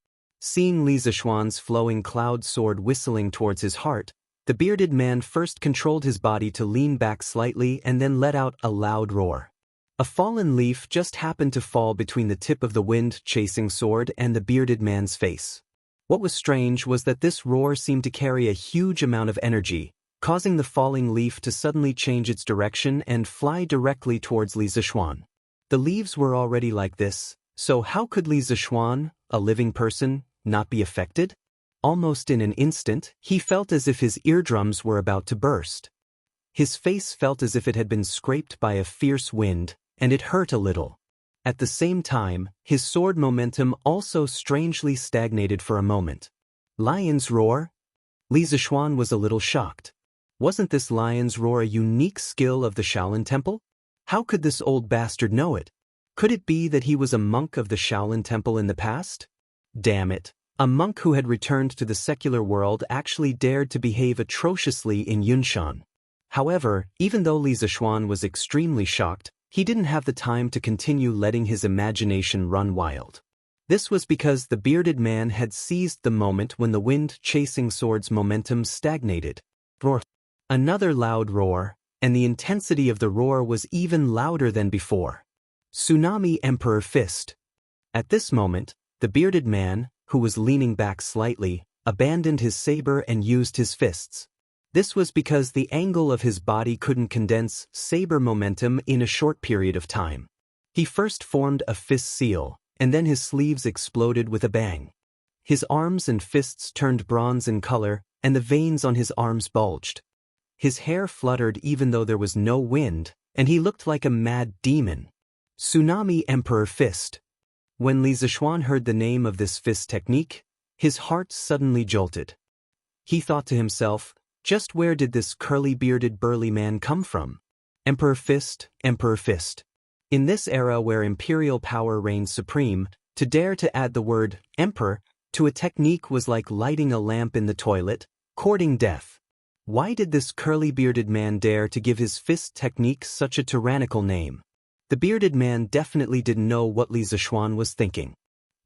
Speaker 1: Seeing Li Zishuan's flowing cloud sword whistling towards his heart, the bearded man first controlled his body to lean back slightly and then let out a loud roar. A fallen leaf just happened to fall between the tip of the wind-chasing sword and the bearded man's face. What was strange was that this roar seemed to carry a huge amount of energy, causing the falling leaf to suddenly change its direction and fly directly towards Li Zishuan. The leaves were already like this, so how could Li Zishuan, a living person, not be affected? Almost in an instant, he felt as if his eardrums were about to burst. His face felt as if it had been scraped by a fierce wind, and it hurt a little. At the same time, his sword momentum also strangely stagnated for a moment. Lion's roar? Li Zishuan was a little shocked. Wasn't this lion's roar a unique skill of the Shaolin Temple? How could this old bastard know it? Could it be that he was a monk of the Shaolin Temple in the past? Damn it. A monk who had returned to the secular world actually dared to behave atrociously in Yunshan. However, even though Li Zishuan was extremely shocked, he didn't have the time to continue letting his imagination run wild. This was because the bearded man had seized the moment when the wind-chasing sword's momentum stagnated. Roar. Another loud roar, and the intensity of the roar was even louder than before. Tsunami Emperor Fist. At this moment, the bearded man, who was leaning back slightly, abandoned his saber and used his fists. This was because the angle of his body couldn't condense saber momentum in a short period of time. He first formed a fist seal, and then his sleeves exploded with a bang. His arms and fists turned bronze in color, and the veins on his arms bulged. His hair fluttered even though there was no wind, and he looked like a mad demon. Tsunami Emperor Fist. When Li Zishuan heard the name of this fist technique, his heart suddenly jolted. He thought to himself, just where did this curly-bearded burly man come from? Emperor Fist, Emperor Fist. In this era where imperial power reigned supreme, to dare to add the word emperor to a technique was like lighting a lamp in the toilet, courting death. Why did this curly-bearded man dare to give his fist technique such a tyrannical name? The bearded man definitely didn't know what Li Zishuan was thinking.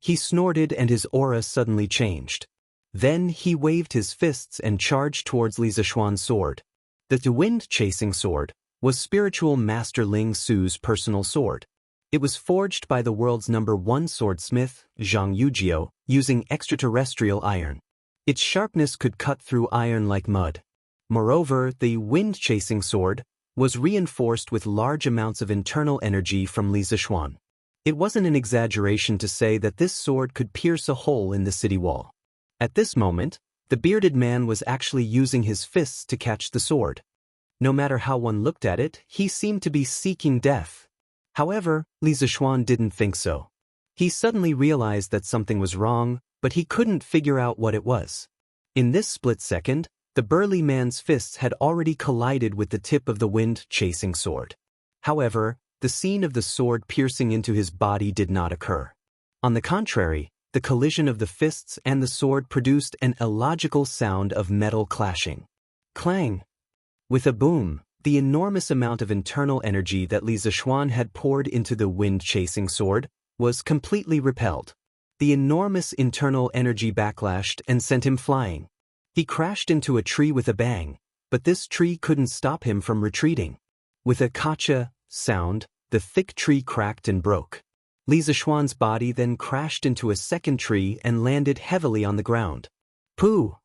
Speaker 1: He snorted and his aura suddenly changed. Then he waved his fists and charged towards Li Zishuan's sword. The wind-chasing sword was spiritual master Ling Su's personal sword. It was forged by the world's #1 swordsmith, Zhang Yujiu, using extraterrestrial iron. Its sharpness could cut through iron like mud. Moreover, the wind-chasing sword was reinforced with large amounts of internal energy from Li Zishuan. It wasn't an exaggeration to say that this sword could pierce a hole in the city wall. At this moment, the bearded man was actually using his fists to catch the sword. No matter how one looked at it, he seemed to be seeking death. However, Li Zishuan didn't think so. He suddenly realized that something was wrong, but he couldn't figure out what it was. In this split second, the burly man's fists had already collided with the tip of the wind-chasing sword. However, the scene of the sword piercing into his body did not occur. On the contrary, the collision of the fists and the sword produced an illogical sound of metal clashing. Clang! With a boom, the enormous amount of internal energy that Li Zishuan had poured into the wind-chasing sword was completely repelled. The enormous internal energy backlashed and sent him flying. He crashed into a tree with a bang, but this tree couldn't stop him from retreating. With a kacha sound, the thick tree cracked and broke. Li Zishuan's body then crashed into a second tree and landed heavily on the ground. Pooh!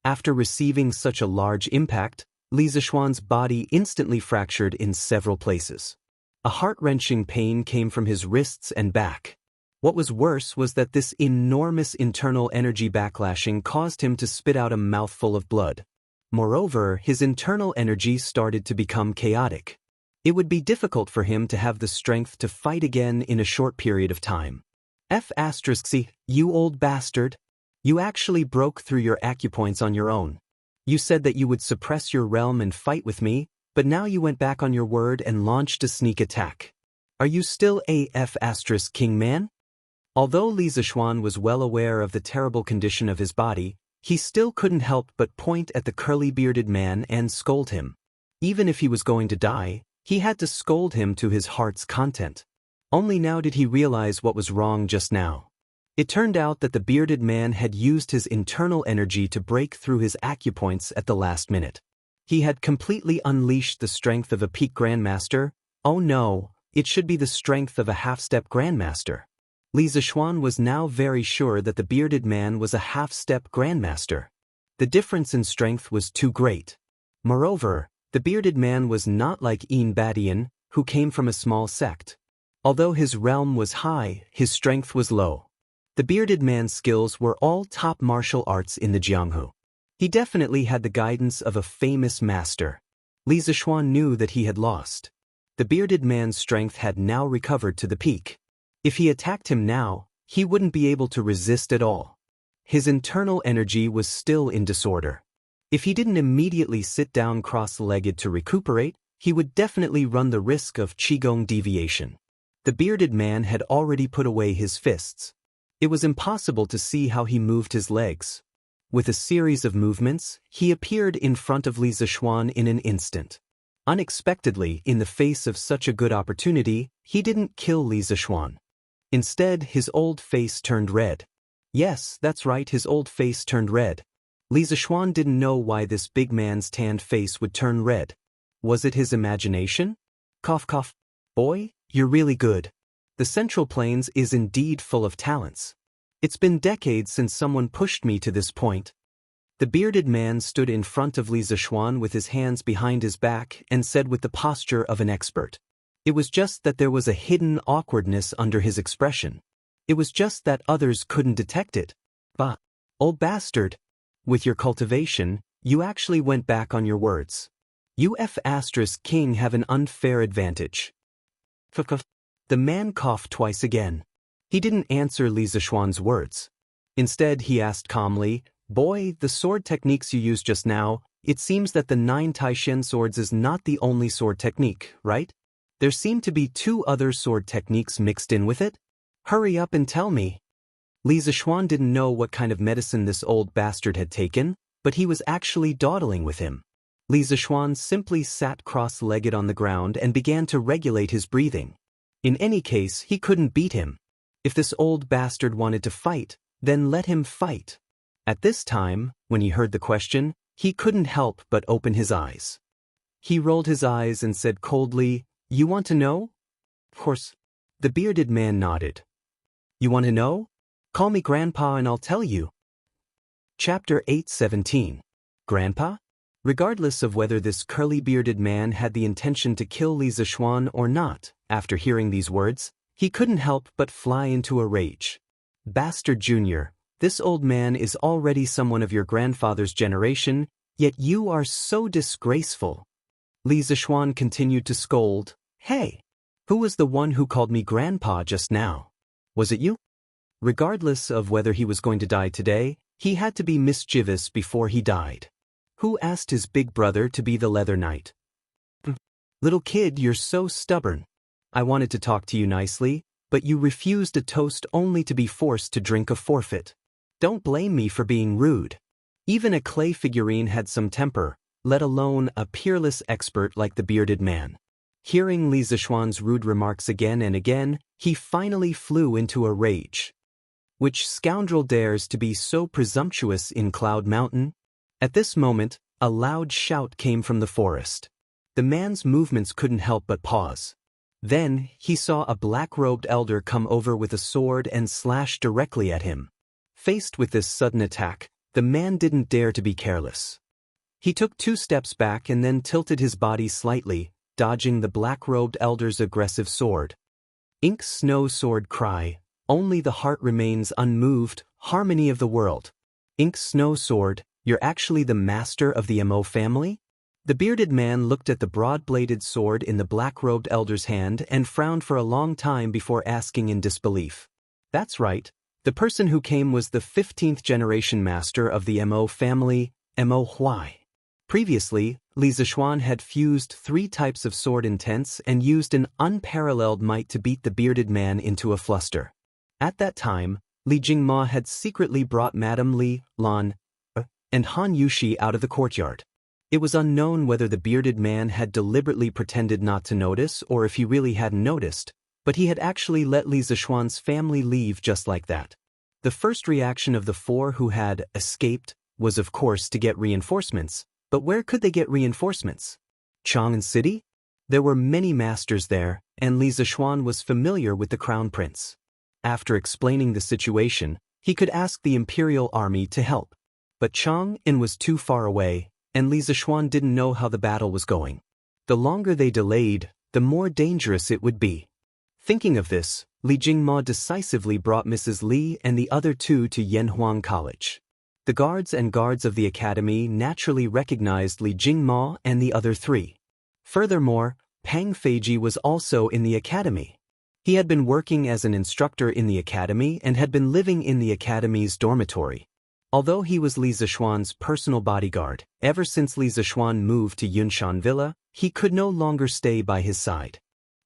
Speaker 1: After receiving such a large impact, Li Zishuan's body instantly fractured in several places. A heart-wrenching pain came from his wrists and back. What was worse was that this enormous internal energy backlashing caused him to spit out a mouthful of blood. Moreover, his internal energy started to become chaotic. It would be difficult for him to have the strength to fight again in a short period of time. F***, you old bastard. You actually broke through your acupoints on your own. You said that you would suppress your realm and fight with me, but now you went back on your word and launched a sneak attack. Are you still a F*** king man? Although Li Zishuan was well aware of the terrible condition of his body, he still couldn't help but point at the curly-bearded man and scold him. Even if he was going to die, he had to scold him to his heart's content. Only now did he realize what was wrong just now. It turned out that the bearded man had used his internal energy to break through his acupoints at the last minute. He had completely unleashed the strength of a peak grandmaster. Oh no, it should be the strength of a half-step grandmaster. Li Zishuan was now very sure that the bearded man was a half-step grandmaster. The difference in strength was too great. Moreover, the bearded man was not like Yin Badian, who came from a small sect. Although his realm was high, his strength was low. The bearded man's skills were all top martial arts in the Jianghu. He definitely had the guidance of a famous master. Li Zishuan knew that he had lost. The bearded man's strength had now recovered to the peak. If he attacked him now, he wouldn't be able to resist at all. His internal energy was still in disorder. If he didn't immediately sit down cross-legged to recuperate, he would definitely run the risk of qigong deviation. The bearded man had already put away his fists. It was impossible to see how he moved his legs. With a series of movements, he appeared in front of Li Zishuan in an instant. Unexpectedly, in the face of such a good opportunity, he didn't kill Li Zishuan. Instead, his old face turned red. Yes, that's right, his old face turned red. Li Zishuan didn't know why this big man's tanned face would turn red. Was it his imagination? Cough cough. Boy, you're really good. The Central Plains is indeed full of talents. It's been decades since someone pushed me to this point. The bearded man stood in front of Li Zishuan with his hands behind his back and said with the posture of an expert. It was just that there was a hidden awkwardness under his expression. It was just that others couldn't detect it. Bah, old bastard. With your cultivation, you actually went back on your words. You King have an unfair advantage. The man coughed twice again. He didn't answer Li Zishuan's words. Instead, he asked calmly, "Boy, the sword techniques you used just now, it seems that the 9 Taishen swords is not the only sword technique, right? There seem to be 2 other sword techniques mixed in with it? Hurry up and tell me." Li Zishuan didn't know what kind of medicine this old bastard had taken, but he was actually dawdling with him. Li Zishuan simply sat cross-legged on the ground and began to regulate his breathing. In any case, he couldn't beat him. If this old bastard wanted to fight, then let him fight. At this time, when he heard the question, he couldn't help but open his eyes. He rolled his eyes and said coldly, "You want to know?" "Of course." The bearded man nodded. "You want to know? Call me Grandpa and I'll tell you." Chapter 8:17. Grandpa? Regardless of whether this curly-bearded man had the intention to kill Li Zishuan or not, after hearing these words, he couldn't help but fly into a rage. "Bastard Junior, this old man is already someone of your grandfather's generation, yet you are so disgraceful." Li Zishuan continued to scold, "Hey, who was the one who called me Grandpa just now? Was it you?" Regardless of whether he was going to die today, he had to be mischievous before he died. Who asked his big brother to be the Leather Knight? "Little kid, you're so stubborn. I wanted to talk to you nicely, but you refused a toast only to be forced to drink a forfeit. Don't blame me for being rude. Even a clay figurine had some temper, let alone a peerless expert like the bearded man." Hearing Li Zishuan's rude remarks again and again, he finally flew into a rage. "Which scoundrel dares to be so presumptuous in Cloud Mountain?" At this moment, a loud shout came from the forest. The man's movements couldn't help but pause. Then, he saw a black-robed elder come over with a sword and slash directly at him. Faced with this sudden attack, the man didn't dare to be careless. He took 2 steps back and then tilted his body slightly, dodging the black-robed elder's aggressive sword. Ink Snow Sword Cry, only the heart remains unmoved, harmony of the world. Ink Snow Sword, you're actually the master of the Mo family? The bearded man looked at the broad-bladed sword in the black-robed elder's hand and frowned for a long time before asking in disbelief. "That's right. The person who came was the 15th generation master of the Mo family, Mo Huai." Previously, Li Zishuan had fused 3 types of sword intents and used an unparalleled might to beat the bearded man into a fluster. At that time, Li Jingma had secretly brought Madame Li, Lan, and Han Yushi out of the courtyard. It was unknown whether the bearded man had deliberately pretended not to notice or if he really hadn't noticed, but he had actually let Li Zishuan's family leave just like that. The first reaction of the 4 who had escaped was of course to get reinforcements, but where could they get reinforcements? Chang'an City? There were many masters there, and Li Zishuan was familiar with the crown prince. After explaining the situation, he could ask the imperial army to help. But Chang'an was too far away, and Li Zishuan didn't know how the battle was going. The longer they delayed, the more dangerous it would be. Thinking of this, Li Jingma decisively brought Mrs. Li and the other 2 to Yanhuang College. The guards of the academy naturally recognized Li Jingma and the other 3. Furthermore, Pang Feiji was also in the academy. He had been working as an instructor in the academy and had been living in the academy's dormitory. Although he was Li Zishuan's personal bodyguard, ever since Li Zishuan moved to Yunshan Villa, he could no longer stay by his side.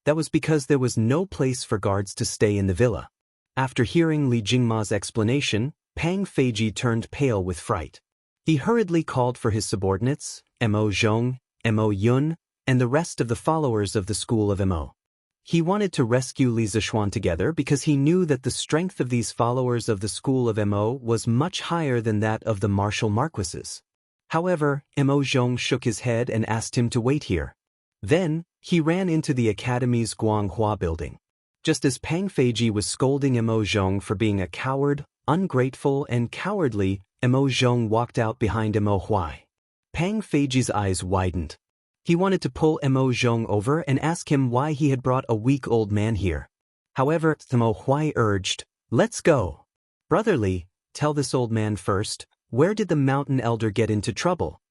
Speaker 1: That was because there was no place for guards to stay in the villa. After hearing Li Jingma's explanation, Pang Feiji turned pale with fright. He hurriedly called for his subordinates, Mo Zhong, Mo Yun, and the rest of the followers of the school of Mo. He wanted to rescue Li Zishuan together because he knew that the strength of these followers of the school of Mo was much higher than that of the martial marquises. However, Mo Zhong shook his head and asked him to wait here. Then, he ran into the academy's Guanghua building. Just as Pang Feiji was scolding Mo Zhong for being a coward, ungrateful and cowardly, Mo Zhong walked out behind Mo Huai. Pang Feiji's eyes widened. He wanted to pull Mo Zhong over and ask him why he had brought a weak old man here. However, Mo Huai urged, "Let's go. Brotherly, tell this old man first, Where did the mountain elder get into trouble?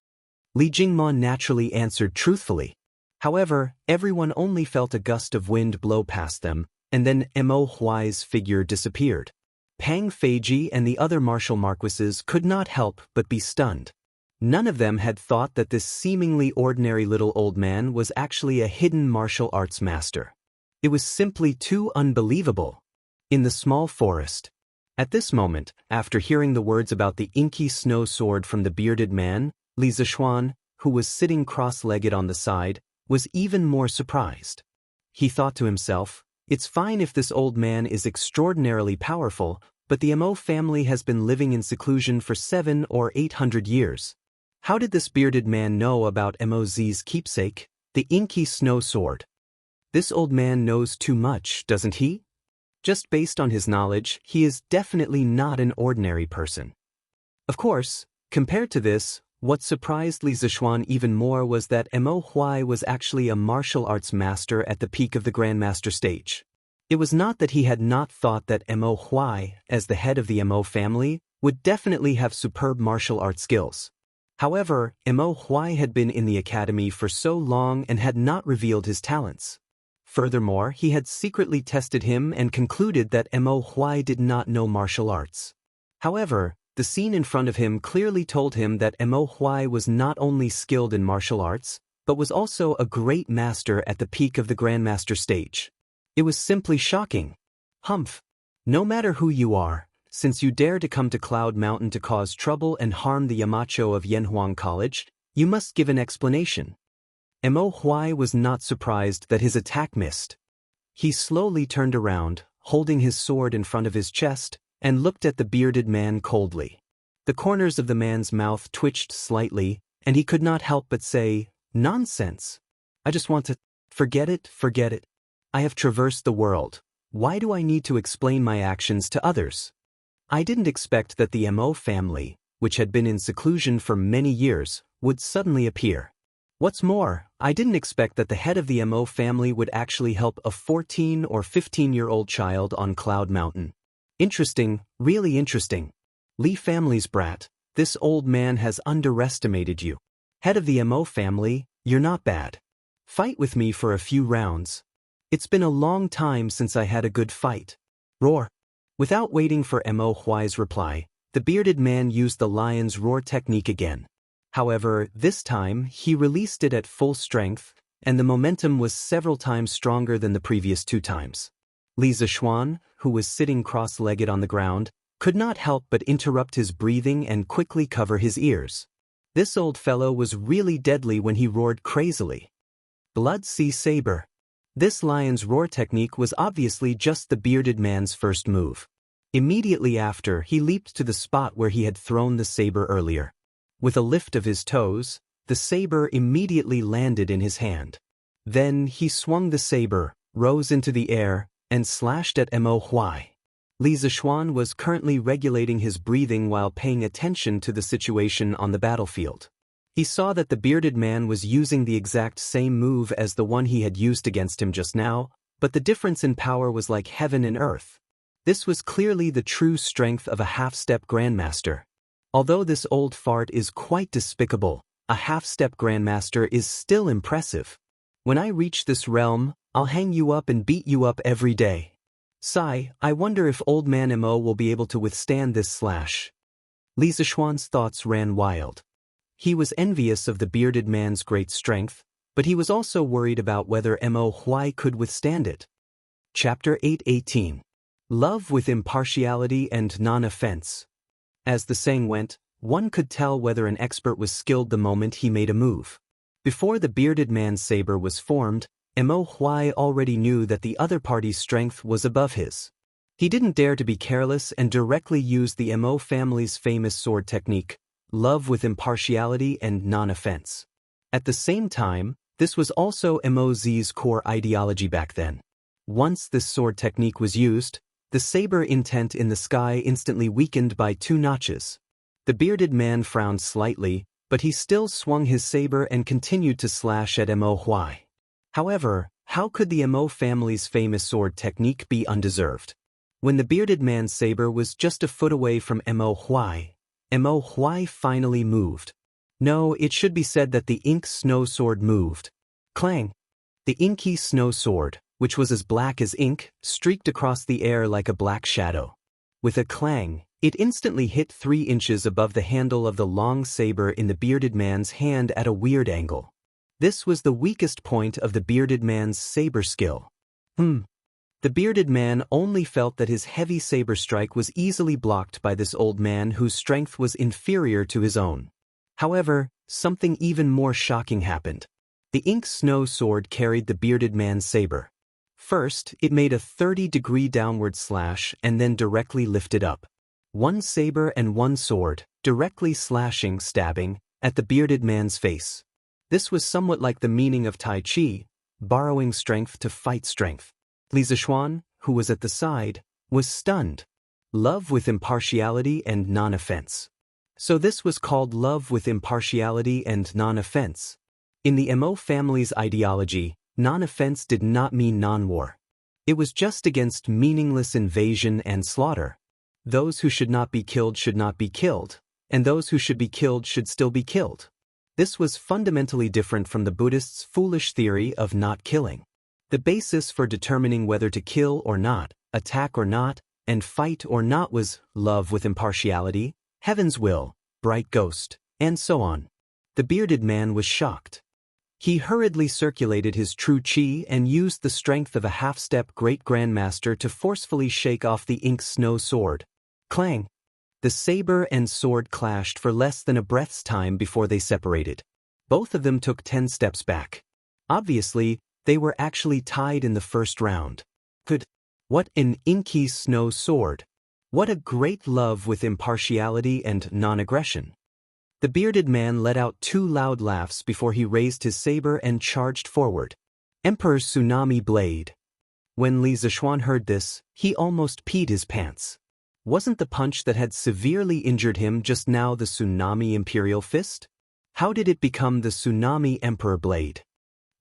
Speaker 1: Li Jingmo naturally answered truthfully. However, everyone only felt a gust of wind blow past them, and then Mo Huai's figure disappeared. Pang Feiji and the other martial marquises could not help but be stunned. None of them had thought that this seemingly ordinary little old man was actually a hidden martial arts master. It was simply too unbelievable. In the small forest. At this moment, after hearing the words about the inky snow sword from the bearded man, Li Zishuan, who was sitting cross-legged on the side, was even more surprised. He thought to himself, it's fine if this old man is extraordinarily powerful, but the Mo family has been living in seclusion for 700 or 800 years. How did this bearded man know about Mo's keepsake, the inky snow sword? This old man knows too much, doesn't he? Just based on his knowledge, he is definitely not an ordinary person. Of course, compared to this, what surprised Li Zishuan even more was that Mo Huai was actually a martial arts master at the peak of the Grandmaster stage. It was not that he had not thought that Mo Huai, as the head of the Mo family, would definitely have superb martial arts skills. However, Mo Huai had been in the academy for so long and had not revealed his talents. Furthermore, he had secretly tested him and concluded that Mo Huai did not know martial arts. However, the scene in front of him clearly told him that Mo Huai was not only skilled in martial arts, but was also a great master at the peak of the Grandmaster stage. It was simply shocking. Humph! No matter who you are, since you dare to come to Cloud Mountain to cause trouble and harm the Yamacho of Yanhuang College, you must give an explanation. Mo Huai was not surprised that his attack missed. He slowly turned around, holding his sword in front of his chest, and looked at the bearded man coldly. The corners of the man's mouth twitched slightly, and he could not help but say, "Nonsense. I just want to forget it. I have traversed the world. Why do I need to explain my actions to others? I didn't expect that the Mo family, which had been in seclusion for many years, would suddenly appear. What's more, I didn't expect that the head of the Mo family would actually help a 14 or 15-year-old child on Cloud Mountain. Interesting, really interesting. Li family's brat, this old man has underestimated you. Head of the Mo family, you're not bad. Fight with me for a few rounds. It's been a long time since I had a good fight. Roar." Without waiting for Mo Huai's reply, the bearded man used the lion's roar technique again. However, this time, he released it at full strength, and the momentum was several times stronger than the previous 2 times. Li Zishuan, who was sitting cross-legged on the ground, could not help but interrupt his breathing and quickly cover his ears. This old fellow was really deadly when he roared crazily. Blood Sea Saber. This lion's roar technique was obviously just the bearded man's first move. Immediately after, he leaped to the spot where he had thrown the saber earlier. With a lift of his toes, the saber immediately landed in his hand. Then he swung the saber, rose into the air, and slashed at Mo Huai. Li Zishuan was currently regulating his breathing while paying attention to the situation on the battlefield. He saw that the bearded man was using the exact same move as the one he had used against him just now, but the difference in power was like heaven and earth. This was clearly the true strength of a half-step grandmaster. Although this old fart is quite despicable, a half-step grandmaster is still impressive. When I reach this realm, I'll hang you up and beat you up every day. Sigh, I wonder if old man Mo will be able to withstand this slash. Li Zishuan's thoughts ran wild. He was envious of the bearded man's great strength, but he was also worried about whether Mo Huai could withstand it. Chapter 8:18. Love with Impartiality and Non-Offense. As the saying went, one could tell whether an expert was skilled the moment he made a move. Before the bearded man's saber was formed, Mo Huai already knew that the other party's strength was above his. He didn't dare to be careless and directly used the Mo family's famous sword technique, love with impartiality and non-offense. At the same time, this was also Mo's core ideology back then. Once this sword technique was used, the saber intent in the sky instantly weakened by 2 notches. The bearded man frowned slightly, but he still swung his saber and continued to slash at Mo Huai. However, how could the Mo family's famous sword technique be undeserved? When the bearded man's saber was just a foot away from Mo Huai, Mo Huai finally moved. No, it should be said that the ink snow sword moved. Clang! The inky snow sword, which was as black as ink, streaked across the air like a black shadow. With a clang, it instantly hit 3 inches above the handle of the long saber in the bearded man's hand at a weird angle. This was the weakest point of the bearded man's saber skill. The bearded man only felt that his heavy saber strike was easily blocked by this old man whose strength was inferior to his own. However, something even more shocking happened. The ink snow sword carried the bearded man's saber. First, it made a 30-degree downward slash and then directly lifted up. 1 saber and 1 sword, directly slashing, stabbing, at the bearded man's face. This was somewhat like the meaning of Tai Chi, borrowing strength to fight strength. Li Zishuan, who was at the side, was stunned. Love with impartiality and non-offense. So this was called love with impartiality and non-offense. In the Mo family's ideology, non-offense did not mean non-war. It was just against meaningless invasion and slaughter. Those who should not be killed should not be killed, and those who should be killed should still be killed. This was fundamentally different from the Buddhists' foolish theory of not killing. The basis for determining whether to kill or not, attack or not, and fight or not was love with impartiality, heaven's will, bright ghost, and so on. The bearded man was shocked. He hurriedly circulated his true chi and used the strength of a half-step great grandmaster to forcefully shake off the ink snow sword. Clang! The saber and sword clashed for less than a breath's time before they separated. Both of them took 10 steps back. Obviously, they were actually tied in the first round. What an inky snow sword! What a great love with impartiality and non-aggression! The bearded man let out 2 loud laughs before he raised his saber and charged forward. Emperor's tsunami blade. When Li Zishuan heard this, he almost peed his pants. Wasn't the punch that had severely injured him just now the tsunami imperial fist? How did it become the tsunami emperor blade?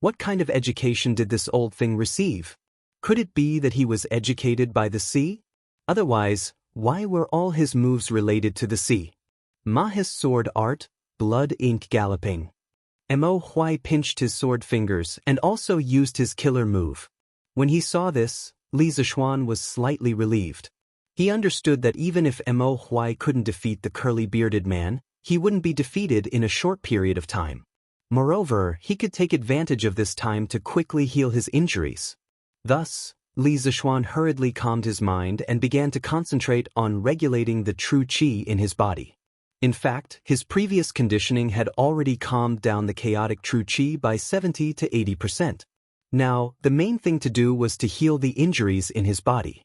Speaker 1: What kind of education did this old thing receive? Could it be that he was educated by the sea? Otherwise, why were all his moves related to the sea? Ma's sword art, blood ink galloping. Mo Huai pinched his sword fingers and also used his killer move. When he saw this, Li Zishuan was slightly relieved. He understood that even if Mo Huai couldn't defeat the curly-bearded man, he wouldn't be defeated in a short period of time. Moreover, he could take advantage of this time to quickly heal his injuries. Thus, Li Zishuan hurriedly calmed his mind and began to concentrate on regulating the true qi in his body. In fact, his previous conditioning had already calmed down the chaotic true qi by 70 to 80%. Now, the main thing to do was to heal the injuries in his body.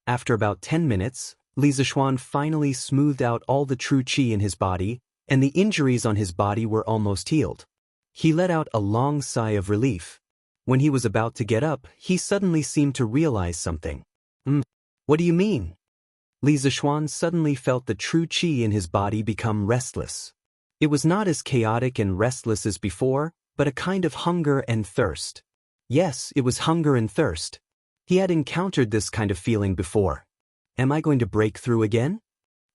Speaker 1: After about 10 minutes, Li Zishuan finally smoothed out all the true qi in his body, and the injuries on his body were almost healed. He let out a long sigh of relief. When he was about to get up, he suddenly seemed to realize something. What do you mean? Li Zishuan suddenly felt the true qi in his body become restless. It was not as chaotic and restless as before, but a kind of hunger and thirst. Yes, it was hunger and thirst. He had encountered this kind of feeling before. Am I going to break through again?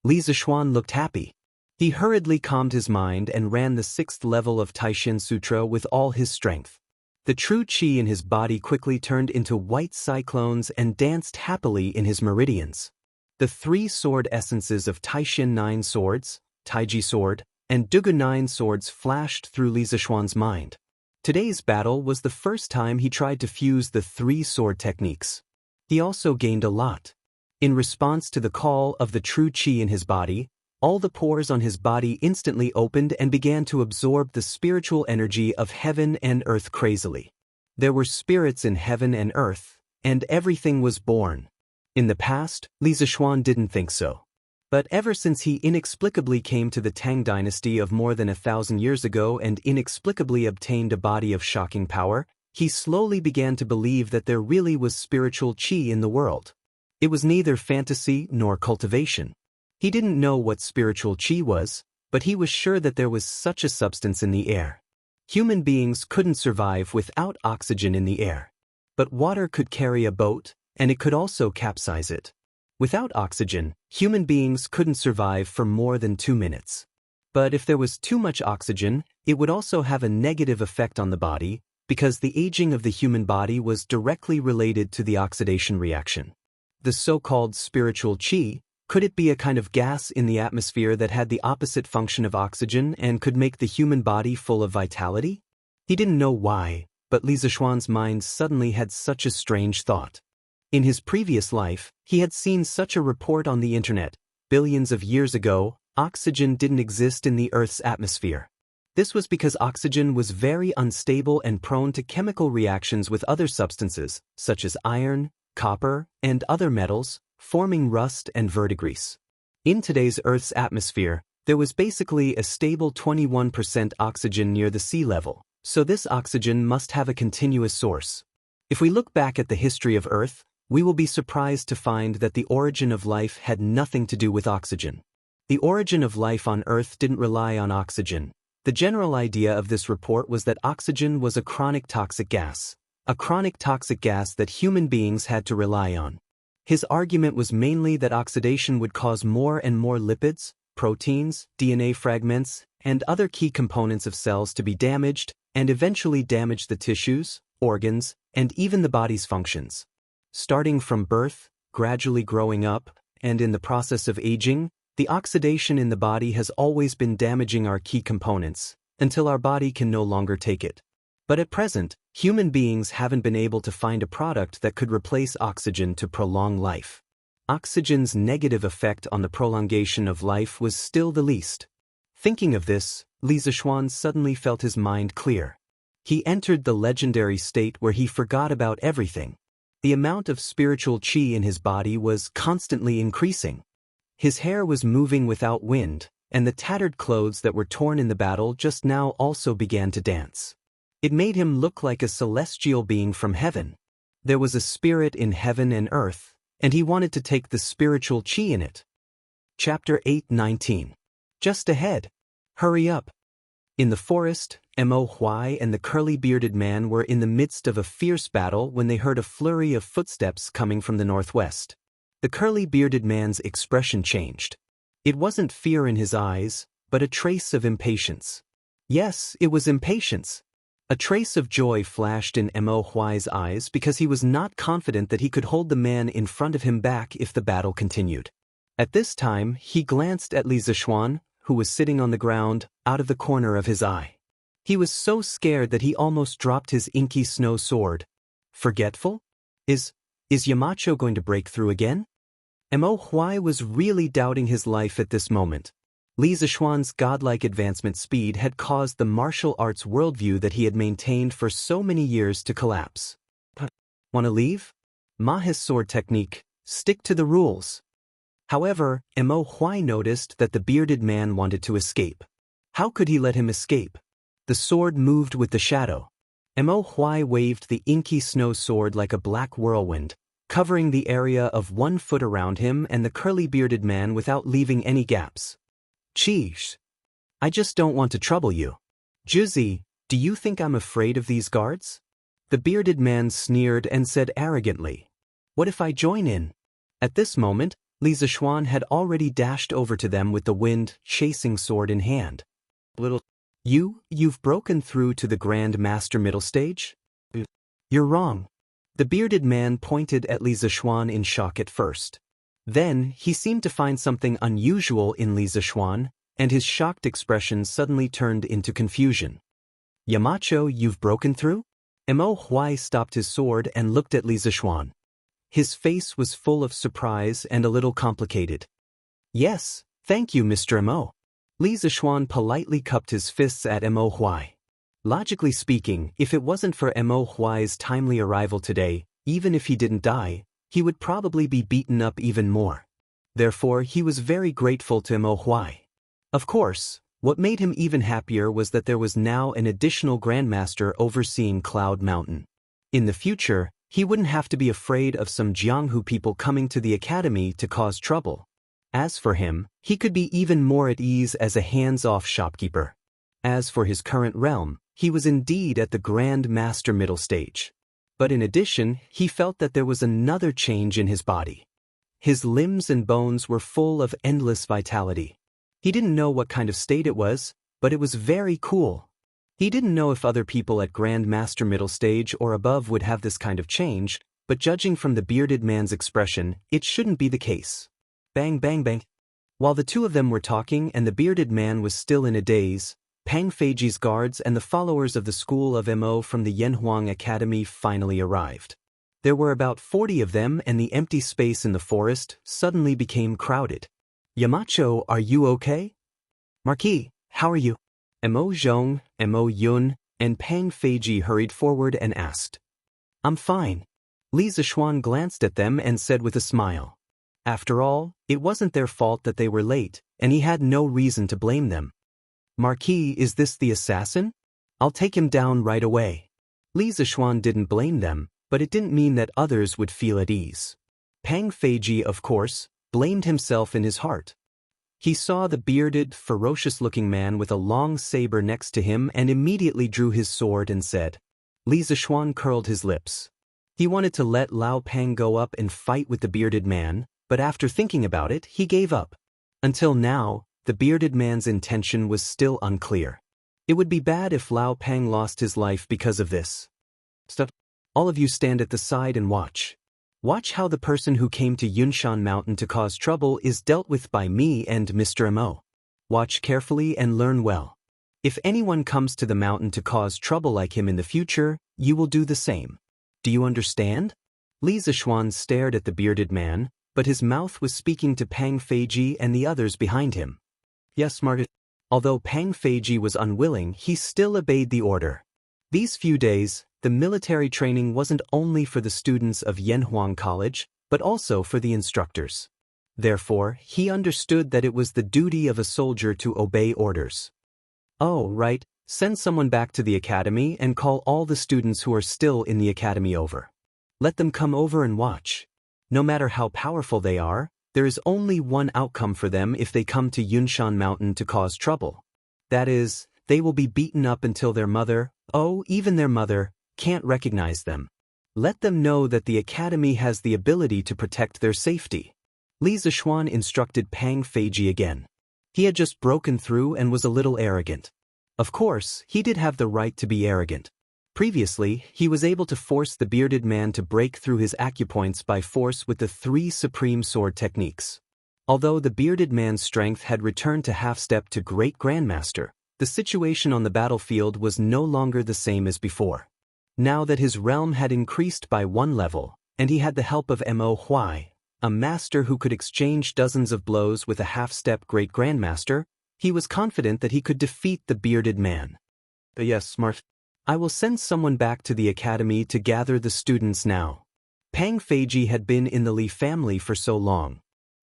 Speaker 1: Li Zishuan looked happy. He hurriedly calmed his mind and ran the 6th level of Taishin Sutra with all his strength. The true qi in his body quickly turned into white cyclones and danced happily in his meridians. The 3 sword essences of Taishin 9 swords, Taiji sword, and Dugu 9 swords flashed through Li Zishuan's mind. Today's battle was the first time he tried to fuse the 3 sword techniques. He also gained a lot. In response to the call of the true qi in his body, all the pores on his body instantly opened and began to absorb the spiritual energy of heaven and earth crazily. There were spirits in heaven and earth, and everything was born. In the past, Li Zishuan didn't think so. But ever since he inexplicably came to the Tang dynasty of more than 1,000 years ago and inexplicably obtained a body of shocking power, he slowly began to believe that there really was spiritual qi in the world. It was neither fantasy nor cultivation. He didn't know what spiritual qi was, but he was sure that there was such a substance in the air. Human beings couldn't survive without oxygen in the air. But water could carry a boat, and it could also capsize it. Without oxygen, human beings couldn't survive for more than 2 minutes. But if there was too much oxygen, it would also have a negative effect on the body, because the aging of the human body was directly related to the oxidation reaction. The so-called spiritual qi, could it be a kind of gas in the atmosphere that had the opposite function of oxygen and could make the human body full of vitality? He didn't know why, but Li Zishuan's mind suddenly had such a strange thought. In his previous life, he had seen such a report on the internet. Billions of years ago, oxygen didn't exist in the Earth's atmosphere. This was because oxygen was very unstable and prone to chemical reactions with other substances, such as iron, copper, and other metals, forming rust and verdigris. In today's Earth's atmosphere, there was basically a stable 21% oxygen near the sea level, so this oxygen must have a continuous source. If we look back at the history of Earth, we will be surprised to find that the origin of life had nothing to do with oxygen. The origin of life on Earth didn't rely on oxygen. The general idea of this report was that oxygen was a chronic toxic gas that human beings had to rely on. His argument was mainly that oxidation would cause more and more lipids, proteins, DNA fragments, and other key components of cells to be damaged, and eventually damage the tissues, organs, and even the body's functions. Starting from birth, gradually growing up, and in the process of aging, the oxidation in the body has always been damaging our key components, until our body can no longer take it. But at present, human beings haven't been able to find a product that could replace oxygen to prolong life. Oxygen's negative effect on the prolongation of life was still the least. Thinking of this, Li Zishuan suddenly felt his mind clear. He entered the legendary state where he forgot about everything. The amount of spiritual qi in his body was constantly increasing. His hair was moving without wind, and the tattered clothes that were torn in the battle just now also began to dance. It made him look like a celestial being from heaven. There was a spirit in heaven and earth, and he wanted to take the spiritual qi in it. Chapter 8:19. Just ahead. Hurry up. In the forest, Mo Huai and the curly-bearded man were in the midst of a fierce battle when they heard a flurry of footsteps coming from the northwest. The curly-bearded man's expression changed. It wasn't fear in his eyes, but a trace of impatience. Yes, it was impatience. A trace of joy flashed in Mo Huai's eyes because he was not confident that he could hold the man in front of him back if the battle continued. At this time, he glanced at Li Zishuan, who was sitting on the ground, out of the corner of his eye. He was so scared that he almost dropped his inky snow sword. Forgetful? Is Yamacho going to break through again? Mo Huai was really doubting his life at this moment. Li Zishuan's godlike advancement speed had caused the martial arts worldview that he had maintained for so many years to collapse. Wanna leave? Ma's sword technique, stick to the rules. However, Mo Huai noticed that the bearded man wanted to escape. How could he let him escape? The sword moved with the shadow. Mo Huai waved the inky snow sword like a black whirlwind, covering the area of 1 foot around him and the curly-bearded man without leaving any gaps. Cheesh. I just don't want to trouble you. Juzi, do you think I'm afraid of these guards? The bearded man sneered and said arrogantly, "What if I join in?" At this moment, Li Zishuan had already dashed over to them with the wind-chasing sword in hand. You've broken through to the Grand Master middle stage? You're wrong. The bearded man pointed at Li Zishuan in shock at first. Then, he seemed to find something unusual in Li Zishuan, and his shocked expression suddenly turned into confusion. Yamacho, you've broken through? Mo Huai stopped his sword and looked at Li Zishuan. His face was full of surprise and a little complicated. Yes, thank you, Mr. Mo. Li Zishuan politely cupped his fists at Mo Huai. Logically speaking, if it wasn't for Mo Huai's timely arrival today, even if he didn't die, he would probably be beaten up even more. Therefore, he was very grateful to Mo Huai. Of course, what made him even happier was that there was now an additional Grandmaster overseeing Cloud Mountain. In the future, he wouldn't have to be afraid of some Jianghu people coming to the academy to cause trouble. As for him, he could be even more at ease as a hands-off shopkeeper. As for his current realm, he was indeed at the Grand Master middle stage. But in addition, he felt that there was another change in his body. His limbs and bones were full of endless vitality. He didn't know what kind of state it was, but it was very cool. He didn't know if other people at Grand Master middle stage or above would have this kind of change, but judging from the bearded man's expression, it shouldn't be the case. Bang bang bang. While the two of them were talking and the bearded man was still in a daze, Pang Feiji's guards and the followers of the school of Mo from the Yanhuang Academy finally arrived. There were about 40 of them, and the empty space in the forest suddenly became crowded. Yamacho, are you okay? Marquis, how are you? Mo Zhong, Mo Yun, and Pang Feiji hurried forward and asked. I'm fine. Li Zishuan glanced at them and said with a smile. After all, it wasn't their fault that they were late, and he had no reason to blame them. Marquis, is this the assassin? I'll take him down right away. Li Zishuan didn't blame them, but it didn't mean that others would feel at ease. Pang Feiji, of course, blamed himself in his heart. He saw the bearded, ferocious-looking man with a long saber next to him and immediately drew his sword and said. Li Zishuan curled his lips. He wanted to let Lao Pang go up and fight with the bearded man, but after thinking about it, he gave up. Until now, the bearded man's intention was still unclear. It would be bad if Lao Pang lost his life because of this. Stop. All of you stand at the side and watch. Watch how the person who came to Yunshan Mountain to cause trouble is dealt with by me and Mr. Mo. Watch carefully and learn well. If anyone comes to the mountain to cause trouble like him in the future, you will do the same. Do you understand? Li Zishuan stared at the bearded man, but his mouth was speaking to Pang Feiji and the others behind him. Yes, Margaret. Although Pang Feiji was unwilling, he still obeyed the order. These few days, the military training wasn't only for the students of Yanhuang College, but also for the instructors. Therefore, he understood that it was the duty of a soldier to obey orders. Oh, right, send someone back to the academy and call all the students who are still in the academy over. Let them come over and watch. No matter how powerful they are, there is only one outcome for them if they come to Yunshan Mountain to cause trouble. That is, they will be beaten up until their mother, even their mother, can't recognize them. Let them know that the academy has the ability to protect their safety. Li Zishuan instructed Pang Feiji again. He had just broken through and was a little arrogant. Of course, he did have the right to be arrogant. Previously, he was able to force the bearded man to break through his acupoints by force with the 3 supreme sword techniques. Although the bearded man's strength had returned to half-step to Great Grandmaster, the situation on the battlefield was no longer the same as before. Now that his realm had increased by 1 level, and he had the help of Mo Huai, a master who could exchange dozens of blows with a half-step Great Grandmaster, he was confident that he could defeat the bearded man. Yes, smart. I will send someone back to the academy to gather the students now. Pang Feiji had been in the Li family for so long.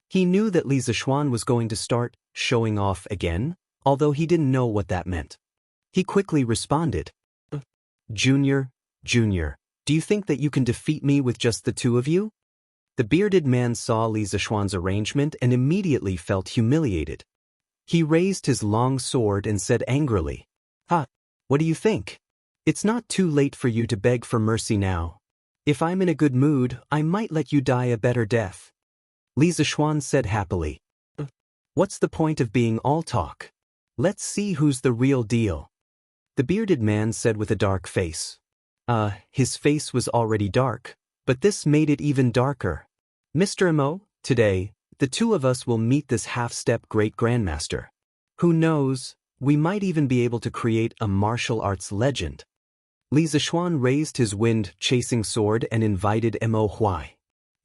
Speaker 1: He knew that Li Zishuan was going to start showing off again, although he didn't know what that meant. He quickly responded. Junior, do you think that you can defeat me with just the 2 of you? The bearded man saw Li Zishuan's arrangement and immediately felt humiliated. He raised his long sword and said angrily, what do you think? It's not too late for you to beg for mercy now. If I'm in a good mood, I might let you die a better death. Li Zishuan said happily. What's the point of being all talk? Let's see who's the real deal. The bearded man said with a dark face. His face was already dark, but this made it even darker. Mr. Mo, today, the 2 of us will meet this half-step Great Grandmaster. Who knows, we might even be able to create a martial arts legend. Li Zishuan raised his wind-chasing sword and invited Mo Huai.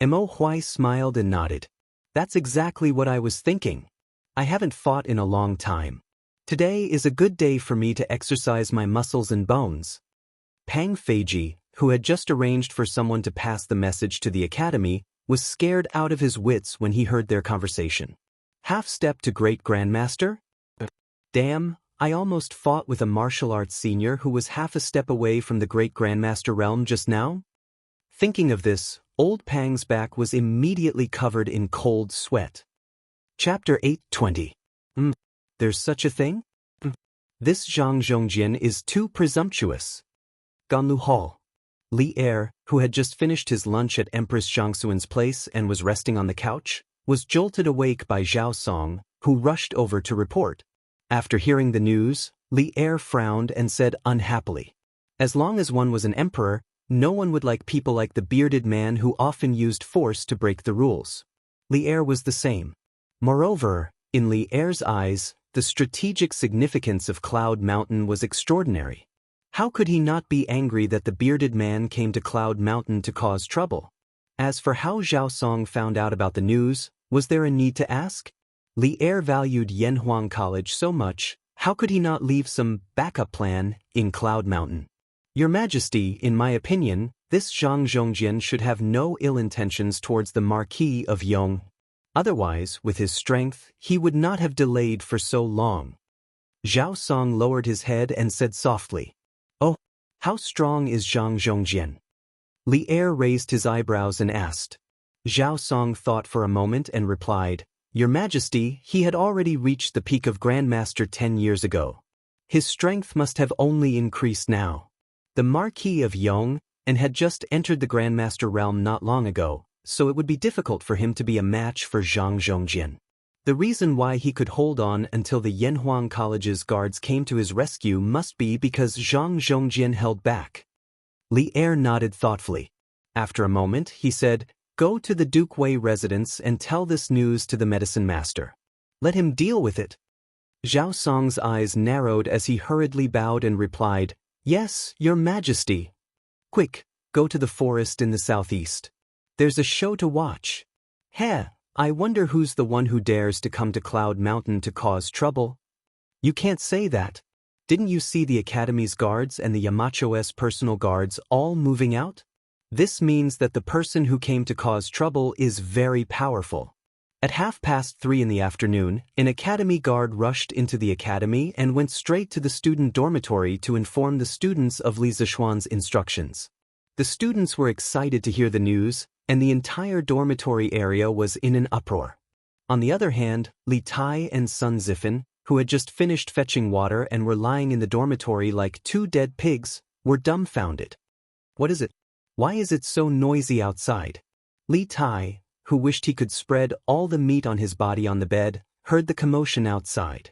Speaker 1: Mo Huai smiled and nodded. That's exactly what I was thinking. I haven't fought in a long time. Today is a good day for me to exercise my muscles and bones. Pang Feiji, who had just arranged for someone to pass the message to the academy, was scared out of his wits when he heard their conversation. Half-step to Great Grandmaster? Damn, I almost fought with a martial arts senior who was half a step away from the Great Grandmaster realm just now? Thinking of this, old Pang's back was immediately covered in cold sweat. Chapter 820. There's such a thing? This Zhang Zhongjin is too presumptuous. Ganlu Hall. Li Er, who had just finished his lunch at Empress Xianxuan's place and was resting on the couch, was jolted awake by Zhao Song, who rushed over to report. After hearing the news, Li Er frowned and said unhappily, "As long as one was an emperor, no one would like people like the bearded man who often used force to break the rules." Li Er was the same. Moreover, in Li Er's eyes, the strategic significance of Cloud Mountain was extraordinary. How could he not be angry that the bearded man came to Cloud Mountain to cause trouble? As for how Zhao Song found out about the news, was there a need to ask? Li Er valued Yanhuang College so much, how could he not leave some backup plan in Cloud Mountain? Your Majesty, in my opinion, this Zhang Zhongjian should have no ill intentions towards the Marquis of Yong. Otherwise, with his strength, he would not have delayed for so long. Zhao Song lowered his head and said softly, "Oh, how strong is Zhang Zhongjian?" Li Er raised his eyebrows and asked. Zhao Song thought for a moment and replied, "Your Majesty, he had already reached the peak of Grandmaster 10 years ago. His strength must have only increased now. The Marquis of Yong and had just entered the Grandmaster realm not long ago, so it would be difficult for him to be a match for Zhang Zhongjian. The reason why he could hold on until the Yanhuang College's guards came to his rescue must be because Zhang Zhongjian held back." Li Er nodded thoughtfully. After a moment, he said, "Go to the Duke Wei residence and tell this news to the medicine master. Let him deal with it." Zhao Song's eyes narrowed as he hurriedly bowed and replied, "Yes, Your Majesty." "Quick, go to the forest in the southeast. There's a show to watch. Heh, I wonder who's the one who dares to come to Cloud Mountain to cause trouble?" "You can't say that. Didn't you see the Academy's guards and the Yamacho's personal guards all moving out? This means that the person who came to cause trouble is very powerful." At 3:30 in the afternoon, an Academy guard rushed into the Academy and went straight to the student dormitory to inform the students of Li Zishuan's instructions. The students were excited to hear the news, and the entire dormitory area was in an uproar. On the other hand, Li Tai and Sun Zifan, who had just finished fetching water and were lying in the dormitory like two dead pigs, were dumbfounded. "What is it? Why is it so noisy outside?" Li Tai, who wished he could spread all the meat on his body on the bed, heard the commotion outside.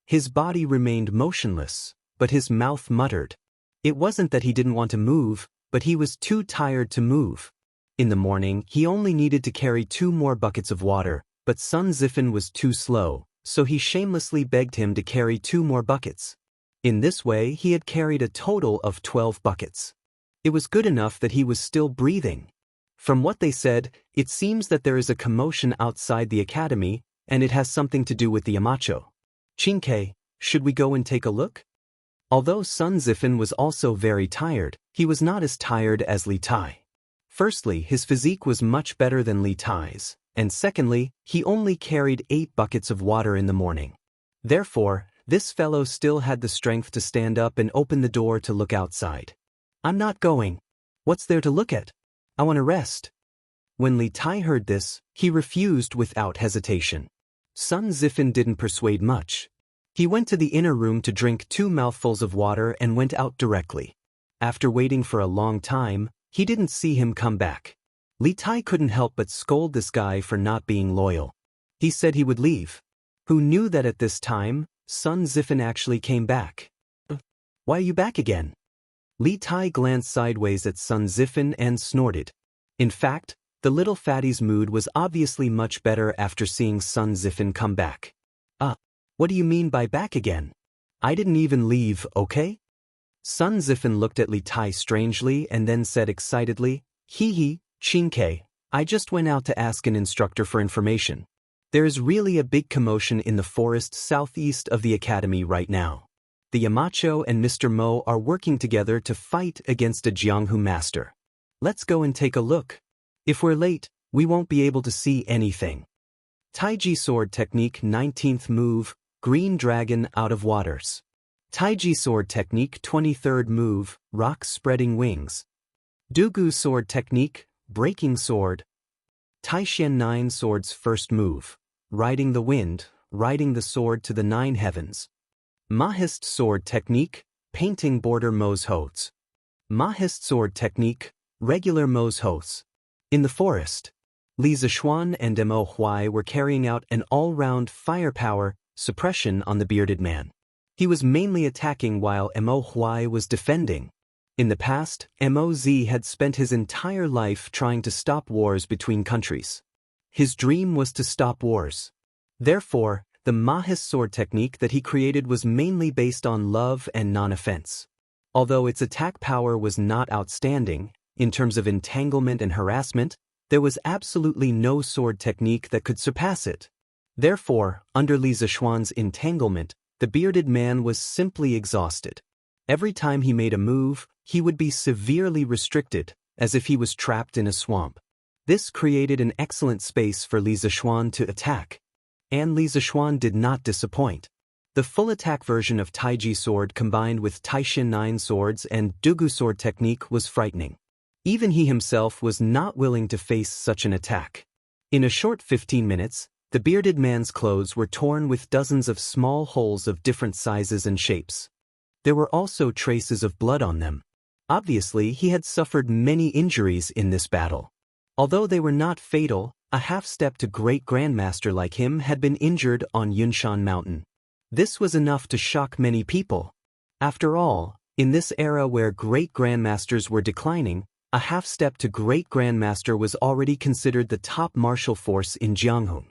Speaker 1: His body remained motionless, but his mouth muttered. It wasn't that he didn't want to move, but he was too tired to move. In the morning, he only needed to carry 2 more buckets of water, but Sun Zifan was too slow, so he shamelessly begged him to carry 2 more buckets. In this way, he had carried a total of 12 buckets. It was good enough that he was still breathing. From what they said, it seems that there is a commotion outside the academy, and it has something to do with the Yamacho. "Qingke, should we go and take a look?" Although Sun Zifan was also very tired, he was not as tired as Li Tai. Firstly, his physique was much better than Li Tai's, and secondly, he only carried 8 buckets of water in the morning. Therefore, this fellow still had the strength to stand up and open the door to look outside. "I'm not going. What's there to look at? I want to rest." When Li Tai heard this, he refused without hesitation. Sun Zifan didn't persuade much. He went to the inner room to drink 2 mouthfuls of water and went out directly. After waiting for a long time, he didn't see him come back. Li Tai couldn't help but scold this guy for not being loyal. He said he would leave. Who knew that at this time, Sun Zifan actually came back? "Why are you back again?" Li Tai glanced sideways at Sun Zifan and snorted. In fact, the little fatty's mood was obviously much better after seeing Sun Zifan come back. What do you mean by back again? I didn't even leave, okay?" Sun Zifan looked at Li Tai strangely and then said excitedly, "Hee, Qingke, I just went out to ask an instructor for information. There is really a big commotion in the forest southeast of the academy right now. The Yamacho and Mr. Mo are working together to fight against a Jianghu master. Let's go and take a look. If we're late, we won't be able to see anything." Taiji Sword Technique 19th Move, Green Dragon Out of Waters. Taiji Sword Technique 23rd Move, Rock Spreading Wings. Dugu Sword Technique, Breaking Sword. Taishan 9 Swords First Move, Riding the Wind, riding the sword to the 9 heavens. Mahist Sword Technique, Painting Border Mo's Hodes. Mahist sword technique, regular Mo's hos. In the forest, Li Zishuan and Mo Huai were carrying out an all-round firepower suppression on the bearded man. He was mainly attacking while Mo Huai was defending. In the past, Moz had spent his entire life trying to stop wars between countries. His dream was to stop wars. Therefore, the Mahist sword technique that he created was mainly based on love and non-offense. Although its attack power was not outstanding, in terms of entanglement and harassment, there was absolutely no sword technique that could surpass it. Therefore, under Li Zishuan's entanglement, the bearded man was simply exhausted. Every time he made a move, he would be severely restricted, as if he was trapped in a swamp. This created an excellent space for Li Zishuan to attack. And Li Zishuan did not disappoint. The full attack version of Taiji sword combined with Taishin 9 swords and Dugu sword technique was frightening. Even he himself was not willing to face such an attack. In a short 15 minutes, the bearded man's clothes were torn with dozens of small holes of different sizes and shapes. There were also traces of blood on them. Obviously, he had suffered many injuries in this battle. Although they were not fatal, a half-step to great grandmaster like him had been injured on Yunshan Mountain. This was enough to shock many people. After all, in this era where great grandmasters were declining, a half-step to great grandmaster was already considered the top martial force in Jianghu.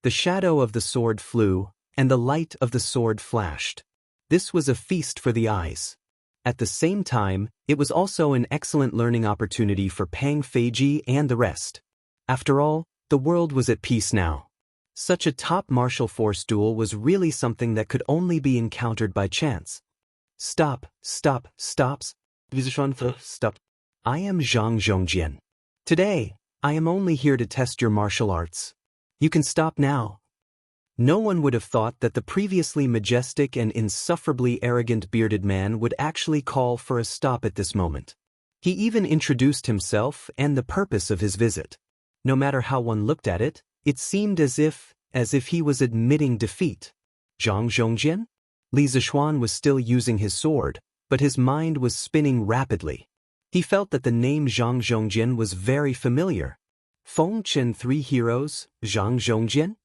Speaker 1: The shadow of the sword flew, and the light of the sword flashed. This was a feast for the eyes. At the same time, it was also an excellent learning opportunity for Pang Feiji and the rest. After all, the world was at peace now. Such a top martial force duel was really something that could only be encountered by chance. Stop. Stop. I am Zhang Zhongjian. Today, I am only here to test your martial arts. You can stop now. No one would have thought that the previously majestic and insufferably arrogant bearded man would actually call for a stop at this moment. He even introduced himself and the purpose of his visit. No matter how one looked at it, it seemed as if he was admitting defeat. Zhang Zhongjian? Li Zishuan was still using his sword, but his mind was spinning rapidly. He felt that the name Zhang Zhongjian was very familiar. Feng Chen 3 heroes, Zhang Zhongjian?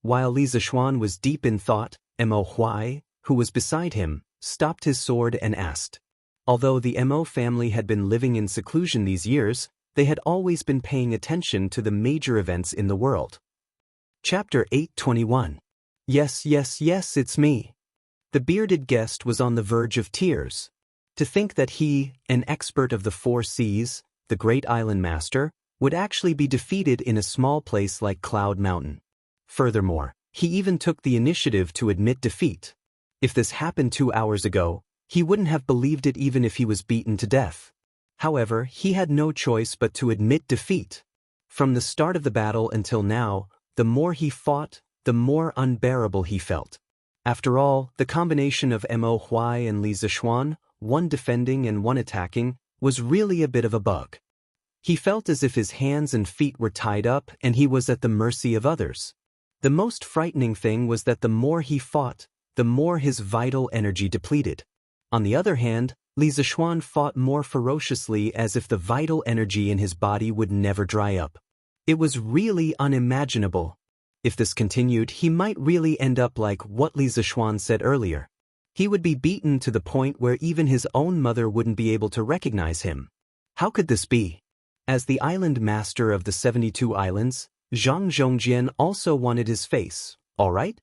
Speaker 1: While Li Zishuan was deep in thought, Mo Huai, who was beside him, stopped his sword and asked. Although the Mo family had been living in seclusion these years, they had always been paying attention to the major events in the world. Chapter 821. Yes, it's me. The bearded guest was on the verge of tears. To think that he, an expert of the 4 seas, the great island master, would actually be defeated in a small place like Cloud Mountain. Furthermore, he even took the initiative to admit defeat. If this happened 2 hours ago, he wouldn't have believed it even if he was beaten to death. However, he had no choice but to admit defeat. From the start of the battle until now, the more he fought, the more unbearable he felt. After all, the combination of Mo Huai and Li Zishuan, one defending and one attacking, was really a bit of a bug. He felt as if his hands and feet were tied up and he was at the mercy of others. The most frightening thing was that the more he fought, the more his vital energy depleted. On the other hand, Li Zishuan fought more ferociously as if the vital energy in his body would never dry up. It was really unimaginable. If this continued, he might really end up like what Li Zishuan said earlier. He would be beaten to the point where even his own mother wouldn't be able to recognize him. How could this be? As the island master of the 72 islands, Zhang Zhongjian also wanted his face, all right?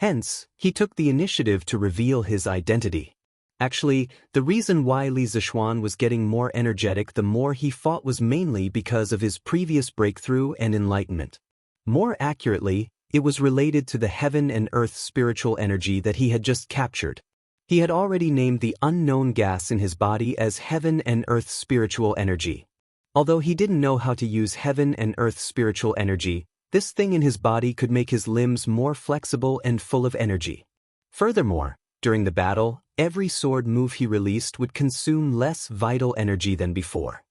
Speaker 1: Hence, he took the initiative to reveal his identity. Actually, the reason why Li Zishuan was getting more energetic the more he fought was mainly because of his previous breakthrough and enlightenment. More accurately, it was related to the heaven and earth spiritual energy that he had just captured. He had already named the unknown gas in his body as heaven and earth spiritual energy. Although he didn't know how to use heaven and earth spiritual energy, this thing in his body could make his limbs more flexible and full of energy. Furthermore, during the battle, every sword move he released would consume less vital energy than before.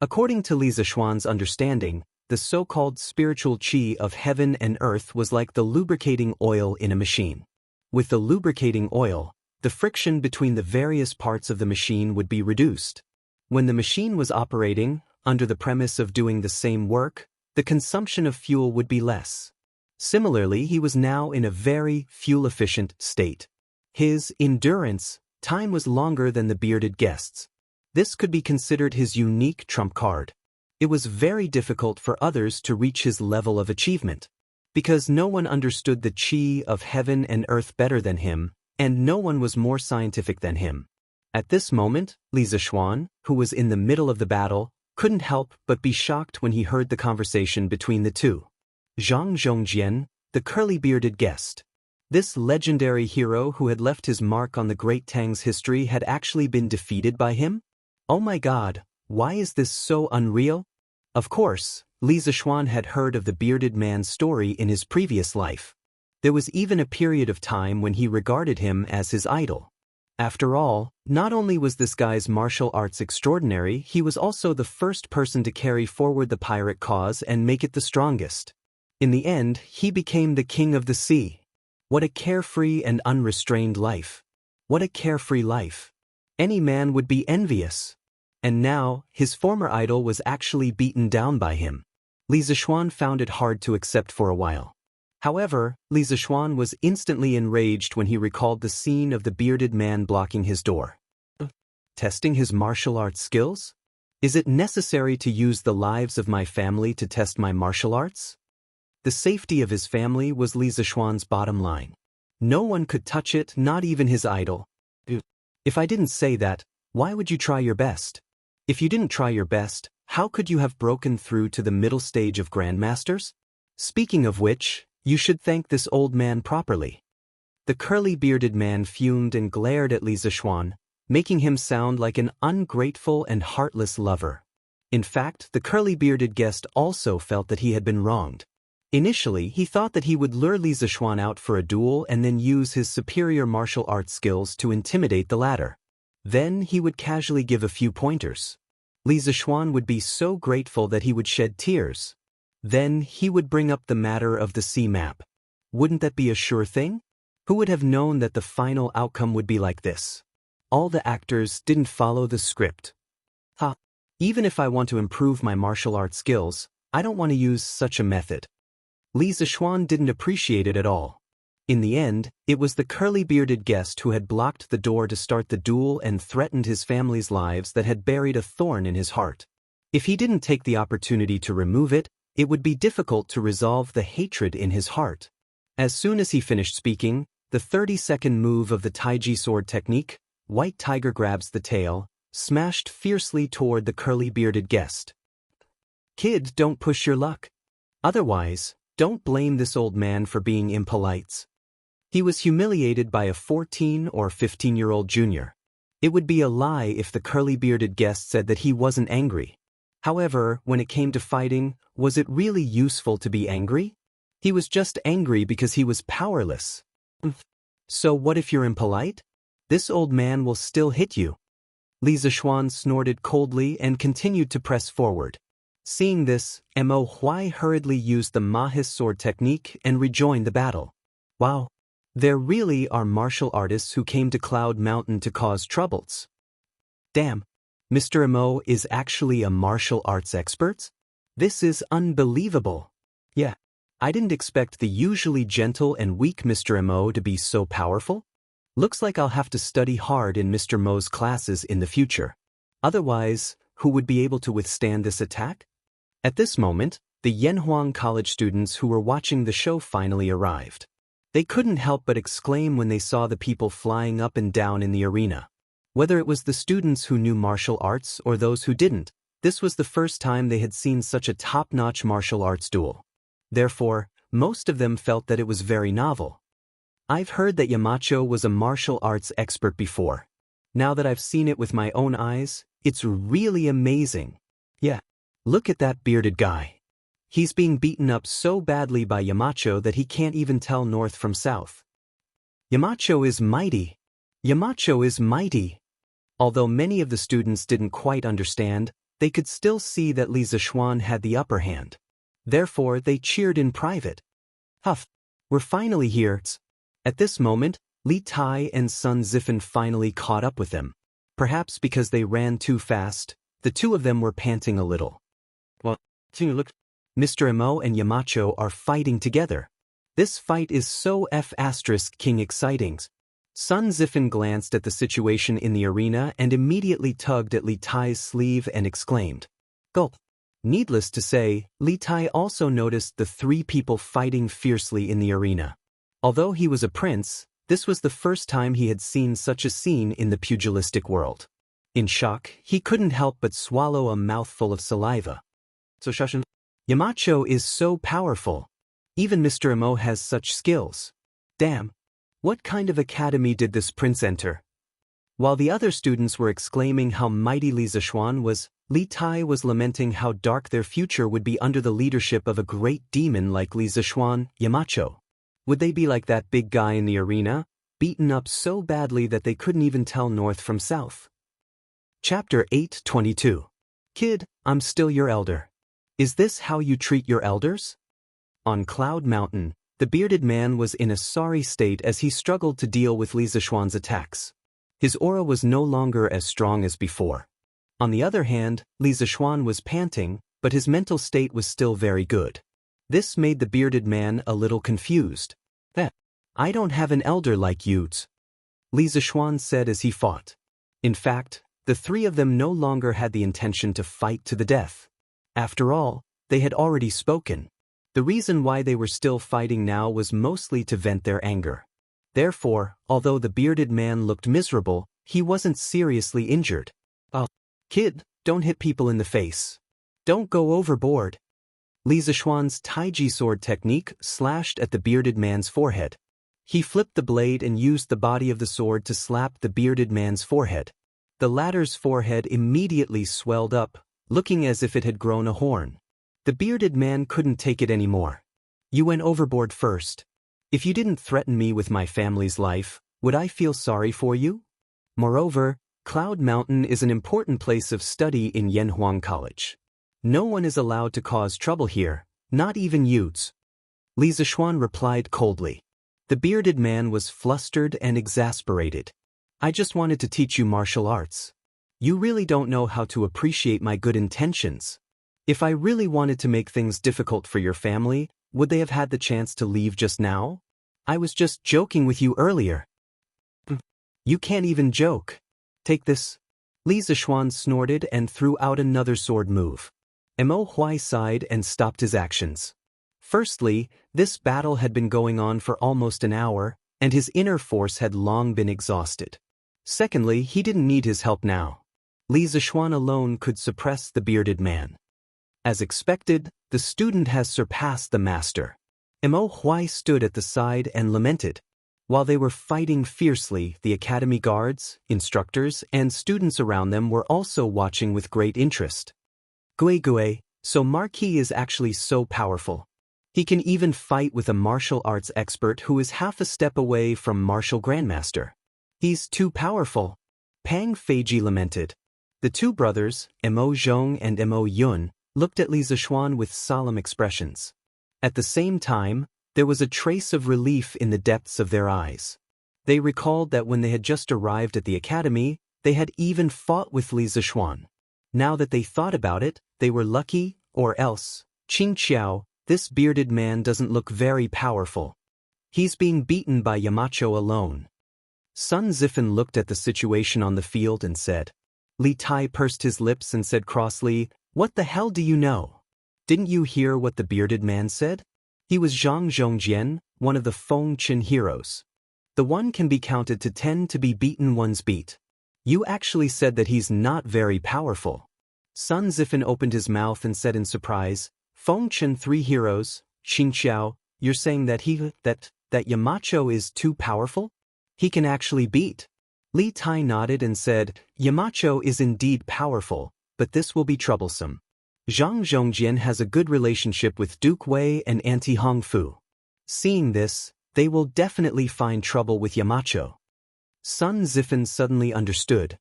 Speaker 1: According to Li Zishuan's understanding, the so-called spiritual qi of heaven and earth was like the lubricating oil in a machine. With the lubricating oil, the friction between the various parts of the machine would be reduced. When the machine was operating, under the premise of doing the same work, the consumption of fuel would be less. Similarly, he was now in a very fuel-efficient state. His endurance time was longer than the bearded guests. This could be considered his unique trump card. It was very difficult for others to reach his level of achievement. Because no one understood the chi of heaven and earth better than him, and no one was more scientific than him. At this moment, Li Zishuan, who was in the middle of the battle, couldn't help but be shocked when he heard the conversation between the two. Zhang Zhongjian, the curly-bearded guest. This legendary hero who had left his mark on the Great Tang's history had actually been defeated by him? Oh my god, why is this so unreal? Of course, Li Zishuan had heard of the bearded man's story in his previous life. There was even a period of time when he regarded him as his idol. After all, not only was this guy's martial arts extraordinary, he was also the first person to carry forward the pirate cause and make it the strongest. In the end, he became the king of the sea. What a carefree and unrestrained life. What a carefree life. Any man would be envious. And now, his former idol was actually beaten down by him. Li Zishuan found it hard to accept for a while. However, Li Zishuan was instantly enraged when he recalled the scene of the bearded man blocking his door. Testing his martial arts skills? Is it necessary to use the lives of my family to test my martial arts? The safety of his family was Li Zishuan's bottom line. No one could touch it, not even his idol. If I didn't say that, why would you try your best? If you didn't try your best, how could you have broken through to the middle stage of Grandmasters? Speaking of which, you should thank this old man properly. The curly-bearded man fumed and glared at Li Zishuan, making him sound like an ungrateful and heartless lover. In fact, the curly-bearded guest also felt that he had been wronged. Initially, he thought that he would lure Li Zishuan out for a duel and then use his superior martial arts skills to intimidate the latter. Then he would casually give a few pointers. Li Zishuan would be so grateful that he would shed tears. Then he would bring up the matter of the sea map. Wouldn't that be a sure thing? Who would have known that the final outcome would be like this? All the actors didn't follow the script. Even if I want to improve my martial arts skills, I don't want to use such a method. Li Zishuan didn't appreciate it at all. In the end, it was the curly-bearded guest who had blocked the door to start the duel and threatened his family's lives that had buried a thorn in his heart. If he didn't take the opportunity to remove it, it would be difficult to resolve the hatred in his heart. As soon as he finished speaking, the 30-second move of the Taiji sword technique, White Tiger grabs the tail, smashed fiercely toward the curly-bearded guest. Kid, don't push your luck. Otherwise, don't blame this old man for being impolite. He was humiliated by a 14 or 15-year-old junior. It would be a lie if the curly-bearded guest said that he wasn't angry. However, when it came to fighting, was it really useful to be angry? He was just angry because he was powerless. So what if you're impolite? This old man will still hit you. Li Zishuan snorted coldly and continued to press forward. Seeing this, Mo Huai hurriedly used the Mahis sword technique and rejoined the battle. Wow. There really are martial artists who came to Cloud Mountain to cause troubles. Damn. Mr. Mo is actually a martial arts expert? This is unbelievable. Yeah, I didn't expect the usually gentle and weak Mr. Mo to be so powerful. Looks like I'll have to study hard in Mr. Mo's classes in the future. Otherwise, who would be able to withstand this attack? At this moment, the Yanhuang College students who were watching the show finally arrived. They couldn't help but exclaim when they saw the people flying up and down in the arena. Whether it was the students who knew martial arts or those who didn't, this was the first time they had seen such a top-notch martial arts duel. Therefore, most of them felt that it was very novel. I've heard that Yamacho was a martial arts expert before. Now that I've seen it with my own eyes, it's really amazing. Yeah, look at that bearded guy. He's being beaten up so badly by Yamacho that he can't even tell north from south. Yamacho is mighty. Yamacho is mighty. Although many of the students didn't quite understand, they could still see that Li Zishuan had the upper hand. Therefore, they cheered in private. Huff, we're finally here. At this moment, Li Tai and Sun Zifan finally caught up with them. Perhaps because they ran too fast, The two of them were panting a little. Well, look, Mr. Mo and Yamacho are fighting together. This fight is so King exciting. Sun Zifan glanced at the situation in the arena and immediately tugged at Li Tai's sleeve and exclaimed, "Gulp." Needless to say, Li Tai also noticed the three people fighting fiercely in the arena. Although he was a prince, this was the first time he had seen such a scene in the pugilistic world. In shock, he couldn't help but swallow a mouthful of saliva. So Shushin, Yamacho is so powerful. Even Mr. Mo has such skills. Damn. What kind of academy did this prince enter? While the other students were exclaiming how mighty Li Zishuan was, Li Tai was lamenting how dark their future would be under the leadership of a great demon like Li Zishuan, Yamacho. Would they be like that big guy in the arena, beaten up so badly that they couldn't even tell north from south? Chapter 8:22. Kid, I'm still your elder. Is this how you treat your elders? On Cloud Mountain, the bearded man was in a sorry state as he struggled to deal with Li Zishuan's attacks. His aura was no longer as strong as before. On the other hand, Li Zishuan was panting, but his mental state was still very good. This made the bearded man a little confused. I don't have an elder like you, Li Zishuan said as he fought. In fact, the three of them no longer had the intention to fight to the death. After all, they had already spoken. The reason why they were still fighting now was mostly to vent their anger. Therefore, although the bearded man looked miserable, he wasn't seriously injured. Kid, don't hit people in the face. Don't go overboard. Li Zishuan's Taiji sword technique slashed at the bearded man's forehead. He flipped the blade and used the body of the sword to slap the bearded man's forehead. The latter's forehead immediately swelled up, looking as if it had grown a horn. The bearded man couldn't take it anymore. You went overboard first. If you didn't threaten me with my family's life, would I feel sorry for you? Moreover, Cloud Mountain is an important place of study in Yanhuang College. No one is allowed to cause trouble here, not even youths. Li Zishuan replied coldly. The bearded man was flustered and exasperated. I just wanted to teach you martial arts. You really don't know how to appreciate my good intentions. If I really wanted to make things difficult for your family, would they have had the chance to leave just now? I was just joking with you earlier. You can't even joke. Take this. Li Zishuan snorted and threw out another sword move. Mo Huai sighed and stopped his actions. Firstly, this battle had been going on for almost an hour, and his inner force had long been exhausted. Secondly, he didn't need his help now. Li Zishuan alone could suppress the bearded man. As expected, the student has surpassed the master. Mo Huai stood at the side and lamented. While they were fighting fiercely, the academy guards, instructors, and students around them were also watching with great interest. Gui, so Marquis is actually so powerful. He can even fight with a martial arts expert who is half a step away from martial grandmaster. He's too powerful. Pang Feiji lamented. The two brothers, Mo Zhong and Mo Yun, looked at Li Zishuan with solemn expressions. At the same time, there was a trace of relief in the depths of their eyes. They recalled that when they had just arrived at the academy, they had even fought with Li Zishuan. Now that they thought about it, they were lucky, or else, Xianxia, this bearded man doesn't look very powerful. He's being beaten by Yamacho alone. Sun Zifan looked at the situation on the field and said. Li Tai pursed his lips and said crossly, What the hell do you know? Didn't you hear what the bearded man said? He was Zhang Zhongjian, one of the Feng Qin heroes. The one can be counted to 10 to be beaten one's beat. You actually said that he's not very powerful. Sun Zifan opened his mouth and said in surprise, Feng Qin 3 heroes, Xianxia, you're saying that that Yamacho is too powerful? He can actually beat. Li Tai nodded and said, Yamacho is indeed powerful, but this will be troublesome. Zhang Zhongjian has a good relationship with Duke Wei and Auntie Hong Fu. Seeing this, they will definitely find trouble with Yamacho. Sun Zifan suddenly understood.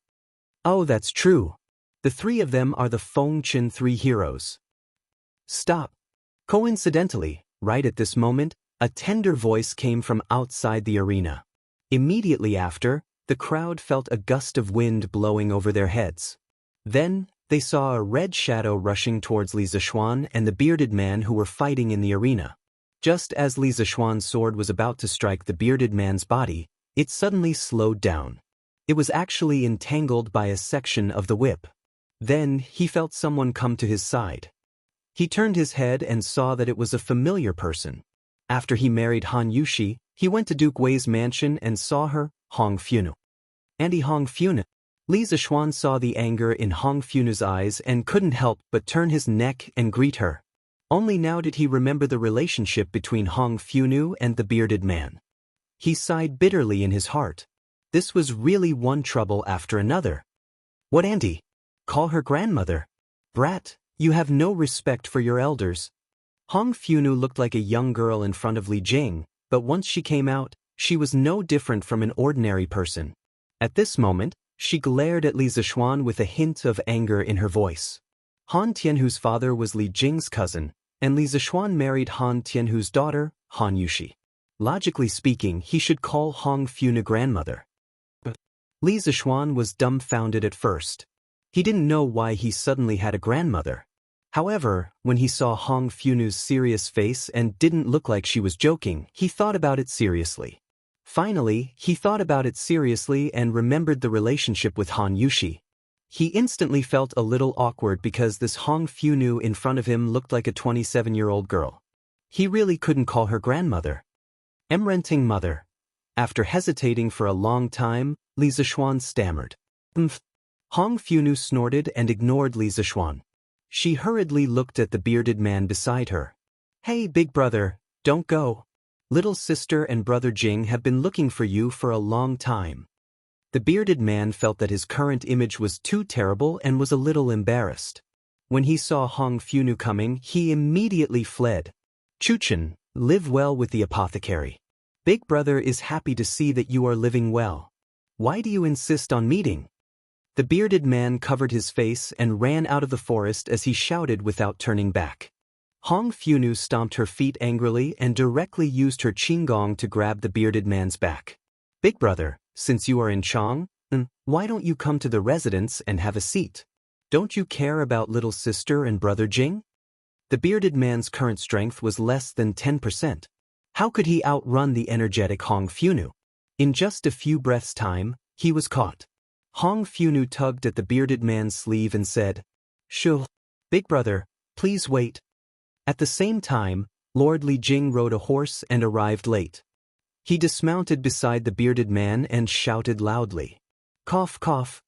Speaker 1: Oh, that's true. The three of them are the Feng Qin 3 heroes. Stop. Coincidentally, right at this moment, a tender voice came from outside the arena. Immediately after, the crowd felt a gust of wind blowing over their heads. Then, they saw a red shadow rushing towards Li Zishuan and the bearded man who were fighting in the arena. Just as Li Zishuan's sword was about to strike the bearded man's body, it suddenly slowed down. It was actually entangled by a section of the whip. Then, he felt someone come to his side. He turned his head and saw that it was a familiar person. After he married Han Yushi, he went to Duke Wei's mansion and saw her, Hong Funu. Andy Hong Funu. Li Zishuan saw the anger in Hong Funu's eyes and couldn't help but turn his neck and greet her. Only now did he remember the relationship between Hong Funu and the bearded man. He sighed bitterly in his heart. This was really one trouble after another. What, Andy? Call her grandmother? Brat, you have no respect for your elders. Hong Funu looked like a young girl in front of Li Jing, but once she came out, she was no different from an ordinary person. At this moment, she glared at Li Zishuan with a hint of anger in her voice. Han Tianhu's father was Li Jing's cousin, and Li Zishuan married Han Tianhu's daughter, Han Yushi. Logically speaking, he should call Hong Funu grandmother. But Li Zishuan was dumbfounded at first. He didn't know why he suddenly had a grandmother. However, when he saw Hong Funu's serious face and didn't look like she was joking, he thought about it seriously. Finally, he thought about it seriously and remembered the relationship with Han Yushi. He instantly felt a little awkward because this Hong Funu in front of him looked like a 27-year-old girl. He really couldn't call her grandmother. Emrenting mother. After hesitating for a long time, Li Zishuan stammered. Hong Funu snorted and ignored Li Zishuan. She hurriedly looked at the bearded man beside her. Hey, big brother, don't go. Little sister and brother Jing have been looking for you for a long time. The bearded man felt that his current image was too terrible and was a little embarrassed. When he saw Hong Funu coming, he immediately fled. Chuchen, live well with the apothecary. Big brother is happy to see that you are living well. Why do you insist on meeting? The bearded man covered his face and ran out of the forest as he shouted without turning back. Hong Funu stomped her feet angrily and directly used her qinggong to grab the bearded man's back. Big brother, since you are in Chang, why don't you come to the residence and have a seat? Don't you care about little sister and brother Jing? The bearded man's current strength was less than 10%. How could he outrun the energetic Hong Funu? In just a few breaths' time, he was caught. Hong Funu tugged at the bearded man's sleeve and said, Shoo, big brother, please wait. At the same time, Lord Li Jing rode a horse and arrived late. He dismounted beside the bearded man and shouted loudly. Cough, cough.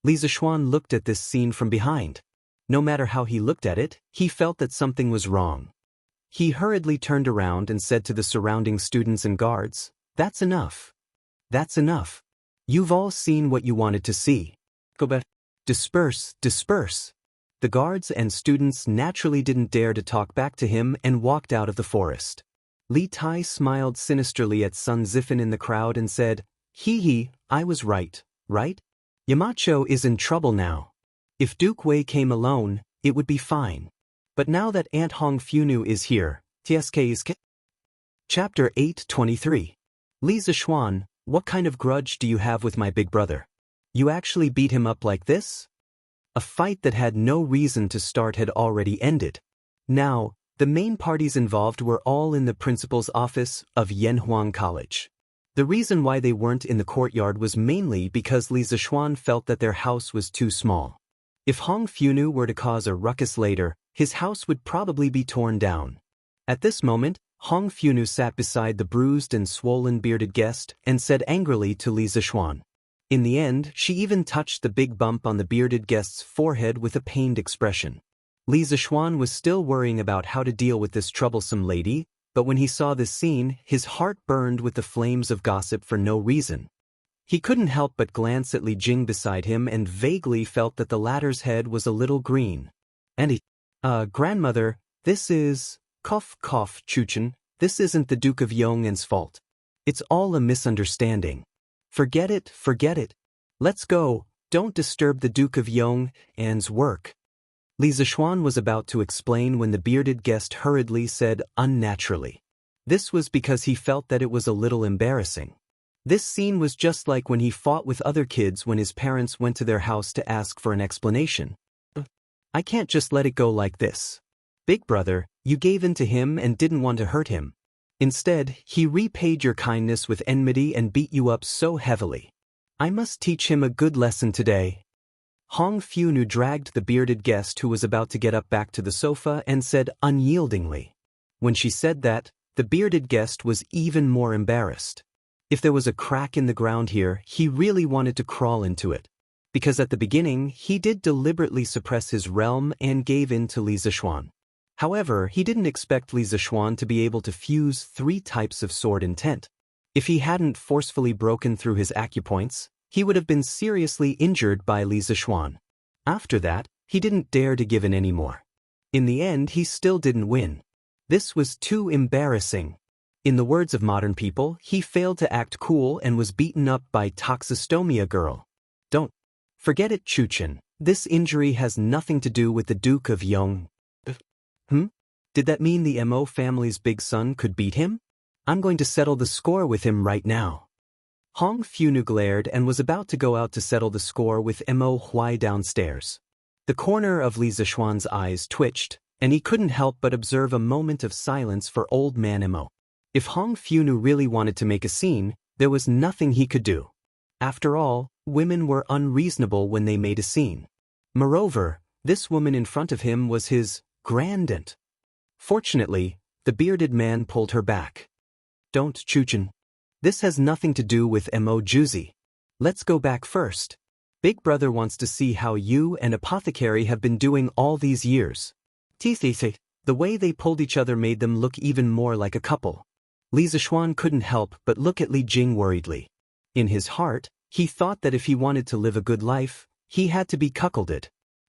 Speaker 1: Li Zishuan looked at this scene from behind. No matter how he looked at it, he felt that something was wrong. He hurriedly turned around and said to the surrounding students and guards, That's enough. That's enough. You've all seen what you wanted to see. Go back. Disperse, disperse. The guards and students naturally didn't dare to talk back to him and walked out of the forest. Li Tai smiled sinisterly at Sun Zifan in the crowd and said, Hee, I was right, right? Yamacho is in trouble now. If Duke Wei came alone, it would be fine. But now that Aunt Hong Funu is here, TSK is Chapter 823. Li Zishuan, what kind of grudge do you have with my big brother? You actually beat him up like this? A fight that had no reason to start had already ended. Now, the main parties involved were all in the principal's office of Yanhuang College. The reason why they weren't in the courtyard was mainly because Li Zishuan felt that their house was too small. If Hong Funu were to cause a ruckus later, his house would probably be torn down. At this moment, Hong Funu sat beside the bruised and swollen bearded guest and said angrily to Li Zishuan. In the end, she even touched the big bump on the bearded guest's forehead with a pained expression. Li Zishuan was still worrying about how to deal with this troublesome lady, but when he saw this scene, his heart burned with the flames of gossip for no reason. He couldn't help but glance at Li Jing beside him and vaguely felt that the latter's head was a little green. And he, grandmother, this is, cough, Chuchen, this isn't the Duke of Yong'an's fault. It's all a misunderstanding. Forget it. Let's go, don't disturb the Duke of Yong'an's work. Li Zishuan was about to explain when the bearded guest hurriedly said unnaturally. This was because he felt that it was a little embarrassing. This scene was just like when he fought with other kids when his parents went to their house to ask for an explanation. I can't just let it go like this. Big brother, you gave in to him and didn't want to hurt him. Instead, he repaid your kindness with enmity and beat you up so heavily. I must teach him a good lesson today. Hong Funu dragged the bearded guest who was about to get up back to the sofa and said unyieldingly. When she said that, the bearded guest was even more embarrassed. If there was a crack in the ground here, he really wanted to crawl into it. Because at the beginning, he did deliberately suppress his realm and gave in to Li Zishuan. However, he didn't expect Li Zishuan to be able to fuse 3 types of sword intent. If he hadn't forcefully broken through his acupoints, he would have been seriously injured by Li Zishuan. After that, he didn't dare to give in anymore. In the end, he still didn't win. This was too embarrassing. In the words of modern people, he failed to act cool and was beaten up by Toxistomia girl. Don't forget it, Chuchen. This injury has nothing to do with the Duke of Yong. Did that mean the Mo family's big son could beat him? I'm going to settle the score with him right now. Hong Funu glared and was about to go out to settle the score with Mo Huai downstairs. The corner of Li Zishuan's eyes twitched, and he couldn't help but observe a moment of silence for old man Mo. If Hong Funu really wanted to make a scene, there was nothing he could do. After all, women were unreasonable when they made a scene. Moreover, this woman in front of him was his grandaunt. Fortunately, the bearded man pulled her back. Don't, Chuchen. This has nothing to do with Mo Juzi. Let's go back first. Big brother wants to see how you and Apothecary have been doing all these years. The way they pulled each other made them look even more like a couple. Li Zishuan couldn't help but look at Li Jing worriedly. In his heart, he thought that if he wanted to live a good life, he had to be cuckolded.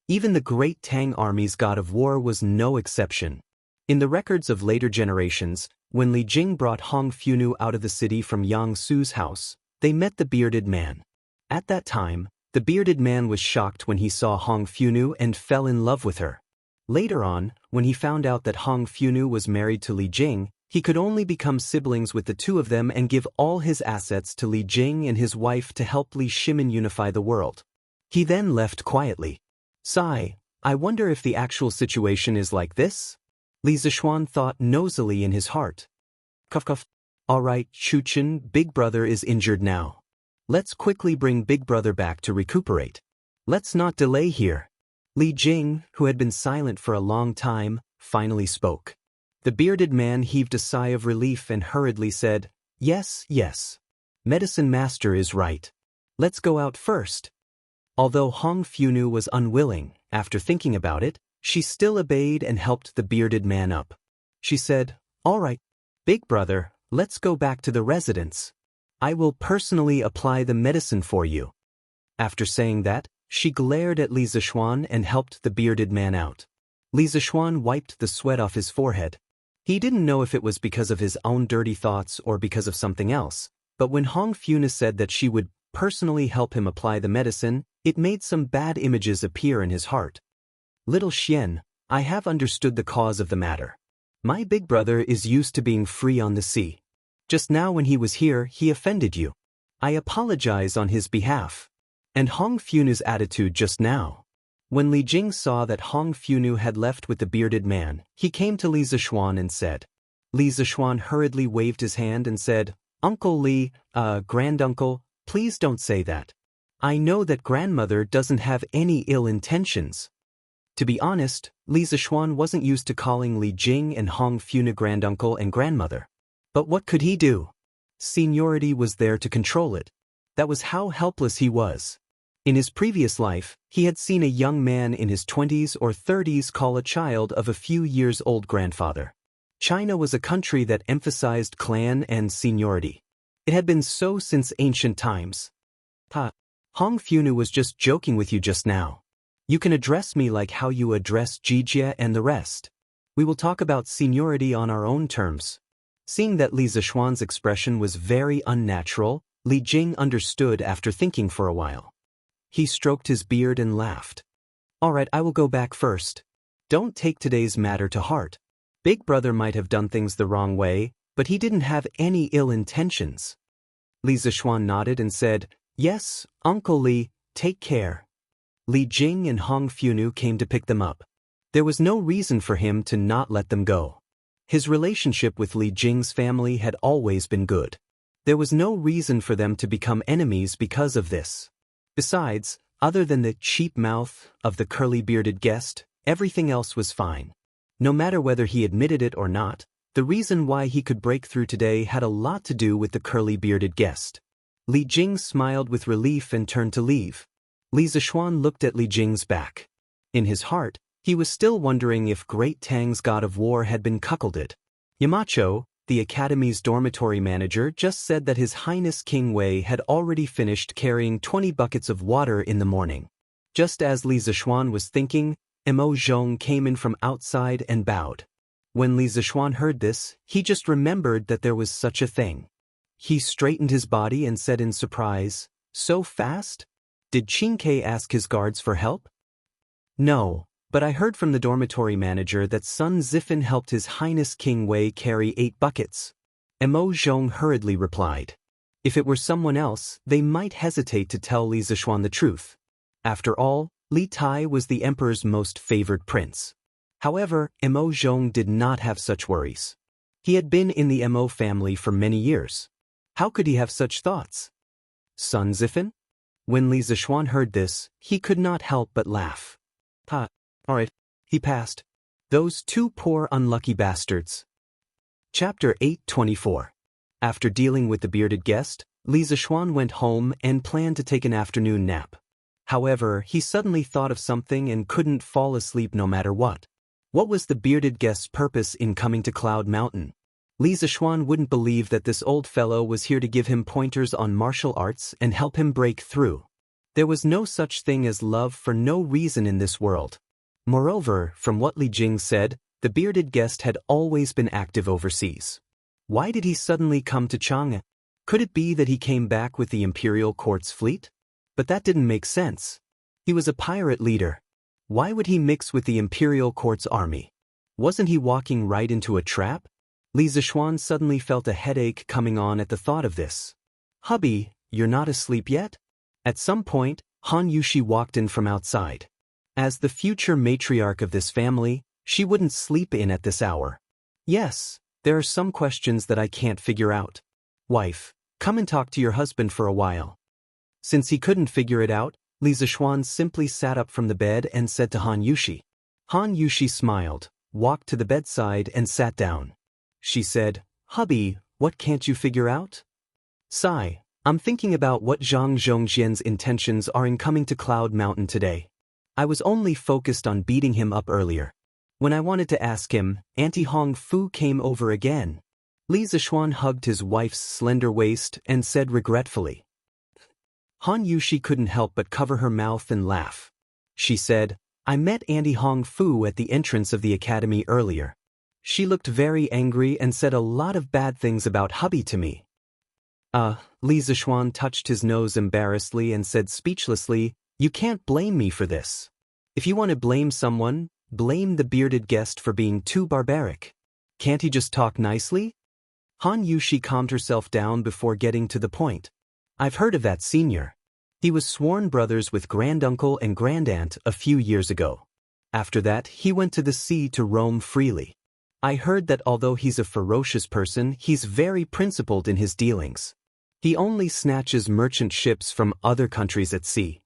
Speaker 1: Even the great Tang army's god of war was no exception. In the records of later generations, when Li Jing brought Hong Funu out of the city from Yang Su's house, they met the bearded man. At that time, the bearded man was shocked when he saw Hong Funu and fell in love with her. Later on, when he found out that Hong Funu was married to Li Jing, he could only become siblings with the two of them and give all his assets to Li Jing and his wife to help Li Shimin unify the world. He then left quietly. Sigh, I wonder if the actual situation is like this? Li Zishuan thought nosily in his heart. Cuff. All right, Chuchen, Big Brother is injured now. Let's quickly bring Big Brother back to recuperate. Let's not delay here. Li Jing, who had been silent for a long time, finally spoke. The bearded man heaved a sigh of relief and hurriedly said, Yes. Medicine Master is right. Let's go out first. Although Hong Funu was unwilling, after thinking about it, she still obeyed and helped the bearded man up. She said, All right, Big Brother, let's go back to the residence. I will personally apply the medicine for you. After saying that, she glared at Li Zishuan and helped the bearded man out. Li Zishuan wiped the sweat off his forehead. He didn't know if it was because of his own dirty thoughts or because of something else, but when Hong Funu said that she would personally help him apply the medicine, it made some bad images appear in his heart. Little Xian, I have understood the cause of the matter. My big brother is used to being free on the sea. Just now when he was here, he offended you. I apologize on his behalf. And Hong Funu's attitude just now. When Li Jing saw that Hong Funu had left with the bearded man, he came to Li Zishuan and said. Li Zishuan hurriedly waved his hand and said, Uncle Li, granduncle, please don't say that. I know that grandmother doesn't have any ill intentions. To be honest, Li Zishuan wasn't used to calling Li Jing and Hong Funu granduncle and grandmother. But what could he do? Seniority was there to control it. That was how helpless he was. In his previous life, he had seen a young man in his 20s or 30s call a child of a few years old grandfather. China was a country that emphasized clan and seniority. It had been so since ancient times. Hong Funu was just joking with you just now. You can address me like how you address Jijia and the rest. We will talk about seniority on our own terms. Seeing that Li Zishuan's expression was very unnatural, Li Jing understood after thinking for a while. He stroked his beard and laughed. All right, I will go back first. Don't take today's matter to heart. Big Brother might have done things the wrong way, but he didn't have any ill intentions. Li Zishuan nodded and said, Yes, Uncle Li, take care. Li Jing and Hong Funu came to pick them up. There was no reason for him to not let them go. His relationship with Li Jing's family had always been good. There was no reason for them to become enemies because of this. Besides, other than the cheap mouth of the curly-bearded guest, everything else was fine. No matter whether he admitted it or not, the reason why he could break through today had a lot to do with the curly-bearded guest. Li Jing smiled with relief and turned to leave. Li Zishuan looked at Li Jing's back. In his heart, he was still wondering if Great Tang's god of war had been cuckolded. Yamacho, the academy's dormitory manager, just said that His Highness King Wei had already finished carrying 20 buckets of water in the morning. Just as Li Zishuan was thinking, Mo Zhong came in from outside and bowed. When Li Zishuan heard this, he just remembered that there was such a thing. He straightened his body and said in surprise, "So fast? Did Qin Ke ask his guards for help?" "No, but I heard from the dormitory manager that Sun Zifan helped His Highness King Wei carry 8 buckets. Mo Zhong hurriedly replied. If it were someone else, they might hesitate to tell Li Zishuan the truth. After all, Li Tai was the emperor's most favored prince. However, Mo Zhong did not have such worries. He had been in the Mo family for many years. How could he have such thoughts? Sun Zifan? When Li Zishuan heard this, he could not help but laugh. Ha, alright, he passed. Those 2 poor unlucky bastards. Chapter 8:24. After dealing with the bearded guest, Li Zishuan went home and planned to take an afternoon nap. However, he suddenly thought of something and couldn't fall asleep no matter what. What was the bearded guest's purpose in coming to Cloud Mountain? Li Zishuan wouldn't believe that this old fellow was here to give him pointers on martial arts and help him break through. There was no such thing as love for no reason in this world. Moreover, from what Li Jing said, the bearded guest had always been active overseas. Why did he suddenly come to Chang'e? Could it be that he came back with the Imperial Court's fleet? But that didn't make sense. He was a pirate leader. Why would he mix with the Imperial Court's army? Wasn't he walking right into a trap? Li Zishuan suddenly felt a headache coming on at the thought of this. "Hubby, you're not asleep yet?" At some point, Han Yushi walked in from outside. As the future matriarch of this family, she wouldn't sleep in at this hour. "Yes, there are some questions that I can't figure out. Wife, come and talk to your husband for a while." Since he couldn't figure it out, Li Zishuan simply sat up from the bed and said to Han Yushi. Han Yushi smiled, walked to the bedside and sat down. She said, "Hubby, what can't you figure out?" "Sigh, I'm thinking about what Zhang Zhongxian's intentions are in coming to Cloud Mountain today. I was only focused on beating him up earlier. When I wanted to ask him, Auntie Hong Fu came over again." Li Zishuan hugged his wife's slender waist and said regretfully. Han Yushi couldn't help but cover her mouth and laugh. She said, "I met Auntie Hong Fu at the entrance of the academy earlier. She looked very angry and said a lot of bad things about hubby to me." Li Zishuan touched his nose embarrassedly and said speechlessly, "You can't blame me for this. If you want to blame someone, blame the bearded guest for being too barbaric. Can't he just talk nicely?" Han Yushi calmed herself down before getting to the point. "I've heard of that senior. He was sworn brothers with granduncle and grandaunt a few years ago. After that, he went to the sea to roam freely. I heard that although he's a ferocious person, he's very principled in his dealings. He only snatches merchant ships from other countries at sea.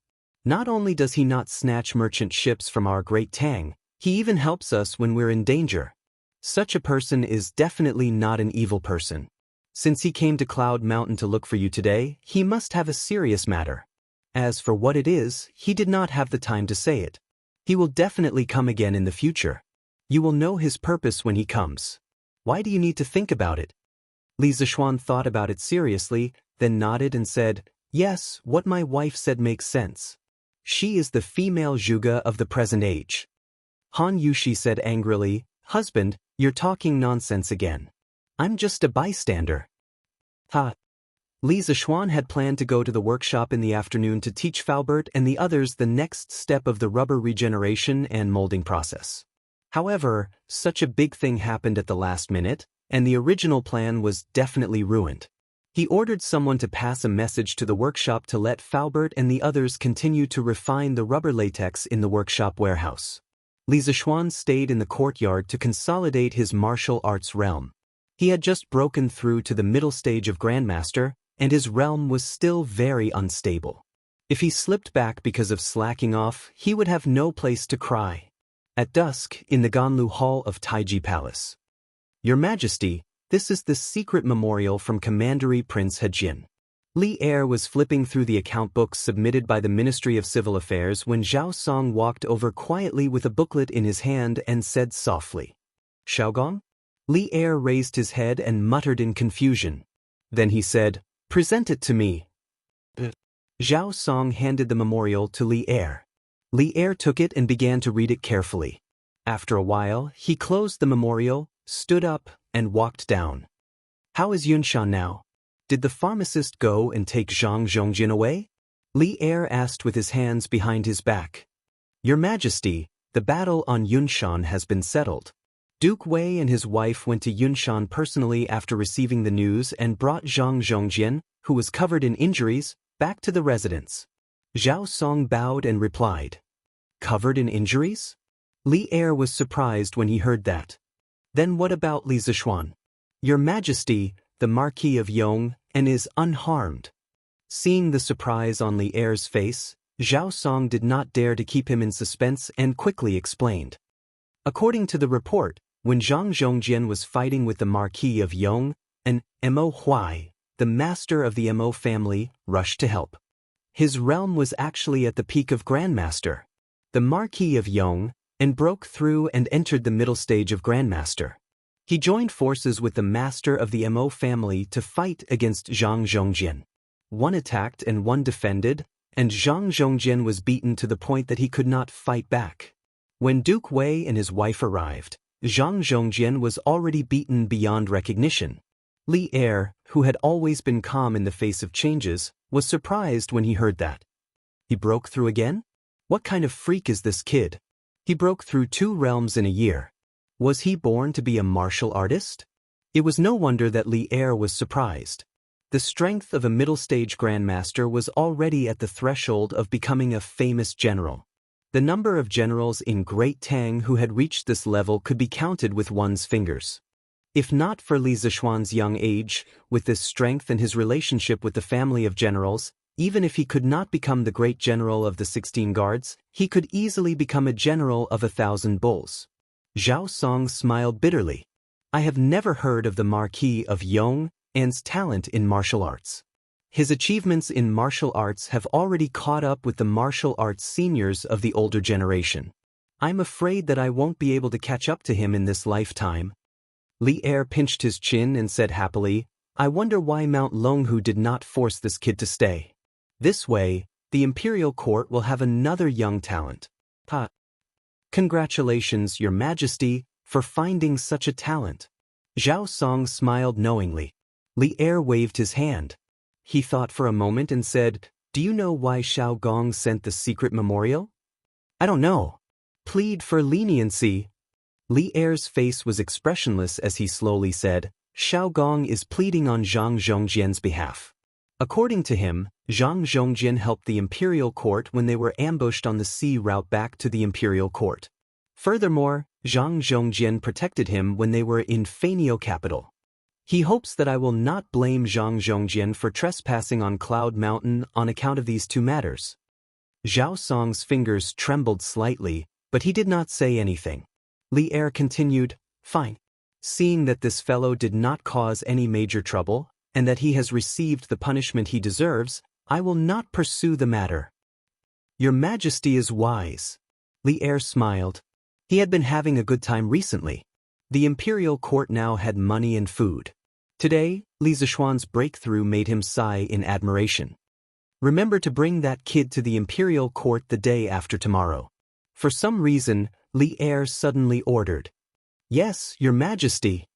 Speaker 1: Not only does he not snatch merchant ships from our Great Tang, he even helps us when we're in danger. Such a person is definitely not an evil person. Since he came to Cloud Mountain to look for you today, he must have a serious matter. As for what it is, he did not have the time to say it. He will definitely come again in the future. You will know his purpose when he comes. Why do you need to think about it?" Li Zishuan thought about it seriously, then nodded and said, "Yes, what my wife said makes sense. She is the female Zhuge of the present age." Han Yushi said angrily, "Husband, you're talking nonsense again. I'm just a bystander." Ha! Li Zishuan had planned to go to the workshop in the afternoon to teach Faubert and the others the next step of the rubber regeneration and molding process. However, such a big thing happened at the last minute, and the original plan was definitely ruined. He ordered someone to pass a message to the workshop to let Faubert and the others continue to refine the rubber latex in the workshop warehouse. Li Zishuan stayed in the courtyard to consolidate his martial arts realm. He had just broken through to the middle stage of Grandmaster, and his realm was still very unstable. If he slipped back because of slacking off, he would have no place to cry. At dusk, in the Ganlu Hall of Taiji Palace. Your Majesty, this is the secret memorial from Commandery Prince Hejin. Li Er was flipping through the account books submitted by the Ministry of Civil Affairs when Zhao Song walked over quietly with a booklet in his hand and said softly, "Xiaogong?" Li Er raised his head and muttered in confusion. Then he said, "Present it to me." Zhao Song handed the memorial to Li Er. Li Er took it and began to read it carefully. After a while, he closed the memorial, stood up, and walked down. "How is Yunshan now? Did the pharmacist go and take Zhang Zhongjin away?" Li Er asked with his hands behind his back. "Your Majesty, the battle on Yunshan has been settled. Duke Wei and his wife went to Yunshan personally after receiving the news and brought Zhang Zhongjin, who was covered in injuries, back to the residence." Zhao Song bowed and replied, "Covered in injuries?" Li Er was surprised when he heard that. "Then what about Li Zishuan?" "Your Majesty, the Marquis of Yong, and is unharmed." Seeing the surprise on Li Er's face, Zhao Song did not dare to keep him in suspense and quickly explained. According to the report, when Zhang Zhongjin was fighting with the Marquis of Yong, an Mo Huai, the master of the Mo family, rushed to help. His realm was actually at the peak of Grandmaster. The Marquis of Yong, and broke through and entered the middle stage of Grandmaster. He joined forces with the master of the Mo family to fight against Zhang Zhongjin. One attacked and one defended, and Zhang Zhongjin was beaten to the point that he could not fight back. When Duke Wei and his wife arrived, Zhang Zhongjin was already beaten beyond recognition. Li Er, who had always been calm in the face of changes, was surprised when he heard that. He broke through again? What kind of freak is this kid? He broke through 2 realms in a year. Was he born to be a martial artist? It was no wonder that Li Er was surprised. The strength of a middle-stage grandmaster was already at the threshold of becoming a famous general. The number of generals in Great Tang who had reached this level could be counted with one's fingers. If not for Li Zishuan's young age, with this strength and his relationship with the family of generals, even if he could not become the great general of the 16 guards, he could easily become a general of 1,000 bulls. Zhao Song smiled bitterly. "I have never heard of the Marquis of Yong and's talent in martial arts. His achievements in martial arts have already caught up with the martial arts seniors of the older generation. I'm afraid that I won't be able to catch up to him in this lifetime." Li Er pinched his chin and said happily, "I wonder why Mount Longhu did not force this kid to stay. This way, the imperial court will have another young talent." "Ha! Congratulations, Your Majesty, for finding such a talent." Zhao Song smiled knowingly. Li Er waved his hand. He thought for a moment and said, "Do you know why Xiao Gong sent the secret memorial?" "I don't know." "Plead for leniency." Li Er's face was expressionless as he slowly said, "Xiao Gong is pleading on Zhang Zhongjian's behalf." According to him, Zhang Zhongjin helped the imperial court when they were ambushed on the sea route back to the imperial court. Furthermore, Zhang Zhongjin protected him when they were in Fanio capital. He hopes that I will not blame Zhang Zhongjin for trespassing on Cloud Mountain on account of these 2 matters. Zhao Song's fingers trembled slightly, but he did not say anything. Li Er continued, "Fine. Seeing that this fellow did not cause any major trouble, and that he has received the punishment he deserves, I will not pursue the matter." "Your Majesty is wise." Li Er smiled. He had been having a good time recently. The imperial court now had money and food. Today, Li Zishuan's breakthrough made him sigh in admiration. "Remember to bring that kid to the imperial court the day after tomorrow." For some reason, Li Er suddenly ordered. "Yes, Your Majesty."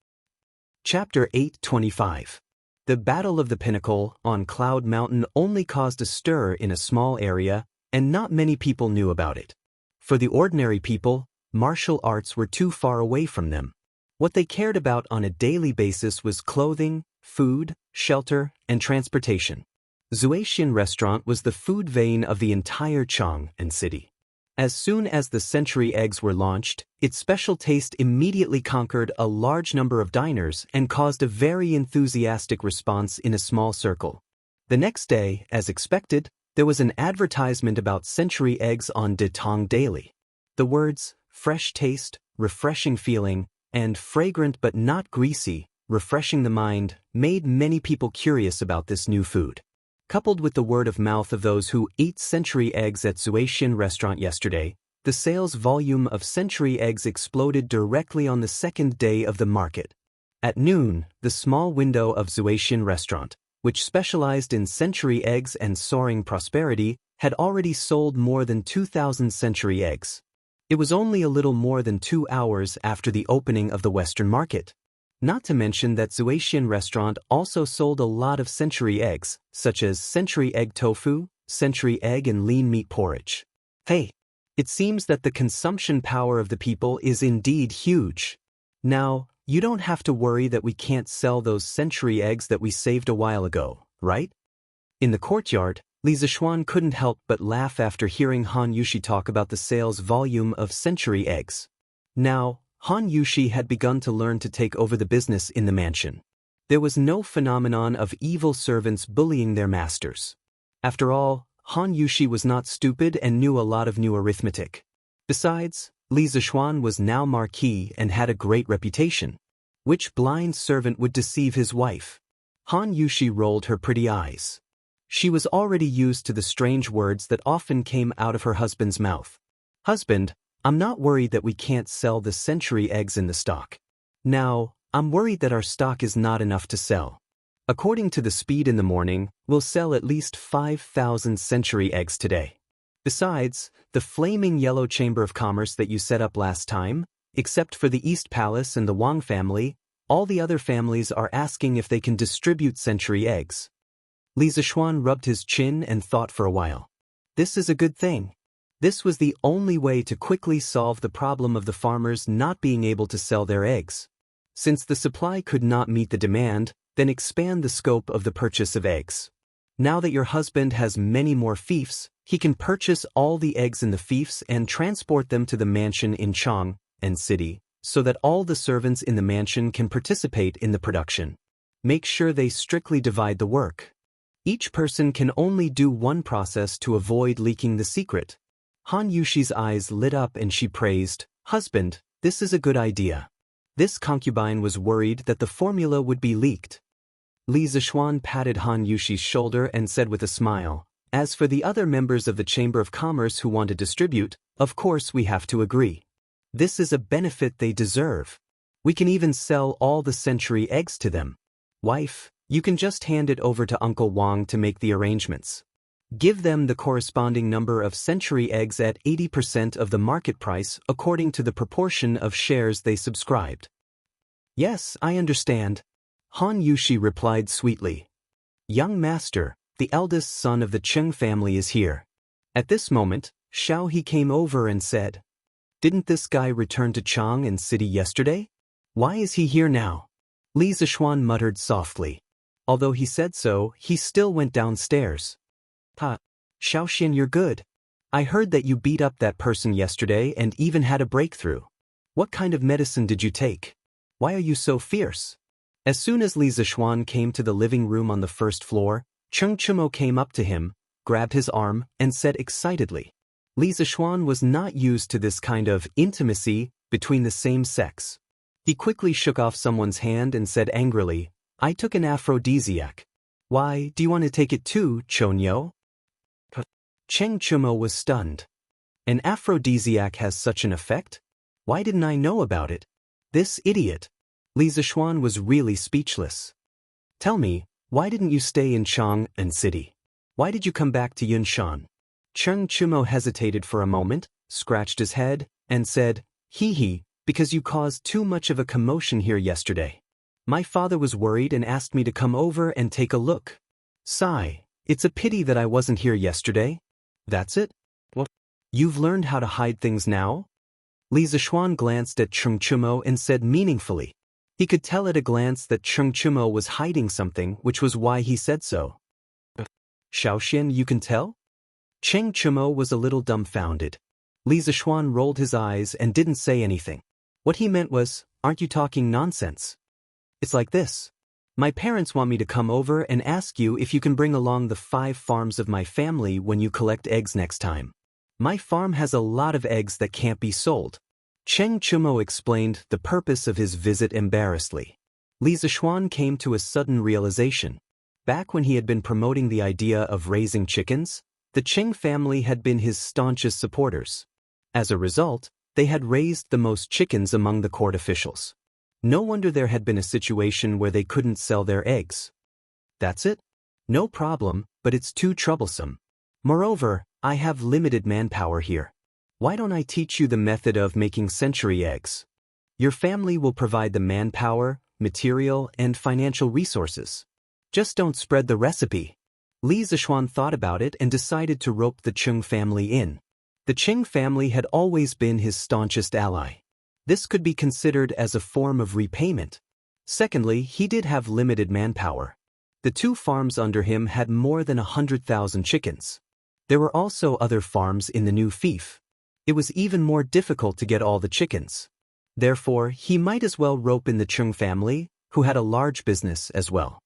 Speaker 1: Chapter 825. The Battle of the Pinnacle on Cloud Mountain only caused a stir in a small area, and not many people knew about it. For the ordinary people, martial arts were too far away from them. What they cared about on a daily basis was clothing, food, shelter, and transportation. Xuexian restaurant was the food vein of the entire Chang and city. As soon as the century eggs were launched, its special taste immediately conquered a large number of diners and caused a very enthusiastic response in a small circle. The next day, as expected, there was an advertisement about century eggs on De Tong Daily. The words, fresh taste, refreshing feeling, and fragrant but not greasy, refreshing the mind, made many people curious about this new food. Coupled with the word of mouth of those who ate century eggs at Xuexian restaurant yesterday, the sales volume of century eggs exploded directly on the second day of the market. At noon, the small window of Xuexian restaurant, which specialized in century eggs and soaring prosperity, had already sold more than 2,000 century eggs. It was only a little more than 2 hours after the opening of the Western market. Not to mention that Xuexian restaurant also sold a lot of century eggs, such as century egg tofu, century egg and lean meat porridge. Hey, it seems that the consumption power of the people is indeed huge. Now, you don't have to worry that we can't sell those century eggs that we saved a while ago, right? In the courtyard, Li Zishuan couldn't help but laugh after hearing Han Yushi talk about the sales volume of century eggs. Now, Han Yushi had begun to learn to take over the business in the mansion. There was no phenomenon of evil servants bullying their masters. After all, Han Yushi was not stupid and knew a lot of new arithmetic. Besides, Li Zishuan was now marquis and had a great reputation. Which blind servant would deceive his wife? Han Yushi rolled her pretty eyes. She was already used to the strange words that often came out of her husband's mouth. Husband, I'm not worried that we can't sell the century eggs in the stock. Now, I'm worried that our stock is not enough to sell. According to the speed in the morning, we'll sell at least 5,000 century eggs today. Besides, the flaming yellow chamber of commerce that you set up last time, except for the East Palace and the Wang family, all the other families are asking if they can distribute century eggs. Li Zishuan rubbed his chin and thought for a while. This is a good thing. This was the only way to quickly solve the problem of the farmers not being able to sell their eggs. Since the supply could not meet the demand, then expand the scope of the purchase of eggs. Now that your husband has many more fiefs, he can purchase all the eggs in the fiefs and transport them to the mansion in Chang and city, so that all the servants in the mansion can participate in the production. Make sure they strictly divide the work. Each person can only do one process to avoid leaking the secret. Han Yushi's eyes lit up and she praised, Husband, this is a good idea. This concubine was worried that the formula would be leaked. Li Zishuan patted Han Yushi's shoulder and said with a smile, As for the other members of the Chamber of Commerce who want to distribute, of course we have to agree. This is a benefit they deserve. We can even sell all the century eggs to them. Wife, you can just hand it over to Uncle Wang to make the arrangements. Give them the corresponding number of century eggs at 80% of the market price according to the proportion of shares they subscribed. Yes, I understand. Han Yushi replied sweetly. Young master, the eldest son of the Cheng family is here. At this moment, Xiao He came over and said, Didn't this guy return to Chang and city yesterday? Why is he here now? Li Zishuan muttered softly. Although he said so, he still went downstairs. Ha, Xiaoxian, you're good. I heard that you beat up that person yesterday and even had a breakthrough. What kind of medicine did you take? Why are you so fierce? As soon as Li Zishuan came to the living room on the first floor, Cheng Chumo came up to him, grabbed his arm, and said excitedly. Li Zishuan was not used to this kind of intimacy between the same sex. He quickly shook off someone's hand and said angrily, I took an aphrodisiac. Why, do you want to take it too, Chonyo? Cheng Chumo was stunned. An aphrodisiac has such an effect? Why didn't I know about it? This idiot. Li Zishuan was really speechless. Tell me, why didn't you stay in Chang and city? Why did you come back to Yunshan? Cheng Chumo hesitated for a moment, scratched his head, and said, Hee, because you caused too much of a commotion here yesterday. My father was worried and asked me to come over and take a look. Sigh, it's a pity that I wasn't here yesterday. That's it? Well, you've learned how to hide things now? Li Zishuan glanced at Cheng Chumo and said meaningfully, He could tell at a glance that Cheng Chumo was hiding something, which was why he said so. Xiaoxian, you can tell? Cheng Chumo was a little dumbfounded. Li Zishuan rolled his eyes and didn't say anything. What he meant was, aren't you talking nonsense? It's like this. My parents want me to come over and ask you if you can bring along the 5 farms of my family when you collect eggs next time. My farm has a lot of eggs that can't be sold. Cheng Chumo explained the purpose of his visit embarrassedly. Li Zishuan came to a sudden realization. Back when he had been promoting the idea of raising chickens, the Cheng family had been his staunchest supporters. As a result, they had raised the most chickens among the court officials. No wonder there had been a situation where they couldn't sell their eggs. That's it? No problem, but it's too troublesome. Moreover, I have limited manpower here. Why don't I teach you the method of making century eggs? Your family will provide the manpower, material, and financial resources. Just don't spread the recipe. Li Zishuan thought about it and decided to rope the Cheng family in. The Cheng family had always been his staunchest ally. This could be considered as a form of repayment. Secondly, he did have limited manpower. The 2 farms under him had more than 100,000 chickens. There were also other farms in the new fief. It was even more difficult to get all the chickens. Therefore, he might as well rope in the Cheng family, who had a large business as well.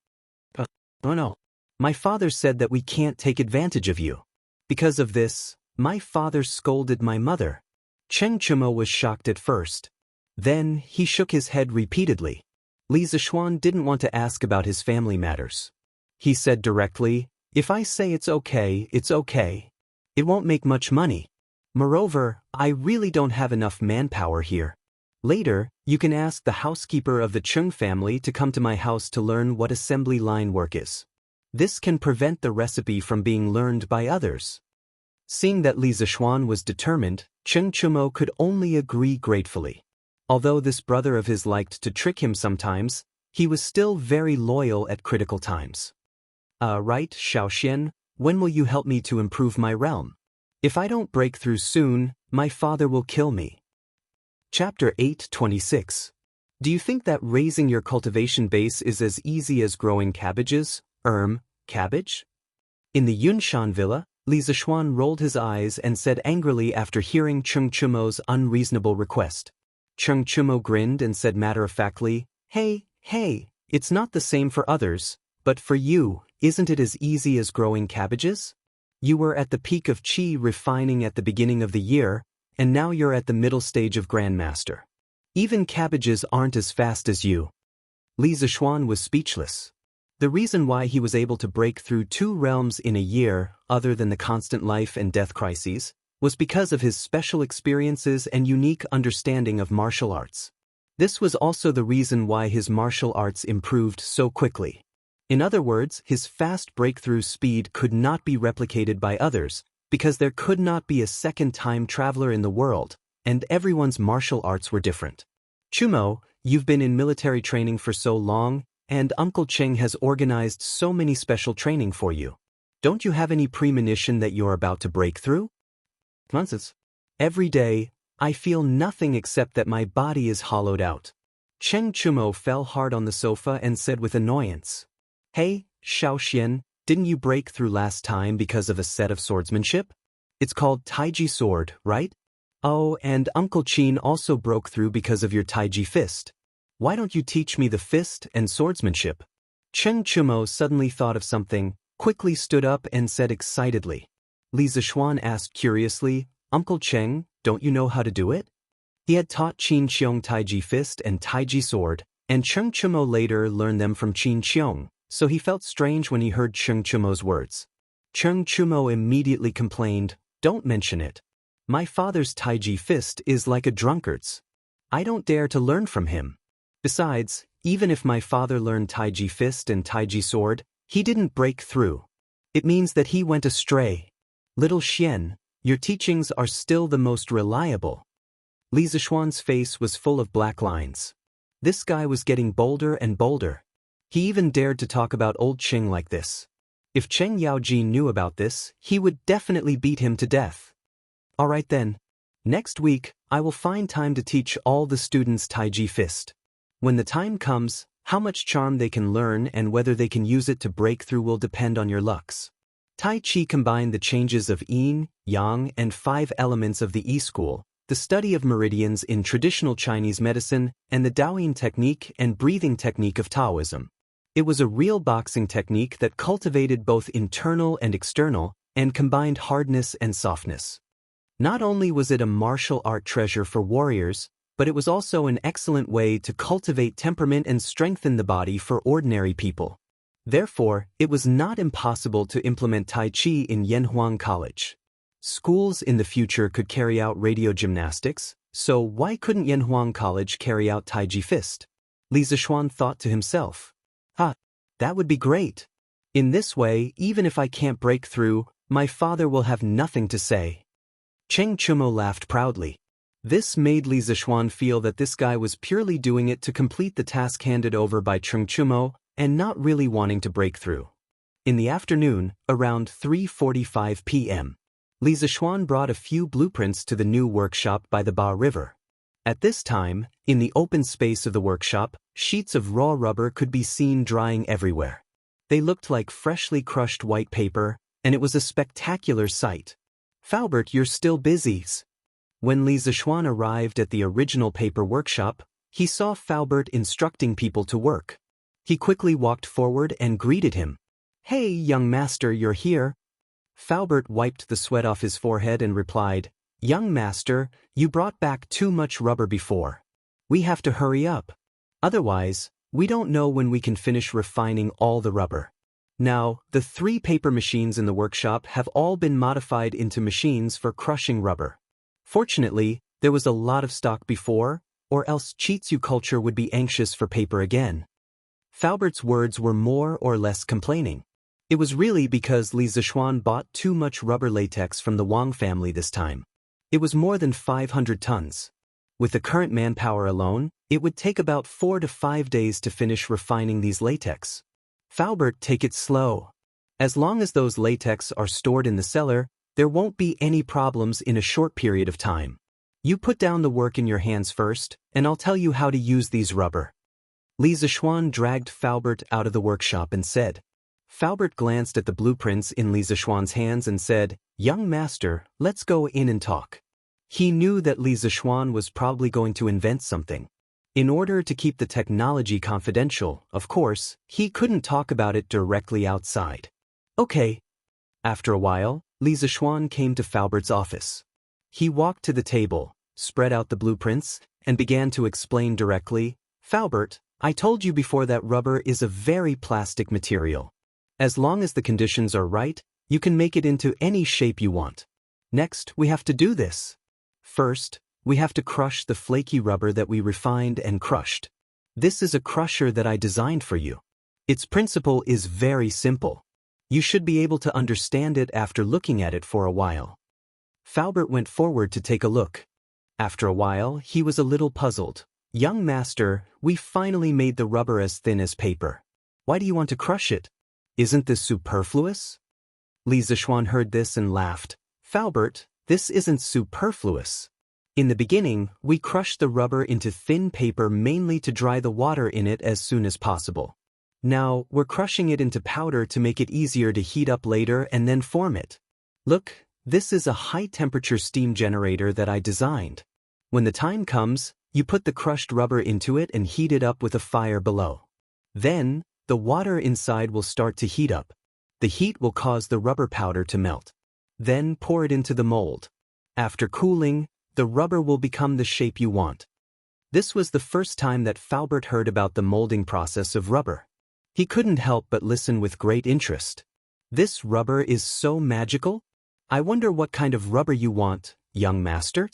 Speaker 1: Oh no. My father said that we can't take advantage of you. Because of this, my father scolded my mother. Cheng Chumo was shocked at first. Then, he shook his head repeatedly. Li Zishuan didn't want to ask about his family matters. He said directly, if I say it's okay, it's okay. It won't make much money. Moreover, I really don't have enough manpower here. Later, you can ask the housekeeper of the Cheng family to come to my house to learn what assembly line work is. This can prevent the recipe from being learned by others. Seeing that Li Zishuan was determined, Cheng Chumo could only agree gratefully. Although this brother of his liked to trick him sometimes, he was still very loyal at critical times. Right, Xiaoxian, when will you help me to improve my realm? If I don't break through soon, my father will kill me. Chapter 8:26. Do you think that raising your cultivation base is as easy as growing cabbages? Cabbage? In the Yunshan villa, Li Zishuan rolled his eyes and said angrily after hearing Cheng Chumo's unreasonable request. Cheng Chumo grinned and said matter-of-factly, Hey, it's not the same for others, but for you, isn't it as easy as growing cabbages? You were at the peak of qi refining at the beginning of the year, and now you're at the middle stage of Grandmaster. Even cabbages aren't as fast as you. Li Zishuan was speechless. The reason why he was able to break through 2 realms in a year, other than the constant life and death crises, was because of his special experiences and unique understanding of martial arts. This was also the reason why his martial arts improved so quickly. In other words, his fast breakthrough speed could not be replicated by others, because there could not be a second time traveler in the world, and everyone's martial arts were different. Chumo, you've been in military training for so long, and Uncle Cheng has organized so many special training for you. Don't you have any premonition that you're about to break through? Nonsense. Every day, I feel nothing except that my body is hollowed out. Cheng Chumo fell hard on the sofa and said with annoyance, Hey, Xiaoxian, didn't you break through last time because of a set of swordsmanship? It's called Taiji sword, right? Oh, and Uncle Qin also broke through because of your Taiji fist. Why don't you teach me the fist and swordsmanship? Cheng Chumo suddenly thought of something, quickly stood up and said excitedly. Li Zishuan asked curiously, Uncle Cheng, don't you know how to do it? He had taught Qin Qiong Taiji fist and Taiji sword, and Cheng Chumo later learned them from Qin Qiong, so he felt strange when he heard Cheng Chumo's words. Cheng Chumo immediately complained, Don't mention it. My father's Taiji fist is like a drunkard's. I don't dare to learn from him. Besides, even if my father learned Taiji fist and Taiji sword, he didn't break through. It means that he went astray. Little Xian, your teachings are still the most reliable. Li Zishuan's face was full of black lines. This guy was getting bolder and bolder. He even dared to talk about old Cheng like this. If Cheng Yaoji knew about this, he would definitely beat him to death. Alright then. Next week, I will find time to teach all the students Taiji fist. When the time comes, how much charm they can learn and whether they can use it to break through will depend on your lucks. Tai Chi combined the changes of yin, yang, and 5 elements of the Yi school, the study of meridians in traditional Chinese medicine, and the Daoyin technique and breathing technique of Taoism. It was a real boxing technique that cultivated both internal and external, and combined hardness and softness. Not only was it a martial art treasure for warriors, but it was also an excellent way to cultivate temperament and strengthen the body for ordinary people. Therefore, it was not impossible to implement Tai Chi in Yanhuang College. Schools in the future could carry out radio gymnastics, so why couldn't Yanhuang College carry out Taiji Fist? Li Zishuan thought to himself. That would be great. In this way, even if I can't break through, my father will have nothing to say. Cheng Chumo laughed proudly. This made Li Zishuan feel that this guy was purely doing it to complete the task handed over by Cheng Chumo and not really wanting to break through. In the afternoon, around 3:45 p.m., Li Zishuan brought a few blueprints to the new workshop by the Ba River. At this time, in the open space of the workshop, sheets of raw rubber could be seen drying everywhere. They looked like freshly crushed white paper, and it was a spectacular sight. "Faubert, you're still busy." When Li Zishuan arrived at the original paper workshop, he saw Faubert instructing people to work. He quickly walked forward and greeted him. "Hey, young master, you're here." Faubert wiped the sweat off his forehead and replied, "Young master, you brought back too much rubber before. We have to hurry up. Otherwise, we don't know when we can finish refining all the rubber." Now, the 3 paper machines in the workshop have all been modified into machines for crushing rubber. Fortunately, there was a lot of stock before, or else Chitsu culture would be anxious for paper again. Faubert's words were more or less complaining. It was really because Li Zishuan bought too much rubber latex from the Wang family this time. It was more than 500 tons. With the current manpower alone, it would take about 4 to 5 days to finish refining these latex. "Faubert, take it slow. As long as those latex are stored in the cellar, there won't be any problems in a short period of time. You put down the work in your hands first, and I'll tell you how to use these rubber." Li Zishuan dragged Faubert out of the workshop and said. Faubert glanced at the blueprints in Li Zishuan's hands and said, "Young master, let's go in and talk." He knew that Li Zishuan was probably going to invent something. In order to keep the technology confidential, of course, he couldn't talk about it directly outside. "Okay." After a while, Li Zishuan came to Faubert's office. He walked to the table, spread out the blueprints, and began to explain directly, "Faubert, I told you before that rubber is a very plastic material. As long as the conditions are right, you can make it into any shape you want. Next, we have to do this. First, we have to crush the flaky rubber that we refined and crushed. This is a crusher that I designed for you. Its principle is very simple. You should be able to understand it after looking at it for a while." Faubert went forward to take a look. After a while, he was a little puzzled. "Young master, we finally made the rubber as thin as paper. Why do you want to crush it? Isn't this superfluous?" Li Zishuan heard this and laughed. "Faubert, this isn't superfluous. In the beginning, we crushed the rubber into thin paper mainly to dry the water in it as soon as possible. Now, we're crushing it into powder to make it easier to heat up later and then form it. Look, this is a high-temperature steam generator that I designed. When the time comes, you put the crushed rubber into it and heat it up with a fire below. Then, the water inside will start to heat up. The heat will cause the rubber powder to melt. Then pour it into the mold. After cooling, the rubber will become the shape you want." This was the first time that Faubert heard about the molding process of rubber. He couldn't help but listen with great interest. "This rubber is so magical? I wonder what kind of rubber you want, young master?"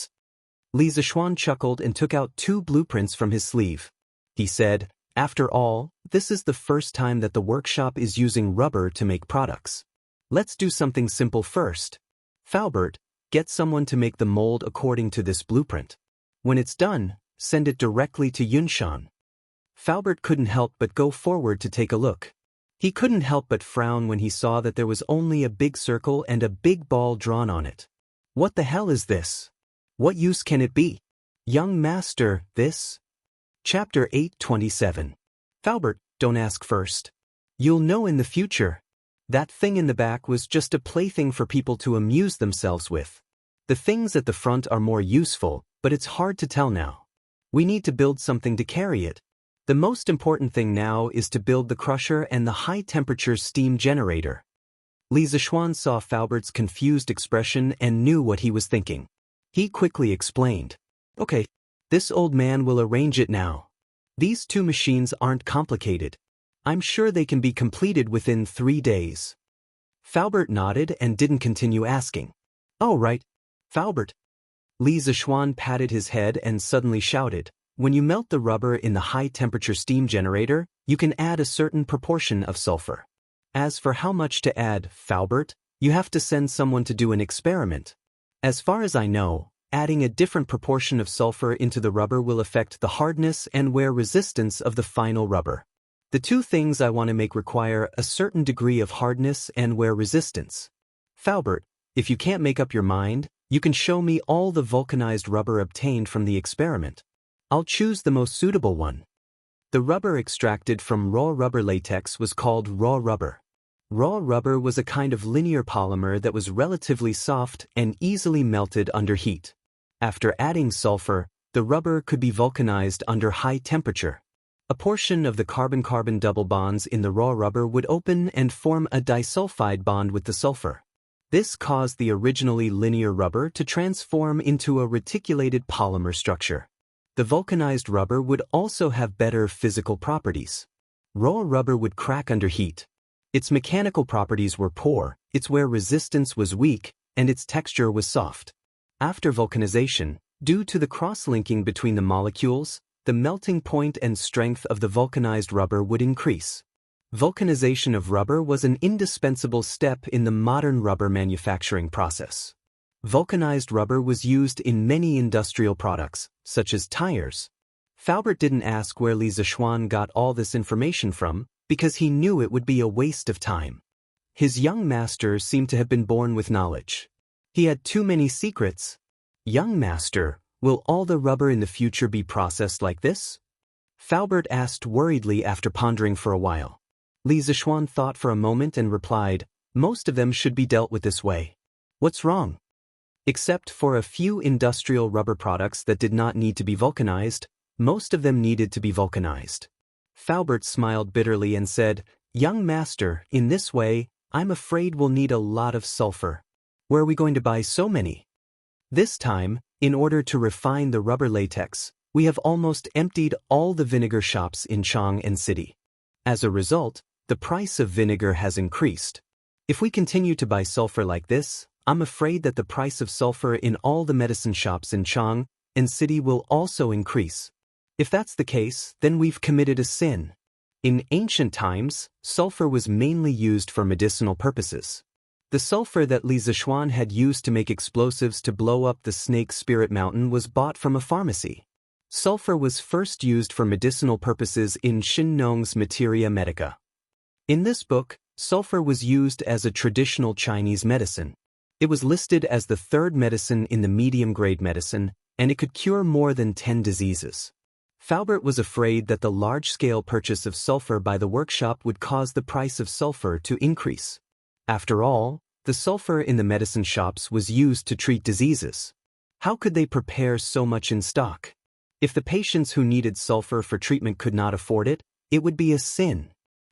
Speaker 1: Li Zishuan chuckled and took out 2 blueprints from his sleeve. He said, "After all, this is the first time that the workshop is using rubber to make products. Let's do something simple first. Faubert, get someone to make the mold according to this blueprint. When it's done, send it directly to Yunshan." Faubert couldn't help but go forward to take a look. He couldn't help but frown when he saw that there was only a big circle and a big ball drawn on it. "What the hell is this? What use can it be? Young master, this?" Chapter 827. Faubert, don't ask first. You'll know in the future. That thing in the back was just a plaything for people to amuse themselves with. The things at the front are more useful, but it's hard to tell now. We need to build something to carry it. The most important thing now is to build the crusher and the high-temperature steam generator. Li Zishuan saw Faubert's confused expression and knew what he was thinking. He quickly explained. Okay, this old man will arrange it now. These two machines aren't complicated. I'm sure they can be completed within 3 days. Faubert nodded and didn't continue asking. Oh right, Faubert. Li Zishuan patted his head and suddenly shouted, when you melt the rubber in the high-temperature steam generator, you can add a certain proportion of sulfur. As for how much to add, Faubert, you have to send someone to do an experiment. As far as I know, adding a different proportion of sulfur into the rubber will affect the hardness and wear resistance of the final rubber. The two things I want to make require a certain degree of hardness and wear resistance. Faubert, if you can't make up your mind, you can show me all the vulcanized rubber obtained from the experiment. I'll choose the most suitable one. The rubber extracted from raw rubber latex was called raw rubber. Raw rubber was a kind of linear polymer that was relatively soft and easily melted under heat. After adding sulfur, the rubber could be vulcanized under high temperature. A portion of the carbon-carbon double bonds in the raw rubber would open and form a disulfide bond with the sulfur. This caused the originally linear rubber to transform into a reticulated polymer structure. The vulcanized rubber would also have better physical properties. Raw rubber would crack under heat. Its mechanical properties were poor, its wear resistance was weak, and its texture was soft. After vulcanization, due to the cross-linking between the molecules, the melting point and strength of the vulcanized rubber would increase. Vulcanization of rubber was an indispensable step in the modern rubber manufacturing process. Vulcanized rubber was used in many industrial products, such as tires. Faubert didn't ask where Li Zishuan got all this information from, because he knew it would be a waste of time. His young master seemed to have been born with knowledge. He had too many secrets. Young master, will all the rubber in the future be processed like this? Faubert asked worriedly after pondering for a while. Li Zishuan thought for a moment and replied, most of them should be dealt with this way. What's wrong? Except for a few industrial rubber products that did not need to be vulcanized, most of them needed to be vulcanized. Faubert smiled bitterly and said, young master, in this way, I'm afraid we'll need a lot of sulfur. Where are we going to buy so many? This time, in order to refine the rubber latex, we have almost emptied all the vinegar shops in Chang'an City. As a result, the price of vinegar has increased. If we continue to buy sulfur like this, I'm afraid that the price of sulfur in all the medicine shops in Chang'an City will also increase. If that's the case, then we've committed a sin. In ancient times, sulfur was mainly used for medicinal purposes. The sulfur that Li Zishuan had used to make explosives to blow up the Snake Spirit Mountain was bought from a pharmacy. Sulfur was first used for medicinal purposes in Xin Nong's Materia Medica. In this book, sulfur was used as a traditional Chinese medicine. It was listed as the third medicine in the medium-grade medicine, and it could cure more than 10 diseases. Faubert was afraid that the large-scale purchase of sulfur by the workshop would cause the price of sulfur to increase. After all, the sulfur in the medicine shops was used to treat diseases. How could they prepare so much in stock? If the patients who needed sulfur for treatment could not afford it, it would be a sin.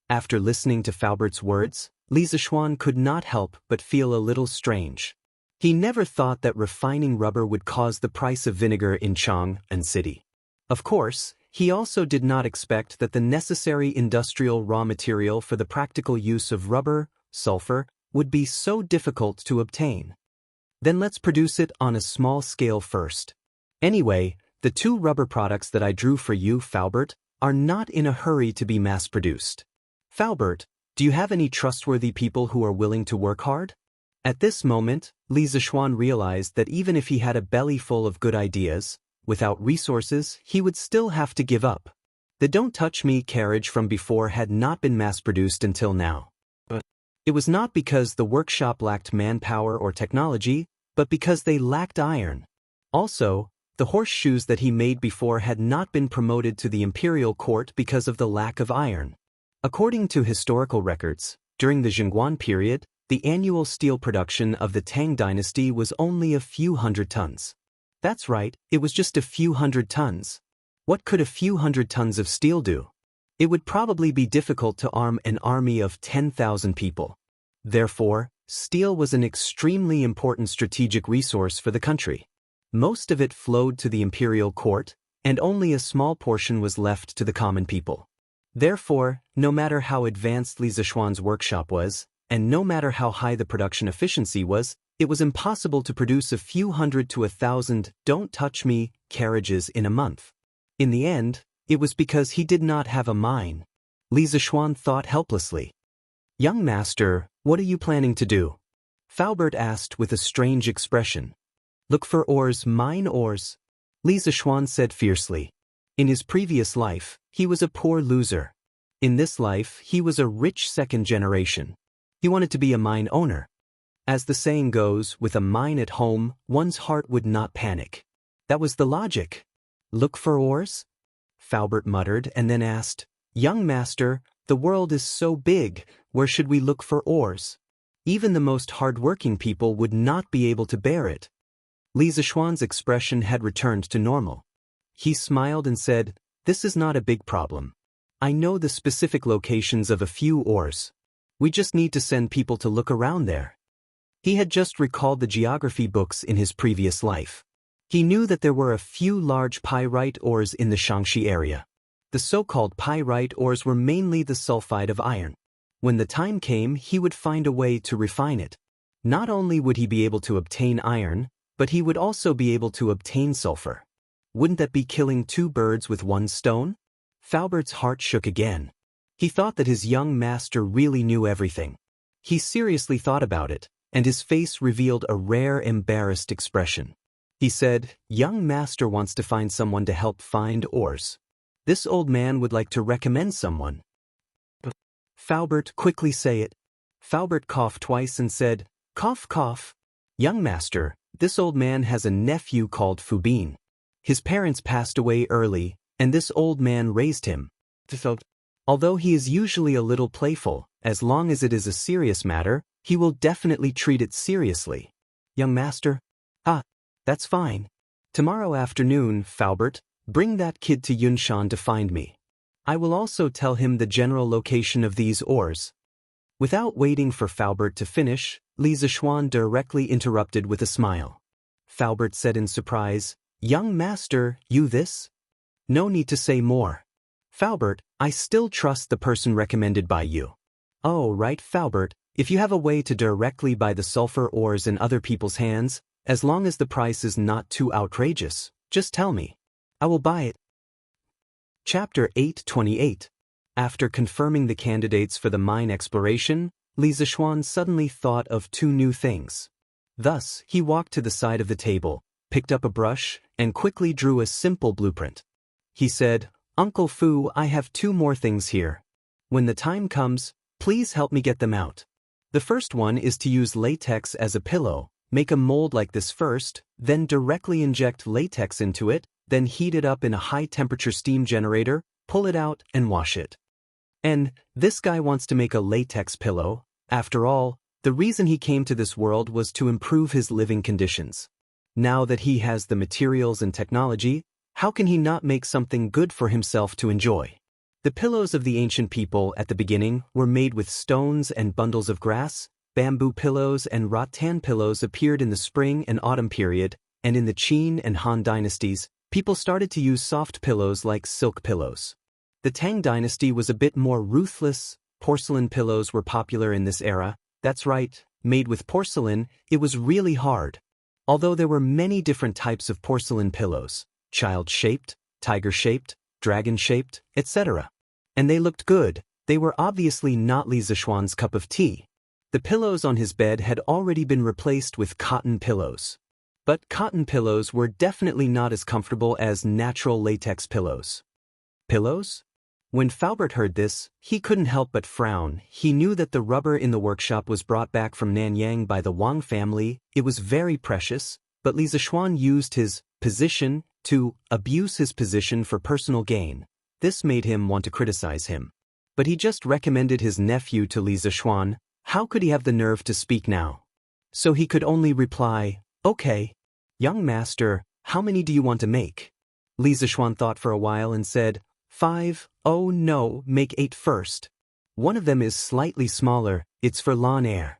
Speaker 1: After listening to Faubert's words, Li Zishuan could not help but feel a little strange. He never thought that refining rubber would cause the price of vinegar in Chang'an City. Of course, he also did not expect that the necessary industrial raw material for the practical use of rubber, sulfur, would be so difficult to obtain. Then let's produce it on a small scale first. Anyway, the two rubber products that I drew for you, Faubert, are not in a hurry to be mass-produced. Faubert, do you have any trustworthy people who are willing to work hard? At this moment, Li Zishuan realized that even if he had a belly full of good ideas, without resources, he would still have to give up. The Don't Touch Me carriage from before had not been mass-produced until now. But it was not because the workshop lacked manpower or technology, but because they lacked iron. Also, The horseshoes that he made before had not been promoted to the imperial court because of the lack of iron. According to historical records, during the Jingguan period, the annual steel production of the Tang dynasty was only a few hundred tons. That's right, it was just a few hundred tons. What could a few hundred tons of steel do? It would probably be difficult to arm an army of 10,000 people. Therefore, steel was an extremely important strategic resource for the country. Most of it flowed to the imperial court, and only a small portion was left to the common people. Therefore, no matter how advanced Li Zishuan's workshop was, and no matter how high the production efficiency was, it was impossible to produce a few hundred to 1,000 "don't touch me" carriages in a month. In the end, it was because he did not have a mine. Li Zishuan thought helplessly. "Young master, what are you planning to do?" Faubert asked with a strange expression. "Look for ores, mine ores," Li Zishuan said fiercely. In his previous life, he was a poor loser. In this life, he was a rich second generation. He wanted to be a mine owner. As the saying goes, with a mine at home, one's heart would not panic. That was the logic. "Look for ores?" Faubert muttered and then asked, "Young master, the world is so big, where should we look for ores? Even the most hard-working people would not be able to bear it." Li Zishuan's expression had returned to normal. He smiled and said, "This is not a big problem. I know the specific locations of a few ores. We just need to send people to look around there." He had just recalled the geography books in his previous life. He knew that there were a few large pyrite ores in the Xianxia area. The so-called pyrite ores were mainly the sulfide of iron. When the time came, he would find a way to refine it. Not only would he be able to obtain iron, but he would also be able to obtain sulfur. Wouldn't that be killing two birds with one stone? Faubert's heart shook again. He thought that his young master really knew everything. He seriously thought about it, and his face revealed a rare embarrassed expression. He said, "Young master wants to find someone to help find ores. This old man would like to recommend someone." "Faubert, quickly say it." Faubert coughed twice and said, "Cough, cough. Young master, this old man has a nephew called Fubin. His parents passed away early, and this old man raised him. Although he is usually a little playful, as long as it is a serious matter, he will definitely treat it seriously." "Young master?" "Ah, that's fine. Tomorrow afternoon, Faubert, bring that kid to Yunshan to find me. I will also tell him the general location of these ores." Without waiting for Faubert to finish, Li Zishuan directly interrupted with a smile. Faubert said in surprise, "Young master, you this? No need to say more. Faubert, I still trust the person recommended by you." "Oh, right, Faubert, if you have a way to directly buy the sulfur ores in other people's hands, as long as the price is not too outrageous, just tell me. I will buy it." Chapter 828. After confirming the candidates for the mine exploration, Li Zishuan suddenly thought of two new things. Thus, he walked to the side of the table, picked up a brush, and quickly drew a simple blueprint. He said, "Uncle Fu, I have two more things here. When the time comes, please help me get them out. The first one is to use latex as a pillow. Make a mold like this first, then directly inject latex into it, then heat it up in a high-temperature steam generator, pull it out, and wash it." And this guy wants to make a latex pillow. After all, the reason he came to this world was to improve his living conditions. Now that he has the materials and technology, how can he not make something good for himself to enjoy? The pillows of the ancient people at the beginning were made with stones and bundles of grass. Bamboo pillows and rattan pillows appeared in the spring and autumn period, and in the Qin and Han dynasties, people started to use soft pillows like silk pillows. The Tang dynasty was a bit more ruthless. Porcelain pillows were popular in this era. That's right, made with porcelain, it was really hard. Although there were many different types of porcelain pillows, child-shaped, tiger-shaped, dragon-shaped, etc. And they looked good, they were obviously not Li Zishuan's cup of tea. The pillows on his bed had already been replaced with cotton pillows. But cotton pillows were definitely not as comfortable as natural latex pillows. Pillows? When Faubert heard this, he couldn't help but frown. He knew that the rubber in the workshop was brought back from Nanyang by the Wang family. It was very precious, but Li Zishuan used his position, to abuse his position for personal gain. This made him want to criticize him. But he just recommended his nephew to Li Zishuan. How could he have the nerve to speak now? So he could only reply, "Okay. Young master, how many do you want to make?" Li Zishuan thought for a while and said, 5. Oh no, make 8 first. One of them is slightly smaller, it's for Lan Air.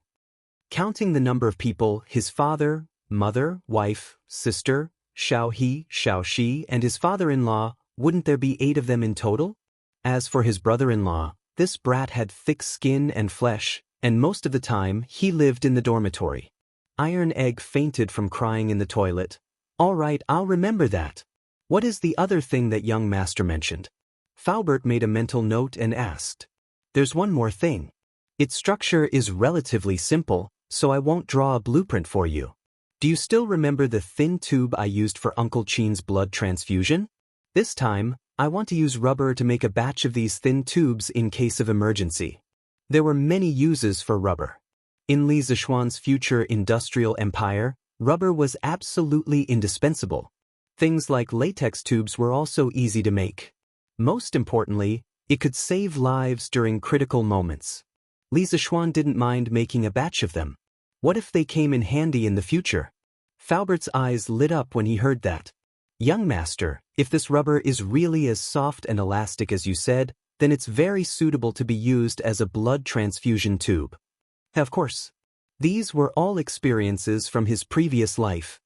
Speaker 1: Counting the number of people, his father, mother, wife, sister, Xiao Shi, and his father-in-law, wouldn't there be 8 of them in total? As for his brother-in-law, this brat had thick skin and flesh, and most of the time he lived in the dormitory. Iron Egg fainted from crying in the toilet. All right, I'll remember that. What is the other thing that young master mentioned? Faubert made a mental note and asked. There's one more thing. Its structure is relatively simple, so I won't draw a blueprint for you. Do you still remember the thin tube I used for Uncle Chin's blood transfusion? This time, I want to use rubber to make a batch of these thin tubes in case of emergency. There were many uses for rubber. In Li Zishuan's future industrial empire, rubber was absolutely indispensable. Things like latex tubes were also easy to make. Most importantly, it could save lives during critical moments. Li Zishuan didn't mind making a batch of them. What if they came in handy in the future? Faubert's eyes lit up when he heard that. Young master, if this rubber is really as soft and elastic as you said, then it's very suitable to be used as a blood transfusion tube. Of course. These were all experiences from his previous life.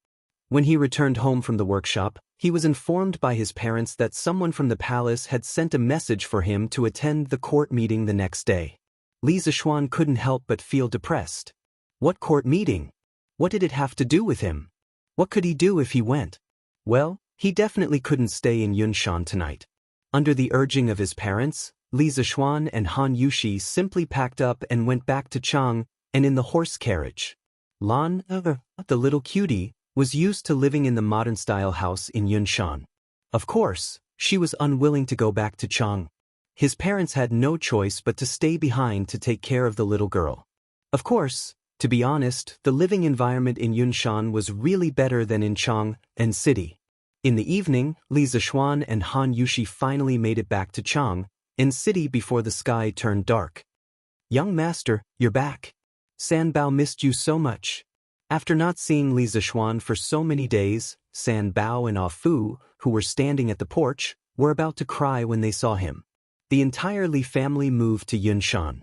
Speaker 1: When he returned home from the workshop, he was informed by his parents that someone from the palace had sent a message for him to attend the court meeting the next day. Li Zishuan couldn't help but feel depressed. What court meeting? What did it have to do with him? What could he do if he went? Well, he definitely couldn't stay in Yunshan tonight. Under the urging of his parents, Li Zishuan and Han Yushi simply packed up and went back to Chang, and in the horse carriage. Lan, the little cutie, was used to living in the modern-style house in Yunshan. Of course, she was unwilling to go back to Chang. His parents had no choice but to stay behind to take care of the little girl. Of course, to be honest, the living environment in Yunshan was really better than in Chang and city. In the evening, Li Zishuan and Han Yushi finally made it back to Chang and city before the sky turned dark. Young master, you're back. San Bao missed you so much. After not seeing Li Zishuan for so many days, San Bao and Ah Fu, who were standing at the porch, were about to cry when they saw him. The entire Li family moved to Yunshan.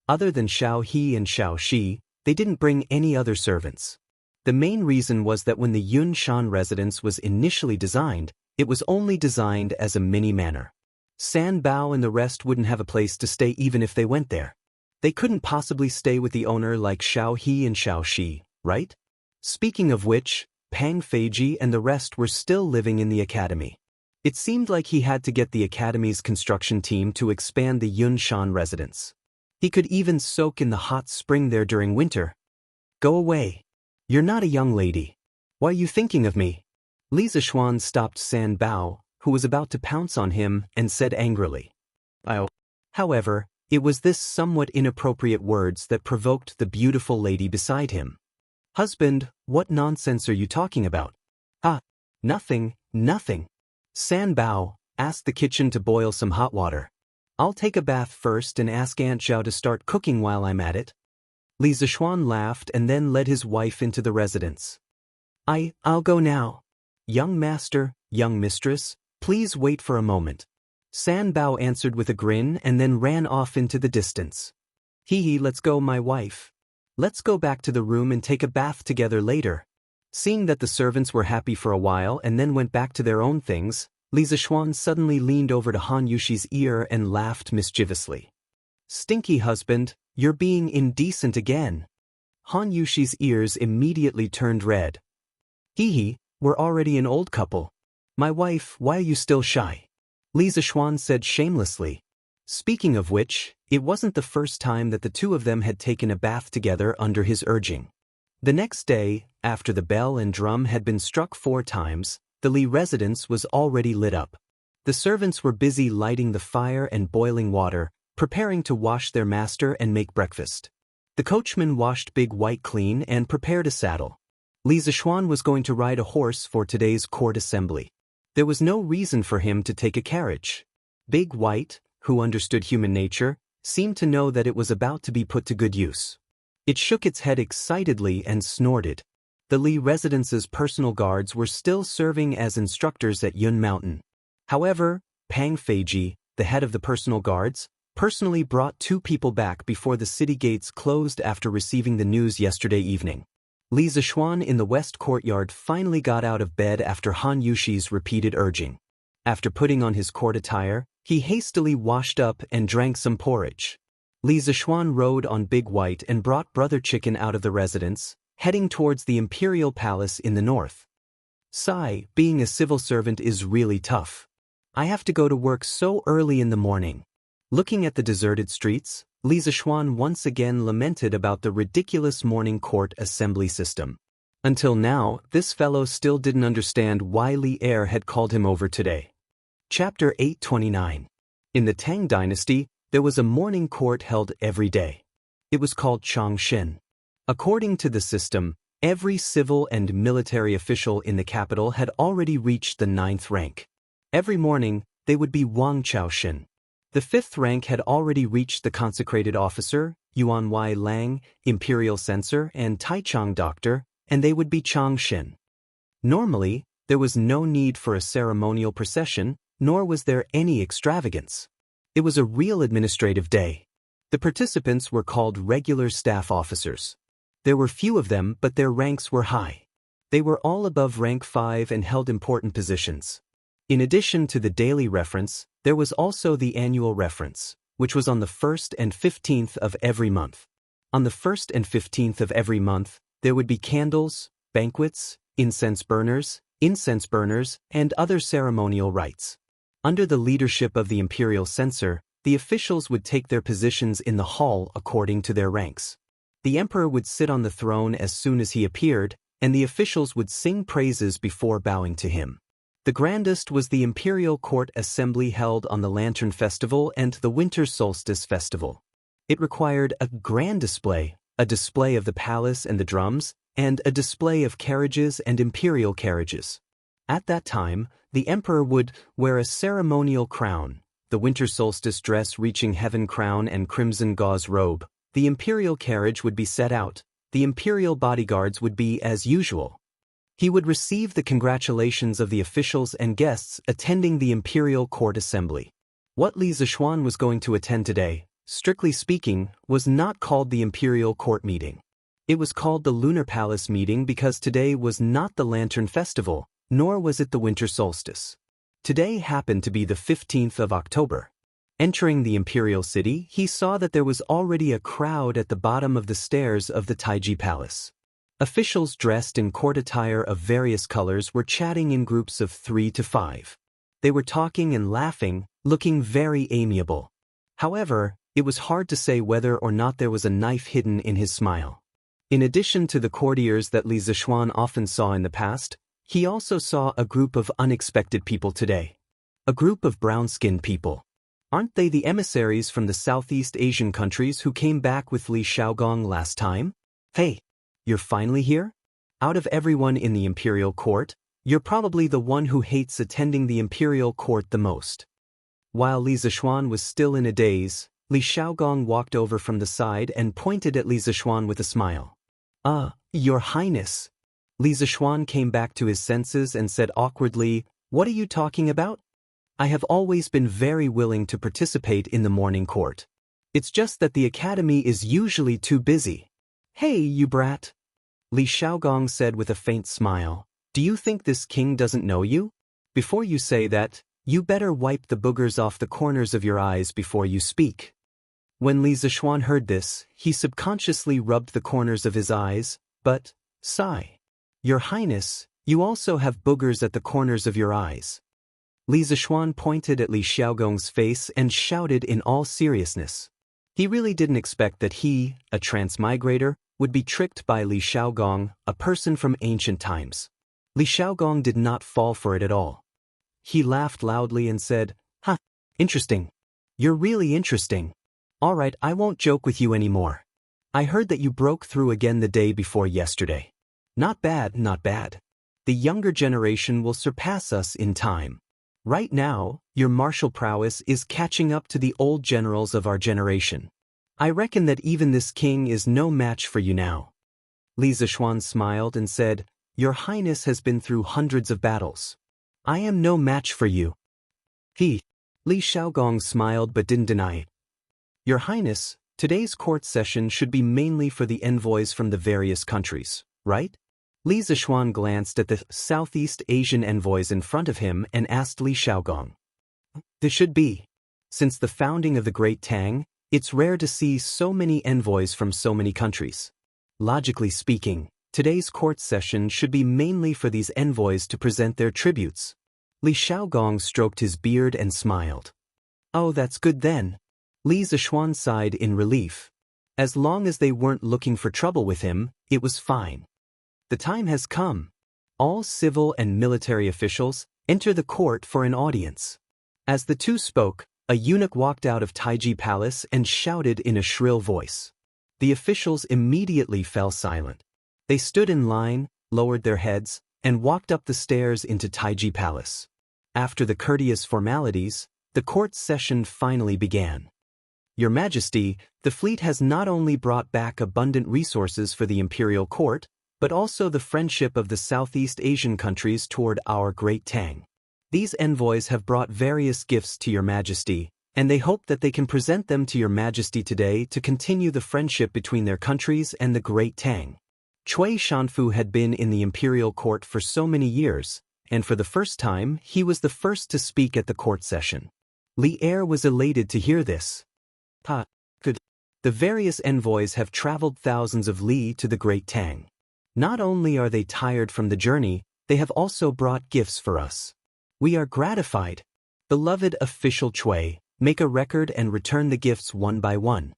Speaker 1: Other than Xiao and Xiao Shi, they didn't bring any other servants. The main reason was that when the Yunshan residence was initially designed, it was only designed as a mini manor. San Bao and the rest wouldn't have a place to stay even if they went there. They couldn't possibly stay with the owner like Xiao and Xiao Shi, right? Speaking of which, Pang Feiji and the rest were still living in the academy. It seemed like he had to get the academy's construction team to expand the Yunshan residence. He could even soak in the hot spring there during winter. Go away. You're not a young lady. Why are you thinking of me? Li Zishuan stopped San Bao, who was about to pounce on him, and said angrily. However, it was this somewhat inappropriate words that provoked the beautiful lady beside him. Husband, what nonsense are you talking about? Nothing. San Bao, ask the kitchen to boil some hot water. I'll take a bath first and ask Aunt Zhao to start cooking while I'm at it. Li Zishuan laughed and then led his wife into the residence. I'll go now. Young master, young mistress, please wait for a moment. San Bao answered with a grin and then ran off into the distance. Let's go, my wife. Let's go back to the room and take a bath together later. Seeing that the servants were happy for a while and then went back to their own things, Li Zishuan suddenly leaned over to Han Yushi's ear and laughed mischievously. Stinky husband, you're being indecent again. Han Yushi's ears immediately turned red. We're already an old couple. My wife, why are you still shy? Li Zishuan said shamelessly. Speaking of which, it wasn't the first time that the two of them had taken a bath together under his urging. The next day, after the bell and drum had been struck 4 times, the Li residence was already lit up. The servants were busy lighting the fire and boiling water, preparing to wash their master and make breakfast. The coachman washed Big White clean and prepared a saddle. Li Zishuan was going to ride a horse for today's court assembly. There was no reason for him to take a carriage. Big White, who understood human nature, seemed to know that it was about to be put to good use. It shook its head excitedly and snorted. The Li residence's personal guards were still serving as instructors at Yun Mountain. However, Pang Feiji, the head of the personal guards, personally brought 2 people back before the city gates closed after receiving the news yesterday evening. Li Zishuan in the west courtyard finally got out of bed after Han Yushi's repeated urging. After putting on his court attire, he hastily washed up and drank some porridge. Li Zishuan rode on Big White and brought Brother Chicken out of the residence, heading towards the Imperial Palace in the north. Sigh, being a civil servant is really tough. I have to go to work so early in the morning. Looking at the deserted streets, Li Zishuan once again lamented about the ridiculous morning court assembly system. Until now, this fellow still didn't understand why Li Er had called him over today. Chapter 829. In the Tang Dynasty, there was a morning court held every day. It was called Changshen. According to the system, every civil and military official in the capital had already reached the 9th rank. Every morning, they would be Wang Chaoshin. The 5th rank had already reached the consecrated officer, Yuan Wai Lang, imperial censor, and Taichang doctor, and they would be Changshin. Normally, there was no need for a ceremonial procession, nor was there any extravagance. It was a real administrative day. The participants were called regular staff officers. There were few of them, but their ranks were high. They were all above rank 5 and held important positions. In addition to the daily reference, there was also the annual reference, which was on the 1st and 15th of every month. On the 1st and 15th of every month, there would be candles, banquets, incense burners, and other ceremonial rites. Under the leadership of the imperial censor, the officials would take their positions in the hall according to their ranks. The emperor would sit on the throne as soon as he appeared, and the officials would sing praises before bowing to him. The grandest was the imperial court assembly held on the Lantern Festival and the Winter Solstice Festival. It required a grand display, a display of the palace and the drums, and a display of carriages and imperial carriages. At that time, the emperor would wear a ceremonial crown, the winter solstice dress reaching heaven crown and crimson gauze robe. The imperial carriage would be set out, the imperial bodyguards would be as usual. He would receive the congratulations of the officials and guests attending the imperial court assembly. What Li Zishuan was going to attend today, strictly speaking, was not called the imperial court meeting. It was called the Lunar Palace meeting because today was not the Lantern Festival, nor was it the winter solstice. Today happened to be the 15th of October. Entering the imperial city, he saw that there was already a crowd at the bottom of the stairs of the Taiji Palace. Officials dressed in court attire of various colors were chatting in groups of 3 to 5. They were talking and laughing, looking very amiable. However, it was hard to say whether or not there was a knife hidden in his smile. In addition to the courtiers that Li Zishuan often saw in the past, he also saw a group of unexpected people today. A group of brown-skinned people. Aren't they the emissaries from the Southeast Asian countries who came back with Li Xiaogong last time? Hey, you're finally here? Out of everyone in the imperial court, you're probably the one who hates attending the imperial court the most. While Li Zishuan was still in a daze, Li Xiaogong walked over from the side and pointed at Li Zishuan with a smile. Your Highness. Li Zishuan came back to his senses and said awkwardly, "What are you talking about? I have always been very willing to participate in the morning court. It's just that the academy is usually too busy." "Hey, you brat," Li Xiaogong said with a faint smile. "Do you think this king doesn't know you? Before you say that, you better wipe the boogers off the corners of your eyes before you speak." When Li Zishuan heard this, he subconsciously rubbed the corners of his eyes, but, sigh. "Your Highness, you also have boogers at the corners of your eyes." Li Zishuan pointed at Li Xiaogong's face and shouted in all seriousness. He really didn't expect that he, a transmigrator, would be tricked by Li Xiaogong, a person from ancient times. Li Xiaogong did not fall for it at all. He laughed loudly and said, "Ha, interesting. You're really interesting. All right, I won't joke with you anymore. I heard that you broke through again the day before yesterday. Not bad, not bad. The younger generation will surpass us in time. Right now, your martial prowess is catching up to the old generals of our generation. I reckon that even this king is no match for you now. Li Zishuan smiled and said, Your Highness has been through hundreds of battles. I am no match for you. Li Xiaogong smiled but didn't deny it. Your Highness, today's court session should be mainly for the envoys from the various countries, right? Li Zishuan glanced at the Southeast Asian envoys in front of him and asked Li Xiaogong. This should be. Since the founding of the Great Tang, it's rare to see so many envoys from so many countries. Logically speaking, today's court session should be mainly for these envoys to present their tributes. Li Xiaogong stroked his beard and smiled. Oh, that's good then. Li Zishuan sighed in relief. As long as they weren't looking for trouble with him, it was fine. The time has come. All civil and military officials enter the court for an audience. As the two spoke, a eunuch walked out of Taiji Palace and shouted in a shrill voice. The officials immediately fell silent. They stood in line, lowered their heads, and walked up the stairs into Taiji Palace. After the courteous formalities, the court session finally began. Your Majesty, the fleet has not only brought back abundant resources for the imperial court, but also the friendship of the Southeast Asian countries toward our Great Tang. These envoys have brought various gifts to Your Majesty, and they hope that they can present them to Your Majesty today to continue the friendship between their countries and the Great Tang. Cui Shanfu had been in the imperial court for so many years, and for the first time he was the first to speak at the court session. Li Er was elated to hear this. Good. The various envoys have traveled thousands of li to the Great Tang. Not only are they tired from the journey, they have also brought gifts for us. We are gratified. Beloved official Cui, make a record and return the gifts one by one.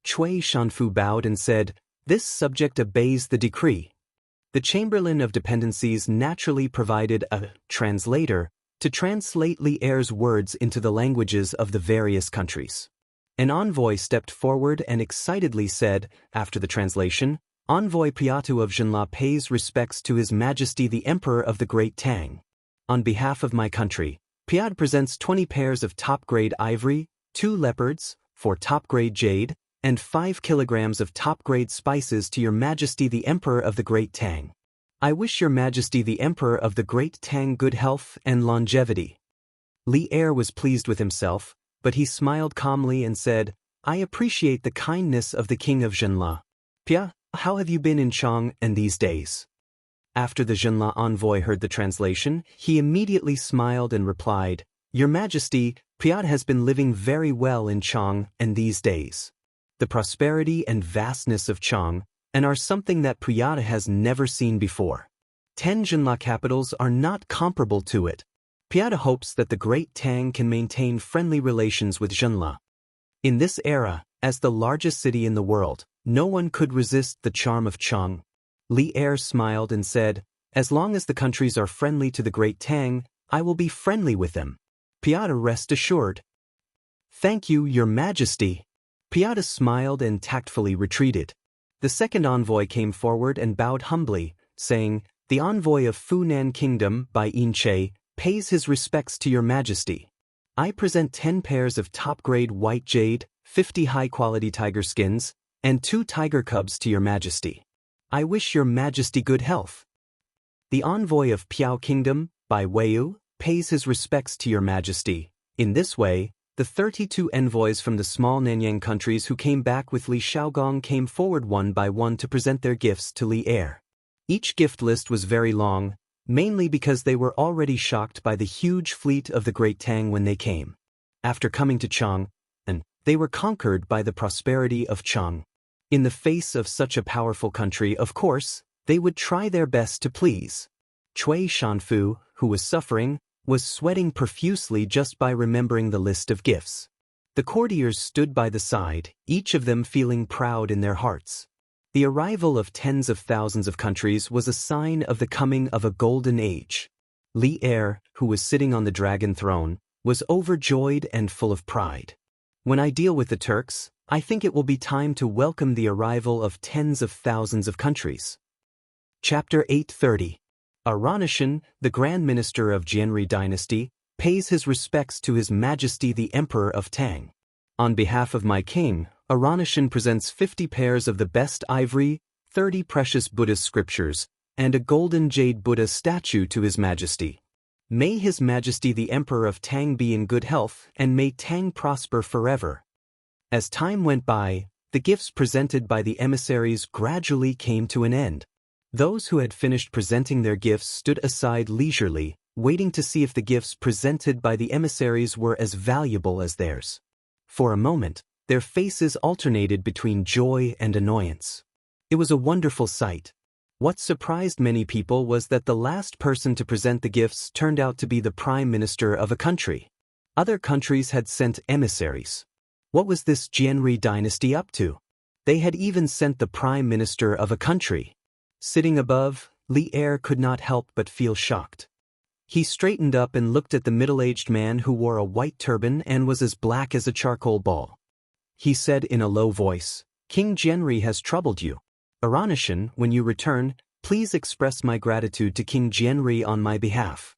Speaker 1: Cui Shanfu bowed and said, This subject obeys the decree. The Chamberlain of Dependencies naturally provided a translator to translate Li Er's words into the languages of the various countries. An envoy stepped forward and excitedly said, after the translation, Envoy Piatu of Zhenla pays respects to His Majesty the Emperor of the Great Tang. On behalf of my country, Piat presents 20 pairs of top-grade ivory, 2 leopards, 4 top-grade jade, and 5 kilograms of top-grade spices to Your Majesty the Emperor of the Great Tang. I wish Your Majesty the Emperor of the Great Tang good health and longevity. Li Er was pleased with himself, but he smiled calmly and said, I appreciate the kindness of the King of Zhenla. Pia, how have you been in Chang and these days? After the Zhenla envoy heard the translation, he immediately smiled and replied, Your Majesty, Piat has been living very well in Chang and these days. The prosperity and vastness of Chang and are something that Piat has never seen before. 10 Zhenla capitals are not comparable to it. Piat hopes that the Great Tang can maintain friendly relations with Zhenla. In this era, as the largest city in the world, no one could resist the charm of Chang. Li Er smiled and said, As long as the countries are friendly to the Great Tang, I will be friendly with them. Piata rest assured. Thank you, Your Majesty. Piata smiled and tactfully retreated. The second envoy came forward and bowed humbly, saying, The envoy of Funan Kingdom, Bai Yin-che, pays his respects to Your Majesty. I present 10 pairs of top-grade white jade, 50 high-quality tiger skins, and 2 tiger cubs to Your Majesty. I wish Your Majesty good health. The envoy of Piao Kingdom, Bai Weiyu, pays his respects to Your Majesty. In this way, the 32 envoys from the small Nanyang countries who came back with Li Xiaogong came forward one by one to present their gifts to Li Er. Each gift list was very long, mainly because they were already shocked by the huge fleet of the Great Tang when they came. After coming to Chang, they were conquered by the prosperity of Chang. In the face of such a powerful country, of course, they would try their best to please. Cui Shanfu, who was suffering, was sweating profusely just by remembering the list of gifts. The courtiers stood by the side, each of them feeling proud in their hearts. The arrival of tens of thousands of countries was a sign of the coming of a golden age. Li Er, who was sitting on the dragon throne, was overjoyed and full of pride. When I deal with the Turks, I think it will be time to welcome the arrival of tens of thousands of countries. Chapter 830. Aranishan, the Grand Minister of Jianri Dynasty, pays his respects to His Majesty the Emperor of Tang. On behalf of my king, Aranishan presents 50 pairs of the best ivory, 30 precious Buddhist scriptures, and a golden jade Buddha statue to His Majesty. May His Majesty the Emperor of Tang be in good health, and may Tang prosper forever. As time went by, the gifts presented by the emissaries gradually came to an end. Those who had finished presenting their gifts stood aside leisurely, waiting to see if the gifts presented by the emissaries were as valuable as theirs. For a moment, their faces alternated between joy and annoyance. It was a wonderful sight. What surprised many people was that the last person to present the gifts turned out to be the Prime Minister of a country. Other countries had sent emissaries. What was this Jianri dynasty up to? They had even sent the Prime Minister of a country. Sitting above, Li Er could not help but feel shocked. He straightened up and looked at the middle-aged man who wore a white turban and was as black as a charcoal ball. He said in a low voice, "King Jianri has troubled you. Aranishan, when you return, please express my gratitude to King Jianri on my behalf."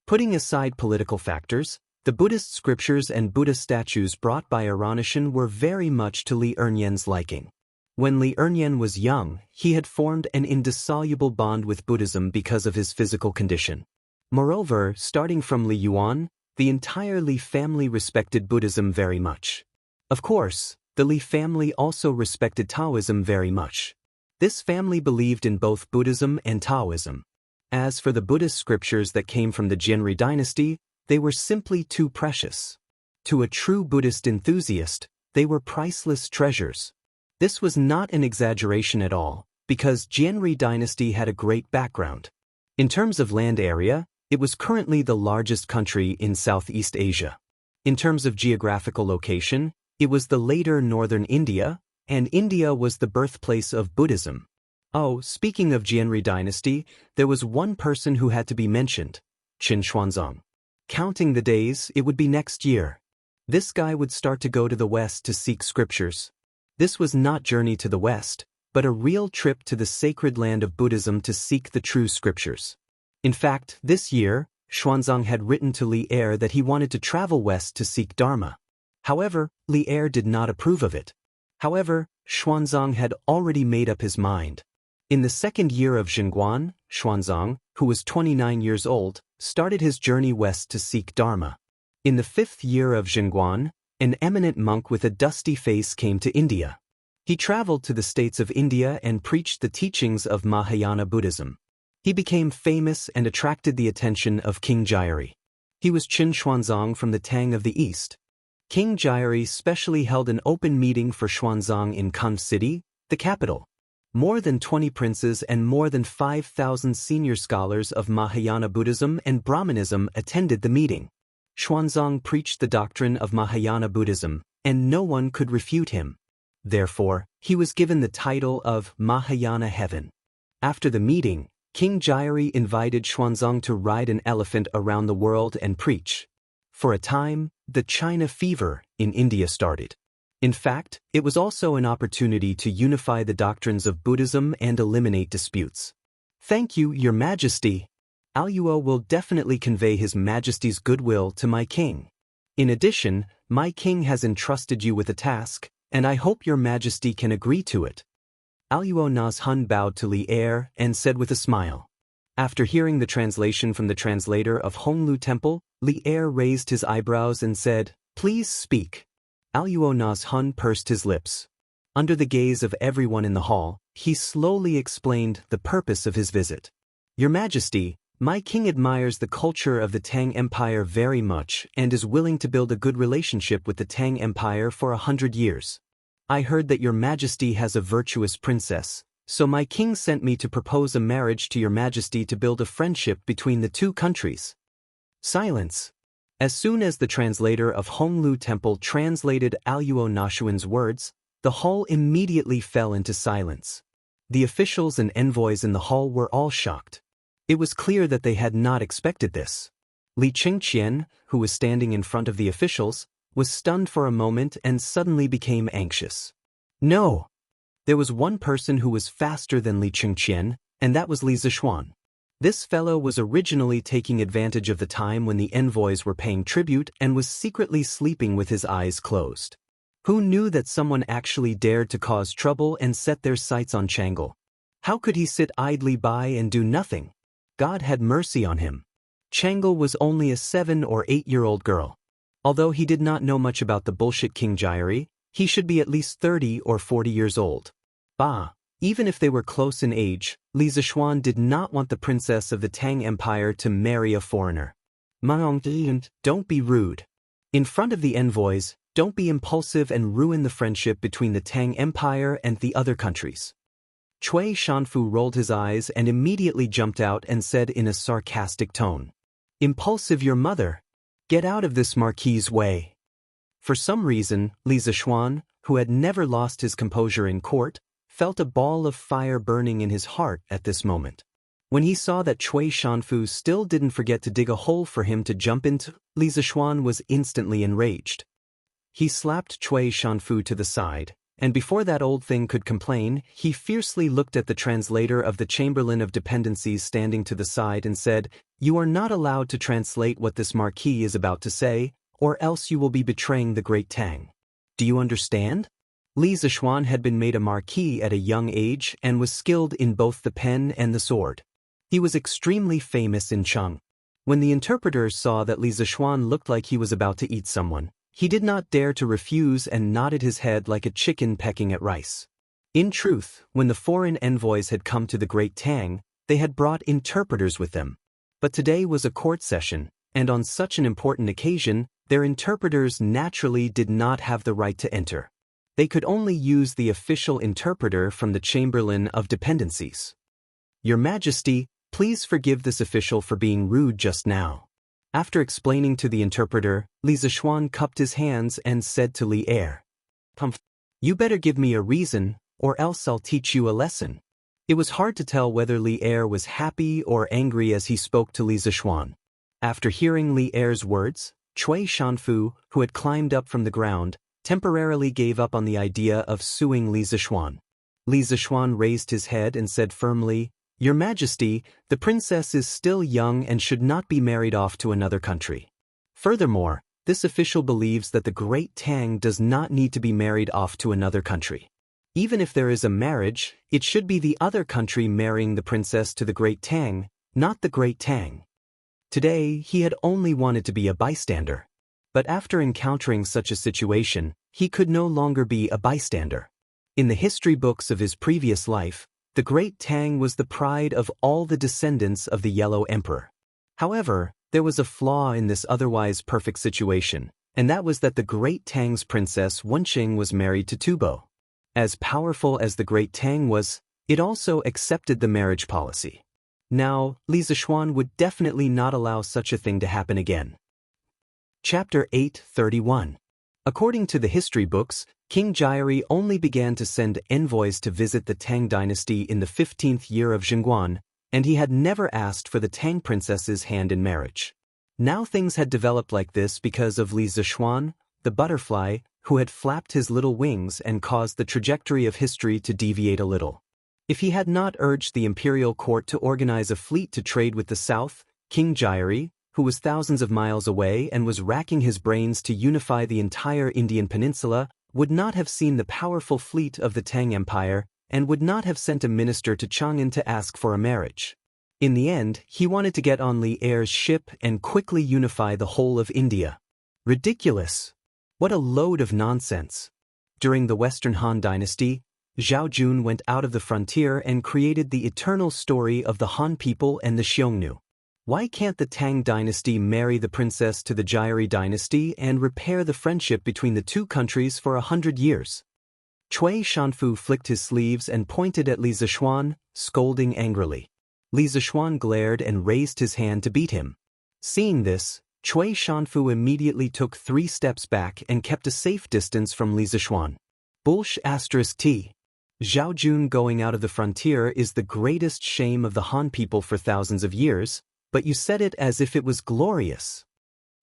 Speaker 1: Putting aside political factors, the Buddhist scriptures and Buddha statues brought by Aranishan were very much to Li Ernyen's liking. When Li Ernyen was young, he had formed an indissoluble bond with Buddhism because of his physical condition. Moreover, starting from Li Yuan, the entire Li family respected Buddhism very much. Of course, the Li family also respected Taoism very much. This family believed in both Buddhism and Taoism. As for the Buddhist scriptures that came from the Jianri dynasty, they were simply too precious. To a true Buddhist enthusiast, they were priceless treasures. This was not an exaggeration at all, because Jianri dynasty had a great background. In terms of land area, it was currently the largest country in Southeast Asia. In terms of geographical location, it was the later northern India, and India was the birthplace of Buddhism. Oh, speaking of Jianri dynasty, there was one person who had to be mentioned, Qin Xuanzang. Counting the days, it would be next year. This guy would start to go to the west to seek scriptures. This was not journey to the west, but a real trip to the sacred land of Buddhism to seek the true scriptures. In fact, this year, Xuanzang had written to Li Er that he wanted to travel west to seek Dharma. However, Li Er did not approve of it. However, Xuanzang had already made up his mind. In the second year of Zhengguan, Xuanzang, who was 29 years old, started his journey west to seek Dharma. In the 5th year of Zhengguan, an eminent monk with a dusty face came to India. He traveled to the states of India and preached the teachings of Mahayana Buddhism. He became famous and attracted the attention of King Jiari. He was Qin Xuanzang from the Tang of the East. King Jiari specially held an open meeting for Xuanzang in Kan City, the capital. More than 20 princes and more than 5,000 senior scholars of Mahayana Buddhism and Brahmanism attended the meeting. Xuanzang preached the doctrine of Mahayana Buddhism, and no one could refute him. Therefore, he was given the title of Mahayana Heaven. After the meeting, King Jiari invited Xuanzang to ride an elephant around the world and preach. For a time, the China fever in India started. In fact, it was also an opportunity to unify the doctrines of Buddhism and eliminate disputes. "Thank you, Your Majesty. Aluo will definitely convey His Majesty's goodwill to my king. In addition, my king has entrusted you with a task, and I hope Your Majesty can agree to it." Aluo Nazhun bowed to Li Er and said with a smile. After hearing the translation from the translator of Honglu Temple, Li Er raised his eyebrows and said, "Please speak." Aluo Nazhun pursed his lips. Under the gaze of everyone in the hall, he slowly explained the purpose of his visit. "Your Majesty, my king admires the culture of the Tang Empire very much and is willing to build a good relationship with the Tang Empire for 100 years. I heard that Your Majesty has a virtuous princess, so my king sent me to propose a marriage to Your Majesty to build a friendship between the two countries." Silence. As soon as the translator of Honglu Temple translated Aluo Nashuan's words, the hall immediately fell into silence. The officials and envoys in the hall were all shocked. It was clear that they had not expected this. Li Qingqian, who was standing in front of the officials, was stunned for a moment and suddenly became anxious. No! There was one person who was faster than Li Qingqian, And that was Li Zishuan. This fellow was originally taking advantage of the time when the envoys were paying tribute and was secretly sleeping with his eyes closed. Who knew that someone actually dared to cause trouble and set their sights on Chang'e? How could he sit idly by and do nothing? God had mercy on him. Chang'e was only a 7 or 8-year-old girl. Although he did not know much about the bullshit King Jairi, he should be at least 30 or 40 years old. Bah! Even if they were close in age, Li Zishuan did not want the princess of the Tang Empire to marry a foreigner. Don't be rude. In front of the envoys, don't be impulsive and ruin the friendship between the Tang Empire and the other countries. Cui Shanfu rolled his eyes and immediately jumped out and said in a sarcastic tone, "Impulsive your mother! Get out of this marquis's way." For some reason, Li Zishuan, who had never lost his composure in court, felt a ball of fire burning in his heart at this moment. When he saw that Cui Shanfu still didn't forget to dig a hole for him to jump into, Li Zishuan was instantly enraged. He slapped Cui Shanfu to the side, and before that old thing could complain, he fiercely looked at the translator of the Chamberlain of Dependencies standing to the side and said, "You are not allowed to translate what this marquis is about to say, or else you will be betraying the Great Tang. Do you understand?" Li Zishuan had been made a marquis at a young age and was skilled in both the pen and the sword. He was extremely famous in Cheng. When the interpreters saw that Li Zishuan looked like he was about to eat someone, he did not dare to refuse and nodded his head like a chicken pecking at rice. In truth, when the foreign envoys had come to the Great Tang, they had brought interpreters with them. But today was a court session, and on such an important occasion, their interpreters naturally did not have the right to enter. They could only use the official interpreter from the Chamberlain of Dependencies. "Your Majesty, please forgive this official for being rude just now." After explaining to the interpreter, Li Zishuan cupped his hands and said to Li Er, "You better give me a reason, or else I'll teach you a lesson." It was hard to tell whether Li Er was happy or angry as he spoke to Li Zishuan. After hearing Li Er's words, Cui Shanfu, who had climbed up from the ground, temporarily gave up on the idea of suing Li Zishuan. Li Zishuan raised his head and said firmly, "Your Majesty, the princess is still young and should not be married off to another country. Furthermore, this official believes that the Great Tang does not need to be married off to another country. Even if there is a marriage, it should be the other country marrying the princess to the Great Tang, not the Great Tang." Today, he had only wanted to be a bystander. But after encountering such a situation, he could no longer be a bystander. In the history books of his previous life, the Great Tang was the pride of all the descendants of the Yellow Emperor. However, there was a flaw in this otherwise perfect situation, and that was that the Great Tang's princess Wenqing was married to Tubo. As powerful as the Great Tang was, it also accepted the marriage policy. Now, Li Zishuan would definitely not allow such a thing to happen again. Chapter 831. According to the history books, King Jairi only began to send envoys to visit the Tang dynasty in the 15th year of Zhengguan, and he had never asked for the Tang princess's hand in marriage. Now things had developed like this because of Li Zishuan, the butterfly, who had flapped his little wings and caused the trajectory of history to deviate a little. If he had not urged the imperial court to organize a fleet to trade with the south, King Jairi, who was thousands of miles away and was racking his brains to unify the entire Indian peninsula, would not have seen the powerful fleet of the Tang Empire and would not have sent a minister to Chang'an to ask for a marriage. In the end, he wanted to get on Li Er's ship and quickly unify the whole of India. Ridiculous! What a load of nonsense! During the Western Han dynasty, Zhao Jun went out of the frontier and created the eternal story of the Han people and the Xiongnu. Why can't the Tang dynasty marry the princess to the Jairi dynasty and repair the friendship between the two countries for 100 years? Cui Shanfu flicked his sleeves and pointed at Li Zishuan, scolding angrily. Li Zishuan glared and raised his hand to beat him. Seeing this, Cui Shanfu immediately took 3 steps back and kept a safe distance from Li Zishuan. T. Zhao Jun going out of the frontier is the greatest shame of the Han people for thousands of years, but you said it as if it was glorious.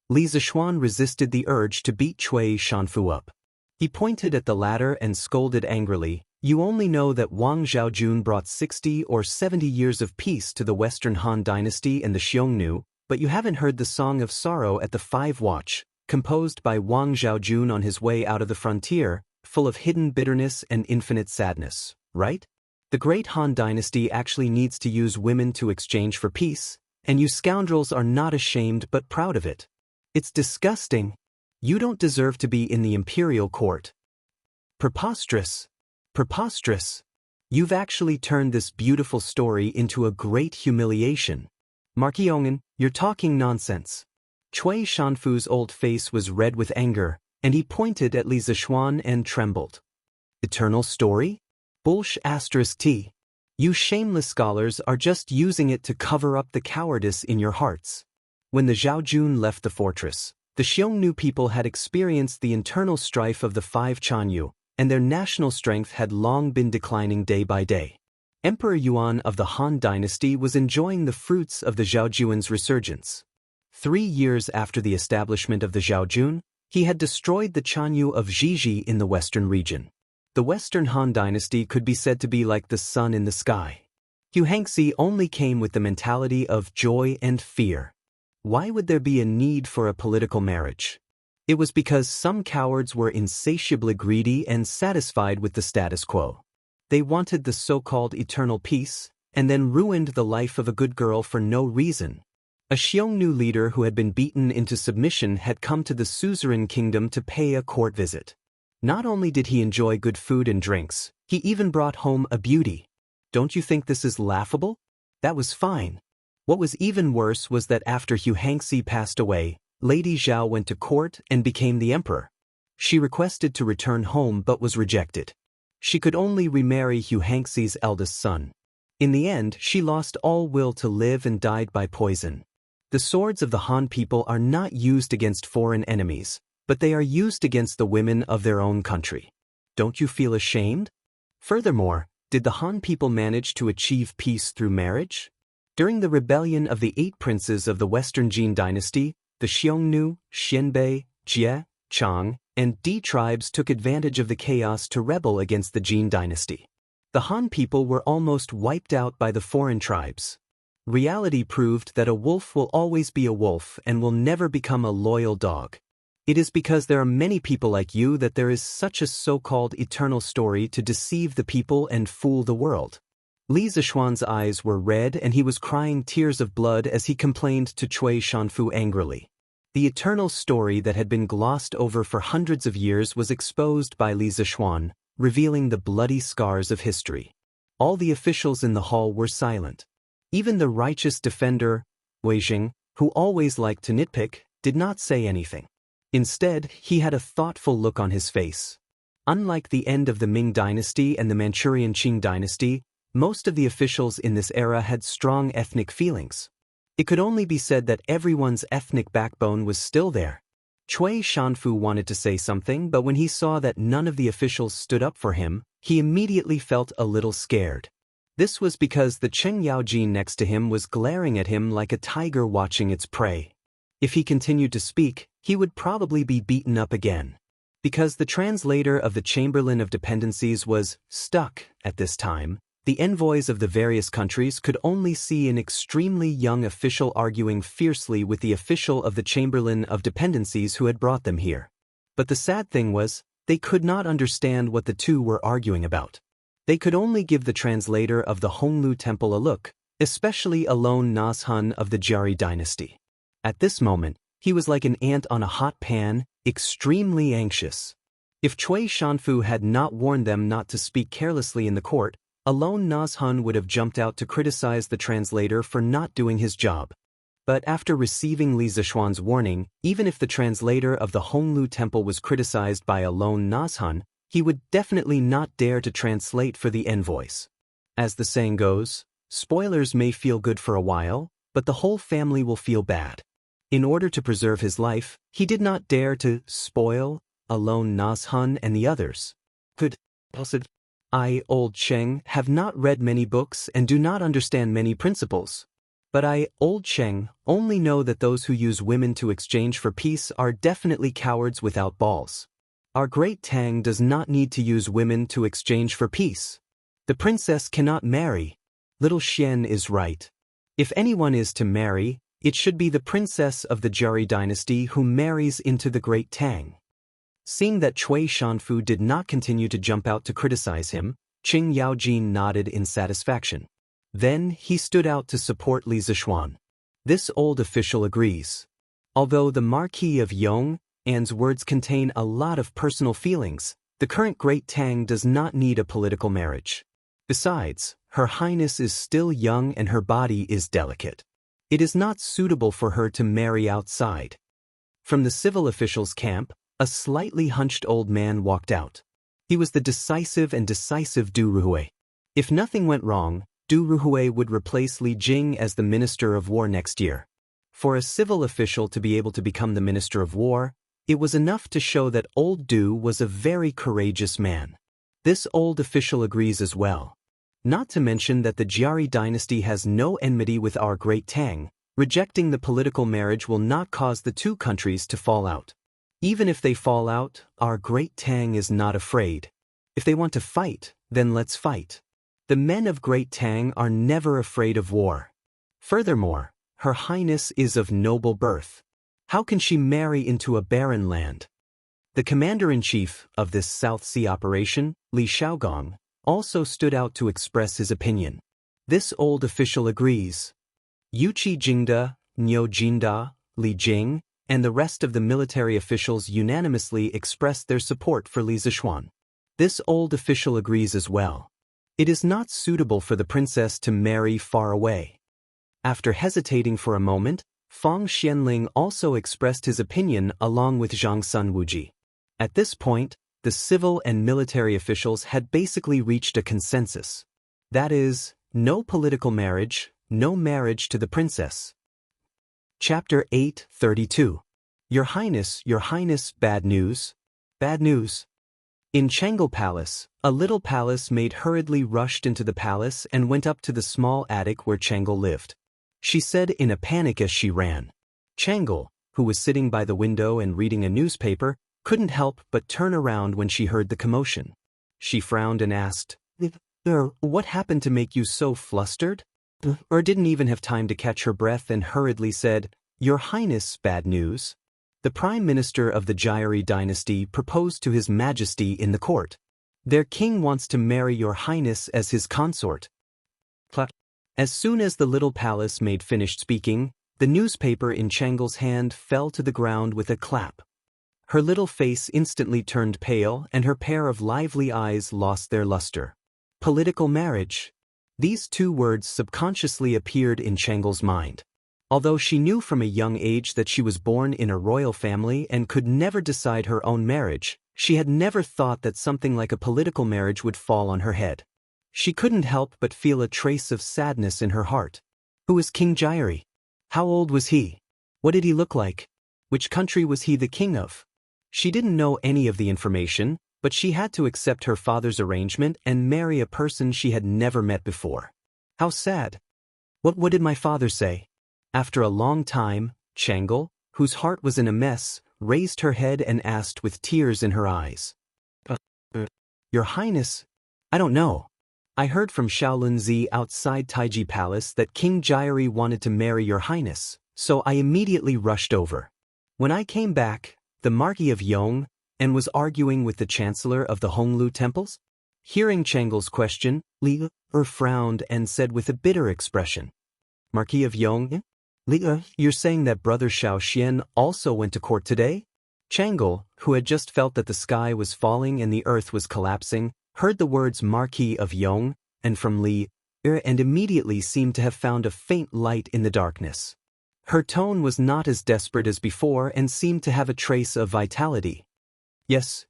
Speaker 1: Li Zishuan resisted the urge to beat Cui Shanfu up. He pointed at the latter and scolded angrily, You only know that Wang Zhaojun brought 60 or 70 years of peace to the Western Han Dynasty and the Xiongnu, but you haven't heard the Song of Sorrow at the Five Watch, composed by Wang Zhaojun on his way out of the frontier, full of hidden bitterness and infinite sadness, right? The great Han Dynasty actually needs to use women to exchange for peace, and you scoundrels are not ashamed but proud of it. It's disgusting. You don't deserve to be in the imperial court. Preposterous. Preposterous. You've actually turned this beautiful story into a great humiliation. Marquiongan, you're talking nonsense. Cui Shanfu's old face was red with anger, and he pointed at Li Zishuan and trembled. Eternal story? Bullsh**t. You shameless scholars are just using it to cover up the cowardice in your hearts. When the Zhaojun left the fortress, the Xiongnu people had experienced the internal strife of the five Chanyu, and their national strength had long been declining day by day. Emperor Yuan of the Han Dynasty was enjoying the fruits of the Zhaojuan's resurgence. 3 years after the establishment of the Zhaojun, he had destroyed the Chanyu of Jiji in the western region. The Western Han Dynasty could be said to be like the sun in the sky. Xianxia only came with the mentality of joy and fear. Why would there be a need for a political marriage? It was because some cowards were insatiably greedy and satisfied with the status quo. They wanted the so-called eternal peace, and then ruined the life of a good girl for no reason. A Xiongnu leader who had been beaten into submission had come to the suzerain kingdom to pay a court visit. Not only did he enjoy good food and drinks, he even brought home a beauty. Don't you think this is laughable? That was fine. What was even worse was that after Xianxia passed away, Lady Zhao went to court and became the emperor. She requested to return home but was rejected. She could only remarry Xianxia's eldest son. In the end, she lost all will to live and died by poison. The swords of the Han people are not used against foreign enemies, but they are used against the women of their own country. Don't you feel ashamed? Furthermore, did the Han people manage to achieve peace through marriage? During the rebellion of the 8 princes of the Western Jin dynasty, the Xiongnu, Xianbei, Jie, Chang, and Di tribes took advantage of the chaos to rebel against the Jin dynasty. The Han people were almost wiped out by the foreign tribes. Reality proved that a wolf will always be a wolf and will never become a loyal dog. It is because there are many people like you that there is such a so-called eternal story to deceive the people and fool the world. Li Zishuan's eyes were red and he was crying tears of blood as he complained to Cui Shanfu angrily. The eternal story that had been glossed over for hundreds of years was exposed by Li Zishuan, revealing the bloody scars of history. All the officials in the hall were silent. Even the righteous defender, Wei Jing, who always liked to nitpick, did not say anything. Instead, he had a thoughtful look on his face. Unlike the end of the Ming dynasty and the Manchurian Qing dynasty, most of the officials in this era had strong ethnic feelings. It could only be said that everyone's ethnic backbone was still there. Cui Shanfu wanted to say something, but when he saw that none of the officials stood up for him, he immediately felt a little scared. This was because the Cheng Yaojin next to him was glaring at him like a tiger watching its prey. If he continued to speak, he would probably be beaten up again. Because the translator of the Chamberlain of Dependencies was stuck at this time, the envoys of the various countries could only see an extremely young official arguing fiercely with the official of the Chamberlain of Dependencies who had brought them here. But the sad thing was, they could not understand what the two were arguing about. They could only give the translator of the Honglu Temple a look, especially Alone Nazhun of the Jiari dynasty. At this moment, he was like an ant on a hot pan, extremely anxious. If Cui Shanfu had not warned them not to speak carelessly in the court, Alone Nazhun would have jumped out to criticize the translator for not doing his job. But after receiving Li Zishuan's warning, even if the translator of the Honglu Temple was criticized by Alone Nazhun, he would definitely not dare to translate for the envoys. As the saying goes, spoilers may feel good for a while, but the whole family will feel bad. In order to preserve his life, he did not dare to spoil Alone Nazhun and the others. I, Old Cheng, have not read many books and do not understand many principles. But I, Old Cheng, only know that those who use women to exchange for peace are definitely cowards without balls. Our great Tang does not need to use women to exchange for peace. The princess cannot marry. Little Xian is right. If anyone is to marry, it should be the princess of the Jiari dynasty who marries into the great Tang. Seeing that Cui Shanfu did not continue to jump out to criticize him, Qing Yaojin nodded in satisfaction. Then he stood out to support Li Zishuan. This old official agrees. Although the Marquis of Yong'an's words contain a lot of personal feelings, the current Great Tang does not need a political marriage. Besides, Her Highness is still young and her body is delicate. It is not suitable for her to marry outside. From the civil officials' camp, a slightly hunched old man walked out. He was the decisive Du Ruhui. If nothing went wrong, Du Ruhui would replace Li Jing as the Minister of War next year. For a civil official to be able to become the Minister of War, it was enough to show that old Du was a very courageous man. This old official agrees as well. Not to mention that the Jiari dynasty has no enmity with our Great Tang. Rejecting the political marriage will not cause the two countries to fall out. Even if they fall out, our Great Tang is not afraid. If they want to fight, then let's fight. The men of Great Tang are never afraid of war. Furthermore, Her Highness is of noble birth. How can she marry into a barren land? The commander-in-chief of this South Sea operation, Li Shaogong, also stood out to express his opinion. This old official agrees. Yuqi Jingda, Niu Jinda, Li Jing, and the rest of the military officials unanimously expressed their support for Li Zishuan. This old official agrees as well. It is not suitable for the princess to marry far away. After hesitating for a moment, Fang Xianling also expressed his opinion along with Zhang Sun Wuji. At this point, the civil and military officials had basically reached a consensus. That is, no political marriage, no marriage to the princess. Chapter 832. Your Highness, bad news. Bad news. In Changel Palace, a little palace maid hurriedly rushed into the palace and went up to the small attic where Changel lived. She said in a panic as she ran. Changel, who was sitting by the window and reading a newspaper, couldn't help but turn around when she heard the commotion. She frowned and asked, "What happened to make you so flustered?" Or didn't even have time to catch her breath and hurriedly said, "Your Highness, bad news. The Prime Minister of the Jiari dynasty proposed to His Majesty in the court. Their king wants to marry Your Highness as his consort." As soon as the little palace maid finished speaking, the newspaper in Changel's hand fell to the ground with a clap. Her little face instantly turned pale and her pair of lively eyes lost their luster. Political marriage. These two words subconsciously appeared in Changel's mind. Although she knew from a young age that she was born in a royal family and could never decide her own marriage, she had never thought that something like a political marriage would fall on her head. She couldn't help but feel a trace of sadness in her heart. Who was King Jiari? How old was he? What did he look like? Which country was he the king of? She didn't know any of the information, but she had to accept her father's arrangement and marry a person she had never met before. How sad. What did my father say? After a long time, Changel, whose heart was in a mess, raised her head and asked with tears in her eyes. Your Highness, I don't know. I heard from Shaolunzi outside Taiji Palace that King Jiari wanted to marry Your Highness, so I immediately rushed over. When I came back, the Marquis of Yong'an was arguing with the Chancellor of the Honglu temples. Hearing Changel's question, Li frowned and said with a bitter expression, "Marquis of Yong'an? Li, you're saying that Brother Xiao Xian also went to court today?" Changel, who had just felt that the sky was falling and the earth was collapsing, heard the words Marquis of Yong'an from Li and immediately seemed to have found a faint light in the darkness. Her tone was not as desperate as before and seemed to have a trace of vitality. Yes,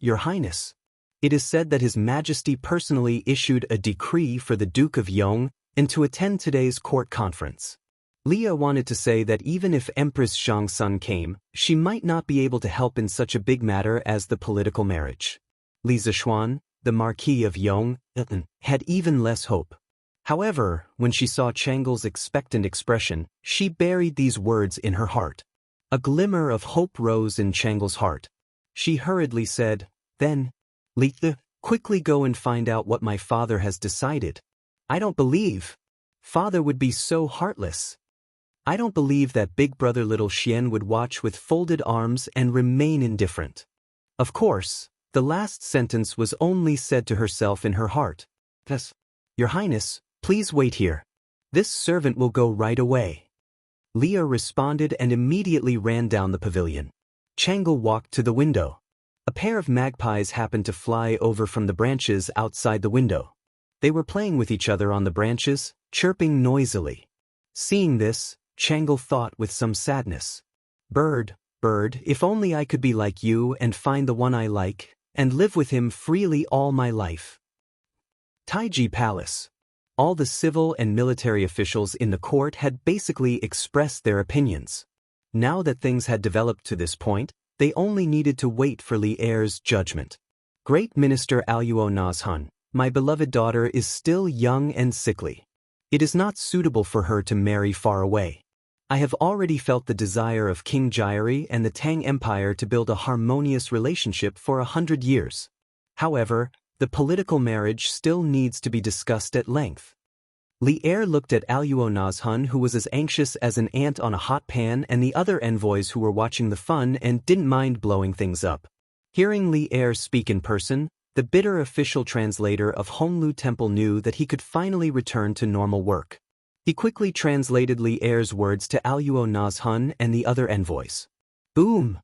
Speaker 1: Your Highness. It is said that His Majesty personally issued a decree for the Duke of Yong'an to attend today's court conference. Leah wanted to say that even if Empress Zhang Sun came, she might not be able to help in such a big matter as the political marriage. Li Zishuan, the Marquis of Yong'an, had even less hope. However, when she saw Changel's expectant expression, she buried these words in her heart. A glimmer of hope rose in Changel's heart. She hurriedly said, "Then, Li, quickly go and find out what my father has decided. I don't believe. Father would be so heartless. I don't believe that big brother little Xian would watch with folded arms and remain indifferent." Of course, the last sentence was only said to herself in her heart. "Yes, Your Highness, please wait here. This servant will go right away." Leah responded and immediately ran down the pavilion. Changle walked to the window. A pair of magpies happened to fly over from the branches outside the window. They were playing with each other on the branches, chirping noisily. Seeing this, Changle thought with some sadness. Bird, if only I could be like you and find the one I like, and live with him freely all my life." Taiji Palace. All the civil and military officials in the court had basically expressed their opinions. Now that things had developed to this point, they only needed to wait for Li Er's judgment. "Great Minister Aluo Nazhun, my beloved daughter is still young and sickly. It is not suitable for her to marry far away. I have already felt the desire of King Jieri and the Tang Empire to build a harmonious relationship for 100 years. However, the political marriage still needs to be discussed at length." Li Er looked at Aluo Nazhun, who was as anxious as an ant on a hot pan, and the other envoys who were watching the fun and didn't mind blowing things up. Hearing Li Er speak in person, the bitter official translator of Honglu Temple knew that he could finally return to normal work. He quickly translated Li Er's words to Aluo Nazhun and the other envoys. Boom!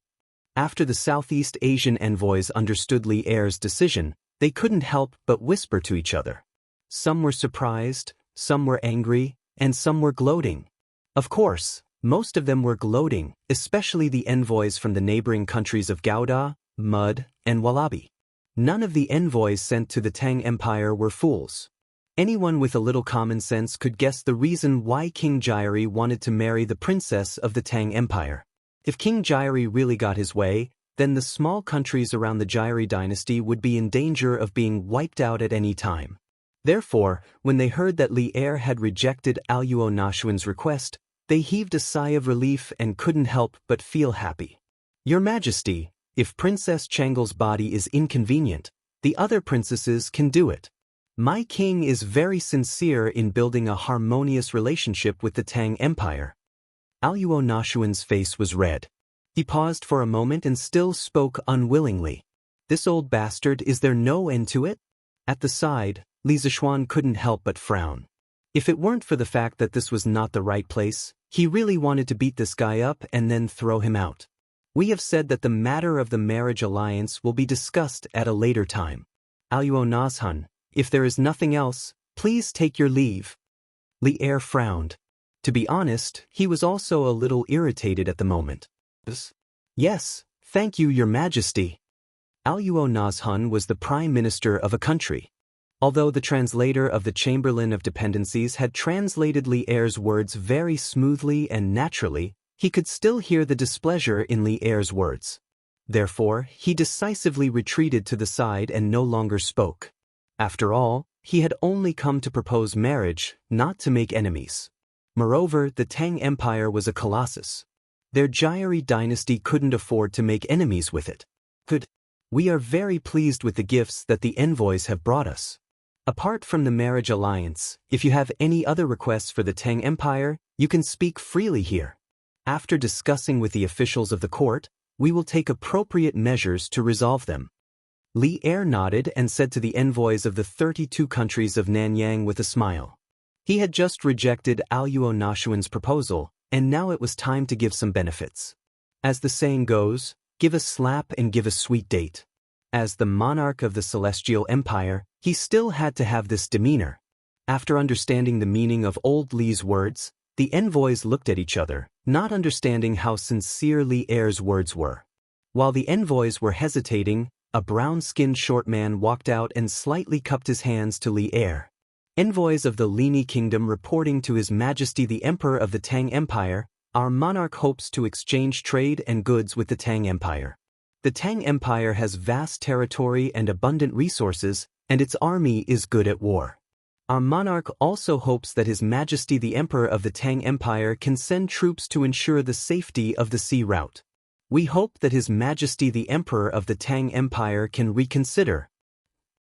Speaker 1: After the Southeast Asian envoys understood Li Er's decision, they couldn't help but whisper to each other. Some were surprised, some were angry, and some were gloating. Of course, most of them were gloating, especially the envoys from the neighboring countries of Gouda, Mud, and Wallaby. None of the envoys sent to the Tang Empire were fools. Anyone with a little common sense could guess the reason why King Jieri wanted to marry the princess of the Tang Empire. If King Jieri really got his way, then the small countries around the Jieri dynasty would be in danger of being wiped out at any time. Therefore, when they heard that Li Er had rejected Aluo Nazhun's request, they heaved a sigh of relief and couldn't help but feel happy. "Your Majesty, if Princess Changle's body is inconvenient, the other princesses can do it. My king is very sincere in building a harmonious relationship with the Tang Empire." Aluo Nazhun's face was red. He paused for a moment and still spoke unwillingly. "This old bastard, is there no end to it?" At the side, Li Zishuan couldn't help but frown. If it weren't for the fact that this was not the right place, he really wanted to beat this guy up and then throw him out. We have said that the matter of the marriage alliance will be discussed at a later time. Aluo Nazhun, if there is nothing else, please take your leave." Li Er frowned. To be honest, he was also a little irritated at the moment. "Yes, thank you, Your Majesty." Aluo Nazhun was the prime minister of a country. Although the translator of the Chamberlain of Dependencies had translated Li Er's words very smoothly and naturally, he could still hear the displeasure in Li Er's words. Therefore, he decisively retreated to the side and no longer spoke. After all, he had only come to propose marriage, not to make enemies. Moreover, the Tang Empire was a colossus. Their Jieri dynasty couldn't afford to make enemies with it. We are very pleased with the gifts that the envoys have brought us. Apart from the marriage alliance, if you have any other requests for the Tang Empire, you can speak freely here. After discussing with the officials of the court, we will take appropriate measures to resolve them." Li Er nodded and said to the envoys of the 32 countries of Nanyang with a smile. He had just rejected Aluo Nazhun's proposal, and now it was time to give some benefits. As the saying goes, give a slap and give a sweet date. As the monarch of the Celestial Empire, he still had to have this demeanor. After understanding the meaning of old Li's words, the envoys looked at each other, not understanding how sincere Li Er's words were. While the envoys were hesitating, a brown-skinned short man walked out and slightly cupped his hands to Li Er. "Envoys of the Lini Kingdom reporting to His Majesty the Emperor of the Tang Empire, our monarch hopes to exchange trade and goods with the Tang Empire. The Tang Empire has vast territory and abundant resources, and its army is good at war. Our monarch also hopes that His Majesty the Emperor of the Tang Empire can send troops to ensure the safety of the sea route. We hope that His Majesty the Emperor of the Tang Empire can reconsider.